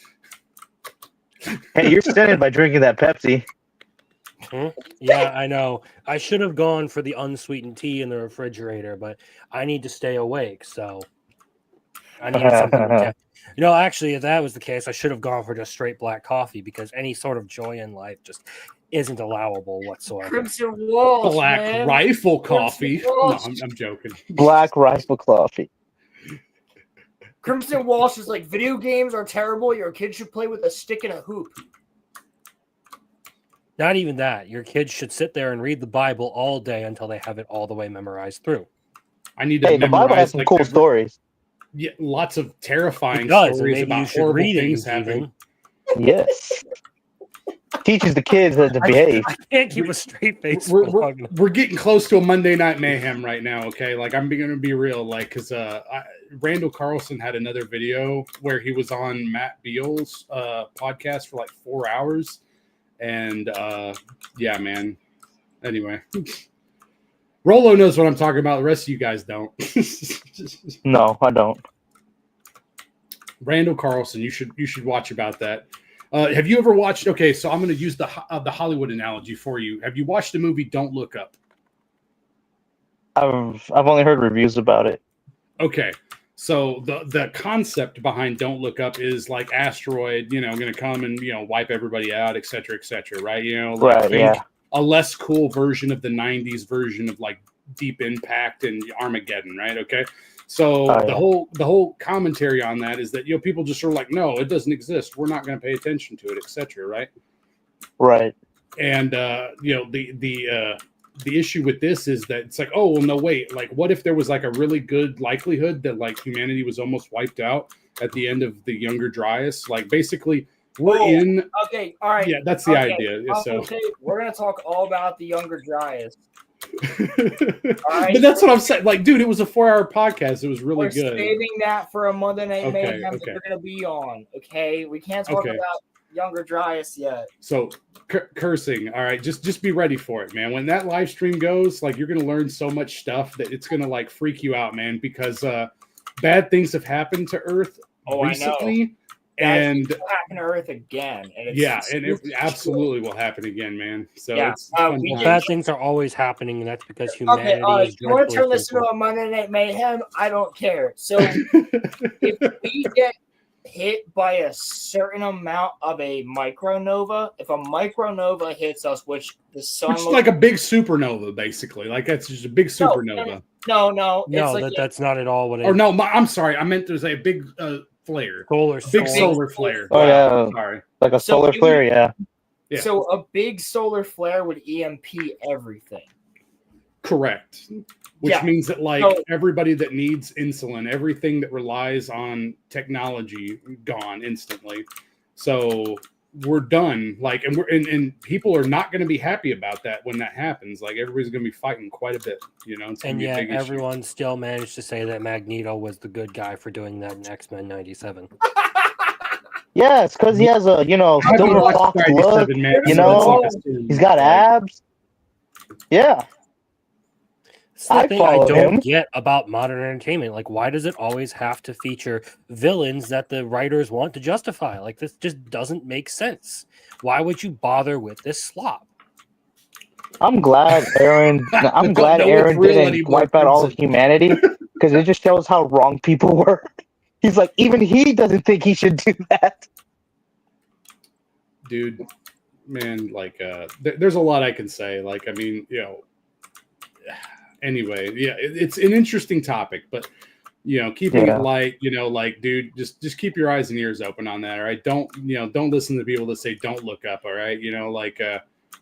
S10: know.
S11: Hey, you're sinning by drinking that Pepsi.
S9: Yeah, I know. I should have gone for the unsweetened tea in the refrigerator, but I need to stay awake, so I need something to get. You know, actually, if that was the case, I should have gone for just straight black coffee because any sort of joy in life just isn't allowable whatsoever.
S4: Crimson Walsh,
S10: Black Rifle coffee. No, I'm joking.
S11: Black Rifle coffee.
S4: Crimson Walsh is like, video games are terrible. Your kid should play with a stick and a hoop.
S9: Not even that. Your kids should sit there and read the Bible all day until they have it all the way memorized through.
S10: I need to
S11: the Bible has some cool stories.
S10: Yeah, lots of terrifying
S9: stories
S10: maybe
S9: about
S10: you should horrible
S9: read
S10: things
S9: it
S10: happening.
S11: Yes. Teaches the kids how to behave.
S9: I can't keep a straight face.
S10: We're getting close to a Monday Night Mayhem right now, okay? Like, I'm going to be real, like, because Randall Carlson had another video where he was on Matt Beal's podcast for like 4 hours. And, yeah, man. Anyway. Rolo knows what I'm talking about. The rest of you guys don't.
S11: No, I don't.
S10: Randall Carlson, you should watch about that. Have you ever watched? Okay, so I'm going to use the Hollywood analogy for you. Have you watched the movie Don't Look Up?
S11: I've only heard reviews about it.
S10: Okay, so the concept behind Don't Look Up is like asteroid, going to come and wipe everybody out, et cetera, right?
S11: Right, yeah.
S10: A less cool version of the '90s version of like Deep Impact and Armageddon, right? Okay. So the whole commentary on that is that people just sort of like, no, it doesn't exist. We're not going to pay attention to it, etc. Right?
S11: Right.
S10: And the issue with this is that it's like, oh well, no wait, like what if there was like a really good likelihood that like humanity was almost wiped out at the end of the Younger Dryas? Like basically, we're in.
S4: Okay, all right.
S10: Yeah, that's the idea. So
S4: okay, we're gonna talk all about the Younger Dryas.
S10: But that's what I'm saying. Like, dude, it was a 4-hour podcast. It was really good.
S4: We're saving that for a Monday Night Mayhem that
S10: okay.
S4: we're gonna be on. Okay, we can't talk about Younger Dryas yet.
S10: So cursing. All right, just be ready for it, man. When that live stream goes, like you're gonna learn so much stuff that it's gonna like freak you out, man. Because bad things have happened to Earth recently.
S4: I know. And it'll happen to Earth again. And
S10: it absolutely will happen again, man. So it's
S9: bad things are always happening, and that's because humanity is.
S4: You want to turn this into a Monday Night Mayhem? I don't care. So if we get hit by a certain amount of a micronova, if a micronova hits us, which the sun
S10: is like a big supernova, basically, like that's just a big supernova.
S4: No,
S9: that's not at all what it
S10: is. Or no, I'm sorry, I meant there's a big flare, big solar flare.
S11: Oh yeah,
S10: sorry,
S11: like a solar flare. Yeah.
S4: So a big solar flare would EMP everything.
S10: Correct. Which means that like everybody that needs insulin, everything that relies on technology, gone instantly. So we're done. Like, and people are not going to be happy about that when that happens. Like everybody's going to be fighting quite a bit,
S9: and yet everyone still managed to say that Magneto was the good guy for doing that in X-Men '97.
S11: Yeah, it's because he has a silver fox look. He's got abs. Yeah.
S9: It's the thing I don't get about modern entertainment. Like, why does it always have to feature villains that the writers want to justify? Like, this just doesn't make sense. Why would you bother with this slop?
S11: I'm glad Aaron didn't wipe out all of humanity, because it just shows how wrong people were. He's like, even he doesn't think he should do that.
S10: Dude, man, like, there's a lot I can say. Like, I mean, anyway, yeah, it's an interesting topic, but keeping it light, like, dude, just keep your eyes and ears open on that. All right, don't listen to people that say don't look up. All right, like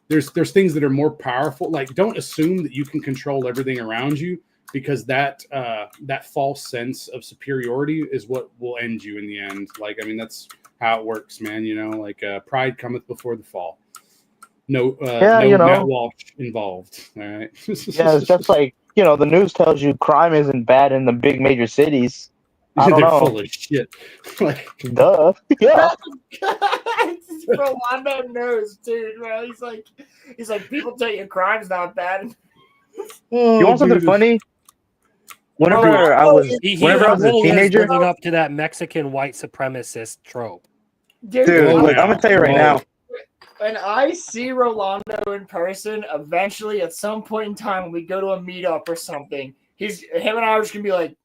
S10: there's things that are more powerful. Like, don't assume that you can control everything around you, because that false sense of superiority is what will end you in the end. Like, I mean, that's how it works, man. Like pride cometh before the fall. No Matt Walsh involved. All right.
S11: Yeah, it's just like, the news tells you crime isn't bad in the big major cities. I don't know.
S10: Full of shit. Like,
S11: duh. Yeah.
S4: Rolando knows, dude, bro. He's like, people tell you crime's not bad.
S11: You want something funny? Whenever I was a teenager,
S9: living up to that Mexican white supremacist trope.
S11: Dude, look, I'm gonna tell you right now.
S4: When I see Rolando in person, eventually at some point in time when we go to a meetup or something, him and I are just gonna be like,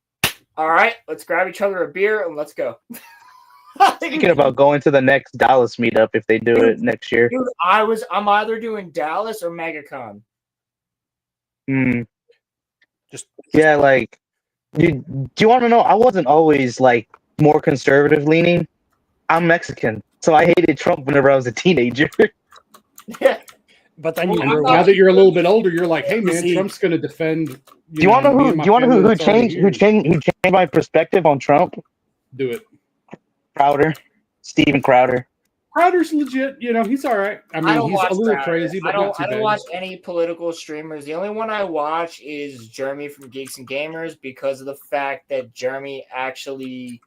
S4: all right, let's grab each other a beer and let's go.
S11: Thinking about going to the next Dallas meetup if they do it next year.
S4: Dude, I'm either doing Dallas or MegaCon.
S11: Like, do you want to know? I wasn't always like more conservative leaning. I'm Mexican, so I hated Trump whenever I was a teenager.
S9: But then
S10: now that you're a little bit older, you're like, hey man, Trump's going to defend.
S11: Do you want to know who changed my perspective on Trump?
S10: Do it.
S11: Crowder, Steven Crowder.
S10: Crowder's legit. He's all right. I mean, he's a little crazy, but
S4: I don't watch any political streamers. The only one I watch is Jeremy from Geeks and Gamers, because of the fact that Jeremy actually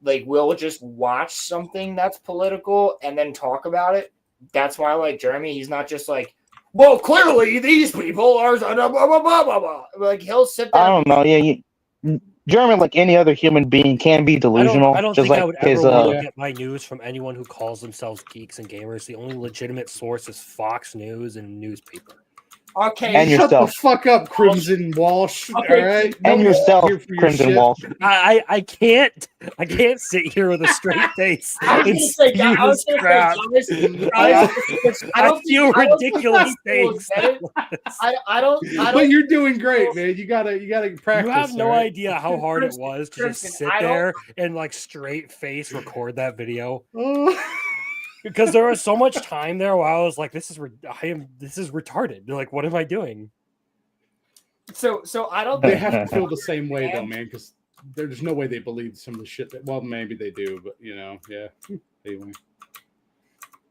S4: will just watch something that's political and then talk about it. That's why I like Jeremy. He's not just like, well, clearly these people are blah, blah, blah, blah, blah, blah. Like he'll sit there.
S11: I don't know. Yeah, German, like any other human being, can be delusional.
S9: I don't
S11: just
S9: think
S11: like
S9: I would ever
S11: his.
S9: want to get my news from anyone who calls themselves geeks and gamers. The only legitimate source is Fox News and newspaper.
S4: Okay,
S11: And
S10: Shut
S11: yourself.
S10: the fuck up, Crimson Walsh.
S4: Okay,
S10: All right,
S11: And
S10: No
S11: yourself,
S10: here for your
S11: Crimson
S10: shit.
S11: Walsh.
S9: I can't sit here with a straight face
S4: I was
S9: and
S4: gonna say,
S9: spew
S4: I was
S9: this
S4: gonna
S9: crap.
S4: say, guys,
S9: I feel ridiculous things.
S4: I don't.
S10: But you're doing great, man. You gotta practice.
S9: You have no
S10: all right?
S9: idea how hard it
S4: Crimson,
S9: was to
S4: Crimson,
S9: just sit
S4: I don't-
S9: there and like straight face record that video.
S10: Oh.
S9: Because there was so much time there where I was like, this is retarded. Like, what am I doing?
S4: So I don't.
S10: They
S4: think
S10: have to feel the same way though, man, because there's no way they believe some of the shit that. Well, maybe they do, but yeah. Anyway,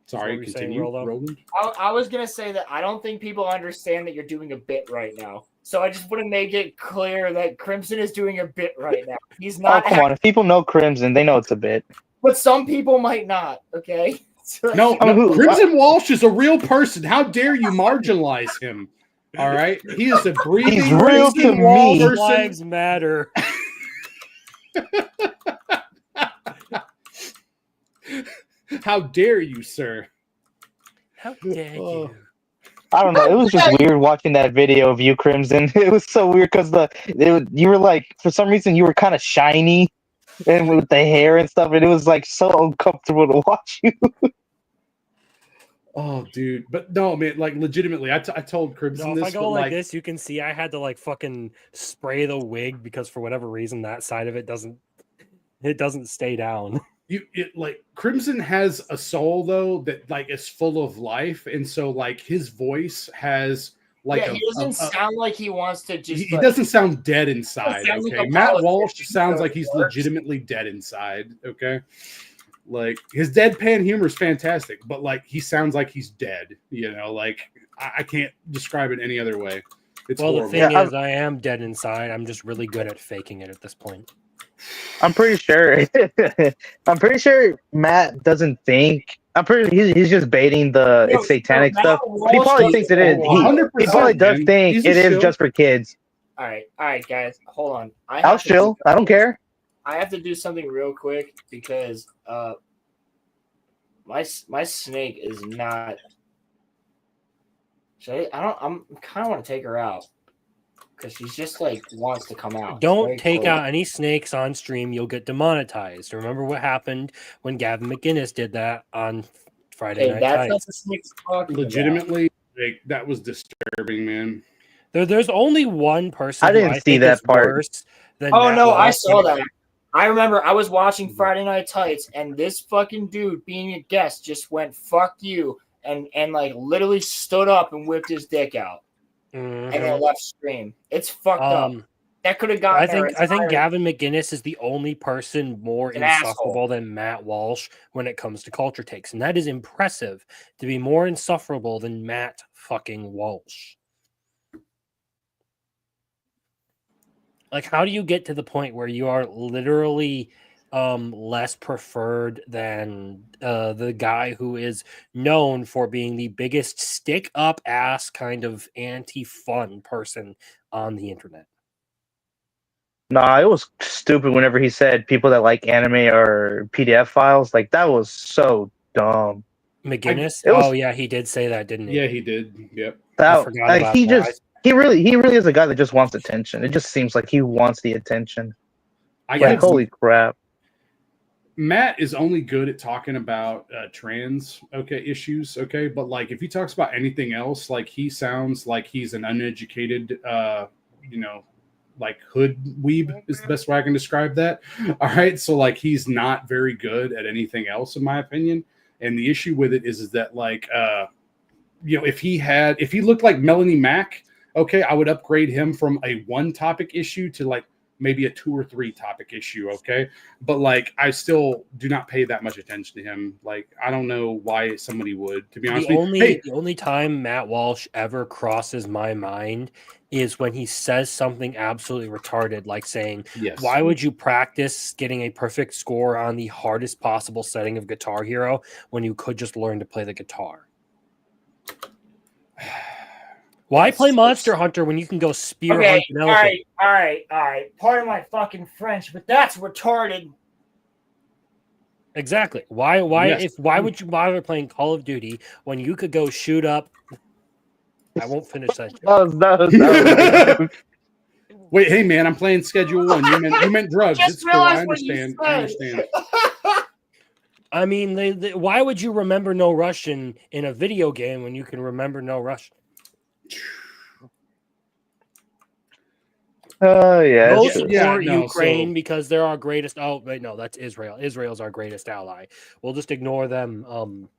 S10: sorry.
S9: What were you saying,
S10: Continue,
S9: Roldo?
S10: Roland.
S4: I was gonna say that I don't think people understand that you're doing a bit right now. So I just want to make it clear that Crimson is doing a bit right now. He's
S11: Oh,
S4: not.
S11: come on. If people know Crimson, they know it's a bit.
S4: But some people might not. Okay. So
S10: No,
S11: I mean, who-
S10: Crimson Walsh is a real person. How dare you marginalize him? All right, he is a breathing.
S11: He's real to
S10: Crimson
S11: me.
S10: Walsh person.
S9: Lives matter.
S10: How dare you, sir?
S9: How dare you?
S11: I don't know. It was just weird watching that video of you, Crimson. It was so weird because you were like, for some reason, you were kind of shiny and with the hair and stuff, and it was like so uncomfortable to watch you.
S10: Oh, dude, but no, man. Like, legitimately, I told Crimson
S9: No,
S10: this.
S9: if I go
S10: but,
S9: like this, you can see I had to like fucking spray the wig because for whatever reason that side of it doesn't stay down.
S10: Like Crimson has a soul though that like is full of life, and so like his voice has like
S4: he doesn't sound like he wants to just.
S10: He doesn't sound dead inside.
S4: sound like
S10: Okay,
S4: a
S10: Matt
S4: politician,
S10: Walsh sounds
S4: so
S10: like
S4: it
S10: he's
S4: works.
S10: legitimately dead inside. Okay, like his deadpan humor is fantastic, but like he sounds like he's dead. Like I can't describe it any other way. It's
S9: Well,
S10: horrible.
S9: the thing is, I am dead inside. I'm just really good at faking it at this point.
S11: I'm pretty sure. I'm pretty sure Matt doesn't think. He's just baiting it's satanic
S4: Matt
S11: stuff.
S4: Walsh
S11: He probably
S4: does-
S11: thinks it is. He
S10: 100%,
S11: probably does
S10: man.
S11: think
S10: He's a
S11: it is
S10: shill.
S11: just for kids.
S4: All right, guys, hold on.
S11: I'll chill. I don't care.
S4: I have to do something real quick because my snake is not. I'm kind of want to take her out because she's just like wants to come out.
S9: Don't
S4: Very
S9: take
S4: cool.
S9: out any snakes on stream. You'll get demonetized. Remember what happened when Gavin McInnes did that on Friday
S4: Hey,
S9: Night
S4: that's
S9: Tights.
S4: not the snake's talking about.
S10: Legitimately, like, that was disturbing, man.
S9: There's only one person
S11: I didn't
S9: who I
S11: see
S9: think
S11: that
S9: is
S11: part.
S9: worse than
S4: Oh
S9: Matt
S4: no, I
S9: Walsh.
S4: saw that. I remember I was watching Friday Night Tights, and this fucking dude, being a guest, just went "fuck you" and like literally stood up and whipped his dick out, and then left stream. It's fucked up. That could have gotten.
S9: I think Gavin McInnes is the only person more
S4: An
S9: insufferable
S4: asshole.
S9: than Matt Walsh when it comes to culture takes, and that is impressive to be more insufferable than Matt fucking Walsh. Like, how do you get to the point where you are literally less preferred than the guy who is known for being the biggest stick up ass kind of anti-fun person on the internet?
S11: Nah, it was stupid whenever he said people that like anime or PDF files. Like, that was so dumb.
S9: McGinnis?
S11: It was-
S9: Oh yeah, he did say that, didn't he?
S10: Yeah, he did. Yep.
S9: I
S11: That
S9: forgot
S11: like,
S9: about
S11: he
S9: that.
S11: just he really is a guy that just wants attention. It just seems like he wants the attention.
S10: I
S11: Like,
S10: guess
S11: holy crap.
S10: Matt is only good at talking about trans issues, but like if he talks about anything else, like he sounds like he's an uneducated like hood weeb is the best way I can describe that. All right, so like he's not very good at anything else in my opinion, and the issue with it is that like if he looked like Melanie Mack, I would upgrade him from a one topic issue to like maybe a 2 or 3 topic issue, but like I still do not pay that much attention to him. Like I don't know why somebody would, to be honest with you.
S9: The only time Matt Walsh ever crosses my mind is when he says something absolutely retarded, like saying,
S10: Yes.
S9: why would you practice getting a perfect score on the hardest possible setting of Guitar Hero when you could just learn to play the guitar? Why play Monster Hunter when you can go spear hunt an elephant?
S4: all right. Pardon my fucking French, but that's retarded.
S9: Exactly. Why
S10: Yes.
S9: why would you bother playing Call of Duty when you could go shoot up? I won't finish that.
S11: That was
S10: Wait, hey man, I'm playing Schedule 1. You meant drugs.
S4: Just
S10: It's cool. I
S4: realized what you
S10: understand. I understand.
S9: I mean, why would you remember no Russian in a video game when you can remember no Russian?
S11: Oh yeah.
S9: We'll
S11: it's true.
S9: support
S10: no,
S9: Ukraine
S10: so-
S9: because they're our greatest. Oh wait, no, that's Israel. Israel's our greatest ally. We'll just ignore them.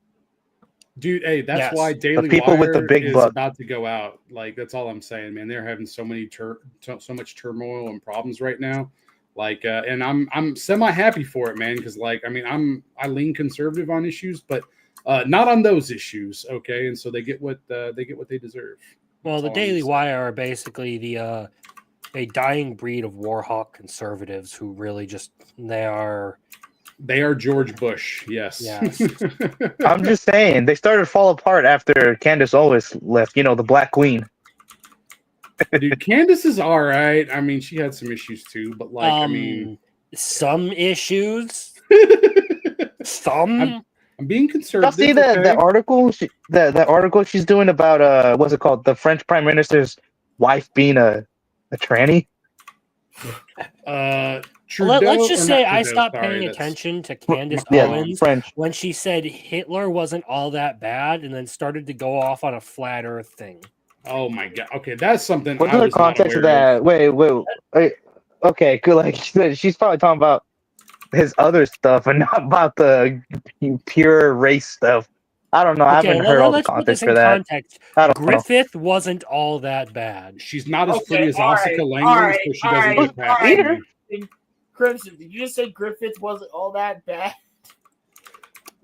S10: Dude, hey, that's
S9: Yes.
S10: why Daily
S11: people
S10: Wire
S11: with the big
S10: is
S11: buck.
S10: about to go out. Like, that's all I'm saying, man. They're having so much turmoil and problems right now. Like, and I'm semi happy for it, man, because like, I mean, I lean conservative on issues, but not on those issues. Okay, and so they get what they deserve.
S9: Well,
S10: That's
S9: the
S10: all I'm
S9: Daily
S10: saying.
S9: Wire are basically a dying breed of warhawk conservatives who really just they are.
S10: They are George Bush. Yes.
S9: Yes.
S11: I'm just saying they started to fall apart after Candace Owens left. You know, the Black Queen.
S10: Dude, Candace is all right. I mean, she had some issues too, but like, I mean,
S9: some issues. Some.
S10: I'm being
S11: Y'all
S10: conservative.
S11: see that
S10: okay?
S11: article? That article she's doing about what's it called? The French Prime Minister's wife being a tranny.
S10: Trudeau,
S9: Let's just
S10: or
S9: say
S10: not
S9: I
S10: Trudeau,
S9: stopped
S10: sorry,
S9: paying
S10: that's-
S9: attention to Candace
S11: Yeah,
S9: Owens
S11: French.
S9: when she said Hitler wasn't all that bad and then started to go off on a flat earth thing.
S10: Oh my god. Okay, that's something
S11: What's
S10: I
S11: the
S10: was
S11: context of
S10: not aware
S11: that? Wait. Okay, good. Like she's probably talking about his other stuff and not about the pure race stuff. I don't know. I
S9: Okay,
S11: haven't heard all the
S9: let's put this
S11: context
S9: in
S11: for that.
S9: context.
S11: I don't know.
S9: Griffith wasn't all that bad.
S10: She's not as
S4: Okay,
S10: pretty as
S4: all
S10: Asuka
S4: right,
S10: Langley,
S4: all right,
S10: so she
S4: all
S10: doesn't
S4: right,
S10: get past
S11: all right.
S10: me.
S4: Crimson, did you just say Griffith wasn't all that bad?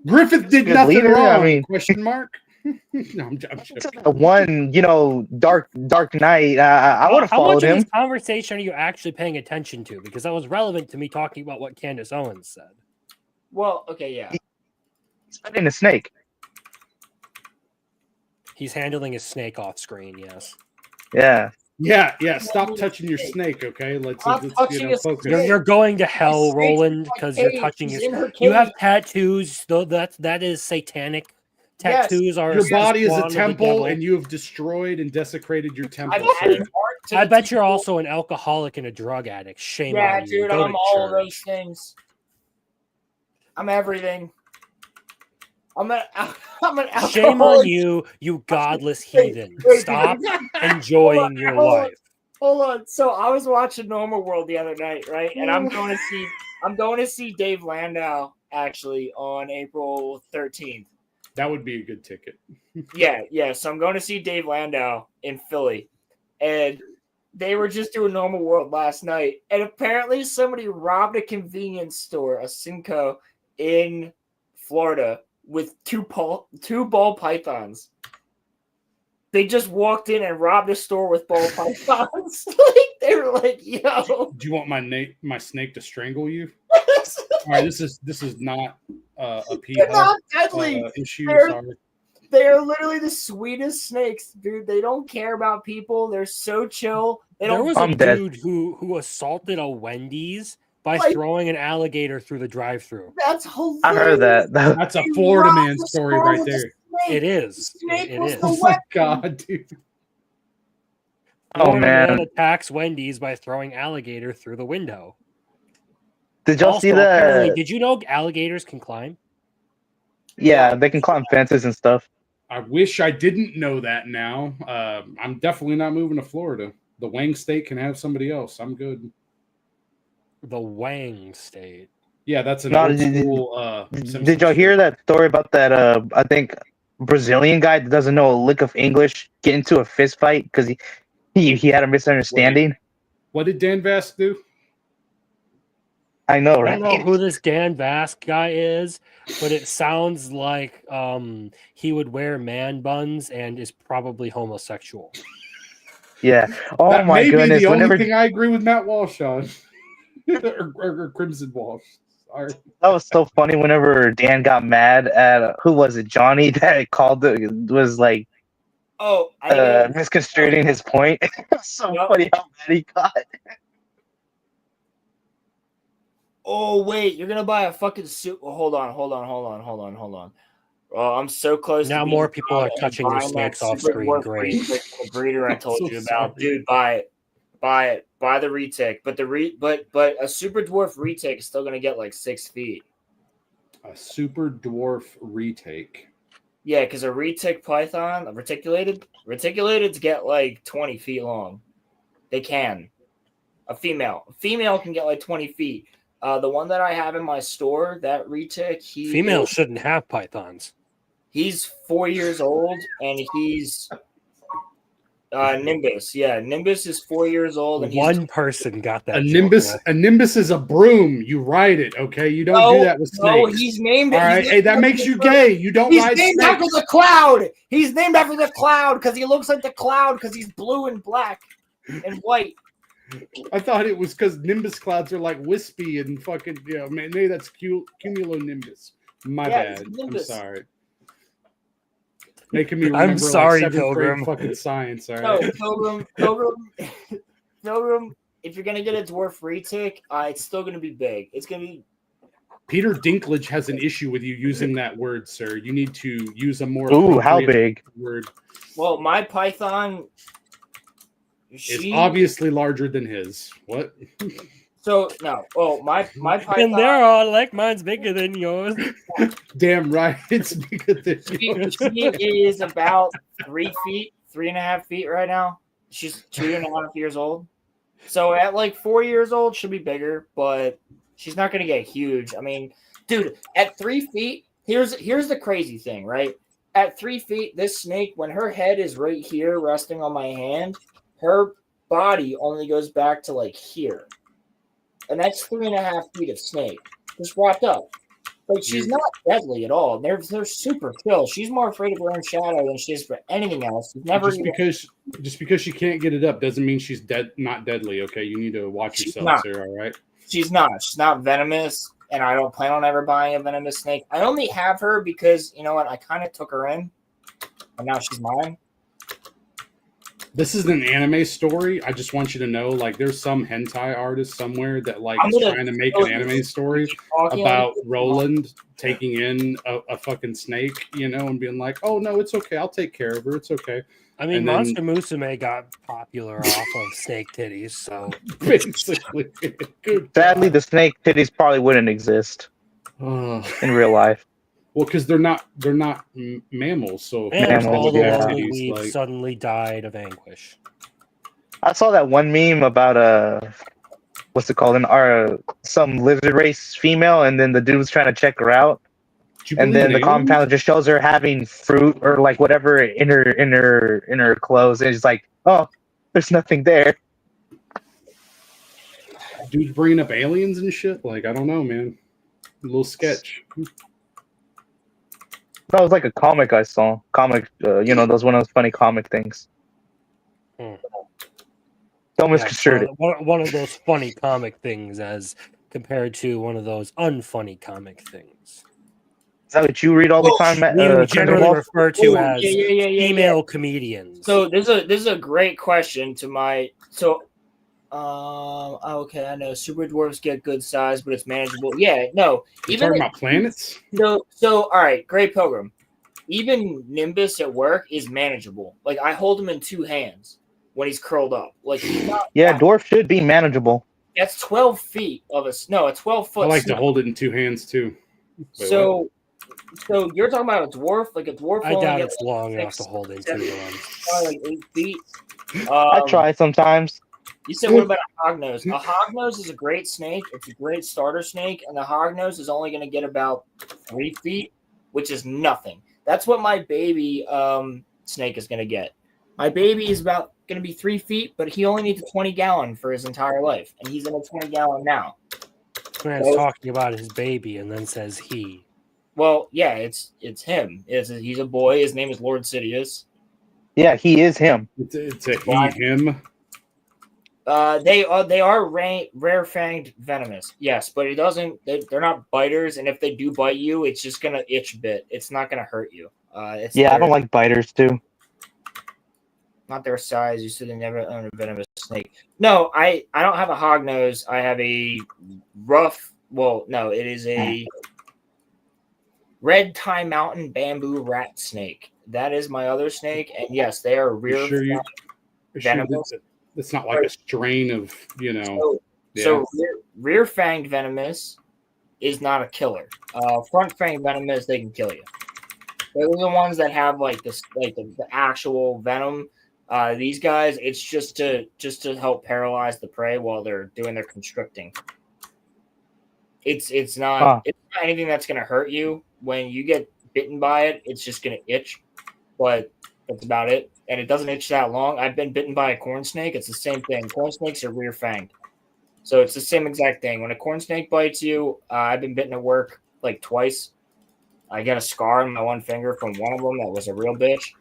S10: Griffith did
S11: Good
S10: nothing
S11: leader,
S10: wrong.
S11: I mean-
S10: Question mark? No, I'm joking.
S11: One, Dark Knight. I would have
S9: How much
S11: followed
S9: of
S11: him.
S9: this conversation are you actually paying attention to? Because that was relevant to me talking about what Candace Owens said.
S4: Well, okay, yeah.
S11: He's fighting a snake.
S9: He's handling his snake off screen, yes.
S11: Yeah.
S10: Yeah. Stop touching your snake, okay? Let's
S4: touching his
S10: focus.
S4: snake.
S9: You're going to hell,
S4: snake's
S9: Roland,
S4: in my
S9: because you're
S4: cage.
S9: touching
S4: She's
S9: his.
S4: in her
S9: You have
S4: cage.
S9: tattoos, though. That is satanic.
S4: Yes.
S9: Tattoos are.
S10: Your body is
S9: spawn
S10: a
S9: of the
S10: temple,
S9: devil.
S10: and you have destroyed and desecrated your temple.
S4: I've added
S10: sir.
S4: art to
S9: I
S4: the
S9: bet you're
S4: table.
S9: also an alcoholic and a drug addict. Shame
S4: Yeah,
S9: on you.
S4: dude,
S9: Go
S4: I'm
S9: to
S4: all of
S9: church.
S4: those things. I'm everything. I'm an alcoholic.
S9: Shame on you, you godless heathen.
S4: Wait,
S9: Stop
S4: hold
S9: enjoying
S4: on,
S9: your
S4: hold on.
S9: life.
S4: Hold on. So I was watching Normal World the other night, right? And I'm going to see Dave Landau actually on April 13th.
S10: That would be a good ticket.
S4: Yeah. So I'm going to see Dave Landau in Philly. And they were just doing Normal World last night. And apparently somebody robbed a convenience store, a Cinco, in Florida with two ball pythons. They just walked in and robbed a store with ball pythons. They were like, "Yo,
S10: Do you want my snake to strangle you?" All right, this is not a
S4: they're not deadly.
S10: issue.
S4: They're-
S10: Sorry.
S4: They're literally the sweetest snakes, dude. They don't care about people. They're so chill. They
S9: There
S4: don't.
S9: was a
S11: I'm dead.
S9: dude who assaulted a Wendy's by
S4: Like-
S9: throwing an alligator through the drive-through.
S4: That's hilarious.
S11: I heard that.
S10: That's a
S4: He
S10: Florida
S4: robbed
S10: man
S4: the
S10: story
S4: store
S10: right
S4: with a
S10: there.
S4: snake.
S9: It is.
S4: Snake
S9: It
S4: was
S9: is.
S4: the
S10: Oh my
S4: weapon.
S10: god, dude.
S11: Oh,
S9: Florida
S11: man.
S9: attacks Wendy's by throwing alligator through the window.
S11: Did y'all
S9: Also,
S11: see
S9: apparently,
S11: that?
S9: did you know alligators can climb?
S11: Yeah, they can climb fences and stuff.
S10: I wish I didn't know that now. I'm definitely not moving to Florida. The Wang State can have somebody else. I'm good.
S9: The Wang State.
S10: Yeah, that's an
S11: No,
S10: old
S11: did-
S10: school.
S11: Did y'all hear that story about that? I think Brazilian guy that doesn't know a lick of English get into a fist fight because he had a misunderstanding.
S10: What did Dan Vask do?
S11: I know,
S9: I
S11: right?
S9: don't know who this Dan Vask guy is, but it sounds like he would wear man buns and is probably homosexual.
S11: Yeah. Oh
S10: That
S11: my
S10: may
S11: goodness!
S10: be the
S11: Whenever
S10: only thing I agree with Matt Walsh on, or Crimson Walsh. Sorry.
S11: that was so funny. Whenever Dan got mad at who was it? Johnny that called it was like
S4: Oh, I didn't.
S11: misconstruing his point. It's so
S4: Yep.
S11: funny how mad he got.
S4: Oh wait, you're gonna buy a fucking suit. Well, hold on. Oh, I'm so close.
S9: Now
S4: to being
S9: more people
S4: done
S9: are
S4: and
S9: touching their
S4: buying that
S9: snakes off
S4: super
S9: screen.
S4: dwarf
S9: Great.
S4: retic, the breeder I told
S10: So
S4: you about,
S10: sorry.
S4: dude. Buy it, buy the retic. But but a super dwarf retic is still gonna get like 6 feet.
S10: A super dwarf retake.
S4: Yeah, because a retic python, a reticulateds get like 20 feet long. They can. A female can get like 20 feet. The one that I have in my store, that retic,
S9: Females shouldn't have pythons.
S4: he's 4 years old, and he's Nimbus. Yeah, Nimbus is 4 years old, and
S9: One person got that.
S10: A
S9: joke,
S10: nimbus.
S9: Will.
S10: A nimbus is a broom. You ride it. Okay, you don't do that with
S4: No,
S10: snakes.
S4: he's named.
S10: All
S4: he's
S10: right,
S4: named
S10: hey, that
S4: after
S10: makes
S4: the
S10: you
S4: bird.
S10: gay. You don't
S4: He's
S10: ride
S4: named
S10: snakes.
S4: after the cloud. He's named after the cloud because he looks like the cloud because he's blue and black and white.
S10: I thought it was because nimbus clouds are like wispy and fucking. Man, maybe that's cumulonimbus. My
S4: Yeah, it's
S10: bad. I'm
S4: nimbus.
S10: sorry. Making me remember
S9: sorry,
S10: like 7th grade
S9: Pilgrim.
S10: fucking science. All
S4: No,
S10: right.
S4: Pilgrim. If you're gonna get a dwarf retic, it's still gonna be big. It's gonna be.
S10: Peter Dinklage has an issue with you using that word, sir. You need to use a more
S11: Ooh, how
S10: appropriate
S11: big?
S10: word.
S4: Well, my python.
S10: It's obviously larger than his. What?
S4: So no. Oh, my python.
S9: And they're all like mine's bigger than yours.
S10: Damn right, it's bigger than yours.
S4: She is about 3 feet, 3.5 feet right now. She's 2.5 years old. So at like 4 years old, she'll be bigger, but she's not gonna get huge. I mean, dude, at 3 feet, here's the crazy thing, right? At 3 feet, this snake, when her head is right here resting on my hand, her body only goes back to like here. And that's 3.5 feet of snake. Just wrapped up. Like she's not deadly at all. They're super chill. She's more afraid of her own shadow than she is for anything else. She's never
S10: Just because she can't get it up doesn't mean she's not deadly. Okay, you need to watch yourself, sir. All right.
S4: She's not. She's not venomous, and I don't plan on ever buying a venomous snake. I only have her because you know what? I kind of took her in, and now she's mine.
S10: This is an anime story. I just want you to know, like, there's some hentai artist somewhere that like is trying to make an anime story about Roland taking in a fucking snake, and being like, "Oh no, it's okay. I'll take care of her. It's okay."
S9: I mean,
S10: And then-
S9: Monster Musume got popular off of snake titties, so
S10: Basically,
S11: Sadly, the snake titties probably wouldn't exist in real life.
S10: Well, because they're not mammals, so
S9: and all the
S11: yeah.
S9: lonely
S10: titties,
S9: weave
S10: like-
S9: suddenly died of anguish.
S11: I saw that one meme about what's it called? Some lizard race female, and then the dude was trying to check her out,
S10: Do you
S11: and
S10: believe
S11: then
S10: in
S11: the
S10: aliens?
S11: compound just shows her having fruit or like whatever in her clothes, and it's like, oh, there's nothing there.
S10: Dude's bringing up aliens and shit. Like, I don't know, man. A little sketch.
S11: That was like a comic I saw. Those one of those funny comic things.
S9: Hmm.
S11: Don't
S9: Yeah,
S11: misconstrue it.
S9: one of those funny comic things as compared to one of those unfunny comic things.
S11: Is that what you read all the time?
S9: We generally
S11: Trenderwolf?
S9: refer to as
S4: Yeah.
S9: female comedians.
S4: So this is a great question to my okay, I know super dwarves get good size, but it's manageable. Yeah, no.
S10: You talking about planets?
S4: So all right, Great Pilgrim. Even Nimbus at work is manageable. Like I hold him in 2 hands when he's curled up. Like he's not.
S11: Yeah, dwarf should be manageable.
S4: That's 12 feet of a 12 foot.
S10: I like to
S4: snake.
S10: hold it in 2 hands too. Wait,
S4: So you're talking about a dwarf, like a dwarf.
S9: I
S4: only
S9: doubt
S4: gets
S9: it's long enough
S4: 6,
S9: to hold in 2
S4: 7,
S9: hands.
S4: probably like 8 feet.
S11: I try sometimes.
S4: You said, what about a hognose? A hognose is a great snake. It's a great starter snake, and the hognose is only going to get about 3 feet, which is nothing. That's what my baby snake is going to get. My baby is about going to be 3 feet, but he only needs a 20-gallon for his entire life, and he's in a 20-gallon now.
S9: Man's talking about his baby and then says he.
S4: Well, yeah, it's him. He's a boy. His name is Lord Sidious.
S11: Yeah, he is him.
S10: It's a he, him.
S4: They are rare fanged venomous, yes, but it doesn't. They're not biters, and if they do bite you, it's just gonna itch a bit. It's not gonna hurt you.
S11: I don't like biters too.
S4: Not their size. You said they never own a venomous snake. No, I don't have a hognose. I have a rough. Well, no, it is a red tie mountain bamboo rat snake. That is my other snake, and yes, they are rear venomous.
S10: It's not like a strain of
S4: So rear fanged venomous is not a killer. Front fanged venomous, they can kill you. They're the ones that have like this, like the actual venom. These guys, it's just to help paralyze the prey while they're doing their constricting. It's not anything that's gonna hurt you. When you get bitten by it, it's just gonna itch, but that's about it. And it doesn't itch that long. I've been bitten by a corn snake. It's the same thing. Corn snakes are rear fanged, so it's the same exact thing. When a corn snake bites you, I've been bitten at work like twice. I got a scar on my one finger from one of them that was a real bitch,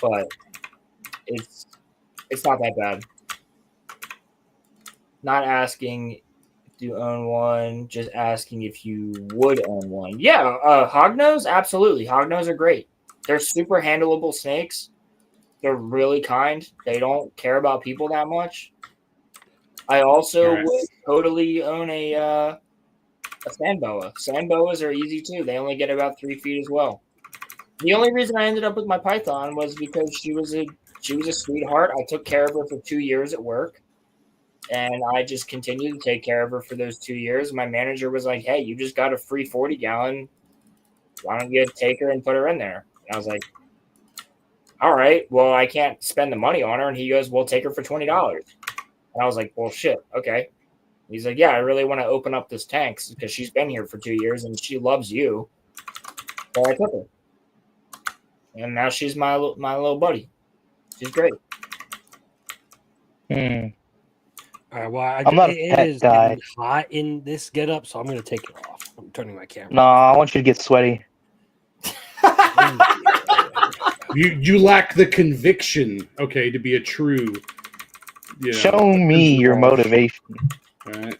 S4: but it's not that bad. Not asking if you own one, just asking if you would own one. Yeah, hognose, absolutely. Hognose are great. They're super handleable snakes. They're really kind. They don't care about people that much. I also would totally own a sand boa. Sand boas are easy too. They only get about 3 feet as well. The only reason I ended up with my python was because she was a sweetheart. I took care of her for 2 years at work, and I just continued to take care of her for those 2 years. My manager was like, "Hey, you just got a free 40-gallon. Why don't you take her and put her in there?" And I was like, "All right, well, I can't spend the money on her." And he goes, "Well, take her for $20." And I was like, "Well, shit, okay." He's like, "Yeah, I really want to open up this tank because she's been here for 2 years and she loves you." So I took her, and now she's my little buddy. She's great.
S9: All right, well,
S11: I'm not a
S9: it
S11: pet
S9: is
S11: guy.
S9: getting hot in this getup, so I'm going to take it off. I'm turning my camera.
S11: No, I want you to get sweaty.
S10: You lack the conviction, okay, to be a true.
S11: Show me your motivation.
S10: All right.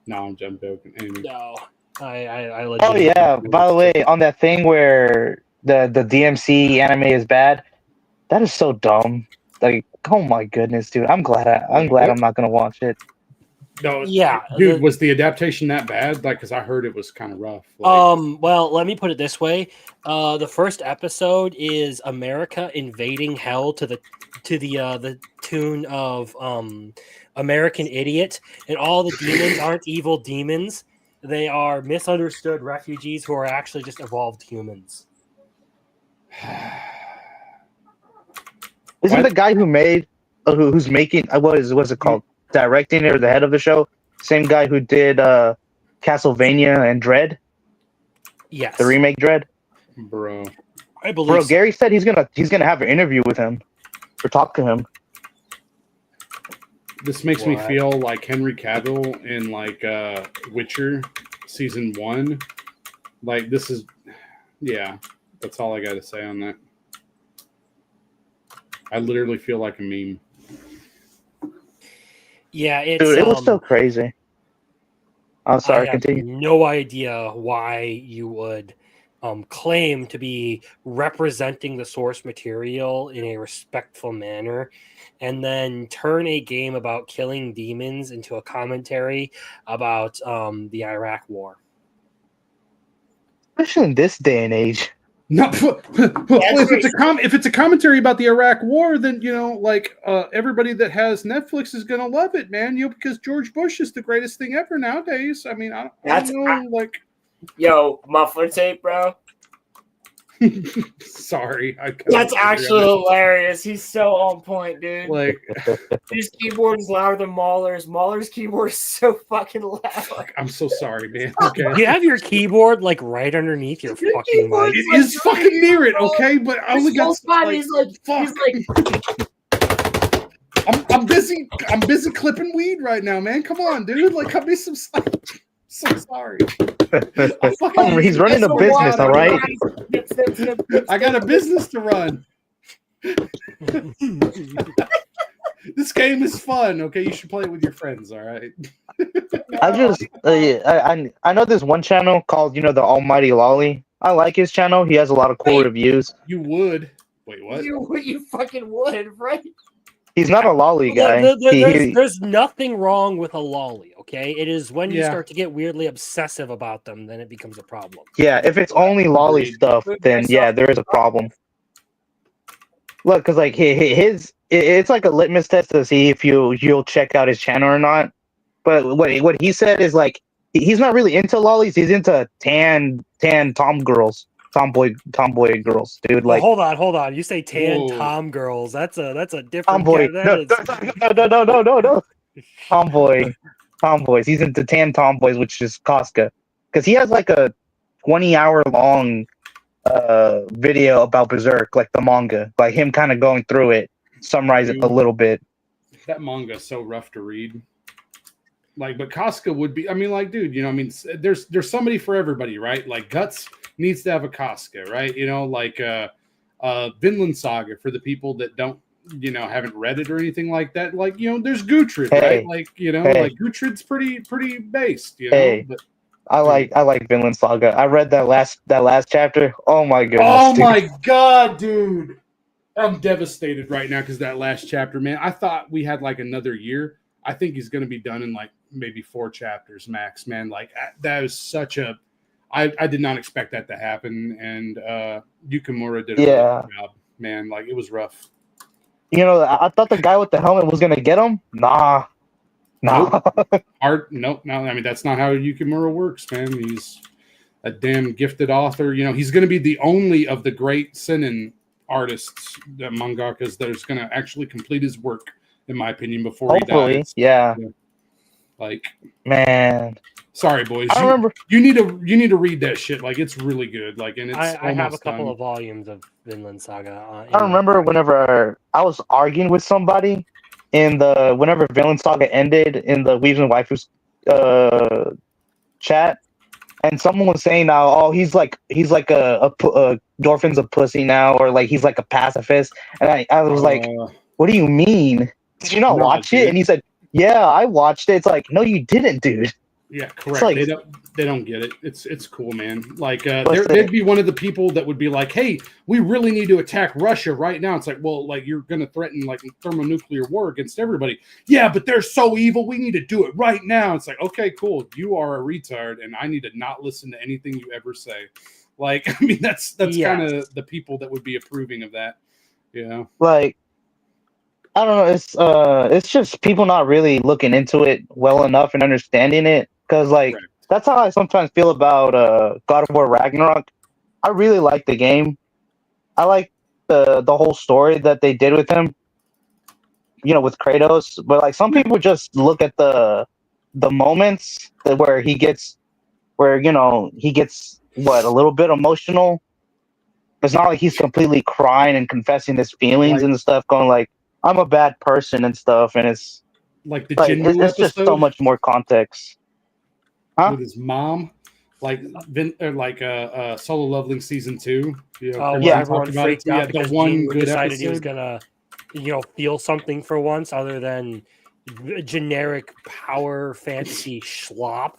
S10: No, I'm joking. Anyway.
S9: No, I
S11: Oh yeah. By the way, on that thing where the DMC anime is bad, that is so dumb. Like, oh my goodness, dude. I'm glad I'm not gonna watch it.
S10: No,
S9: yeah,
S10: dude, was the adaptation that bad? Like, because I heard it was kind of rough.
S9: Well, let me put it this way: the first episode is America invading hell to the tune of American Idiot, and all the demons aren't evil demons; they are misunderstood refugees who are actually just evolved humans.
S11: Isn't the guy who made, who's making, what's it called, directing it, or the head of the show, same guy who did Castlevania and Dread?
S9: Yes,
S11: the remake Dread.
S10: Bro,
S9: I believe.
S11: Bro, Gary said he's gonna have an interview with him, or talk to him.
S10: This makes me feel like Henry Cavill in like Witcher season 1. Like this is, yeah. That's all I got to say on that. I literally feel like a meme.
S9: Yeah, it's
S11: Dude, it was so crazy. I'm sorry,
S9: I have
S11: continue.
S9: no idea why you would claim to be representing the source material in a respectful manner and then turn a game about killing demons into a commentary about the Iraq War.
S11: Especially in this day and age.
S10: No, if it's a commentary about the Iraq War, then everybody that has Netflix is gonna love it, man. Because George Bush is the greatest thing ever nowadays. I mean, I don't know,
S4: yo, muffler tape, bro.
S10: Sorry,
S4: that's actually hilarious. He's so on point, dude.
S10: Like,
S4: his keyboard is louder than Mahler's. Mahler's keyboard is so fucking loud.
S10: I'm so sorry, man. Okay,
S9: you have your keyboard like right underneath your fucking mic.
S10: It is fucking near it, okay? But I only got.
S4: He's like.
S10: I'm busy. I'm busy clipping weed right now, man. Come on, dude. Like, cut me some slack. So sorry.
S11: He's running a business, all right?
S10: I got a business to run. This game is fun. Okay, you should play it with your friends. All right.
S11: I just I know there's one channel called the Almighty Lolly. I like his channel. He has a lot of cool reviews.
S10: You would. Wait, what?
S4: You fucking would, right?
S11: He's not a lolly guy.
S9: There's nothing wrong with a lolly, okay? It is when you
S10: Yeah.
S9: start to get weirdly obsessive about them, then it becomes a problem.
S11: Yeah, if it's only lolly
S10: Agreed.
S11: stuff, then yeah, there is a problem. Look, because like it's like a litmus test to see if you'll check out his channel or not. But what he said is like he's not really into lollies. He's into tan tomboy girls, dude.
S9: Well,
S11: Like
S9: hold on. You say tan
S10: Whoa.
S9: tom girls. That's a different
S11: tomboy. No. Tomboys. He's into tan tomboys, which is Casca, because he has like a 20-hour long video about Berserk, like the manga, like him kind of going through it, summarize it a little bit.
S10: That manga is so rough to read. Like, but Casca would be. I mean, like, dude, you know, I mean, there's somebody for everybody, right? Like, Guts needs to have a Casca, right? You know, like Vinland Saga for the people that don't, you know, haven't read it or anything like that. Like, you know, there's Gutrid, right? Like, you know, like Gutrid's pretty based, you know. But
S11: I like Vinland Saga. I read that last chapter. Oh my goodness.
S10: Oh my god, dude. I'm devastated right now because that last chapter, man. I thought we had like another year. I think he's going to be done in like maybe 4 chapters max, man. Like that was such a I did not expect that to happen, and Yukimura did a really good job, man. Like it was rough.
S11: You know, I thought the guy with the helmet was going to get him. Nah.
S10: Nope. Nope. No, I mean that's not how Yukimura works, man. He's a damn gifted author. You know, he's going to be the only of the great seinen artists, the mangakas, that is going to actually complete his work, in my opinion, before he dies.
S11: Yeah.
S10: Like,
S11: man.
S10: Sorry, boys.
S11: I remember
S10: you need to read that shit. Like, it's really good. Like, and it's
S9: I have a couple
S10: done.
S9: of volumes of Vinland Saga.
S11: I remember whenever I was arguing with somebody whenever Vinland Saga ended in the Weaves and Waifus chat, and someone was saying now, oh, he's like a Dorfin's a pussy now, or like he's like a pacifist, and I was like, what do you mean? Did you not watch it? And he said, yeah, I watched it. It's like, no, you didn't, dude.
S10: Yeah, correct.
S11: Like,
S10: they don't get it. It's cool, man. Like they'd be one of the people that would be like, hey, we really need to attack Russia right now. It's like, well, like you're gonna threaten like thermonuclear war against everybody. Yeah, but they're so evil. We need to do it right now. It's like, okay, cool. You are a retard, and I need to not listen to anything you ever say. Like, I mean, that's kind of the people that would be approving of that. You know,
S11: like, I don't know. It's just people not really looking into it well enough and understanding it. Because, like, that's how I sometimes feel about God of War Ragnarok. I really like the game. I like the whole story that they did with him, you know, with Kratos. But, like, some people just look at the moments where he gets, what, a little bit emotional. It's not like he's completely crying and confessing his feelings and stuff, going like, I'm a bad person and stuff. And it's
S10: like the
S11: it's just so much more context.
S10: With his mom, like Solo Leveling season 2. You know,
S9: everyone freaked out because
S10: the one
S9: Gene
S10: good
S9: decided
S10: episode.
S9: he was gonna, feel something for once other than generic power fantasy schlop.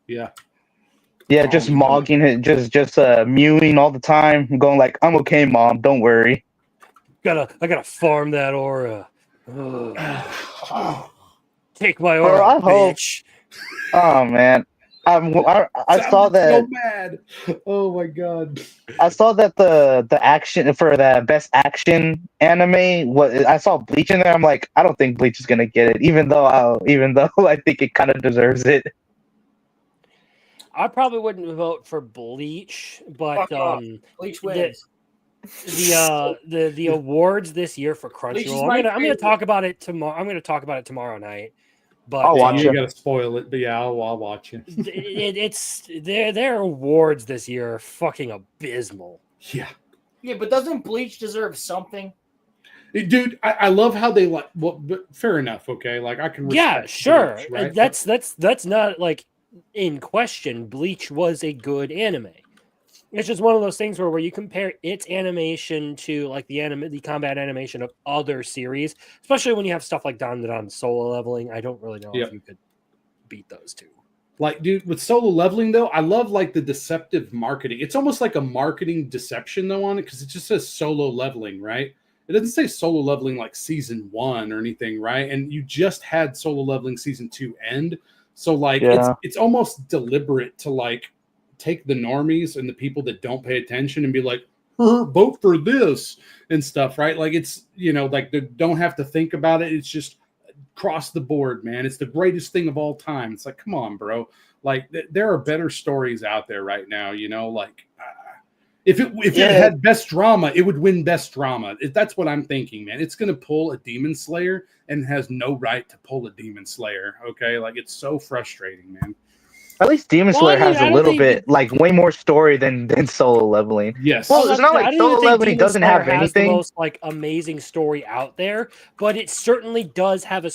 S10: Yeah.
S11: Yeah, just mogging it, just mewing all the time, going like, "I'm okay, mom. Don't worry."
S9: I gotta farm that aura. Take my aura, bitch.
S11: Oh man, I saw that.
S10: So mad. Oh my god.
S11: I saw that the action for the best action anime. I saw Bleach in there. I'm like, I don't think Bleach is gonna get it, even though I think it kind of deserves it.
S9: I probably wouldn't vote for Bleach, but
S4: Bleach wins.
S9: The awards this year for Crunchyroll. I'm gonna talk about it tomorrow. I'm gonna talk about it tomorrow night. But
S11: I'll watch
S10: you
S11: it.
S10: gotta spoil it, but yeah, I'll watch it.
S9: It's their awards this year are fucking abysmal.
S10: Yeah.
S4: Yeah, but doesn't Bleach deserve something?
S10: Dude, I love how they like. Well, but fair enough. Okay, like I can.
S9: Yeah, sure.
S10: Bleach, right?
S9: That's not like in question. Bleach was a good anime. It's just one of those things where you compare its animation to like the combat animation of other series, especially when you have stuff like Dan Solo Leveling. I don't really know if you could beat those two.
S10: Like, dude, with Solo Leveling though, I love like the deceptive marketing. It's almost like a marketing deception though on it because it just says Solo Leveling, right? It doesn't say Solo Leveling like season 1 or anything, right? And you just had Solo Leveling season 2 end, so like it's almost deliberate to like take the normies and the people that don't pay attention and be like, vote for this and stuff, right? Like it's, you know, like they don't have to think about it. It's just across the board, man. It's the greatest thing of all time. It's like, come on, bro. Like there are better stories out there right now, you know, like if it had best drama, it would win best drama. That's what I'm thinking, man. It's going to pull a Demon Slayer and has no right to pull a Demon Slayer. Okay. Like it's so frustrating, man.
S11: At least Demon Slayer has a little bit, like way more story than Solo Leveling.
S10: Yes.
S11: Well, it's not like Solo Leveling doesn't have
S9: has
S11: anything.
S9: The most like amazing story out there, but it certainly does have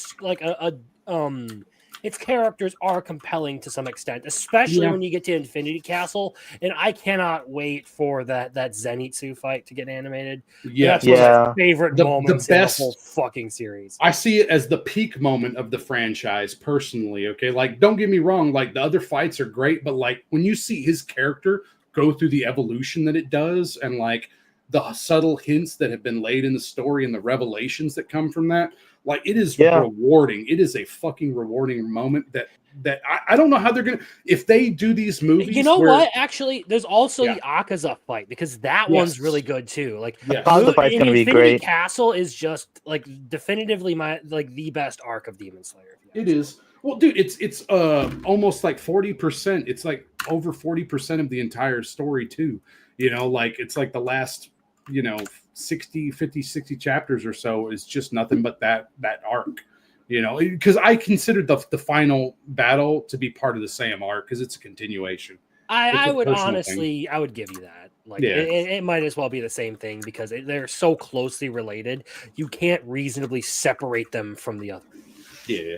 S9: its characters are compelling to some extent, especially when you get to Infinity Castle. And I cannot wait for that Zenitsu fight to get animated.
S10: Yeah,
S9: that's one of my favorite moments in the whole fucking series.
S10: I see it as the peak moment of the franchise, personally. Okay, like don't get me wrong, like the other fights are great, but like when you see his character go through the evolution that it does, and like the subtle hints that have been laid in the story and the revelations that come from that. Like it is rewarding. It is a fucking rewarding moment that I don't know how they're gonna if they do these movies.
S9: You know what? Actually, there's also the Akaza fight because that one's really good too. Like
S11: Akaza fight's gonna be
S9: Infinity
S11: great.
S9: Castle is just like definitively the best arc of Demon Slayer.
S10: It is. Well, dude, it's almost like 40%. It's like over 40% of the entire story too. You know, like it's like the last, you know, 60 chapters or so is just nothing but that arc, you know, because I considered the final battle to be part of the same arc because it's a continuation.
S9: I would honestly, I would give you that. Like it might as well be the same thing because they're so closely related. You can't reasonably separate them from the other.
S10: Yeah.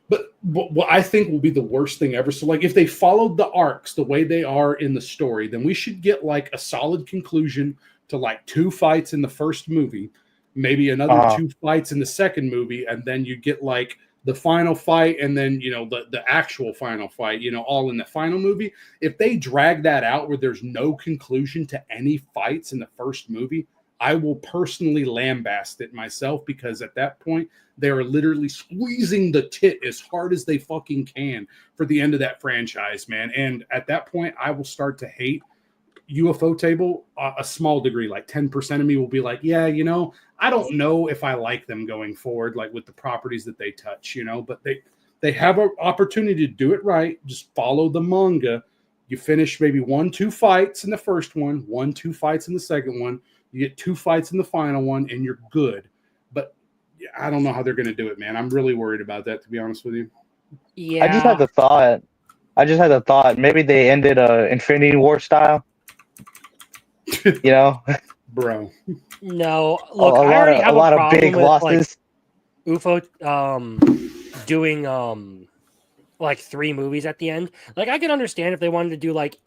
S10: But what I think will be the worst thing ever. So, like, if they followed the arcs the way they are in the story, then we should get like a solid conclusion to like 2 fights in the first movie, maybe another 2 fights in the second movie, and then you get like the final fight, and then you know the actual final fight, you know, all in the final movie. If they drag that out where there's no conclusion to any fights in the first movie, I will personally lambast it myself because at that point they are literally squeezing the tit as hard as they fucking can for the end of that franchise, man. And at that point, I will start to hate UFO Table a small degree. Like 10% of me will be like, yeah, you know, I don't know if I like them going forward, like with the properties that they touch, you know, but they have an opportunity to do it right. Just follow the manga. You finish maybe 1-2 fights in the first one, 1-2 fights in the second one. You get 2 fights in the final one, and you're good. But I don't know how they're going to do it, man. I'm really worried about that, to be honest with you.
S9: Yeah.
S11: I just had the thought. Maybe they ended Infinity War style. You know,
S10: bro.
S9: No, look, I already have a
S11: lot
S9: problem
S11: of big
S9: with,
S11: losses.
S9: Like, doing like 3 movies at the end. Like I can understand if they wanted to do like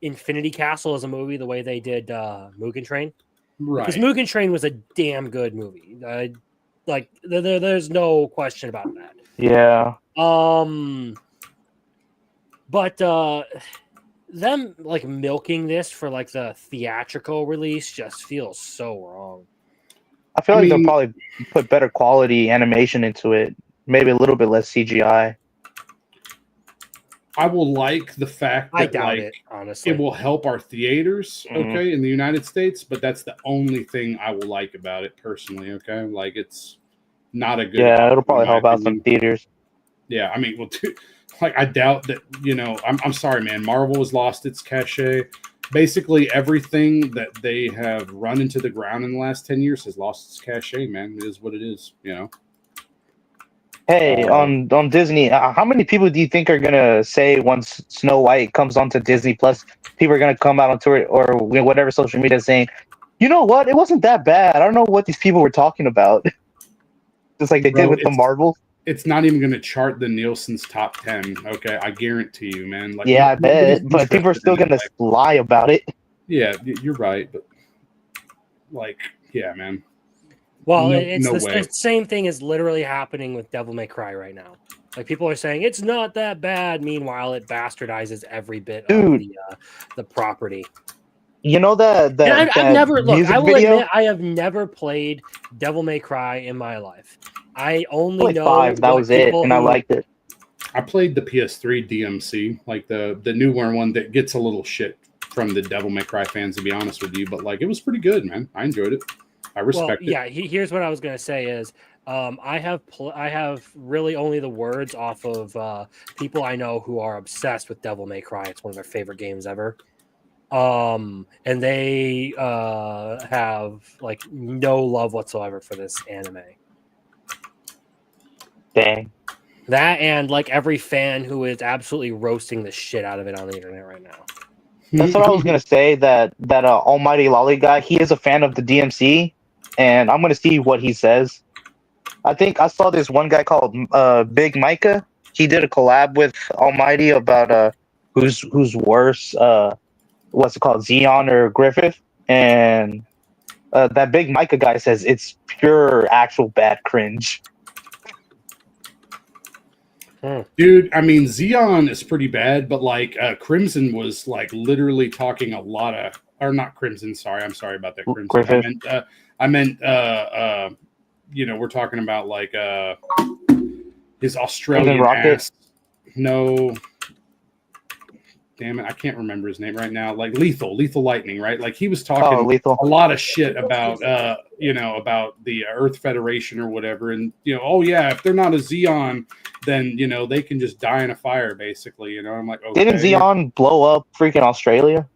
S9: Infinity Castle as a movie the way they did Mugen Train.
S10: Right.
S9: Because Mugen Train was a damn good movie. Like there's no question about that.
S11: Yeah.
S9: But them like milking this for like the theatrical release just feels so wrong.
S11: I feel like they'll probably put better quality animation into it. Maybe a little bit less CGI.
S10: I will like the fact that
S9: I doubt it, honestly.
S10: it will help our theaters, okay, in the United States, but that's the only thing I will like about it personally, okay? Like it's not a good.
S11: Yeah, it'll probably help out some theaters.
S10: Yeah, I mean, well, like I doubt that. You know, I'm sorry, man. Marvel has lost its cachet. Basically, everything that they have run into the ground in the last 10 years has lost its cachet, man. It is what it is, you know.
S11: Hey, on Disney, how many people do you think are gonna say once Snow White comes onto Disney Plus, people are gonna come out on Twitter or whatever social media saying, you know what, it wasn't that bad. I don't know what these people were talking about. Just like they did with the Marvel.
S10: It's not even going to chart the Nielsen's top 10. Okay, I guarantee you, man. Like,
S11: yeah, I bet, but people are still going to lie about it.
S10: Yeah, you're right, but like, yeah, man.
S9: Well, it's the same thing is literally happening with Devil May Cry right now. Like people are saying it's not that bad. Meanwhile, it bastardizes every bit
S11: Dude.
S9: of the property.
S11: You know
S9: And I've
S11: that
S9: never look.
S11: music
S9: I will
S11: video?
S9: admit I have never played Devil May Cry in my life. I only
S11: Like
S9: know
S11: 5, that
S9: what
S11: was it,
S9: people
S11: and I
S9: who-
S11: liked it.
S10: I played the PS3 DMC, like the newer one that gets a little shit from the Devil May Cry fans, to be honest with you. But like, it was pretty good, man. I enjoyed it. I respect it.
S9: Yeah. Here's what I was gonna say is, I have really only the words off of people I know who are obsessed with Devil May Cry. It's one of their favorite games ever. And they have like no love whatsoever for this anime.
S11: Dang.
S9: That and like every fan who is absolutely roasting the shit out of it on the internet right now.
S11: That's what I was gonna say. That Almighty Lolly guy, he is a fan of the DMC, and I'm gonna see what he says. I think I saw this one guy called Big Micah. He did a collab with Almighty about who's worse. What's it called, Xeon or Griffith? And that Big Micah guy says it's pure actual bad cringe.
S10: Dude, I mean, Xeon is pretty bad, but like Crimson was like literally talking a lot of, or not Crimson. Sorry, I'm sorry about that. Crimson.
S11: Griffith.
S10: I meant, you know, we're talking about like his Australian
S11: Rocket?
S10: ass. No, damn it, I can't remember his name right now. Like Lethal Lightning, right? Like he was talking
S11: Lethal.
S10: a lot of shit about, you know, about the Earth Federation or whatever, and you know, oh yeah, if they're not a Xeon, then you know they can just die in a fire, basically. You know, I'm like, okay.
S11: Didn't Xeon blow up freaking Australia?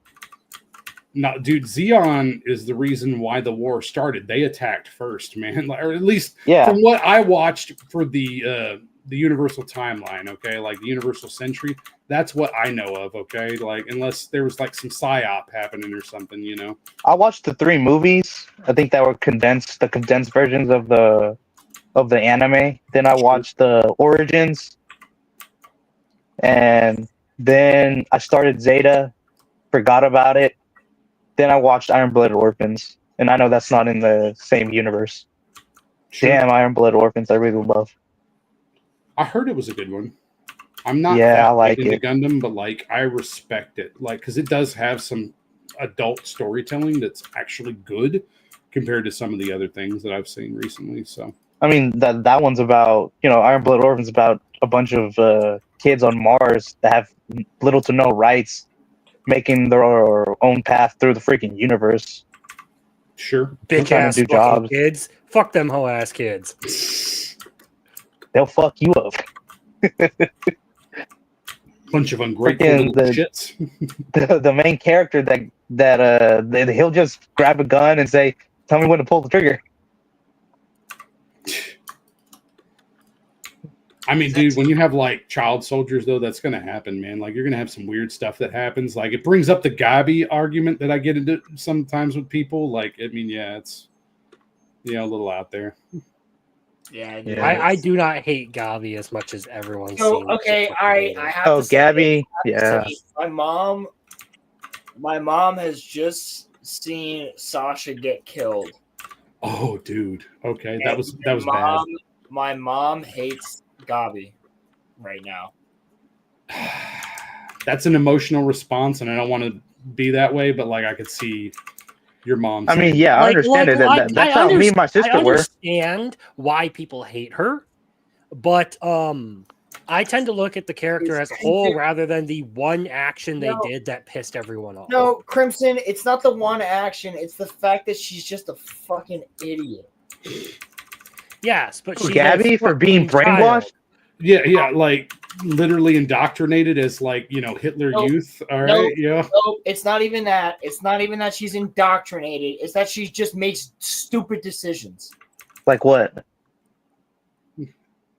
S10: No, dude, Xeon is the reason why the war started. They attacked first, man. Or at least from what I watched for the Universal timeline, okay? Like the Universal Century. That's what I know of, okay? Like unless there was like some psyop happening or something, you know.
S11: I watched the 3 movies. I think that were the condensed versions of the anime. Then I watched the Origins. And then I started Zeta, forgot about it. Then I watched Iron-Blooded Orphans, and I know that's not in the same universe.
S10: Sure.
S11: Damn, Iron-Blooded Orphans, I really love.
S10: I heard it was a good one. I'm not
S11: I like
S10: into
S11: it.
S10: Gundam, but like I respect it. Like because it does have some adult storytelling that's actually good compared to some of the other things that I've seen recently. So
S11: I mean, that one's about, you know, Iron-Blooded Orphans about a bunch of kids on Mars that have little to no rights, making their own path through the freaking universe.
S10: Sure.
S9: Bitch
S11: trying
S9: ass
S11: to do
S9: fucking
S11: jobs.
S9: kids. Fuck them hoe ass kids.
S11: They'll fuck you up.
S10: Bunch of ungrateful
S11: Freaking
S10: little shits.
S11: the main character that he'll just grab a gun and say, "Tell me when to pull the trigger."
S10: I mean, dude, when you have like child soldiers, though, that's going to happen, man. Like, you're going to have some weird stuff that happens. Like, it brings up the Gabi argument that I get into sometimes with people. Like, I mean, yeah, it's a little out there.
S4: Yeah,
S9: I do not hate Gavi as much as everyone
S4: So
S9: seems.
S4: okay,
S9: to
S4: I
S9: fucking
S4: have to say,
S11: Gabby,
S4: I have to
S11: yeah.
S4: say, my mom has just seen Sasha get killed.
S10: Oh, dude. Okay,
S4: And
S10: that was
S4: my
S10: bad.
S4: mom, my mom hates Gabi right now.
S10: That's an emotional response, and I don't want to be that way, but like I could see your mom.
S11: I mean, yeah, I understand it. That's how me and my sister
S9: I
S11: were.
S9: understand why people hate her, but I tend to look at the character as a whole rather than the one action they did that pissed everyone off.
S4: No, Crimson, it's not the one action. It's the fact that she's just a fucking idiot.
S9: Yes, but she's
S11: Gabby for being brainwashed.
S10: Yeah, like literally indoctrinated as like Hitler Youth. All right, yeah.
S4: No, it's not even that. It's not even that she's indoctrinated. It's that she just makes stupid decisions.
S11: Like what?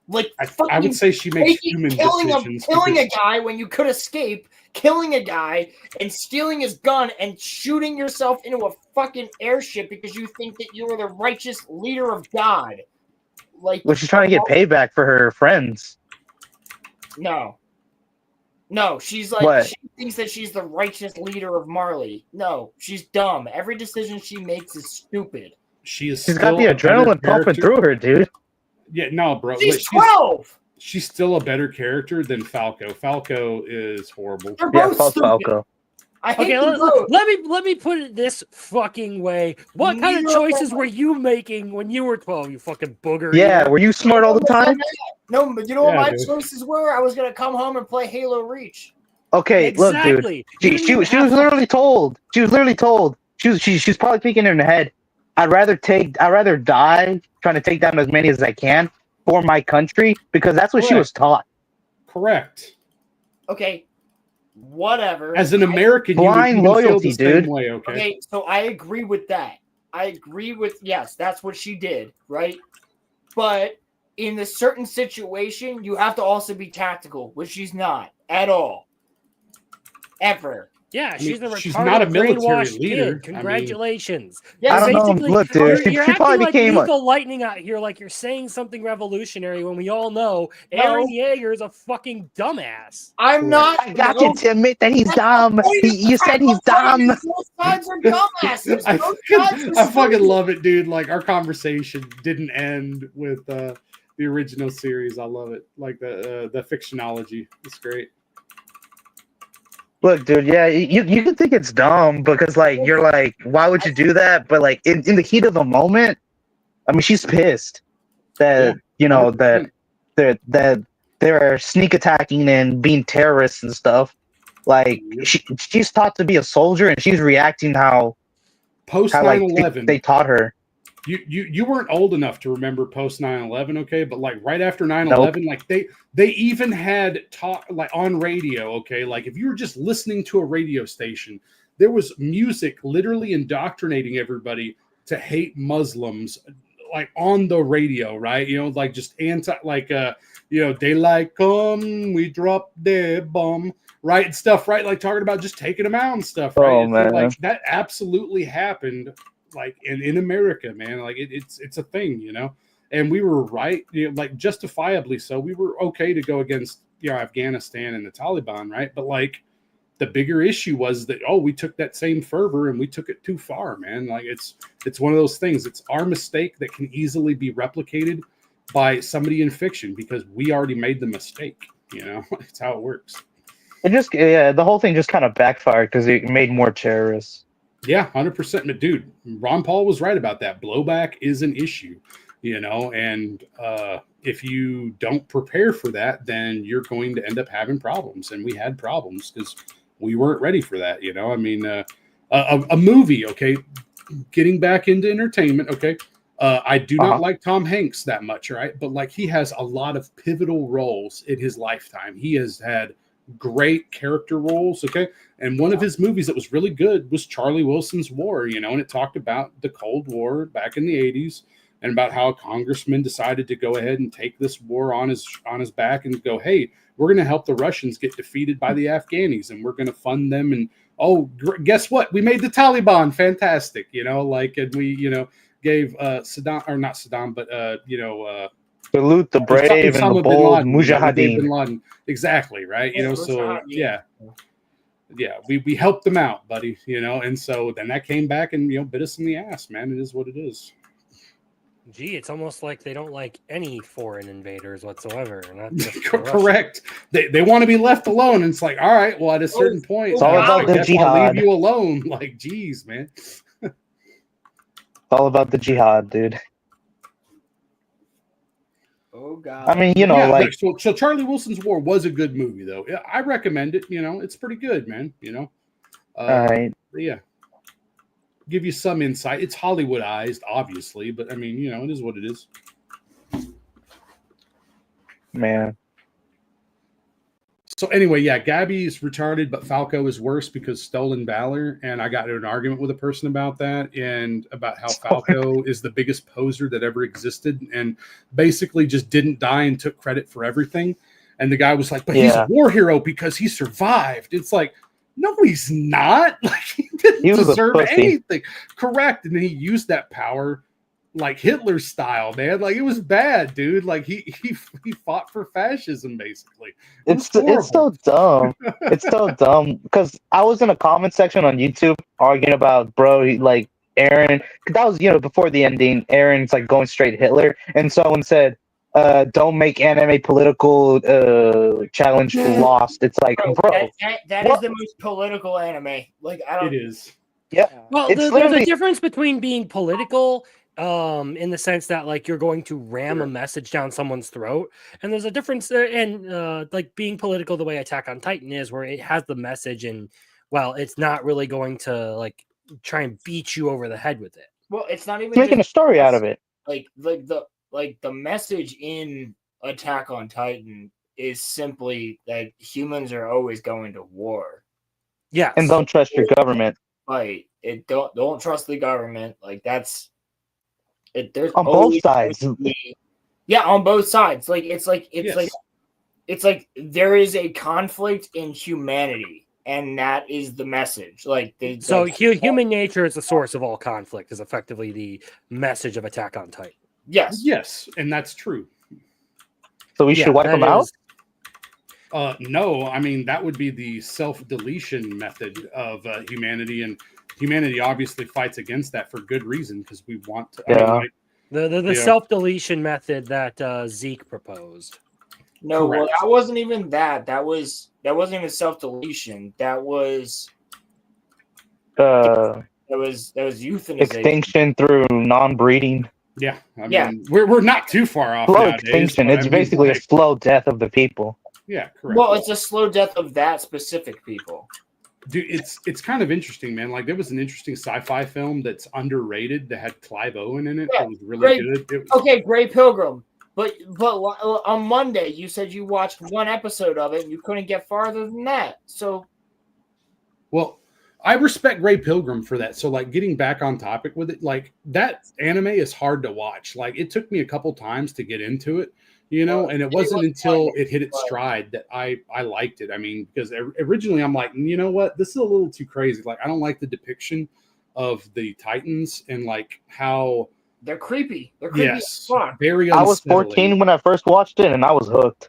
S4: Like
S10: I would say she makes human decisions.
S4: Killing a guy when you could escape, killing a guy and stealing his gun and shooting yourself into a fucking airship because you think that you are the righteous leader of God. Like,
S11: well, she's trying to get payback for her friends.
S4: No, she's like,
S11: what?
S4: She thinks that she's the righteous leader of Marley. No, she's dumb. Every decision she makes is stupid.
S10: She's
S11: got the adrenaline pumping through her, dude.
S10: Yeah, no, bro.
S4: She's 12.
S10: she's still a better character than Falco. Falco is horrible.
S4: They're
S11: Yeah,
S4: both
S11: fuck
S4: stupid.
S11: Falco.
S4: I hate
S9: Okay,
S4: them both.
S9: let me put it this fucking way. What kind of
S4: Neither of
S9: choices
S4: them-
S9: were you making when you were 12, you fucking booger?
S11: Yeah,
S9: eater?
S11: were you smart all the time?
S4: No, but you know what
S10: Yeah,
S4: my
S10: dude.
S4: choices were? I was gonna come home and play Halo Reach.
S11: Okay, look, dude.
S9: Exactly. You didn't
S11: She
S9: even
S11: was
S9: have
S11: literally told. She was literally told. She's probably thinking in her head. I'd rather die trying to take down as many as I can for my country because that's what she was taught.
S10: Correct.
S4: Okay, whatever.
S10: As an American,
S11: Blind
S10: you would feel
S11: loyalty,
S10: the same
S11: dude.
S10: way, okay?
S4: Okay, so I agree with that. I agree with yes, that's what she did, right? But in a certain situation, you have to also be tactical, which she's not at all, ever.
S9: Yeah, she's a retarded,
S10: she's not a military
S9: brainwashed
S10: leader. I mean-
S9: kid. Congratulations.
S4: Yeah,
S11: I don't know.
S9: Basically,
S11: Look, dude, she
S9: you're
S11: probably
S9: acting like
S11: became
S9: lethal lightning out here, like you're saying something revolutionary when we all know Aaron Yeager is a fucking dumbass.
S4: I'm not.
S11: I got you to admit that he's dumb. You said he's dumb.
S4: Both sides are dumbasses.
S10: I
S4: Both
S10: fucking,
S4: sides are
S10: I fucking
S4: stupid.
S10: love it, dude. Like our conversation didn't end with the original series. I love it. Like the fictionology. It's great.
S11: Look, dude, yeah, you can think it's dumb because, like, you're like, why would you do that? But, like, in the heat of the moment, I mean, she's pissed that, you know, that they're sneak attacking and being terrorists and stuff. Like, she's taught to be a soldier and she's reacting how
S10: Post
S11: like
S10: 9/11,
S11: they taught her.
S10: You weren't old enough to remember post 9/11, okay? But like right after 9/11, like they even had talk like on radio, okay? Like if you were just listening to a radio station, there was music literally indoctrinating everybody to hate Muslims, like on the radio, right? You know, like just daylight come, we drop their bomb, right? And stuff, right? Like talking about just taking them out and stuff, right?
S11: Oh, man.
S10: Like that absolutely happened. Like in America, man, like it's a thing, you know, and we were right, you know, like justifiably so. We were okay to go against, you know, Afghanistan and the Taliban, right? But like the bigger issue was that we took that same fervor and we took it too far, man. Like it's one of those things. It's our mistake that can easily be replicated by somebody in fiction because we already made the mistake. You know, it's how it works.
S11: The whole thing just kind of backfired because it made more terrorists.
S10: Yeah, 100%. But dude, Ron Paul was right about that. Blowback is an issue, you know, and if you don't prepare for that, then you're going to end up having problems. And we had problems because we weren't ready for that, you know. I mean, a movie, okay, getting back into entertainment, okay. I do not like Tom Hanks that much, right? But like he has a lot of pivotal roles in his lifetime. He has had great character roles, okay? And one of his movies that was really good was Charlie Wilson's War, you know, and it talked about the Cold War back in the 80s and about how a congressman decided to go ahead and take this war on his back and go, hey, we're going to help the Russians get defeated by the Afghanis and we're going to fund them. And guess what? We made the Taliban fantastic, you know, like, and we, you know, gave Saddam, or not Saddam, but,
S11: salute the brave and the bold Mujahideen.
S10: Exactly, right? You know, so yeah, we helped them out, buddy. You know, and so then that came back and bit us in the ass, man. It is what it is.
S9: Gee, it's almost like they don't like any foreign invaders whatsoever. Not just
S10: correct. They want to be left alone, and it's like, all right, well, at a certain point,
S11: it's all about the jihad.
S10: I'll leave you alone. Like, geez, man.
S11: It's all about the jihad, dude.
S4: Oh God!
S11: I mean, you know, like
S10: so Charlie Wilson's War was a good movie, though. Yeah, I recommend it. You know, it's pretty good, man. You know,
S11: all right.
S10: Yeah, give you some insight. It's Hollywoodized, obviously, but I mean, you know, it is what it is.
S11: Man.
S10: So anyway, yeah, Gabby's retarded, but Falco is worse because stolen valor. And I got into an argument with a person about that and about how Falco is the biggest poser that ever existed and basically just didn't die and took credit for everything. And the guy was like, but he's a war hero because he survived. It's like, no, he's not. Like, he didn't deserve anything. Correct. And then he used that power like Hitler style, man. Like, it was bad, dude. Like he fought for fascism, basically.
S11: It's so dumb. It's so dumb because I was in a comment section on YouTube arguing about like Aaron. That was before the ending. Aaron's like going straight Hitler, and someone said, don't make anime political challenge lost. It's like, bro,
S4: that is the most political anime. Like I don't.
S10: It is.
S11: yeah.
S9: Well,
S11: It's
S9: there's a
S11: literally
S9: difference between being political, in the sense that like you're going to ram a message down someone's throat, and there's a difference in like being political the way Attack on Titan is, where it has the message, and well, it's not really going to like try and beat you over the head with it.
S4: Well, it's not even
S11: making a
S4: just
S11: story out of it.
S4: like the message in Attack on Titan is simply that humans are always going to war.
S9: Yeah,
S11: And don't trust your government.
S4: Like don't trust the government. Like that's it. There's
S11: On both
S4: always
S11: sides.
S4: going to be- yeah, on both sides. Like it's like there is a conflict in humanity, and that is the message. Like
S9: so human nature is the source of all conflict is effectively the message of Attack on Titan.
S10: Yes, and that's true.
S11: So we should wipe them out?
S10: No, I mean, that would be the self-deletion method of humanity, and humanity obviously fights against that for good reason, because we want to...
S11: Yeah.
S10: I mean,
S9: The self-deletion method that Zeke proposed.
S4: No, well,
S10: Correct.
S4: that wasn't even that. That wasn't even self-deletion. That was euthanization.
S11: Extinction through non-breeding.
S10: Yeah, I
S4: Yeah.
S10: mean, we're not too far off
S11: Slow
S10: nowadays.
S11: extinction.
S10: but
S11: It's
S10: I mean,
S11: basically a
S10: like,
S11: slow death of the people.
S10: yeah, correct.
S4: Well, it's a slow death of that specific people.
S10: Dude, it's kind of interesting, man. Like, there was an interesting sci-fi film that's underrated that had Clive Owen in it.
S4: Yeah,
S10: It was really
S4: great.
S10: good. It was,
S4: Okay, Grey Pilgrim. But on Monday you said you watched one episode of it and you couldn't get farther than that. So
S10: well, I respect Grey Pilgrim for that. So, like, getting back on topic with it, like, that anime is hard to watch. Like, it took me a couple times to get into it, you know, and it wasn't until it hit its stride that I liked it. I mean, because originally I'm like, you know what, this is a little too crazy. Like, I don't like the depiction of the Titans and like how
S4: they're creepy. They're creepy as fuck.
S10: very
S11: I was
S10: unsettling.
S11: 14 when I first watched it, and I was hooked.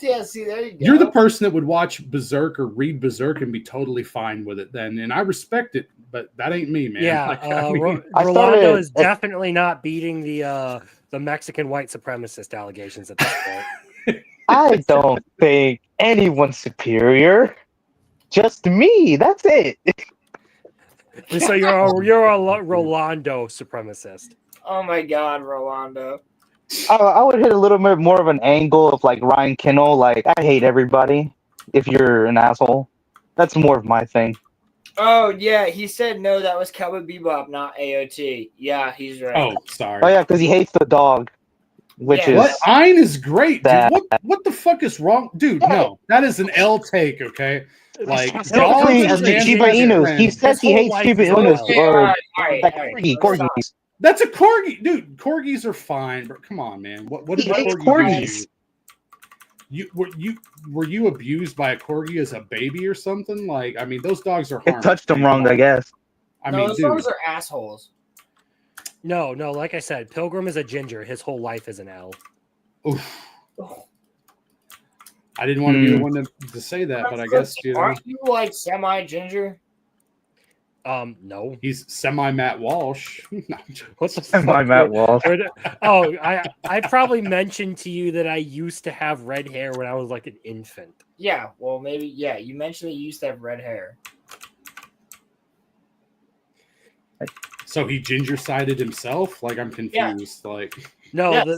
S4: Yeah, see, there you go.
S10: You're the person that would watch Berserk or read Berserk and be totally fine with it then. And I respect it, but that ain't me, man.
S9: Yeah,
S10: Like, I mean,
S9: Rolando is definitely not beating the Mexican white supremacist allegations at this point.
S11: I don't think anyone's superior. Just me. That's it.
S9: So you're a Rolando supremacist.
S4: Oh my god, Rolando.
S11: I would hit a little bit more of an angle of like Ryan Kinnell, like I hate everybody if you're an asshole. That's more of my thing.
S4: Oh yeah, he said no, that was Cowboy Bebop, not AOT. Yeah, he's right.
S10: oh, sorry.
S11: Oh yeah, because he hates the dog, which
S4: Yeah.
S11: is
S10: What? Ein is great, dude.
S11: That-
S10: What the fuck is wrong? Dude, no. That is an L take, okay? Like,
S11: technically
S10: dogs
S11: the
S10: and
S11: Shiba Inus. He says he hates Shiba Inus or like corgis.
S10: That's a corgi, dude. Corgis are fine, but come on, man. What did
S11: He
S10: a
S11: hates
S10: corgi do?
S11: corgis.
S10: Were you abused by a corgi as a baby or something? Like, I mean, those dogs are
S11: It
S10: harmless.
S11: touched him wrong, I guess.
S10: I
S4: No,
S10: mean,
S4: those
S10: dude.
S4: dogs are assholes.
S9: No, like I said, Pilgrim is a ginger. His whole life is an L.
S10: Oof. I didn't want to be the one to say that, but I guess you know,
S4: Aren't you like semi-ginger?
S9: No.
S10: he's semi Matt Walsh. No,
S9: What the
S11: Semi
S9: fuck?
S11: Matt Walsh.
S9: Oh, I probably mentioned to you that I used to have red hair when I was like an infant.
S4: Yeah, well maybe yeah. You mentioned that you used to have red hair.
S10: so he ginger sided himself. Like, I'm confused. Like,
S9: No,
S4: Yes.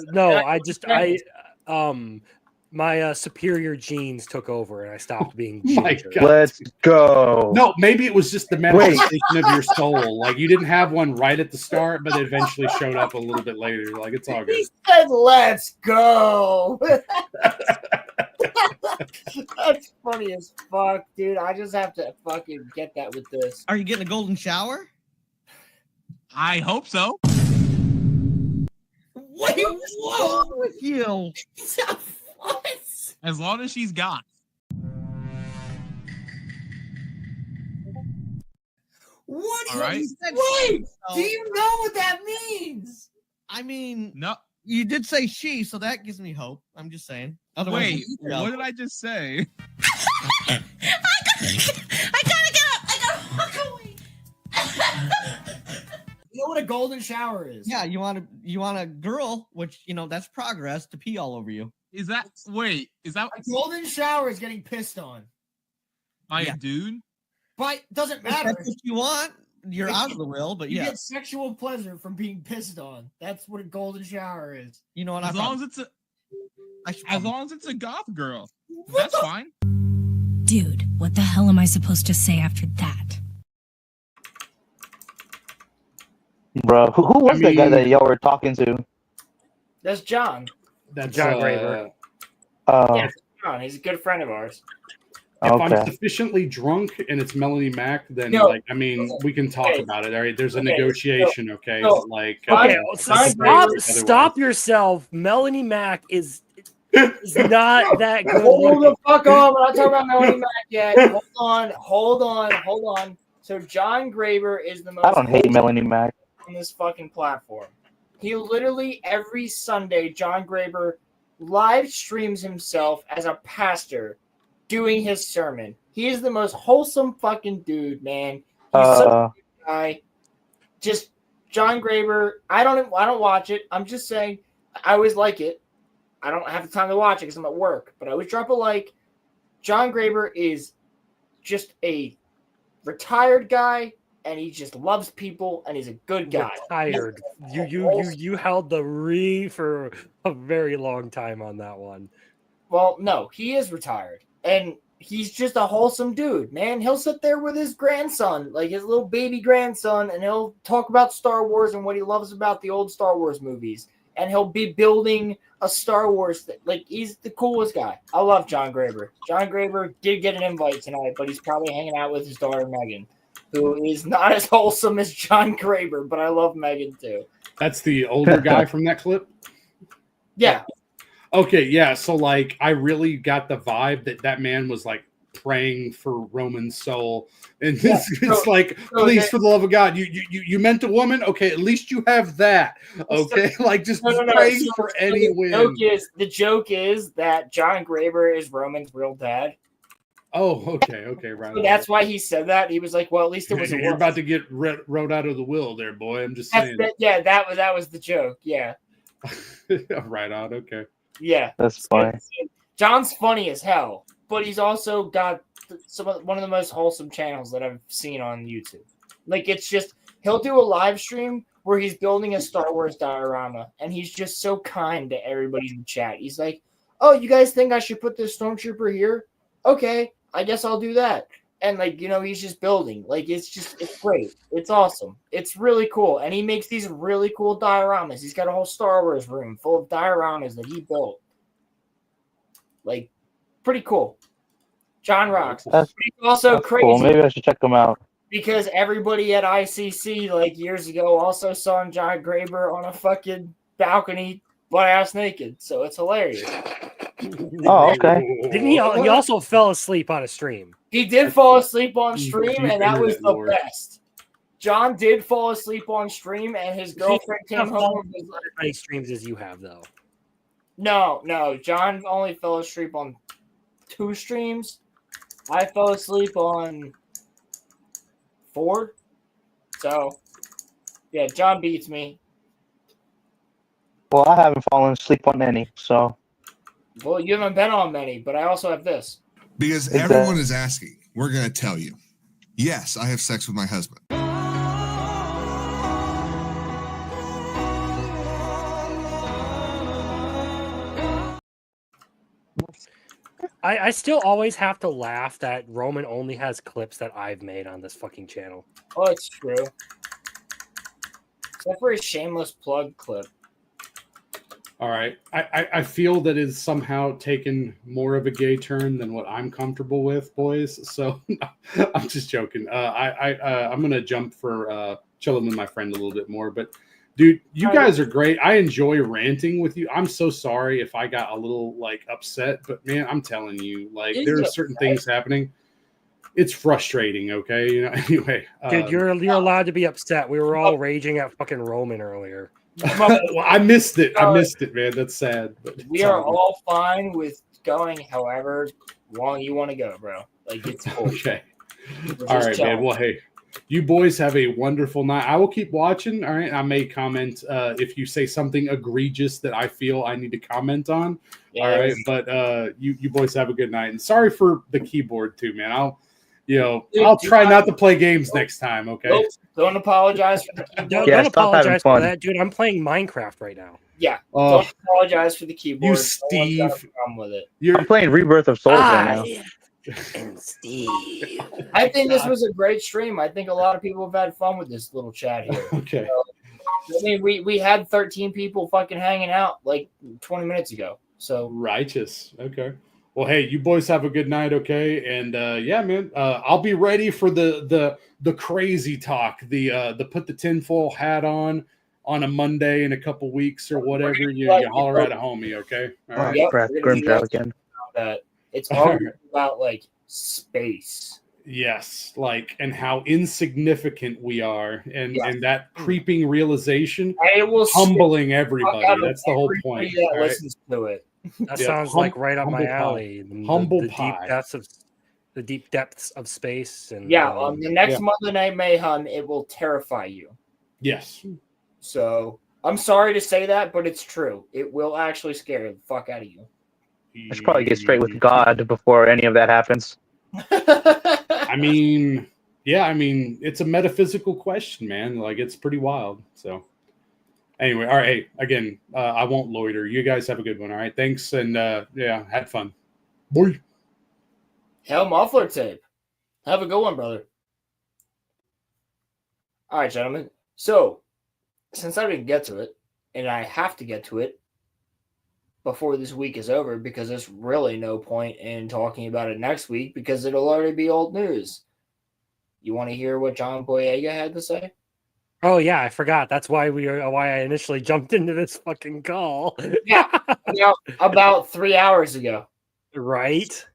S9: My superior genes took over and I stopped being
S10: My
S9: ginger.
S10: God.
S11: Let's go.
S10: no, maybe it was just the manifestation of your soul. Like, you didn't have one right at the start, but it eventually showed up a little bit later. Like, it's all good.
S4: He said, "Let's go." That's funny as fuck, dude. I just have to fucking get that with this.
S12: Are you getting a golden shower?
S3: I hope so.
S12: What is wrong with you?
S4: What?
S3: As long as she's gone.
S12: What?
S3: All right.
S12: You said
S4: Wait,
S12: so.
S4: do you know what that means?
S12: I mean,
S3: No.
S12: you did say she, so that gives me hope. I'm just saying. Otherwise,
S3: Wait, what did I just say?
S13: I gotta get up. I gotta walk away.
S4: You know what a golden shower is?
S12: Yeah, you want a girl, which that's progress, to pee all over you.
S3: Is that
S4: A golden shower is getting pissed on.
S3: by a dude?
S4: But doesn't
S12: If
S4: matter.
S12: that's what you want. You're out of the will, but
S4: you
S12: yeah.
S4: get sexual pleasure from being pissed on. That's what a golden shower is.
S12: You know what?
S3: As long as it's a goth girl, that's fine.
S13: Dude, what the hell am I supposed to say after that?
S11: Bro, who was that guy that y'all were talking to?
S4: That's John.
S10: That's
S9: John Graber.
S4: Yeah, it's John. He's a good friend of ours.
S10: If
S11: Okay.
S10: I'm sufficiently drunk and it's Melanie Mac, then
S4: No.
S10: like, I mean, we can talk
S4: Okay.
S10: about it. All right, there's a
S4: Okay.
S10: negotiation. Okay,
S4: So-
S10: but like,
S9: Okay,
S4: John Graber-
S9: stop yourself. Melanie Mac is not that good.
S4: Hold the
S9: looking.
S4: fuck on. We're not talking about Melanie Mac yet. Hold on. So John Graber is the most
S11: I don't hate Melanie Mac.
S4: on this fucking platform. He literally every Sunday, John Graber live streams himself as a pastor doing his sermon. He is the most wholesome fucking dude, man. He's such a good guy. Just John Graber. I don't watch it. I'm just saying I always like it. I don't have the time to watch it because I'm at work, but I always drop a like. John Graber is just a retired guy, and he just loves people, and he's a good guy.
S9: Retired. You held the re for a very long time on that one.
S4: Well, no, he is retired, and he's just a wholesome dude, man. He'll sit there with his grandson, like his little baby grandson, and he'll talk about Star Wars and what he loves about the old Star Wars movies, and he'll be building a Star Wars thing. Like, he's the coolest guy. I love John Graber. John Graber did get an invite tonight, but he's probably hanging out with his daughter Megan, who is not as wholesome as John Graber, but I love Megan too.
S10: that's the older guy from that clip.
S4: Yeah.
S10: Okay, yeah. So like, I really got the vibe that man was like praying for Roman's soul, and it's like, please, for the love of God, you meant a woman. Okay, at least you have that. Okay, like just praying for any win.
S4: The joke is that John Graber is Roman's real dad.
S10: Oh, okay, right.
S4: So that's why he said that. He was like, "Well, at least it was a
S10: You're
S4: woman."
S10: about to get wrote out of the will, there, boy. I'm just saying.
S4: That was the joke. Yeah,
S10: right on. Okay.
S4: yeah.
S11: That's funny.
S4: John's funny as hell, but he's also got one of the most wholesome channels that I've seen on YouTube. Like, it's just he'll do a live stream where he's building a Star Wars diorama, and he's just so kind to everybody in the chat. He's like, "Oh, you guys think I should put this stormtrooper here? Okay, I guess I'll do that." And like, he's just building. Like, it's great. It's awesome. It's really cool. And he makes these really cool dioramas. He's got a whole Star Wars room full of dioramas that he built. Like, pretty cool. John rocks.
S11: That's
S4: Crazy.
S11: cool. Maybe I should check them out.
S4: Because everybody at ICC like years ago also saw John Graber on a fucking balcony butt-ass naked. So it's hilarious.
S11: Oh, okay.
S9: Didn't he also fell asleep on a stream?
S4: He did fall asleep on stream, and that was the best. John did fall asleep on stream, and his girlfriend came home.
S9: As many streams as you have, though.
S4: No. John only fell asleep on 2 streams. I fell asleep on 4. So, yeah, John beats me.
S11: Well, I haven't fallen asleep on any, so.
S4: Well, you haven't been on many, but I also have this.
S5: Because everyone is asking, we're going to tell you. Yes, I have sex with my husband.
S9: I still always have to laugh that Roman only has clips that I've made on this fucking channel.
S4: Oh, it's true. Except for a shameless plug clip.
S10: All right. I feel that it's somehow taken more of a gay turn than what I'm comfortable with, boys. So I'm just joking. I'm gonna jump for chilling with my friend a little bit more. But dude, you guys are great. I enjoy ranting with you. I'm so sorry if I got a little like upset, but man, I'm telling you, like there are certain things happening. It's frustrating, okay? Anyway.
S9: Dude, you're allowed to be upset. We were all raging at fucking Roman earlier.
S10: Well, I missed it. I missed it, man. That's sad. But
S4: We are all fine with going however long you want to go, bro. Like, it's cool.
S10: Okay. All right, man. Well, hey, You boys have a wonderful night. I will keep watching. All right. I may comment if you say something egregious that I feel I need to comment on.
S4: Yes.
S10: All right. But you boys have a good night. And sorry for the keyboard too, man. I'll try not to play games next time. Okay.
S4: Nope. Don't apologize for the keyboard.
S9: Don't apologize for that, dude. I'm playing Minecraft right now.
S4: Yeah. Don't apologize for the keyboard.
S10: You,
S4: No one's got a problem with it.
S11: I'm playing Rebirth of Souls right now.
S9: Yeah. And Steve.
S4: I think this was a great stream. I think a lot of people have had fun with this little chat here.
S10: Okay.
S4: I mean, we had 13 people fucking hanging out like 20 minutes ago. So
S10: righteous. Okay. Well, hey, you boys have a good night, okay? And yeah, man, I'll be ready for the crazy talk, the put the tinfoil hat on a Monday in a couple weeks or whatever. You holler at a homie, okay? All right.
S4: Yep, it's all about like space.
S10: Yes, and how insignificant we are, and that creeping realization,
S4: it will
S10: humbling everybody. That's the whole point.
S4: That
S10: right?
S4: listens to it.
S9: That sounds like right up my alley.
S10: Humble
S9: the
S10: pie.
S9: deep depths of space. And
S4: on the next Monday Night Mayhem, it will terrify you.
S10: Yes.
S4: So I'm sorry to say that, but it's true. It will actually scare the fuck out of you.
S11: I should probably get straight with God before any of that happens.
S10: I mean, it's a metaphysical question, man. Like, it's pretty wild. So anyway, all right. Hey, again, I won't loiter. You guys have a good one. All right. Thanks. And had fun. Boy.
S4: Hell muffler tape. Have a good one, brother. All right, gentlemen. So, since I didn't get to it, and I have to get to it before this week is over, because there's really no point in talking about it next week because it'll already be old news. You want to hear what John Boyega had to say?
S9: Oh yeah, I forgot. That's why I initially jumped into this fucking call.
S4: Yeah, about 3 hours ago.
S9: Right.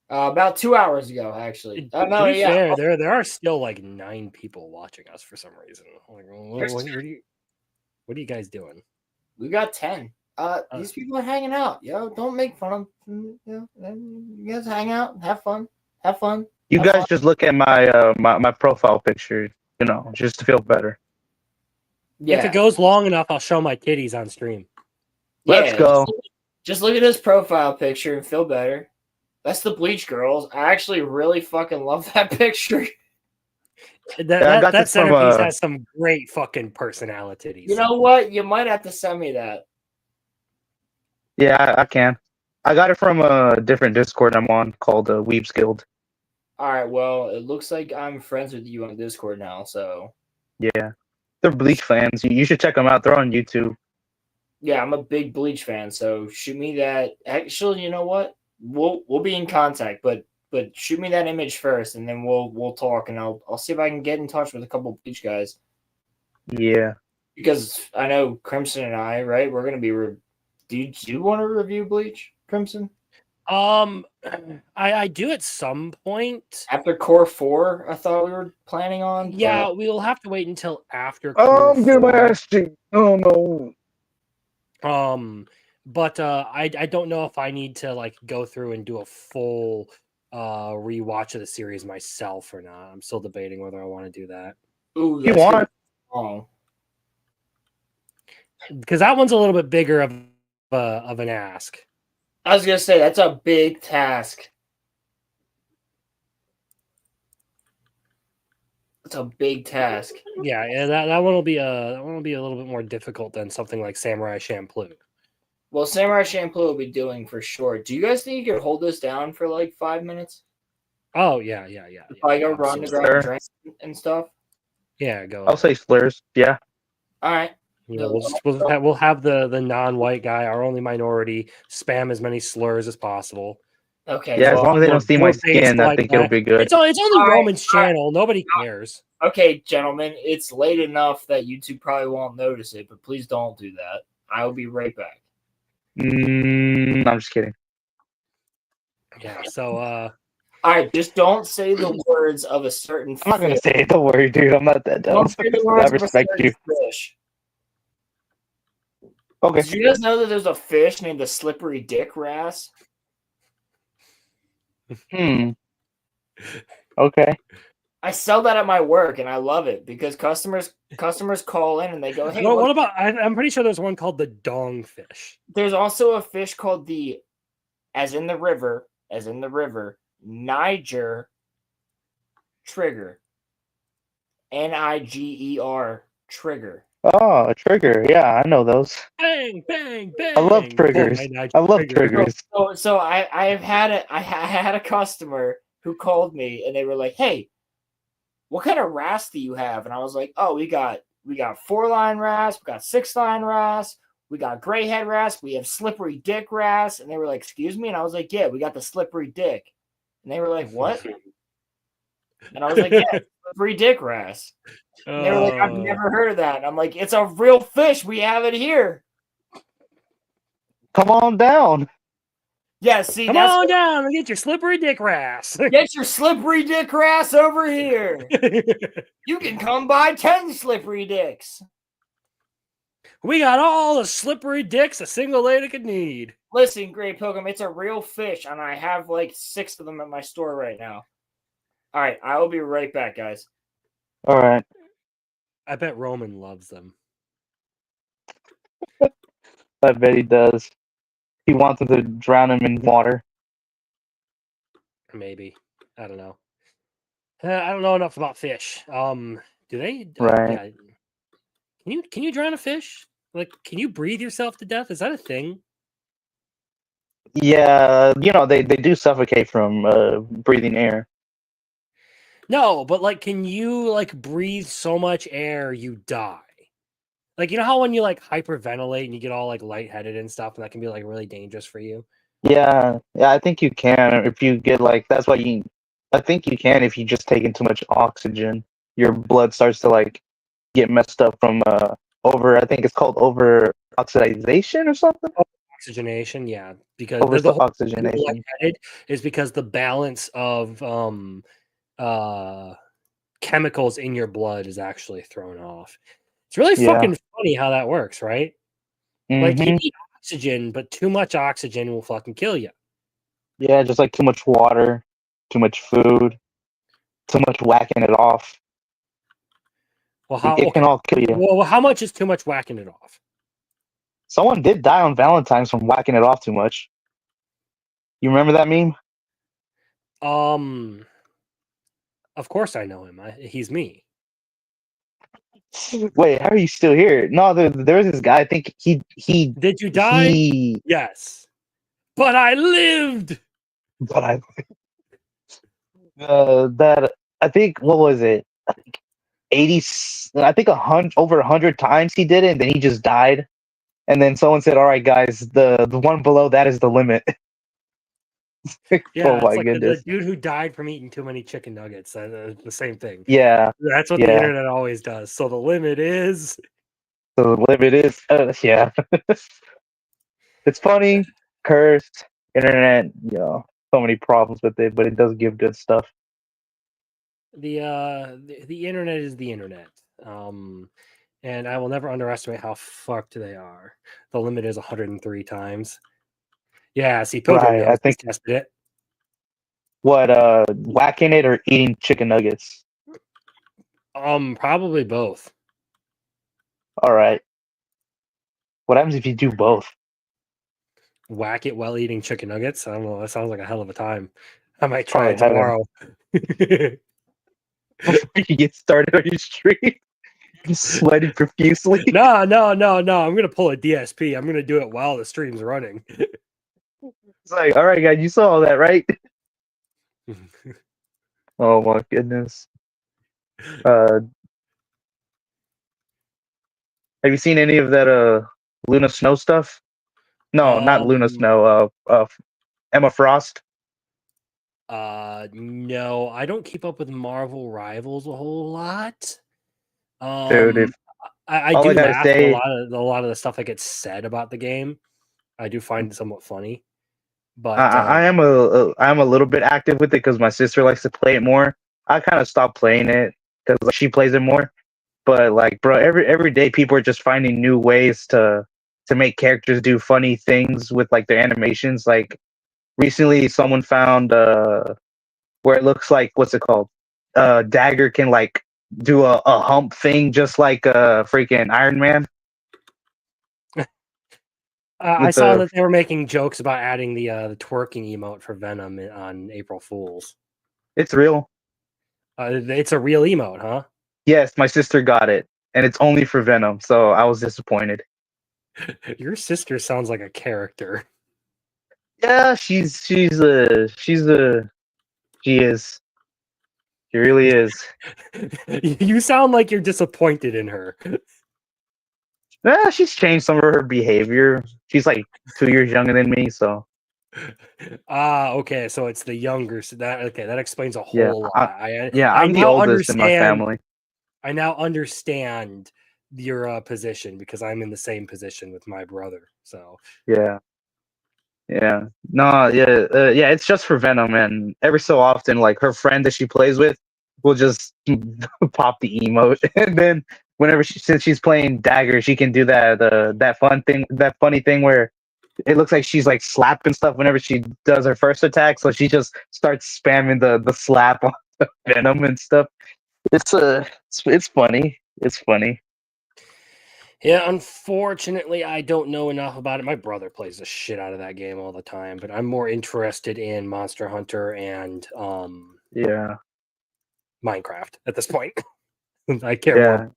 S4: About 2 hours ago, actually.
S9: To be fair, there are still like 9 people watching us for some reason. Like, what are you guys doing?
S4: We got 10. These people are hanging out. Don't make fun of them. You guys hang out, have fun.
S11: You guys just look at my my profile picture, just to feel better.
S4: Yeah.
S9: If it goes long enough, I'll show my titties on stream.
S11: Let's go.
S4: Just look at his profile picture and feel better. That's the Bleach Girls. I actually really fucking love that picture.
S9: That centerpiece has some great fucking personalities.
S4: You know what? You might have to send me that.
S11: Yeah, I can. I got it from a different Discord I'm on called Weebs Guild.
S4: All right, well, it looks like I'm friends with you on Discord now, so.
S11: Yeah. They're Bleach fans. You should check them out. They're on YouTube.
S4: Yeah, I'm a big Bleach fan, so shoot me that. Actually, you know what? We'll be in contact, but shoot me that image first, and then we'll talk, and I'll see if I can get in touch with a couple of Bleach guys.
S11: Yeah.
S4: Because I know Crimson and I, right? We're gonna be. Do you want to review Bleach, Crimson?
S9: I do at some point.
S4: After Core 4, I thought we were planning on.
S9: Yeah, we'll have to wait until after
S11: Core I'm getting
S9: 4.
S11: my ass cheeked. Oh no.
S9: But I don't know if I need to like go through and do a full rewatch of the series myself or not. I'm still debating whether I want to do that.
S4: Ooh,
S11: you want?
S4: Oh.
S9: Because that one's a little bit bigger of an ask.
S4: I was gonna say that's a big task. It's a big task.
S9: Yeah, that one will be a little bit more difficult than something like Samurai Champloo.
S4: Well, Samurai Champloo will be doing for sure. Do you guys think you could hold this down for like 5 minutes?
S9: Oh yeah.
S4: If I go run to grab a drink and stuff.
S9: Yeah, go.
S11: I'll say slurs. Yeah.
S4: All right.
S9: You know, we'll have the non-white guy, our only minority, spam as many slurs as possible.
S4: Okay.
S11: Yeah, as long as they don't see my skin, I think it'll be good.
S9: It's only Roman's channel. Nobody cares.
S4: Okay, gentlemen, it's late enough that YouTube probably won't notice it, but please don't do that. I will be right back.
S11: I'm just kidding.
S9: Yeah. So.
S4: All right, just don't say the words of a certain.
S11: I'm not gonna say the word, dude. I'm not that dumb.
S4: Don't say the words
S11: I
S4: of a
S11: respect
S4: certain
S11: you.
S4: fish.
S11: Okay.
S4: Did you guys know that there's a fish named the slippery dick wrasse?
S11: Okay.
S4: I sell that at my work, and I love it because customers call in and they go, "Hey,
S9: what about? I'm pretty sure there's one called the dongfish.
S4: There's also a fish called the, as in the river, Niger trigger, Niger trigger.
S11: Oh, a trigger. Yeah, I know those.
S9: Bang, bang, bang.
S11: I love triggers. I love triggers.
S4: So I had a customer who called me and they were like, "Hey, what kind of wrasse do you have?" And I was like, "Oh, we got 4-line wrasse, we got 6-line wrasse, we got gray head wrasse, we have slippery dick wrasse." And they were like, "Excuse me?" And I was like, "Yeah, we got the slippery dick." And they were like, "What?" And I was like, "Yeah, slippery dick wrasse." And they were like, "I've never heard of that." And I'm like, "It's a real fish. We have it here."
S11: Come on down.
S4: Yeah, see,
S9: Come on down and get your slippery dick wrasse.
S4: Get your slippery dick wrasse over here. You can come buy 10 slippery dicks.
S9: We got all the slippery dicks a single lady could need.
S4: Listen, Great Pilgrim, it's a real fish, and I have like 6 of them at my store right now. All right, I will be right back, guys.
S11: All right.
S9: I bet Roman loves them.
S11: I bet he does. He wants them to drown him in water.
S9: Maybe. I don't know. I don't know enough about fish. Do they?
S11: Right.
S9: Yeah. Can you drown a fish? Like, can you breathe yourself to death? Is that a thing?
S11: Yeah, they do suffocate from breathing air.
S9: No, but like, can you like breathe so much air you die? Like, you know how when you like hyperventilate and you get all like lightheaded and stuff, and that can be like really dangerous for you.
S11: Yeah, I think you can if you get like I think you can if you just take in too much oxygen. Your blood starts to like get messed up from I think it's called over oxidization or something.
S9: Oxygenation, yeah, because
S11: Over
S9: the whole
S11: oxygenation
S9: lightheaded is because the balance of chemicals in your blood is actually thrown off. It's really fucking funny how that works, right? Like, you need oxygen, but too much oxygen will fucking kill you.
S11: Yeah, just like too much water, too much food, too much whacking it off.
S9: Well,
S11: it can all kill you.
S9: Well, how much is too much whacking it off?
S11: Someone did die on Valentine's from whacking it off too much. You remember that meme?
S9: Of course I know him. He's me.
S11: Wait, how are you still here? No, there was this guy. I think he.
S9: Did you die? Yes, but I lived.
S11: But I. That I think what was it? 80. I think 100 over 100 times he did it, and then he just died. And then someone said, "All right, guys, the one below that is the limit."
S9: Yeah,
S11: oh my
S9: it's like
S11: goodness.
S9: the dude who died from eating too many chicken nuggets. The same thing.
S11: Yeah,
S9: that's what the internet always does. So the limit is.
S11: So the limit is, yeah. It's funny, cursed, internet. So many problems with it, but it does give good stuff.
S9: The internet is the internet. And I will never underestimate how fucked they are. The limit is 103 times. Yeah, see, Pilgrim knows.
S11: I think
S9: He's tested it.
S11: What, whacking it or eating chicken nuggets?
S9: Probably both.
S11: All right. What happens if you do both?
S9: Whack it while eating chicken nuggets? I don't know. That sounds like a hell of a time. I might try it tomorrow.
S11: Before you get started on your stream, you're sweating profusely.
S9: No. I'm gonna pull a DSP. I'm gonna do it while the stream's running.
S11: It's like, all right, guys, you saw all that, right? Oh my goodness. Have you seen any of that Luna Snow stuff? No, not Luna Snow. Emma Frost.
S9: No, I don't keep up with Marvel Rivals a whole lot.
S11: Dude,
S9: I do laugh at a lot of the stuff that gets said about the game. I do find it somewhat funny. But
S11: I am a little bit active with it because my sister likes to play it more. I kind of stopped playing it because she plays it more. But like, bro, every day people are just finding new ways to make characters do funny things with like their animations. Like recently, someone found where it looks like what's it called? Dagger can like do a hump thing just like freaking Iron Man
S9: I
S11: with
S9: saw
S11: the.
S9: that they were making jokes about adding the twerking emote for Venom on April Fools.
S11: It's real.
S9: It's a real emote, huh?
S11: Yes, my sister got it, and it's only for Venom, so I was disappointed.
S9: Your sister sounds like a character.
S11: Yeah, she is. She is. She really is.
S9: You sound like you're disappointed in her.
S11: Yeah, she's changed some of her behavior. She's like 2 years younger than me, so
S9: Okay, so it's the younger. So that explains a
S11: yeah.
S9: whole lot. I
S11: I'm the
S9: now
S11: oldest in my
S9: understand.
S11: family.
S9: I now understand your position because I'm in the same position with my brother. So
S11: Yeah. Yeah. No, yeah, yeah, it's just for Venom, and every so often, like her friend that she plays with will just pop the emote, and then whenever since she's playing Dagger, she can do that fun thing, that funny thing where it looks like she's like slapping stuff whenever she does her first attack, so she just starts spamming the slap on the Venom and stuff. It's funny. It's funny.
S9: yeah, unfortunately, I don't know enough about it. My brother plays the shit out of that game all the time, but I'm more interested in Monster Hunter and
S11: Yeah.
S9: Minecraft at this point. I care
S11: Yeah.
S9: more.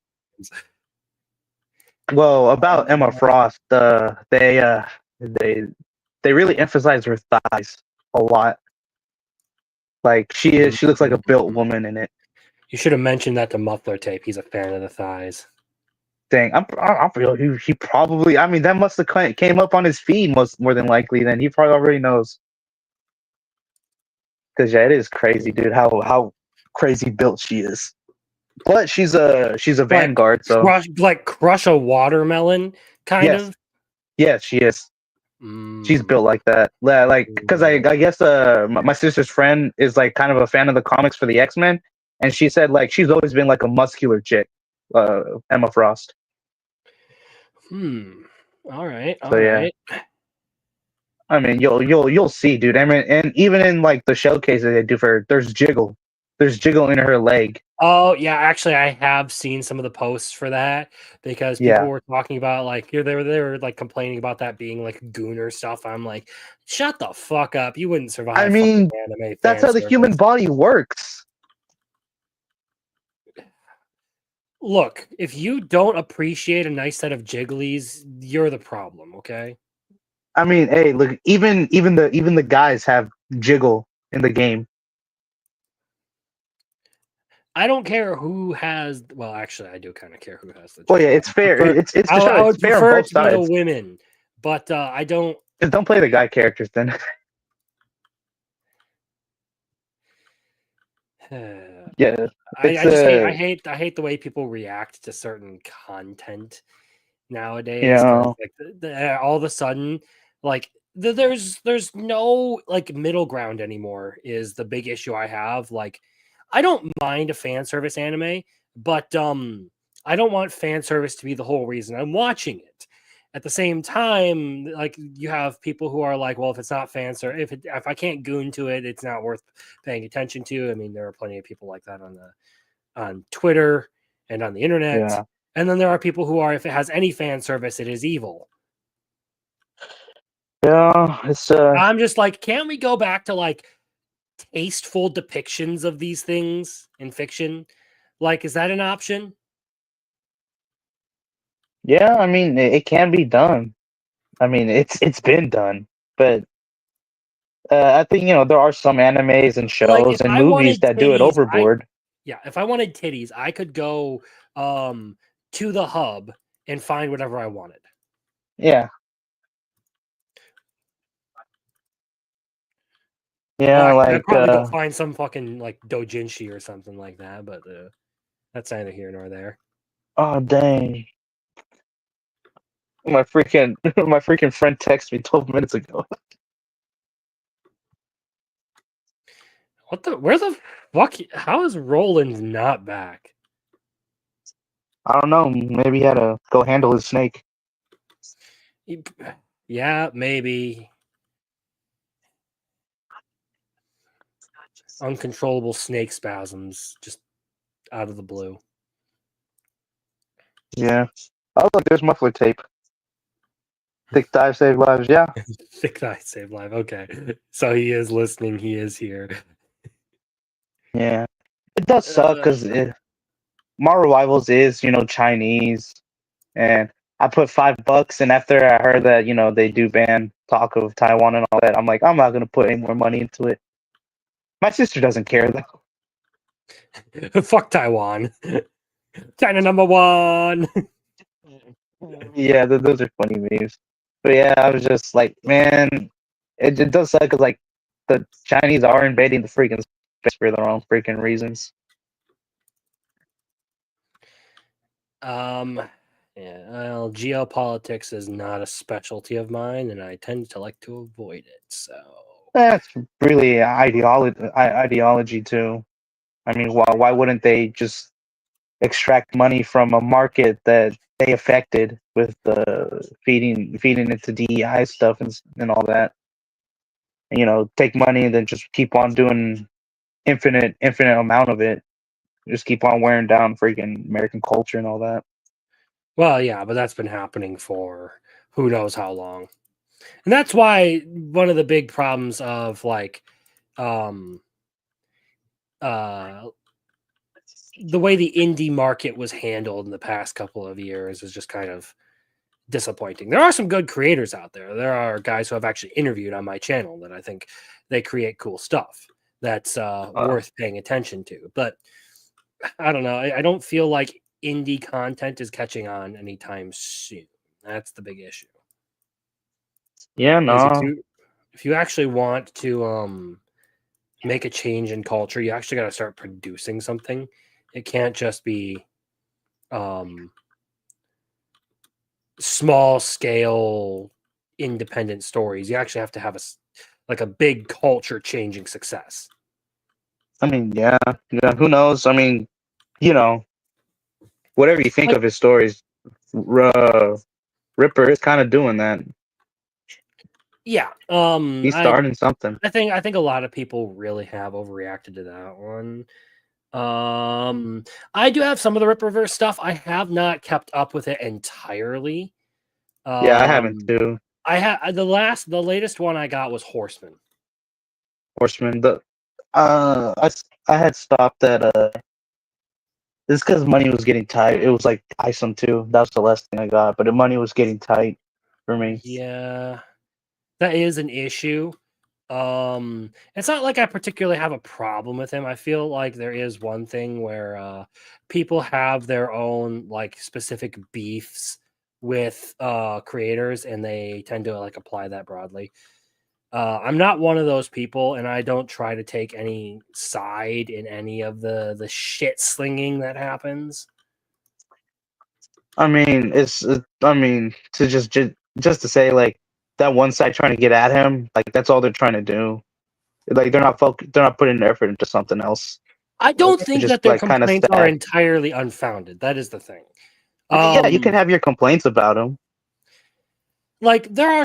S11: Well, about Emma Frost, they really emphasize her thighs a lot. Like she looks like a built woman in it.
S9: You should have mentioned that to Muffler Tape. He's a fan of the thighs.
S11: Dang, I'm real. He probably. I mean, that must have came up on his feed most more than likely. Then he probably already knows. Because yeah, it is crazy, dude. How crazy built she is. But she's a Vanguard, so
S9: crush a watermelon, kind
S11: yes,
S9: of.
S11: yes, she is. She's built like that. Like, because I guess my sister's friend is like kind of a fan of the comics for the X-Men, and she said like she's always been like a muscular chick, Emma Frost.
S9: All right. All
S11: So yeah,
S9: right.
S11: I mean you'll see, dude. I mean, and even in like the showcases they do for her, there's jiggle in her leg.
S9: Oh yeah, actually, I have seen some of the posts for that because people
S11: Yeah.
S9: were talking about like they were like complaining about that being like gooner stuff. I'm like, shut the fuck up! You wouldn't survive.
S11: I mean,
S9: anime
S11: that's
S9: fan
S11: how the human
S9: service.
S11: body works.
S9: Look, if you don't appreciate a nice set of jigglies, you're the problem. Okay.
S11: I mean, hey, look, even the guys have jiggle in the game.
S9: I don't care who has. Well, actually, I do kind of care who has the.
S11: Well, yeah, it's fair. It's the show.
S9: I
S11: It's
S9: would
S11: fair on
S9: prefer it
S11: both
S9: to be the
S11: sides.
S9: women, but I don't.
S11: Just don't play the guy characters then. Yeah,
S9: I hate the way people react to certain content nowadays.
S11: Yeah.
S9: Like all of a sudden, like there's no like middle ground anymore. Is the big issue I have. Like, I don't mind a fan service anime, but I don't want fan service to be the whole reason I'm watching it. At the same time, like you have people who are like, well, if it's not fan service, if I can't goon to it, it's not worth paying attention to. I mean, there are plenty of people like that on Twitter and on the internet.
S11: Yeah.
S9: And then there are people who are, if it has any fan service, it is evil.
S11: Yeah, it's
S9: I'm just like, can't we go back to like tasteful depictions of these things in fiction? Like, is that an option?
S11: yeah, I mean, it can be done. I mean, it's been done, but I think there are some animes and
S9: Like,
S11: shows
S9: if
S11: and
S9: I
S11: movies
S9: wanted
S11: that do it
S9: titties,
S11: overboard.
S9: if I wanted titties, I could go to the hub and find whatever I wanted.
S11: Yeah. Yeah,
S9: Well, actually, I'd
S11: like
S9: probably go find some fucking like doujinshi or something like that, but that's neither here nor there.
S11: oh dang. My freaking friend texted me 12 minutes ago.
S9: What the? Where the fuck? How is Roland not back?
S11: I don't know. Maybe he had to go handle his snake.
S9: Yeah, maybe. uncontrollable snake spasms just out of the blue.
S11: Yeah. Oh, look, there's muffler tape. Thick dive save lives. Yeah.
S9: Thick Thigh Save Live. Okay. So he is listening. He is here.
S11: Yeah. It does suck because Marvel Rivals is, Chinese. And I put $5, and after I heard that, they do ban talk of Taiwan and all that, I'm like, I'm not gonna put any more money into it. My sister doesn't care though.
S9: Fuck Taiwan. China #1.
S11: Yeah, those are funny memes. But yeah, I was just like, man, it does suck because like the Chinese are invading the freaking space for their own freaking reasons.
S9: Yeah, well, geopolitics is not a specialty of mine, and I tend to like to avoid it. So
S11: That's really ideology too. I mean, why wouldn't they just extract money from a market that they affected with the feeding it to DEI stuff and all that? And, take money and then just keep on doing infinite amount of it. Just keep on wearing down freaking American culture and all that.
S9: well, yeah, but that's been happening for who knows how long. And that's why one of the big problems of like the way the indie market was handled in the past couple of years is just kind of disappointing. There are some good creators out there. There are guys who I've actually interviewed on my channel that I think they create cool stuff that's worth paying attention to. But I don't know. I don't feel like indie content is catching on anytime soon. That's the big issue.
S11: Yeah,
S9: Because
S11: no.
S9: if you actually want to make a change in culture, you actually got to start producing something. It can't just be small scale independent stories. You actually have to have a big culture changing success.
S11: I mean, yeah. Who knows? I mean, whatever you think of his stories, Ripper is kind of doing that.
S9: Yeah,
S11: He's starting something.
S9: I think a lot of people really have overreacted to that one. I do have some of the Ripperverse stuff. I have not kept up with it entirely.
S11: Yeah, I haven't too.
S9: I had the latest one I got was Horseman.
S11: I had stopped at this because money was getting tight. It was like Isom too. That was the last thing I got, but the money was getting tight for me.
S9: Yeah, that is an issue. It's not like I particularly have a problem with him. I feel like there is one thing where people have their own like specific beefs with creators, and they tend to like apply that broadly. I'm not one of those people, and I don't try to take any side in any of the shit slinging that happens.
S11: I mean, to just to say like that one side trying to get at him, like that's all they're trying to do. Like they're not putting effort into something else.
S9: I don't think
S11: just
S9: that their
S11: like kind of
S9: complaints are entirely unfounded. That is the thing.
S11: I mean, yeah, you can have your complaints about him.
S9: Like there are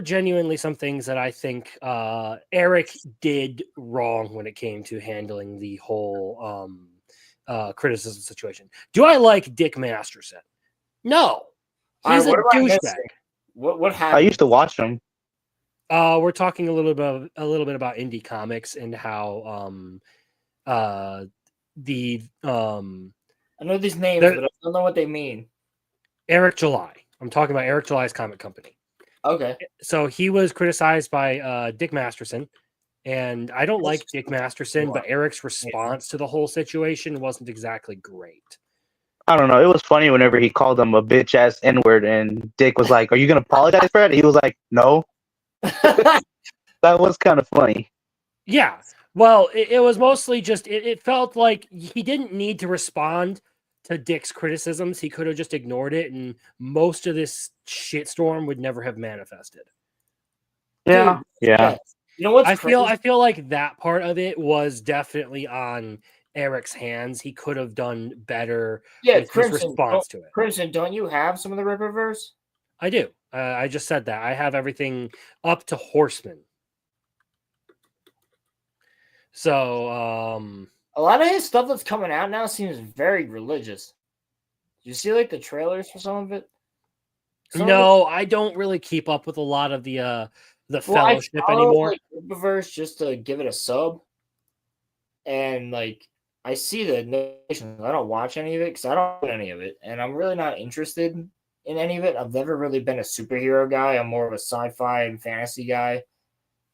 S9: genuinely some things that I think Eric did wrong when it came to handling the whole criticism situation. Do I like Dick Masterson? No. He's a douchebag.
S4: What happened?
S11: I used to watch him.
S9: We're talking a little bit about indie comics and how
S4: I know these names, but I don't know what they mean.
S9: Eric July. I'm talking about Eric July's comic company.
S4: Okay.
S9: So he was criticized by Dick Masterson, and I don't like Dick Masterson, but Eric's response to the whole situation wasn't exactly great.
S11: I don't know. It was funny whenever he called him a bitch ass N-word, and Dick was like, "Are you gonna apologize for it?" He was like, "No." That was kind of funny.
S9: Yeah. Well, it was mostly just it felt like he didn't need to respond to Dick's criticisms. He could have just ignored it, and most of this shitstorm would never have manifested.
S11: Yeah.
S4: Dude, yeah. You know what's
S9: I feel like that part of it was definitely on Eric's hands. He could have done better with his response to it.
S4: Crimson, don't you have some of the Ripperverse?
S9: I do. I just said that. I have everything up to Horseman. So
S4: a lot of his stuff that's coming out now seems very religious. Do you see like the trailers for some of it?
S9: no, I don't really keep up with a lot of the
S4: Well,
S9: fellowship
S4: I follow
S9: anymore.
S4: like Riververse just to give it a sub, and like I see the notifications. I don't watch any of it because I don't want any of it, and I'm really not interested in any of it. I've never really been a superhero guy. I'm more of a sci-fi and fantasy guy,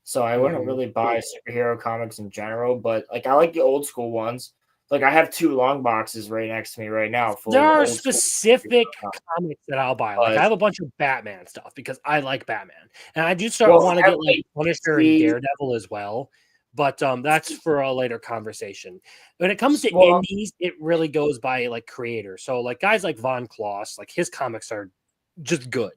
S4: so I wouldn't really buy superhero comics in general. But like I like the old school ones. Like I have 2 long boxes right next to me right now. Full
S9: There
S4: of
S9: are
S4: old school
S9: specific
S4: superhero
S9: comics that I'll buy. Like I
S4: But-
S9: have a bunch of Batman stuff because I like Batman, and I do
S4: Well,
S9: want to
S4: I
S9: get like
S4: like
S9: Punisher and
S4: DC.
S9: Daredevil as well. But that's for a later conversation. When it comes to
S4: Well-
S9: indies, it really goes by like creator. So like guys like Von Kloss, like his comics are just good.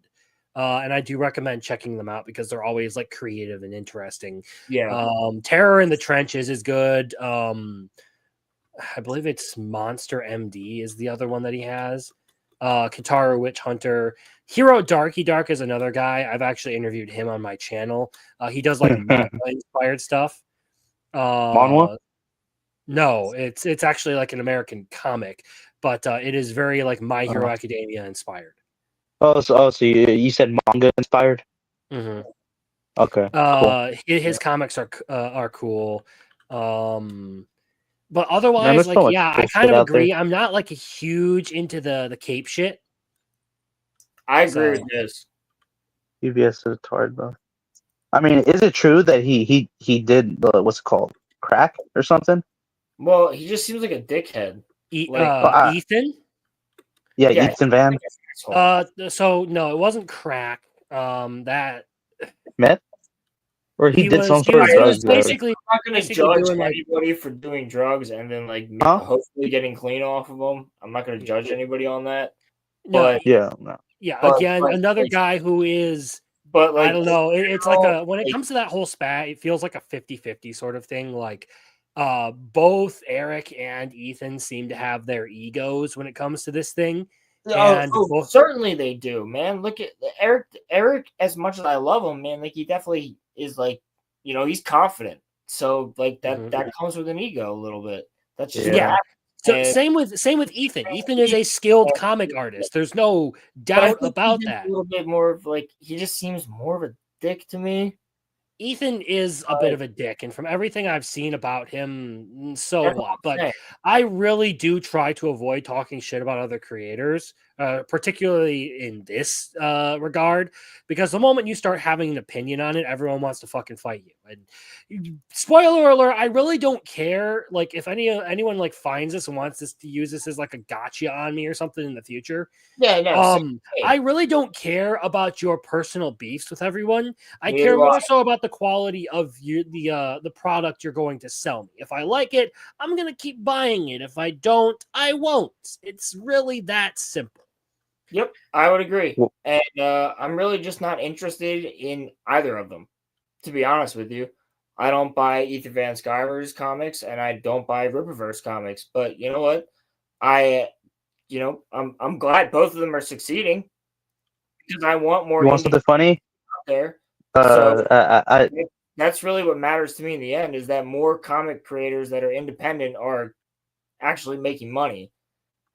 S9: And I do recommend checking them out because they're always like creative and interesting.
S4: Yeah.
S9: Terror in the Trenches is good. I believe it's Monster MD is the other one that he has. Kataru Witch Hunter. Hero Darky Dark is another guy. I've actually interviewed him on my channel. He does like manga inspired stuff.
S11: Manhwa?
S9: No, it's actually like an American comic, but it is very like My Hero Academia inspired.
S11: So you said manga inspired?
S9: Mm-hmm.
S11: Okay. Cool.
S9: His comics are cool. But
S11: Man,
S9: otherwise,
S11: there's
S9: like,
S11: so much
S9: yeah,
S11: cool
S9: I kind
S11: shit
S9: of
S11: out there.
S9: agree. I'm not like a huge into the cape shit.
S4: I agree
S9: So-
S4: with this.
S11: UBS is retarded, bro. I mean, is it true that he did what's it called, crack or something?
S4: Well, he just seems like a dickhead.
S9: Ethan?
S11: Yeah,
S4: Yeah,
S11: Ethan Van.
S9: So no, it wasn't crack. That
S11: Meth? Or he did some sort of
S9: he was
S11: drugs.
S9: basically
S4: I'm not going to
S9: basically
S4: judge
S9: doing, like-
S4: anybody for doing drugs and then like
S11: Huh?
S4: hopefully getting clean off of them. I'm not going to judge anybody on that.
S9: No,
S4: But
S11: yeah, no.
S9: Yeah,
S4: But-
S9: again,
S4: but,
S9: another
S4: like-
S9: guy who is
S4: but like
S9: I don't know. It's like a when it
S4: like-
S9: comes to that whole spat, it feels like a 50-50 sort of thing. Like both Eric and Ethan seem to have their egos when it comes to this thing. And both
S4: certainly they do, man. Look at Eric. Eric, as much as I love him, man, like he definitely is like, he's confident. So like that comes with an ego a little bit. That's just what
S9: Yeah.
S4: happens.
S9: So
S4: And-
S9: same with Ethan. Ethan is a skilled comic artist. There's no
S4: but I
S9: doubt
S4: think
S9: about
S4: he's
S9: that.
S4: A little bit more of like he just seems more of a dick to me.
S9: Ethan is a bit of a dick, and from everything I've seen about him, so
S4: That's
S9: what?
S4: what I'm
S9: But
S4: saying.
S9: I really do try to avoid talking shit about other creators, particularly in this regard, because the moment you start having an opinion on it, everyone wants to fucking fight you. And spoiler alert, I really don't care. Like if anyone like finds this and wants this to use this as like a gotcha on me or something in the future.
S4: Yeah, no.
S9: I really don't care about your personal beefs with everyone. I
S4: Neither
S9: care
S4: do I.
S9: more so about the quality of the product you're going to sell me. If I like it, I'm gonna keep buying it. If I don't, I won't. It's really that simple.
S4: Yep, I would agree. And I'm really just not interested in either of them, to be honest with you. I don't buy Ethan Van Sciver's comics and I don't buy Rippaverse comics. But you know what? I'm glad both of them are succeeding because I want more.
S11: You want something funny?
S4: Out there.
S11: I
S4: That's really what matters to me in the end is that more comic creators that are independent are actually making money.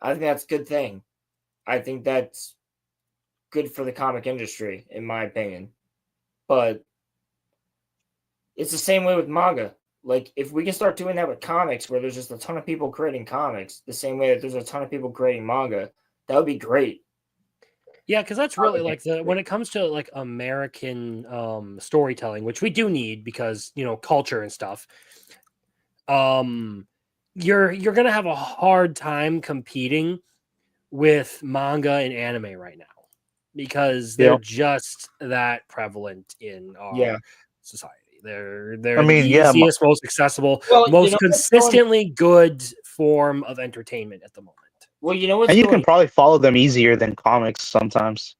S4: I think that's a good thing. I think that's good for the comic industry, in my opinion. But it's the same way with manga. Like, if we can start doing that with comics, where there's just a ton of people creating comics, the same way that there's a ton of people creating manga, that would be great.
S9: Yeah, because that's really like when it comes to like American storytelling, which we do need because culture and stuff. You're gonna have a hard time competing with manga and anime right now because they're just that prevalent in our society. They're
S11: I mean,
S9: the easiest, most accessible, most consistently good form of entertainment at the moment.
S4: Well, you know what's
S11: and you
S4: going
S11: can probably follow them easier than comics sometimes.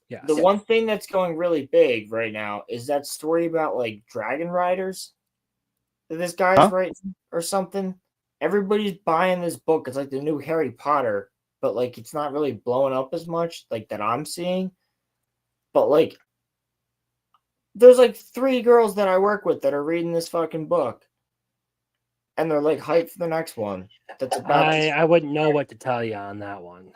S9: Yeah.
S4: The one thing that's going really big right now is that story about like dragon riders that this guy's writing or something. Everybody's buying this book. It's like the new Harry Potter, but like it's not really blowing up as much like that I'm seeing. But like there's like 3 girls that I work with that are reading this fucking book. and they're like hyped for the next one. That's about
S9: I wouldn't know what to tell you on that one.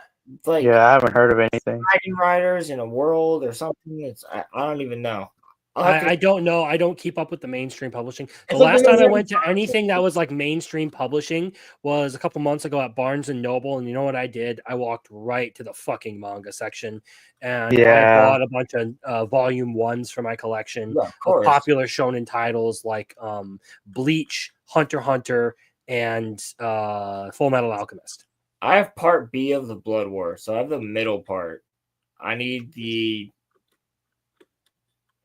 S4: like
S11: Yeah, I haven't heard of anything.
S4: Dragon Riders in a world or something. I don't even know.
S9: I don't know. I don't keep up with the mainstream publishing. The
S4: It's like
S9: last
S4: the
S9: time I
S4: Wizard
S9: went to anything that was like mainstream publishing was a couple months ago at Barnes and Noble, and you know what I did? I walked right to the fucking manga section, and I
S11: Yeah.
S9: bought a bunch of volume ones for my collection
S4: Yeah, of
S9: of
S4: course.
S9: popular shonen titles like Bleach, Hunter x Hunter, and Full Metal Alchemist.
S4: I have part B of the Blood War, so I have the middle part. I need the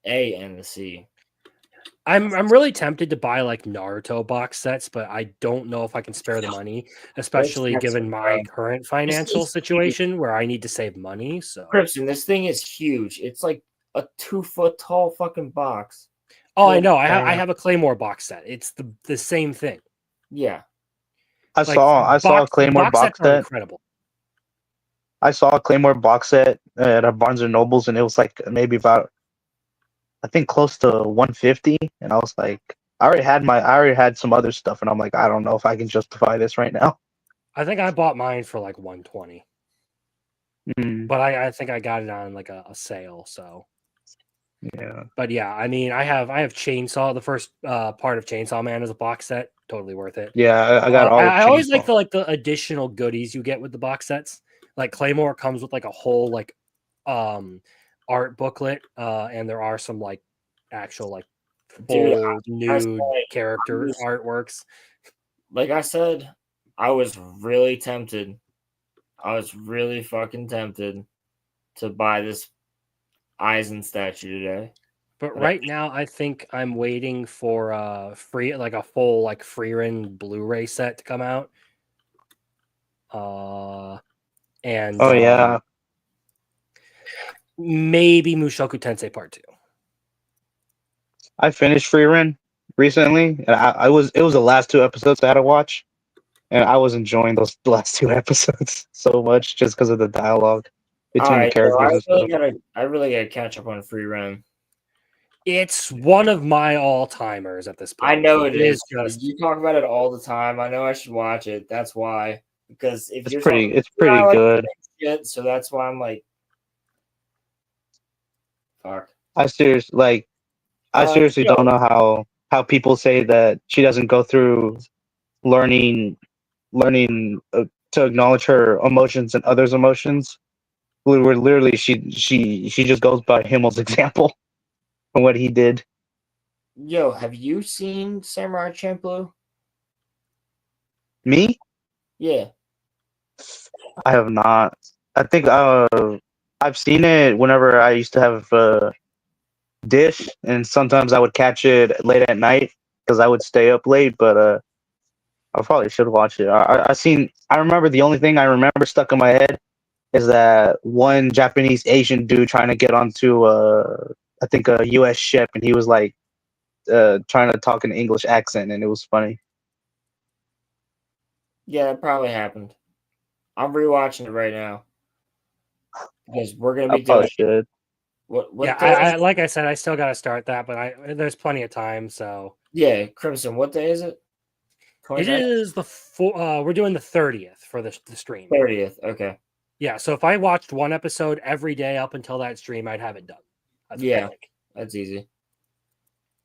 S4: A and the C.
S9: I'm really tempted to buy like Naruto box sets, but I don't know if I can spare the money, especially given my current financial situation where I need to save money. So
S4: Crimson, this thing is huge. It's like a 2-foot tall fucking box.
S9: Oh, I know. I have a Claymore box set. It's the same thing.
S4: Yeah.
S11: I saw a Claymore box
S9: sets are
S11: set.
S9: incredible.
S11: I saw a Claymore box set at a Barnes and Nobles, and it was like maybe about, I think, close to 150. And I was like, I already had some other stuff, and I'm like, I don't know if I can justify this right now.
S9: I think I bought mine for like 120, but I think I got it on like a sale. So
S11: yeah,
S9: but yeah, I mean, I have Chainsaw. The first part of Chainsaw Man is a box set. Totally worth it.
S11: yeah, I got all.
S9: I
S11: of
S9: always
S11: Chainsaw.
S9: like the additional goodies you get with the box sets. Like Claymore comes with like a whole like art booklet, and there are some like actual like full nude character artworks.
S4: Like I said, I was really tempted. I was really fucking tempted to buy this Eisen statue today.
S9: But right now, I think I'm waiting for a full like Freerin Blu-ray set to come out. And
S11: yeah,
S9: maybe Mushoku Tensei Part 2.
S11: I finished Freerin recently, and it was the last 2 episodes I had to watch, and I was enjoying those last 2 episodes so much just because of the dialogue between the characters and stuff.
S4: I really gotta catch up on Free Run.
S9: It's one of my all-timers at this point.
S4: I know it is.
S9: Just...
S4: You talk about it all the time. I know I should watch it. That's why. Because if
S11: it's pretty good.
S4: Shit, so that's why I'm like, fuck.
S11: I seriously don't know how people say that she doesn't go through learning to acknowledge her emotions and others' emotions. Where literally she just goes by Himmel's example and what he did.
S4: Yo, have you seen Samurai Champloo?
S11: Me?
S4: Yeah.
S11: I have not. I think I've seen it whenever I used to have Dish, and sometimes I would catch it late at night because I would stay up late. But I probably should watch it. I remember the only thing I remember stuck in my head is that one Japanese Asian dude trying to get onto I think a U.S. ship, and he was like trying to talk an English accent, and it was funny.
S4: Yeah, that probably happened. I'm rewatching it right now because we're gonna be doing.
S11: Should.
S4: What
S9: yeah, I like I said, I still got to start that, but there's plenty of time. So
S4: yeah, Crimson. What day is it?
S9: 29th? It is we're doing the 30th for the stream.
S4: 30th. Okay.
S9: Yeah, so if I watched one episode every day up until that stream, I'd have it done.
S4: That's easy.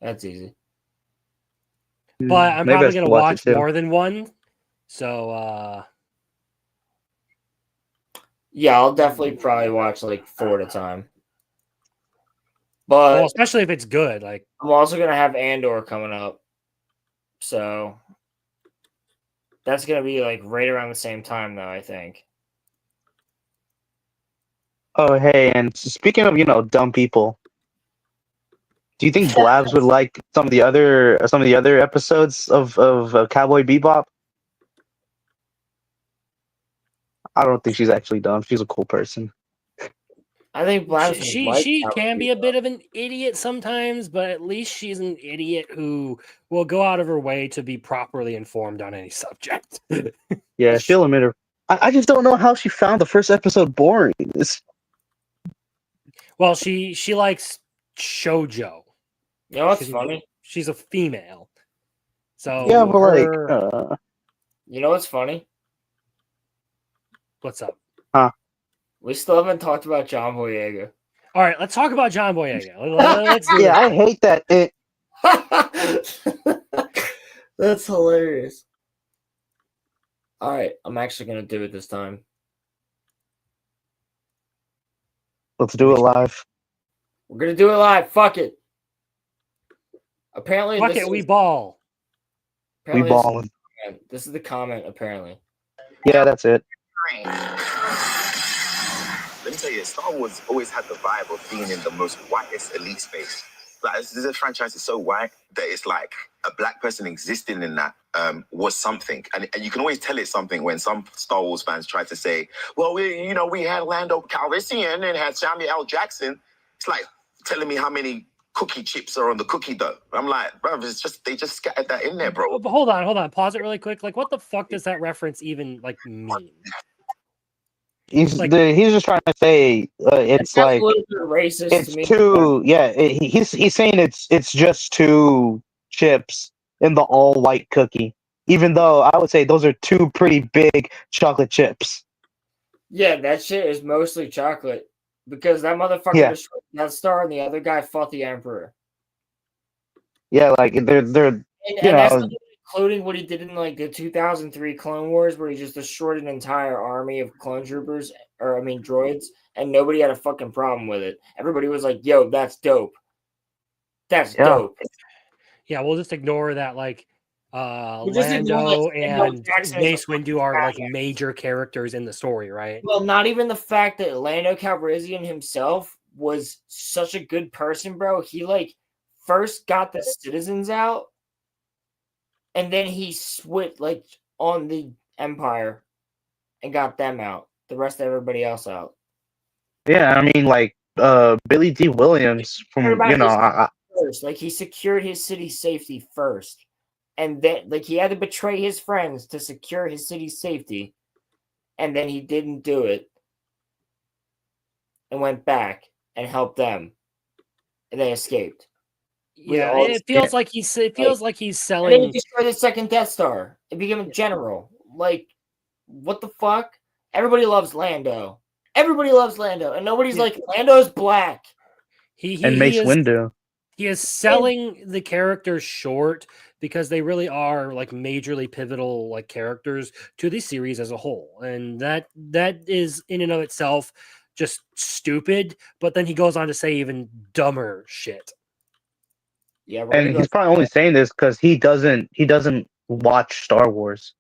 S4: That's easy.
S9: But I'm probably going to watch more than one. So,
S4: yeah, I'll definitely probably watch like 4 at a time. But
S9: especially if it's good. Like
S4: I'm also going to have Andor coming up. So that's going to be like right around the same time though, I think.
S11: Oh, hey, and speaking of, dumb people, do you think Blabs would like some of the other episodes of Cowboy Bebop? I don't think she's actually dumb. She's a cool person.
S4: I think Blabs
S9: she can be a bit of an idiot sometimes, but at least she's an idiot who will go out of her way to be properly informed on any subject.
S11: Yeah, she'll admit her. I just don't know how she found the first episode boring.
S9: Well, she likes shoujo.
S4: You know what's funny?
S9: She's a female. So
S11: Yeah, but like,
S4: You know what's funny?
S9: what's up?
S4: We still haven't talked about John Boyega.
S9: All right, let's talk about John Boyega. Let's do
S11: yeah,
S9: this.
S11: I hate that.
S4: That's hilarious. All right, I'm actually gonna do it this time.
S11: Let's do it live.
S4: We're gonna do it live. Fuck it. Apparently,
S9: Fuck
S4: this
S9: it, we
S4: is,
S9: ball.
S11: We
S4: apparently
S11: balling.
S4: this is the comment. Apparently,
S11: Yeah, that's it.
S14: Let me tell you, Star Wars always had the vibe of being in the most whitest elite space. Like, this franchise is so white that it's like a black person existing in that was something. And you can always tell it's something when some Star Wars fans try to say, well, we had Lando Calrissian and had Samuel L. Jackson. It's like telling me how many cookie chips are on the cookie dough. I'm like, bro, it's just they just scattered that in there, bro.
S9: But hold on. Pause it really quick. Like, what the fuck does that reference even like mean?
S11: He's just trying to say it's
S4: sounds
S11: like
S4: a little bit racist
S11: it's
S4: to me.
S11: too. Yeah, he's saying it's just two chips in the all white cookie. Even though I would say those are two pretty big chocolate chips.
S4: Yeah, that shit is mostly chocolate because that motherfucker
S11: Yeah.
S4: destroyed Death Star and the other guy fought the Emperor.
S11: Yeah, like they're
S4: And that's not including what he did in like the 2003 Clone Wars, where he just destroyed an entire army of clone troopers, droids, and nobody had a fucking problem with it. Everybody was like, "Yo, that's dope. That's dope."
S9: Yeah, we'll just ignore that. Like,
S4: We'll just ignore
S9: Lando
S4: that Samuel
S9: and
S4: Jackson is a
S9: Mace Windu are like
S4: badass.
S9: major characters in the story, right?
S4: Well, not even the fact that Lando Calrissian himself was such a good person, bro. He like first got the citizens out, and then he switched like on the Empire and got them out. The rest of everybody else out.
S11: Yeah, I mean, like Billy D. Williams from
S4: First, like he secured his city's safety first, and then like he had to betray his friends to secure his city's safety, and then he didn't do it, and went back and helped them, and they escaped.
S9: Yeah, it feels like he's selling.
S4: And then he destroyed the second Death Star. It became a general. Like, what the fuck? Everybody loves Lando. Everybody loves Lando, and nobody's like Lando's black.
S11: and Mace Windu.
S9: He is selling the characters short because they really are like majorly pivotal like characters to the series as a whole, and that is in and of itself just stupid. But then he goes on to say even dumber shit.
S4: Yeah,
S11: And he's probably only saying this because he doesn't watch Star Wars.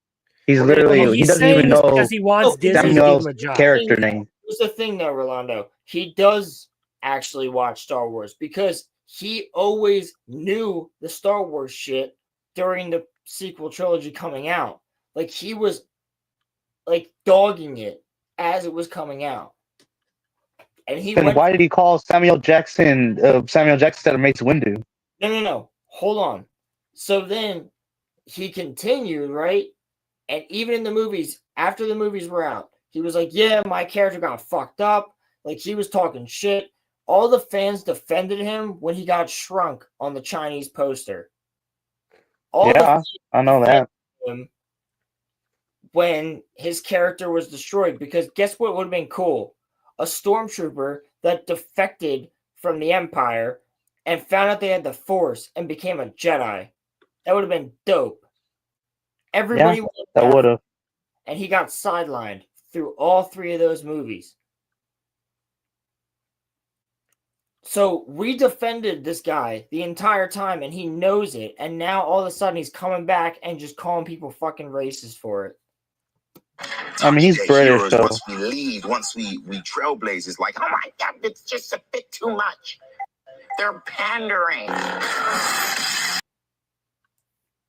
S11: He's literally he doesn't even know
S9: because he wants Disney to give him a job.
S11: Character name.
S4: Here's the thing, though, Rolando. He does actually watch Star Wars because he always knew the Star Wars shit during the sequel trilogy coming out. Like he was like dogging it as it was coming out. And
S11: Then why did he call Samuel Jackson instead of Mace Windu?
S4: No. Hold on. So then he continued, right? And even in the movies, after the movies were out, he was like, yeah, my character got fucked up. Like he was talking shit. All the fans defended him when he got shrunk on the Chinese poster.
S11: I know that.
S4: When his character was destroyed, because guess what would have been cool? A stormtrooper that defected from the Empire and found out they had the Force and became a Jedi. That would have been dope. Everybody
S11: that would have.
S4: And he got sidelined through all three of those movies. So we defended this guy the entire time, and he knows it. And now all of a sudden he's coming back and just calling people fucking racist for it.
S11: I mean, he's British,
S14: heroes,
S11: so
S14: once we lead, once we trailblaze, it's like, oh my god, it's just a bit too much. They're pandering.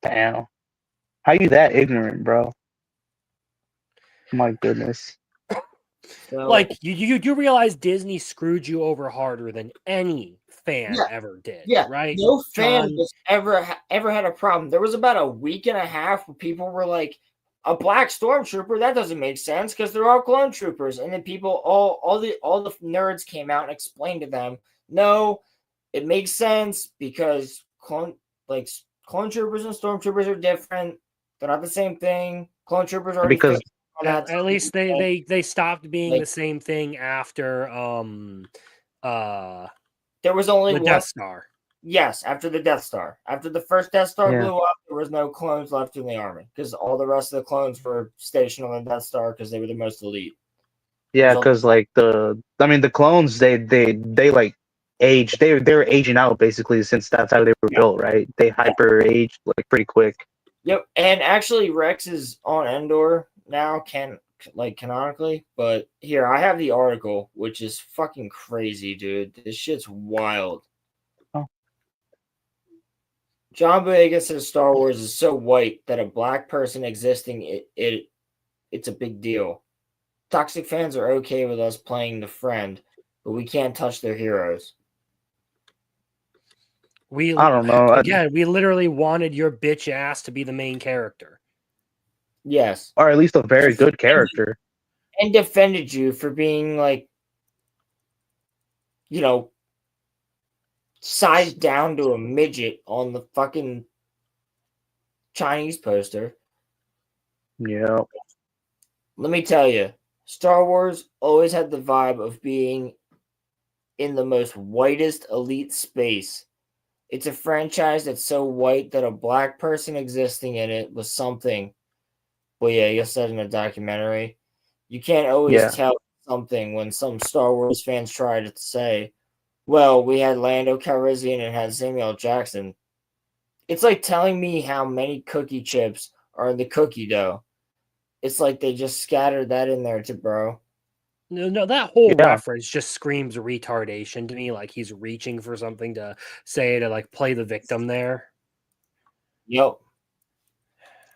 S11: damn. How you that ignorant, bro? My goodness.
S9: Like you realize Disney screwed you over harder than any fan ever did.
S4: Yeah,
S9: right.
S4: No fan has ever had a problem. There was about a week and a half where people were like, "A black stormtrooper? That doesn't make sense because they're all clone troopers." And then people, all the nerds came out and explained to them, "No, it makes sense because clone Clone troopers and stormtroopers are different. They're not the same thing. Clone troopers are
S11: Because
S9: at least they stopped being the same thing after
S4: there was only
S9: the
S4: one
S9: Death Star.
S4: Yes, after the Death Star. After the first Death Star
S11: Yeah.
S4: blew up, there was no clones left in the army because all the rest of the clones were stationed on the Death Star because they were the most elite.
S11: Yeah, because like the clones they like age they were aging out basically since that's how they were built, right? They hyper aged like pretty quick.
S4: Yep, and actually Rex is on Endor now, canonically. But here I have the article, which is fucking crazy, dude. This shit's wild.
S11: Oh.
S4: John Boyega says Star Wars is so white that a black person existing it's a big deal. Toxic fans are okay with us playing the friend, but we can't touch their heroes.
S11: I don't know.
S9: Again, we literally wanted your bitch ass to be the main character.
S4: Yes.
S11: Or at least a very good character.
S4: And defended you for being like, sized down to a midget on the fucking Chinese poster.
S11: Yeah.
S4: Let me tell you, Star Wars always had the vibe of being in the most whitest elite space. It's a franchise that's so white that a black person existing in it was something. Well, yeah, you said in a documentary. You can't always tell something when some Star Wars fans try to say, well, we had Lando Calrissian and had Samuel Jackson. It's like telling me how many cookie chips are in the cookie dough. It's like they just scattered that in there bro.
S9: No, that whole reference just screams retardation to me. Like he's reaching for something to say to like play the victim there.
S4: Yep.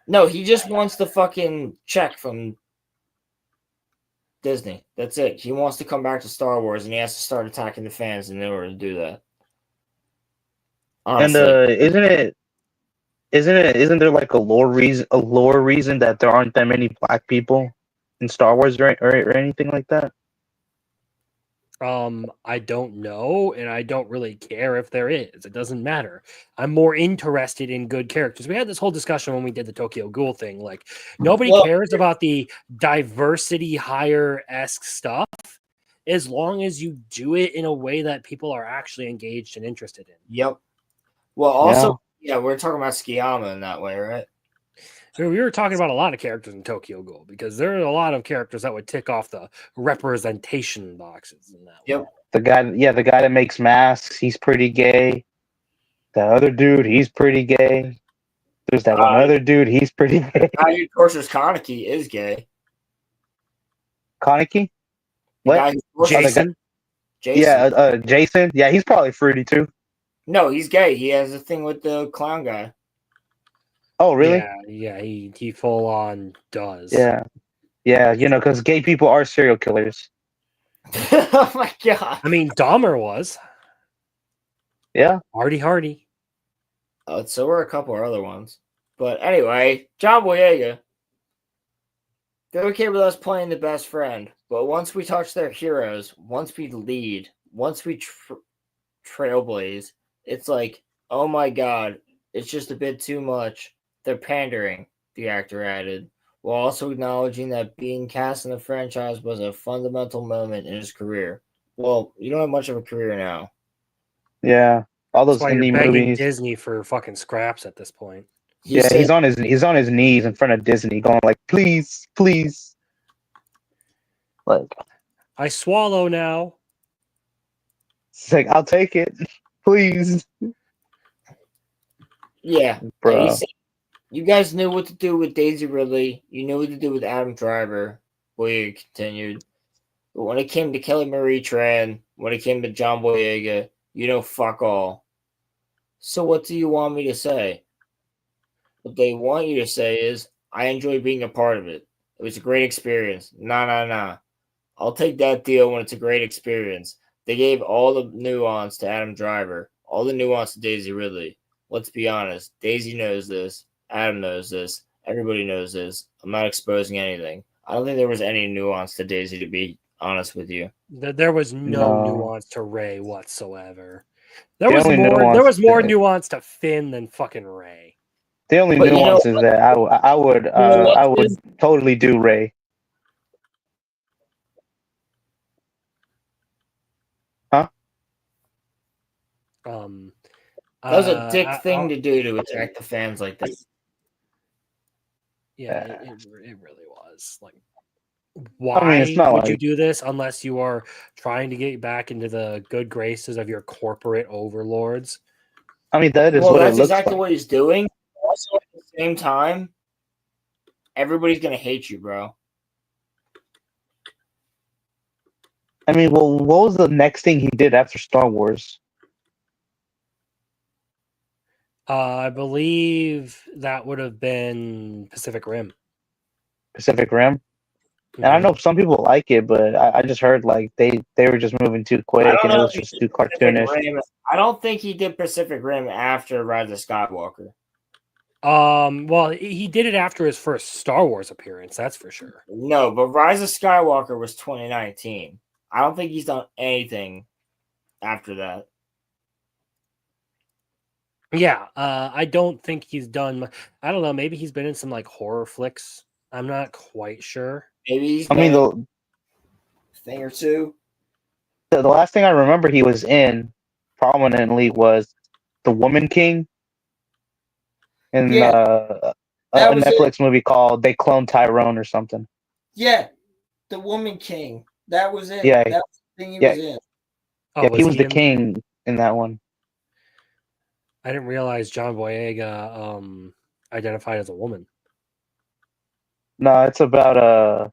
S4: No, he just wants the fucking check from Disney. That's it. He wants to come back to Star Wars, and he has to start attacking the fans in order to do that. Honestly.
S11: And isn't there like a lore reason that there aren't that many black people in Star Wars or anything like that?
S9: I don't know, and I don't really care if there is. It doesn't matter. I'm more interested in good characters. We had this whole discussion when we did the Tokyo Ghoul thing. Like, nobody cares about the diversity hire-esque stuff as long as you do it in a way that people are actually engaged and interested in.
S4: Yep. Well, also, we're talking about Skiyama in that way, right?
S9: We were talking about a lot of characters in Tokyo Ghoul because there are a lot of characters that would tick off the representation boxes in that.
S4: Yep.
S11: The guy that makes masks, he's pretty gay. The other dude, he's pretty gay. There's that one other dude, he's pretty gay.
S4: Of course, Kaneki is gay.
S11: Kaneki? What?
S9: Jason?
S4: Jason.
S11: Yeah, Jason. Yeah, he's probably fruity too.
S4: No, he's gay. He has a thing with the clown guy.
S11: Oh, really?
S9: Yeah, he full on does.
S11: Yeah, because gay people are serial killers.
S4: Oh my god!
S9: I mean, Dahmer was.
S11: Yeah,
S9: Hardy.
S4: So were a couple of other ones, but anyway, John Boyega. They're okay with us playing the best friend, but once we touch their heroes, once we lead, once we trailblaze, it's like, oh my god, it's just a bit too much. They're pandering, the actor added, while also acknowledging that being cast in the franchise was a fundamental moment in his career. Well, you don't have much of a career now.
S11: Yeah, all those
S9: That's why
S11: indie
S9: you're begging
S11: movies.
S9: Disney for fucking scraps at this point.
S11: He's on his knees in front of Disney, going like, please. Like,
S9: I swallow now.
S11: It's like, I'll take it, please.
S4: Yeah,
S11: bro.
S4: Said, you guys knew what to do with Daisy Ridley. You knew what to do with Adam Driver. Boyega continued. But when it came to Kelly Marie Tran, when it came to John Boyega, fuck all. So what do you want me to say? What they want you to say is, I enjoy being a part of it. It was a great experience. Nah. I'll take that deal when it's a great experience. They gave all the nuance to Adam Driver, all the nuance to Daisy Ridley. Let's be honest. Daisy knows this. Adam knows this. Everybody knows this. I'm not exposing anything. I don't think there was any nuance to Daisy, to be honest with you.
S9: There was no nuance to Rey whatsoever. There
S11: The
S9: was
S11: only
S9: more.
S11: nuance
S9: There was more
S11: that-
S9: nuance to Finn than fucking Ray.
S11: The only
S4: But you know
S11: nuance is that I would totally do Ray. Huh?
S9: Um,
S4: That was a dick thing
S9: I'll-
S4: to do to attack the fans like this.
S9: Yeah, it really was. Like, why
S11: I mean, it's not
S9: would you
S11: like
S9: do this unless you are trying to get back into the good graces of your corporate overlords?
S11: I mean that is
S4: Well,
S11: what it
S4: that's
S11: looks
S4: exactly
S11: like.
S4: what he's doing. Also, at the same time, everybody's gonna hate you, bro.
S11: I mean, well, what was the next thing he did after Star Wars?
S9: I believe that would have been Pacific Rim.
S11: Pacific Rim. And I know some people like it, but I just heard like they were just moving too
S4: I
S11: quick
S4: don't
S11: and it
S4: know
S11: was
S4: if he
S11: just
S4: did
S11: too
S4: Pacific
S11: cartoonish.
S4: Rim. I don't think he did Pacific Rim after Rise of Skywalker.
S9: Well, he did it after his first Star Wars appearance, that's for sure.
S4: No, but Rise of Skywalker was 2019. I don't think he's done anything after that.
S9: Yeah, I don't think he's done. I don't know. Maybe he's been in some like horror flicks. I'm not quite sure.
S4: Maybe he's
S11: I mean,
S4: done a thing or two.
S11: the last thing I remember he was in prominently was The Woman King in
S4: Yeah,
S11: a
S4: that was
S11: Netflix movie called They Cloned Tyrone or something.
S4: Yeah, the Woman King. That was it.
S11: Yeah,
S4: That was the thing he
S11: yeah.
S4: was in.
S9: Oh,
S11: Yeah, he was the
S9: in-
S11: king in that one.
S9: I didn't realize John Boyega identified as a woman.
S11: No, it's about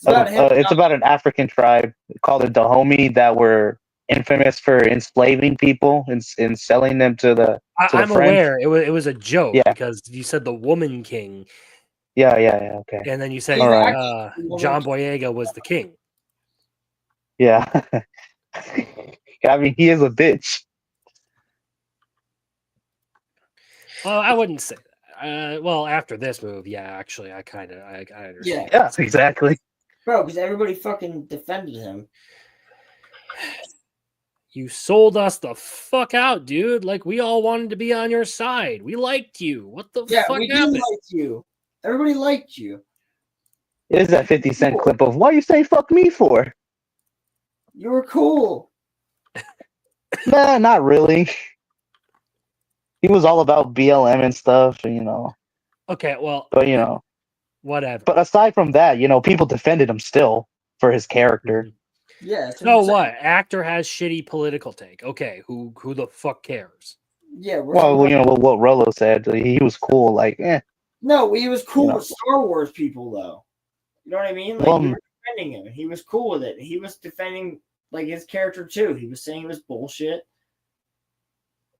S4: It's about
S11: an African tribe called the Dahomey that were infamous for enslaving people and selling them to the
S9: I'm
S11: French.
S9: aware it was a joke
S11: Yeah.
S9: because you said the Woman King,
S11: Yeah, okay.
S9: and then you said
S11: All right.
S9: John Boyega was the king.
S11: Yeah. I mean, he is a bitch.
S9: Well, I wouldn't say that. Well, after this move, yeah, actually, I understand.
S11: Yeah, exactly.
S4: Bro, because everybody fucking defended him.
S9: You sold us the fuck out, dude. Like, we all wanted to be on your side. We liked you. What the fuck
S4: we
S9: happened?
S4: do like you. Everybody liked you.
S11: It is that 50 Cent clip of why you say fuck me for?
S4: You were cool.
S11: Nah, not really. He was all about BLM and stuff, you know.
S9: Okay, well,
S11: But you know,
S9: whatever.
S11: but aside from that, you know, people defended him still for his character.
S4: Yeah.
S9: So what? Actor has shitty political take. Okay, who the fuck cares?
S4: Yeah.
S11: Well, you know what Rolo said. He was cool. Like,
S4: No, he was cool
S11: You know.
S4: with Star Wars people, though. You know what I mean? Like, we were defending him. He was cool with it. He was defending like his character too. He was saying it was bullshit.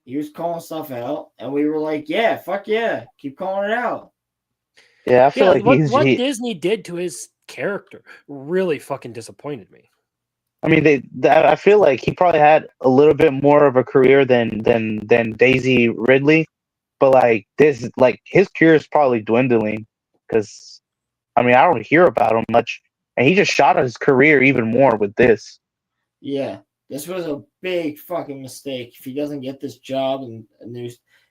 S4: He was calling stuff out, and we were like, "Yeah, fuck yeah, keep calling it out."
S11: Yeah, I feel like
S9: what Disney did to his character really fucking disappointed me.
S11: I mean, I feel like he probably had a little bit more of a career than Daisy Ridley, but like his career is probably dwindling because, I mean, I don't hear about him much, and he just shot his career even more with this.
S4: Yeah, this was a big fucking mistake if he doesn't get this job and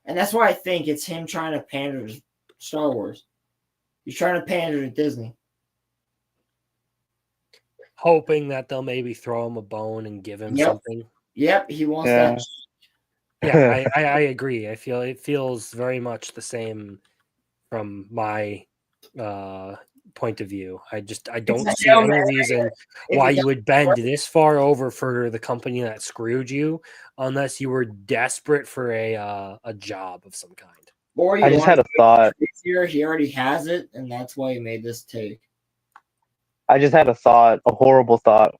S4: that's why I think it's him trying to pander to Star Wars. He's trying to pander to Disney.
S9: Hoping that they'll maybe throw him a bone and give him something.
S4: Yep, he wants that.
S9: Yeah, I agree. I feel it feels very much the same from my point of view. I don't see any reason why you would bend this far over for the company that screwed you unless you were desperate for a job of some kind.
S4: Or
S11: I just had a thought.
S4: He already has it, and that's why he made this take.
S11: I just had a thought, a horrible thought.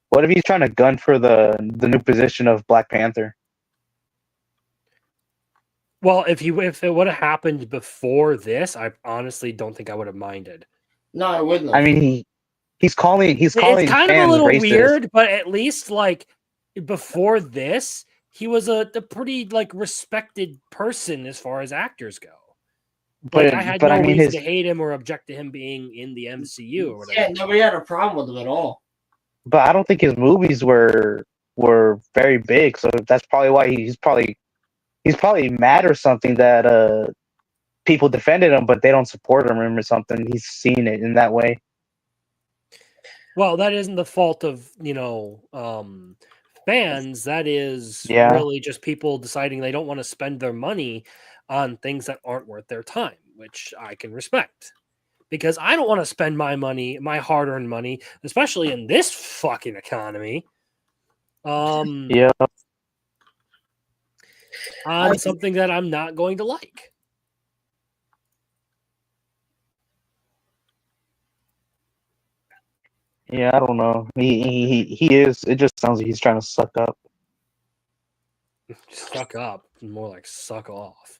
S11: What if he's trying to gun for the new position of Black Panther?
S9: Well, if it would have happened before this, I honestly don't think I would have minded.
S4: No, I wouldn't.
S11: I mean, he's calling. It's
S9: kind of a little
S11: racist.
S9: weird, but at least like before this, he was a pretty like respected person as far as actors go. Like, I had no reason to hate him or object to him being in the MCU or whatever.
S4: Yeah, nobody had a problem with him at all.
S11: But I don't think his movies were were very big. So that's probably why he's probably mad or something that people defended him, but they don't support him or something. He's seen it in that way.
S9: Well, that isn't the fault of fans. That is really just people deciding they don't want to spend their money on things that aren't worth their time, which I can respect. Because I don't want to spend my money, my hard-earned money, especially in this fucking economy, on something that I'm not going to like.
S11: Yeah, I don't know. He is. It just sounds like he's trying to suck up.
S9: Suck up, more like suck off.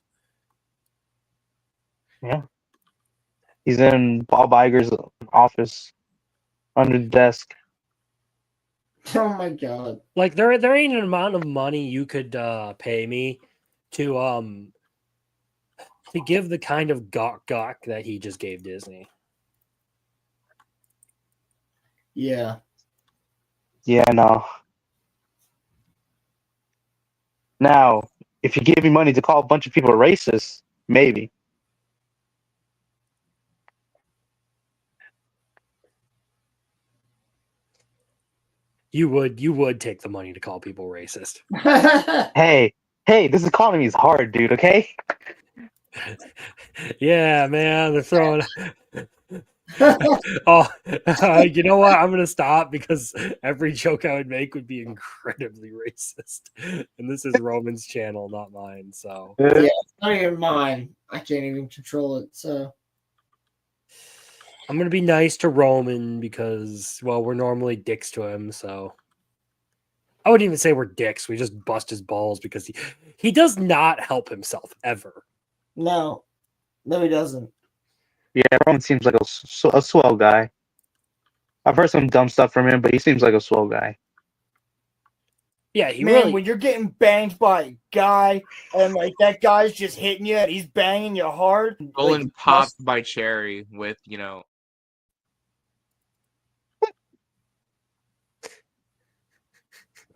S11: Yeah. He's in Bob Iger's office under the desk.
S4: Oh my god!
S9: Like there ain't an amount of money you could pay me to give the kind of gawk that he just gave Disney.
S4: Yeah.
S11: Yeah, no. Now, if you give me money to call a bunch of people racist, maybe.
S9: You would take the money to call people racist.
S11: Hey, this economy is hard, dude, okay?
S9: Yeah, man, they're throwing. Oh, you know what? I'm gonna stop because every joke I would make would be incredibly racist, and this is Roman's channel, not mine. So
S4: yeah, it's not even mine. I can't even control it. So
S9: I'm gonna be nice to Roman because, well, we're normally dicks to him. So I wouldn't even say we're dicks. We just bust his balls because he does not help himself ever.
S4: No, he doesn't.
S11: Yeah, Roman seems like a swell guy. I've heard some dumb stuff from him, but he seems like a swell guy.
S9: Yeah, he
S4: Man,
S9: really.
S4: when you're getting banged by a guy and like that guy's just hitting you and he's banging you hard,
S3: Roland popped by Cherry with,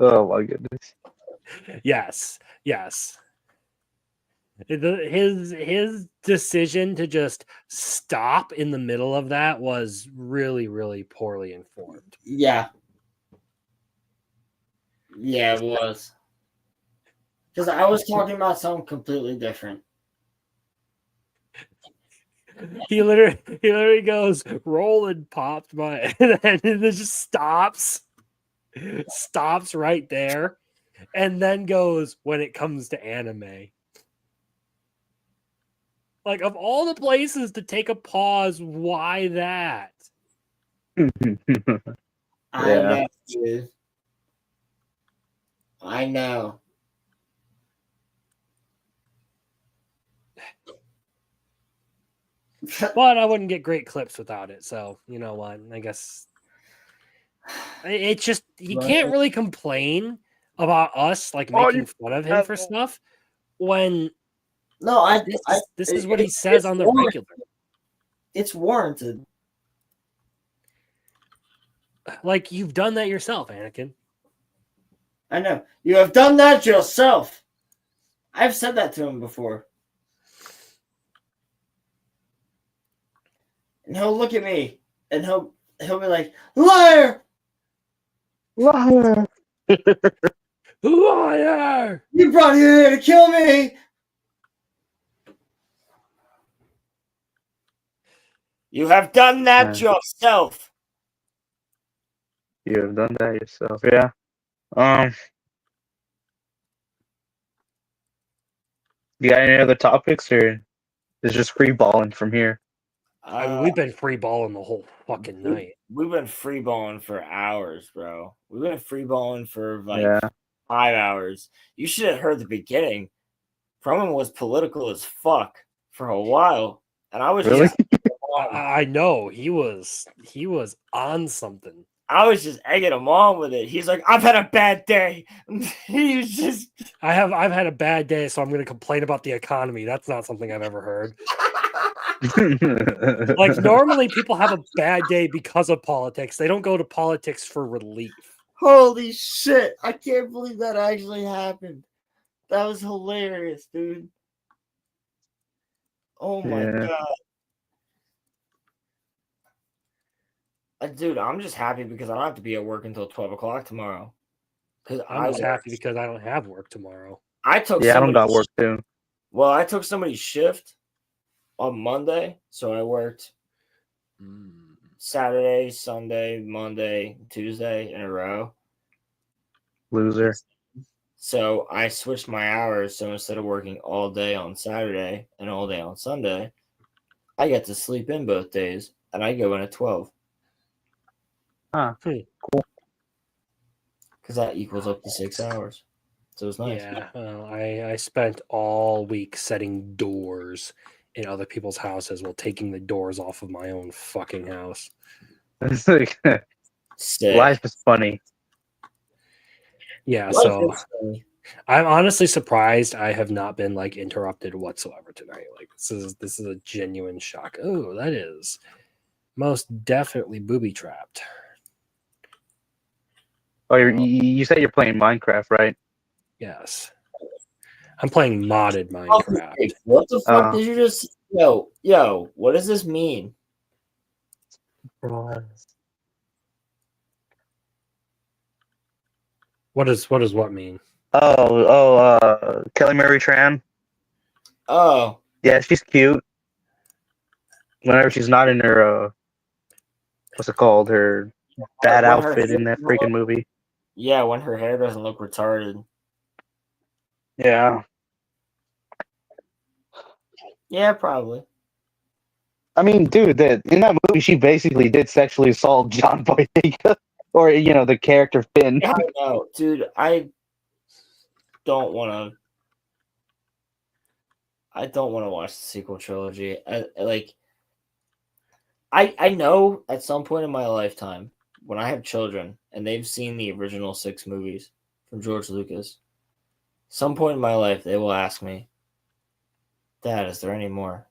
S11: Oh my goodness.
S9: Yes. His decision to just stop in the middle of that was really, really poorly informed.
S4: Yeah, it was. Because I was talking about something completely different.
S9: He literally goes, Roland popped my, and then it just stops right there, and then goes, when it comes to anime. Like, of all the places to take a pause, why that?
S4: I know, dude. I know.
S9: But I wouldn't get great clips without it. So, you know what? I guess it's just, you can't really complain about us like making fun of him for stuff when this is what he says on the regular.
S4: It's warranted.
S9: Like, you've done that yourself, Anakin.
S4: I know. You have done that yourself. I've said that to him before. And he'll look at me and he'll be like, liar!
S11: Liar!
S9: Liar!
S4: You brought you here to kill me! You have done that yourself.
S11: You have done that yourself, yeah. You got any other topics, or is just free balling from here?
S9: I mean, we've been free balling the whole fucking night.
S4: We've been free balling for hours, bro. We've been free balling for like 5 hours. You should have heard the beginning. Roman was political as fuck for a while, and I was
S11: really.
S9: I know he was on something.
S4: I was just egging him on with it. He's like, I've had a bad day. He was just
S9: I've had a bad day, so I'm going to complain about the economy. That's not something I've ever heard. Like, normally people have a bad day because of politics. They don't go to politics for relief.
S4: Holy shit! I can't believe that actually happened. That was hilarious, dude. Oh my god. Dude, I'm just happy because I don't have to be at work until 12 o'clock tomorrow. Because
S9: I'm just happy because I don't have work tomorrow.
S4: I took
S11: Yeah, I don't
S4: somebody's
S11: got work too.
S4: Well, I took somebody's shift on Monday, so I worked Saturday, Sunday, Monday, Tuesday in a row.
S11: Loser.
S4: So I switched my hours. So instead of working all day on Saturday and all day on Sunday, I get to sleep in both days, and I go in at 12.
S11: Cool.
S4: Because that equals up to 6 hours. So it's nice.
S9: Yeah, I spent all week setting doors in other people's houses while taking the doors off of my own fucking house.
S11: It's like, life is funny.
S9: Yeah, so I'm honestly surprised I have not been like interrupted whatsoever tonight. Like this is a genuine shock. Oh, that is most definitely booby trapped.
S11: Oh, you said you're playing Minecraft, right?
S9: Yes. I'm playing modded Minecraft.
S4: Wait, what the fuck did you just... Yo, what does this mean?
S9: What does what mean?
S11: Kelly Mary Tran.
S4: Oh.
S11: Yeah, she's cute. Whenever she's not in her what's it called? Her bad
S4: When her
S11: outfit in
S4: hair
S11: that freaking movie.
S4: Yeah, when her hair doesn't look retarded.
S11: Yeah.
S4: Yeah, probably.
S11: I mean, dude, in that movie, she basically did sexually assault John Boyega, or the character Finn.
S4: I know, dude. I don't want to. I don't want to watch the sequel trilogy. I know at some point in my lifetime, when I have children and they've seen the original 6 movies from George Lucas, some point in my life they will ask me, "Dad, is there any more?"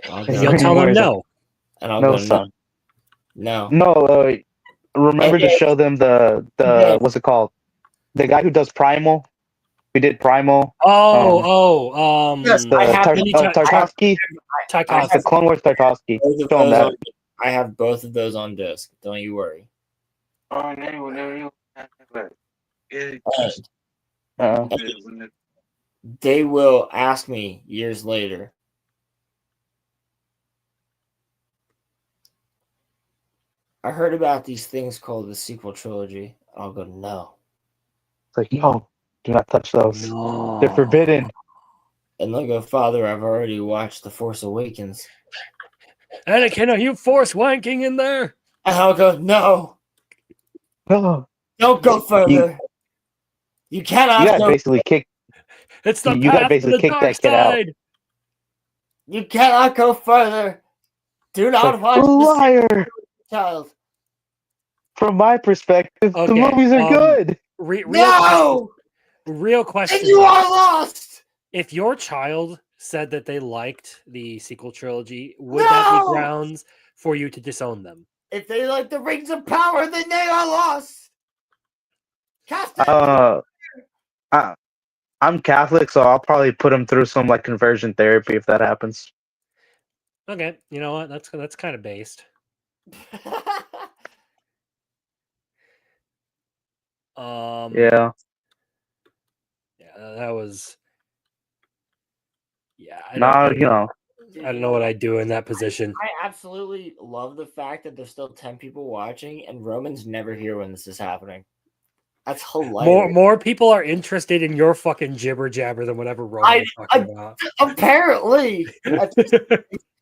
S9: You'll tell them no.
S4: And I'll
S11: No,
S4: go,
S11: son.
S4: No.
S11: No, remember to show them the what's it called? The guy who does Primal. We did Primal.
S4: Yes, I have
S11: Tarkovsky. The Clone Wars Tarkovsky. Show him that.
S4: I have both of those on disc. Don't you worry. They will ask me years later. I heard about these things called the sequel trilogy. I'll go, no.
S11: It's like, yo, do not touch those.
S9: No.
S11: They're forbidden.
S4: And they'll go, Father, I've already watched The Force Awakens.
S9: Anakin, are you force wanking in there?
S4: And I'll go, no.
S11: No.
S4: Don't go further. You cannot
S11: You gotta
S4: go.
S11: basically kick.
S9: It's the
S11: You gotta basically kick that kid out.
S4: You cannot go further. Do not watch
S11: Liar.
S4: Child.
S11: From my perspective, the
S9: Okay,
S11: movies are good.
S9: Real question.
S4: And you are lost.
S9: If your child said that they liked the sequel trilogy, would that be grounds for you to disown them?
S4: If they like the Rings of Power, then they are lost. Cast it.
S11: I'm Catholic, so I'll probably put them through some like conversion therapy if that happens.
S9: Okay, you know what? That's kind of based.
S11: Yeah.
S9: Yeah, that was. Yeah, I don't know what I'd do in that position.
S4: I absolutely love the fact that there's still 10 people watching, and Roman's never here when this is happening. That's hilarious.
S9: More people are interested in your fucking jibber jabber than whatever Roman's talking about.
S4: Apparently,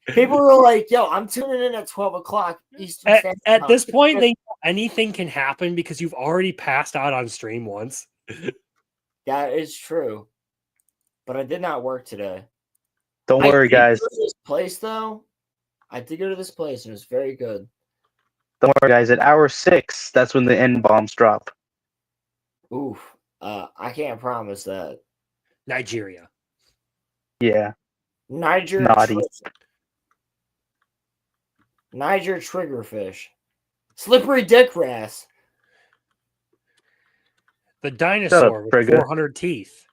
S4: people were like, "Yo, I'm tuning in at 12 o'clock Eastern Standard Time."
S9: At this point, they know anything can happen because you've already passed out on stream once.
S4: That is true, but I did not work today.
S11: Don't worry, guys.
S4: This place, though, I did go to this place, and it was very good.
S11: Don't worry, guys. At hour 6, that's when the N bombs drop.
S4: Oof. I can't promise that.
S9: Nigeria.
S11: Yeah.
S4: Niger.
S11: Naughty.
S4: Niger triggerfish. Slippery dick wrasse.
S9: The dinosaur with
S11: Frigga.
S9: 400 teeth.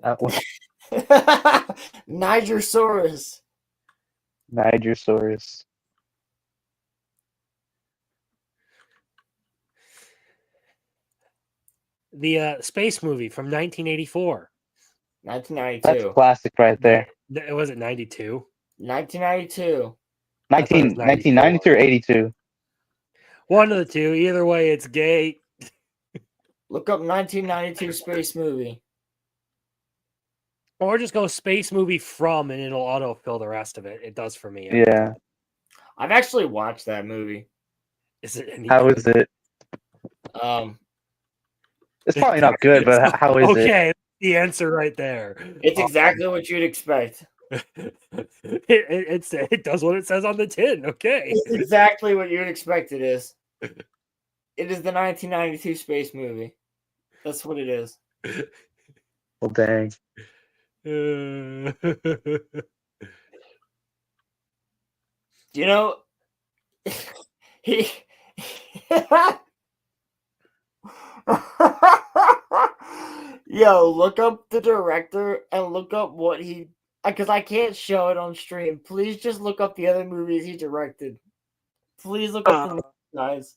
S11: That one.
S4: Nigersaurus.
S11: Nigersaurus.
S9: The space movie from 1984.
S4: 1992.
S11: That's classic right there.
S9: Was it 92?
S4: 1992.
S11: 1992 or 82?
S9: One of the two. Either way, it's gay.
S4: Look up 1992 space movie.
S9: Or just go space movie from, and it'll autofill the rest of it. It does for me.
S11: Yeah.
S4: I've actually watched that movie.
S9: Is it any
S11: How
S9: good?
S11: is it? It's probably not good, but how is it?
S9: Okay, the answer right there.
S4: It's exactly what you'd expect.
S9: It does what it says on the tin. Okay.
S4: It's exactly what you'd expect it is. It is the 1992 space movie. That's what it is.
S11: Well, dang.
S4: You know, he Yo, look up the director and look up what he, because I can't show it on stream. Please just look up the other movies he directed. Please look up the movies, guys.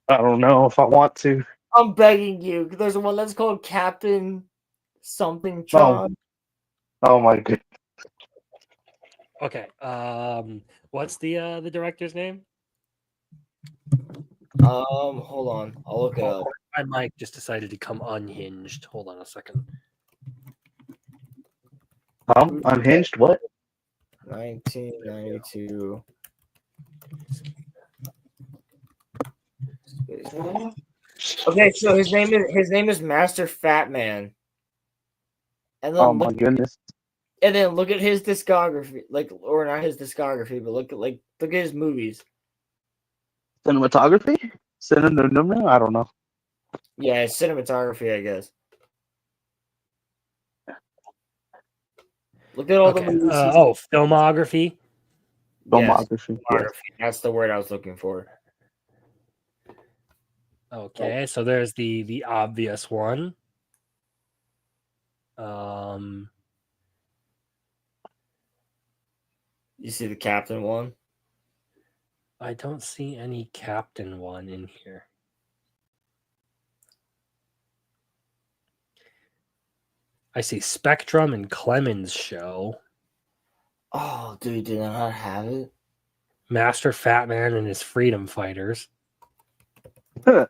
S11: I don't know if I want to.
S4: I'm begging you. There's one that's called Captain something John.
S11: Oh my god.
S9: Okay. What's the director's name?
S4: Hold on. I'll look it up.
S9: My mic just decided to come unhinged. Hold on a second.
S11: Unhinged? What?
S4: 1992. Okay, so his name is Master Fat Man. And then
S11: Oh my goodness.
S4: And then look at his discography, or not his discography, but look at his movies.
S11: Cinematography? Cinema? I don't know.
S4: Yeah, it's cinematography, I guess. Look at all the movies.
S9: Filmography.
S11: Filmography.
S4: Yes, that's the word I was looking for.
S9: Okay, so there's the obvious one.
S4: You see the Captain one?
S9: I don't see any Captain one in here. I see Spectrum and Clemens Show.
S4: Oh, dude, did I not have it?
S9: Master Fat Man and his Freedom Fighters. Yeah.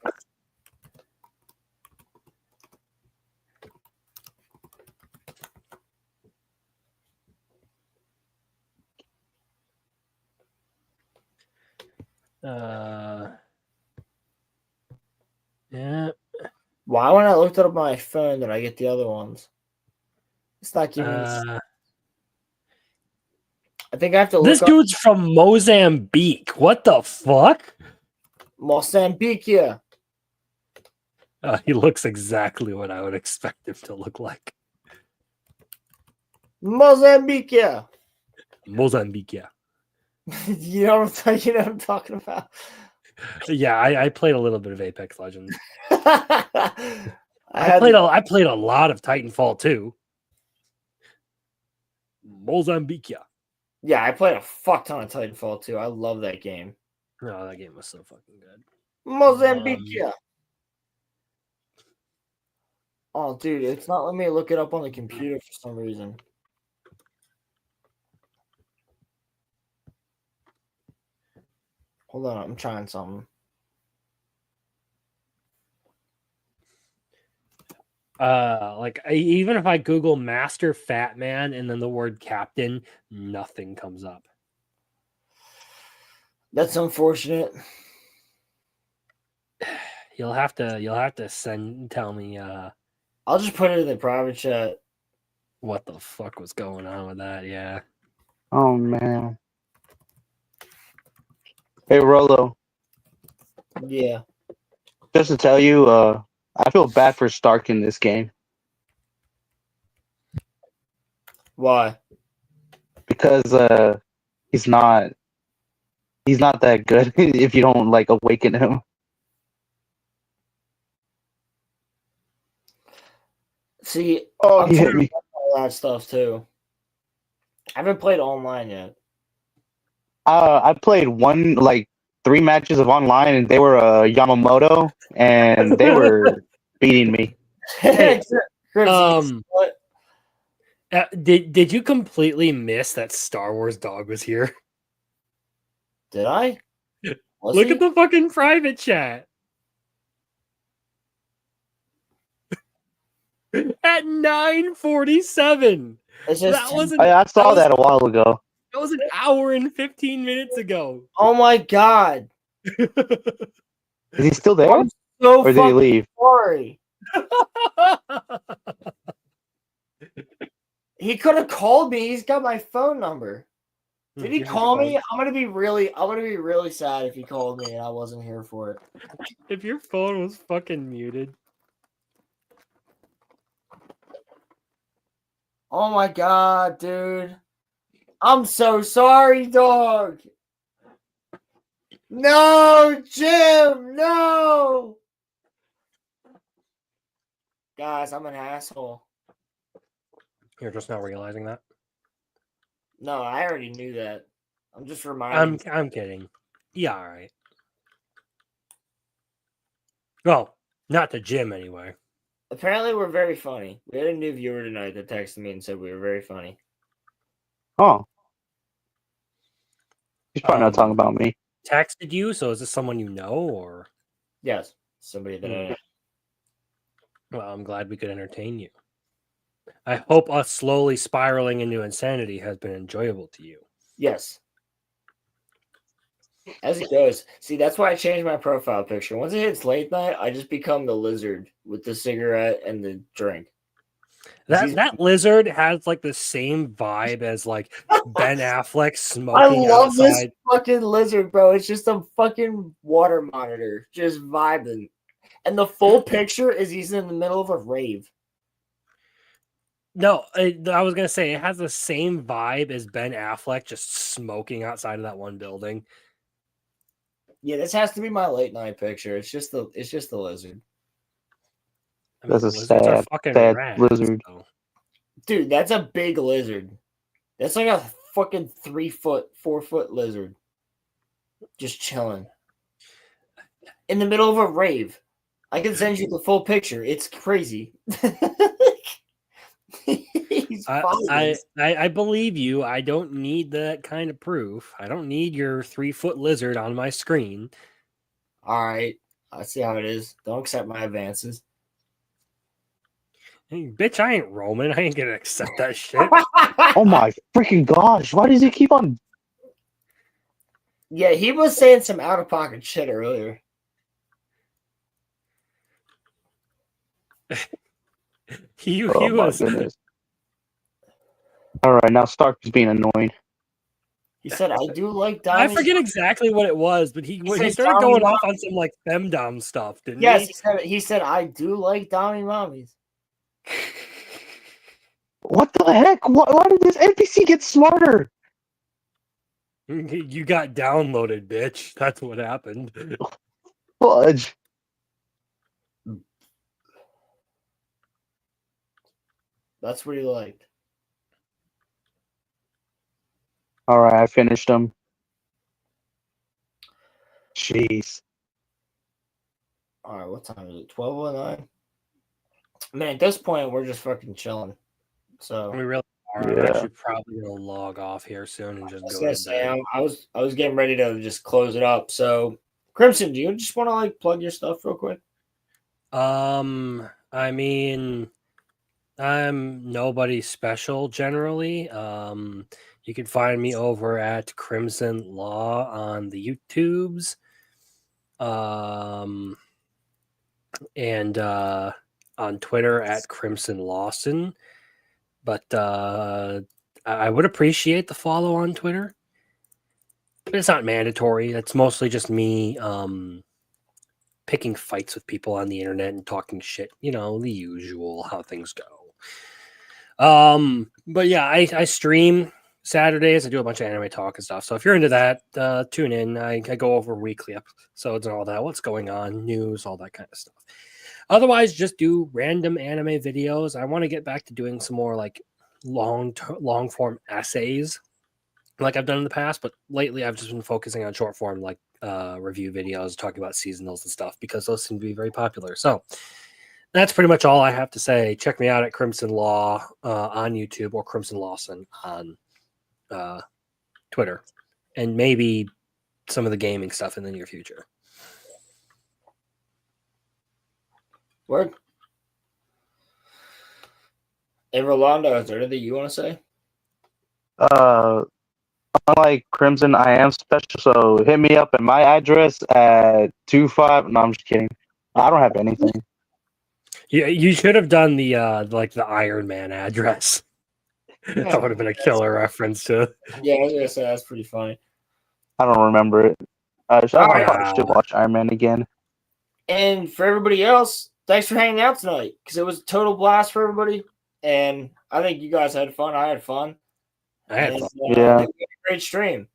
S4: Why when I looked it up on my phone did I get the other ones? It's not giving me. I think I have to look
S9: This dude's from Mozambique. What the fuck?
S4: Mozambique, yeah.
S9: He looks exactly what I would expect him to look like.
S4: Mozambique, yeah.
S9: Mozambique, yeah.
S4: you know what I'm talking about?
S9: Yeah, I played a little bit of Apex Legends.
S4: I
S9: played a lot of Titanfall 2. Mozambique.
S4: Yeah, I played a fuck ton of Titanfall 2. I love that game.
S9: No, that game was so fucking good.
S4: Mozambique. Oh, dude, it's not letting me look it up on the computer for some reason. Hold on, I'm trying something.
S9: Even if I Google Master Fat Man and then the word Captain, nothing comes up.
S4: That's unfortunate.
S9: You'll have to tell me
S4: I'll just put it in the private chat.
S9: What the fuck was going on with that? Yeah.
S11: Oh man. Hey Rolo.
S4: Yeah.
S11: Just to tell you, I feel bad for Stark in this game.
S4: Why?
S11: Because he's not that good if you don't awaken him.
S4: See,
S11: Oh,
S4: I'm
S11: he hit
S4: trying to
S11: me.
S4: play all that stuff too. I haven't played online yet.
S11: I played like 3 matches of online, and they were Yamamoto, and they were beating me.
S9: Hey,
S4: Crimson, what?
S9: did you completely miss that Star Wars dog was here?
S4: Did I? Was
S9: Look
S4: he?
S9: at the fucking private chat. At 9:47. That wasn't.
S11: I saw
S9: was,
S11: that a while ago.
S9: That was an hour and 15 minutes ago.
S4: Oh my god!
S11: Is he still there,
S4: I'm so
S11: or did he
S4: fucking
S11: leave?
S4: sorry. He could have called me. He's got my phone number. Did he call me? I'm gonna be really sad if he called me and I wasn't here for it.
S9: If your phone was fucking muted.
S4: Oh my god, dude. I'm so sorry, dog. No, Jim, no. Guys, I'm an asshole.
S9: You're just not realizing that.
S4: No, I already knew that. I'm just reminding.
S9: I'm kidding. Yeah, all right. Well, not to Jim anyway.
S4: Apparently, we're very funny. We had a new viewer tonight that texted me and said we were very funny.
S11: Oh, he's probably not talking about me.
S9: Texted you, so is this someone you know, or?
S4: Yes, somebody that I know.
S9: Well, I'm glad we could entertain you. I hope us slowly spiraling into insanity has been enjoyable to you.
S4: Yes. As it goes. See, that's why I changed my profile picture. Once it hits late night, I just become the lizard with the cigarette and the drink.
S9: That lizard has like the same vibe as like Ben Affleck
S4: I
S9: smoking
S4: love this
S9: outside.
S4: fucking lizard, bro. It's just a fucking water monitor, just vibing. And the full picture is he's in the middle of a rave.
S9: No, I was gonna say it has the same vibe as Ben Affleck just smoking outside of that one building.
S4: Yeah, this has to be my late night picture. It's just the lizard.
S9: I mean,
S11: That's a
S9: lizards are
S11: sad,
S9: fucking
S11: sad
S9: rad,
S11: lizard.
S9: so.
S4: Dude, that's a big lizard. That's like a fucking 3 foot, 4 foot lizard. Just chilling. In the middle of a rave. I can send you the full picture. It's crazy. He's
S9: I believe you. I don't need that kind of proof. I don't need your 3 foot lizard on my screen.
S4: All right. I see how it is. Don't accept my advances.
S9: Hey, bitch, I ain't Roman. I ain't gonna accept that shit.
S11: Oh my freaking gosh! Why does he keep on?
S4: Yeah, he was saying some out of pocket shit earlier.
S9: He
S11: Oh my
S9: was.
S11: goodness! All right, now Stark is being annoying.
S4: He said, "I do like
S9: I
S4: Donnie."
S9: forget exactly what it was, but he
S4: said
S9: started
S4: Tommy
S9: going
S4: Mom-
S9: off on some like femdom stuff, didn't
S4: Yes,
S9: he?
S4: he said, "I do like Donnie Mommies."
S11: What the heck? Why did this NPC get smarter?
S9: You got downloaded, bitch. That's what happened.
S11: Fudge.
S4: That's what he liked.
S11: All right, I finished him. Jeez.
S4: All right, what time is it? 12:09. Man, at this point, we're just fucking chilling. So
S9: We really are. I'm actually probably gonna log off here soon and just go to bed.
S4: I was getting ready to just close it up. So, Crimson, do you just want to like plug your stuff real quick?
S9: I mean, I'm nobody special generally. You can find me over at Crimson Law on the YouTubes. And on Twitter at Crimson Lawson. But I would appreciate the follow on Twitter. But it's not mandatory. It's mostly just me picking fights with people on the internet and talking shit. You know, the usual, how things go. But yeah, I stream Saturdays. I do a bunch of anime talk and stuff. So if you're into that, tune in. I go over weekly episodes and all that. What's going on, news, all that kind of stuff. Otherwise, just do random anime videos. I want to get back to doing some more like long form essays, like I've done in the past. But lately, I've just been focusing on short form, like review videos, talking about seasonals and stuff, because those seem to be very popular. So that's pretty much all I have to say. Check me out at Crimson Law on YouTube, or Crimson Lawson on Twitter, and maybe some of the gaming stuff in the near future.
S4: Word. Hey, Rolando, is there anything you want to say?
S11: Unlike Crimson, I am special, so hit me up at my address at 25. No, I'm just kidding. I don't have anything.
S9: Yeah, you should have done the like the Iron Man address. That would have been a killer reference to.
S4: Yeah, I was gonna say that's pretty funny.
S11: I don't remember it. I probably should
S9: Wow.
S11: watch Iron Man again.
S4: And for everybody else, thanks for hanging out tonight, because it was a total blast for everybody. And I think you guys had fun. I had fun.
S9: I had fun.
S11: Yeah.
S4: It was a great stream.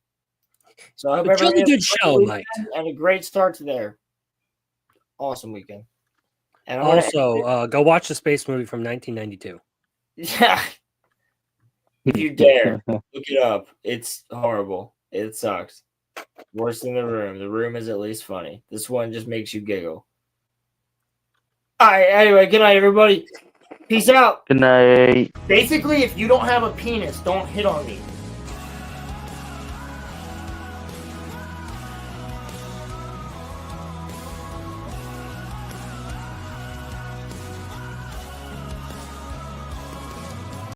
S4: So I hope
S9: A
S4: everybody
S9: jolly
S4: has
S9: good
S4: a great
S9: show,
S4: weekend
S9: Mike.
S4: and a great start to their awesome weekend. And I'm gonna
S9: Also, go watch the space movie from 1992.
S4: yeah, if you dare, look it up. It's horrible. It sucks. Worse than The Room. The Room is at least funny. This one just makes you giggle. All right. Anyway, good night, everybody. Peace out.
S11: Good night.
S4: Basically, if you don't have a penis, don't hit on me.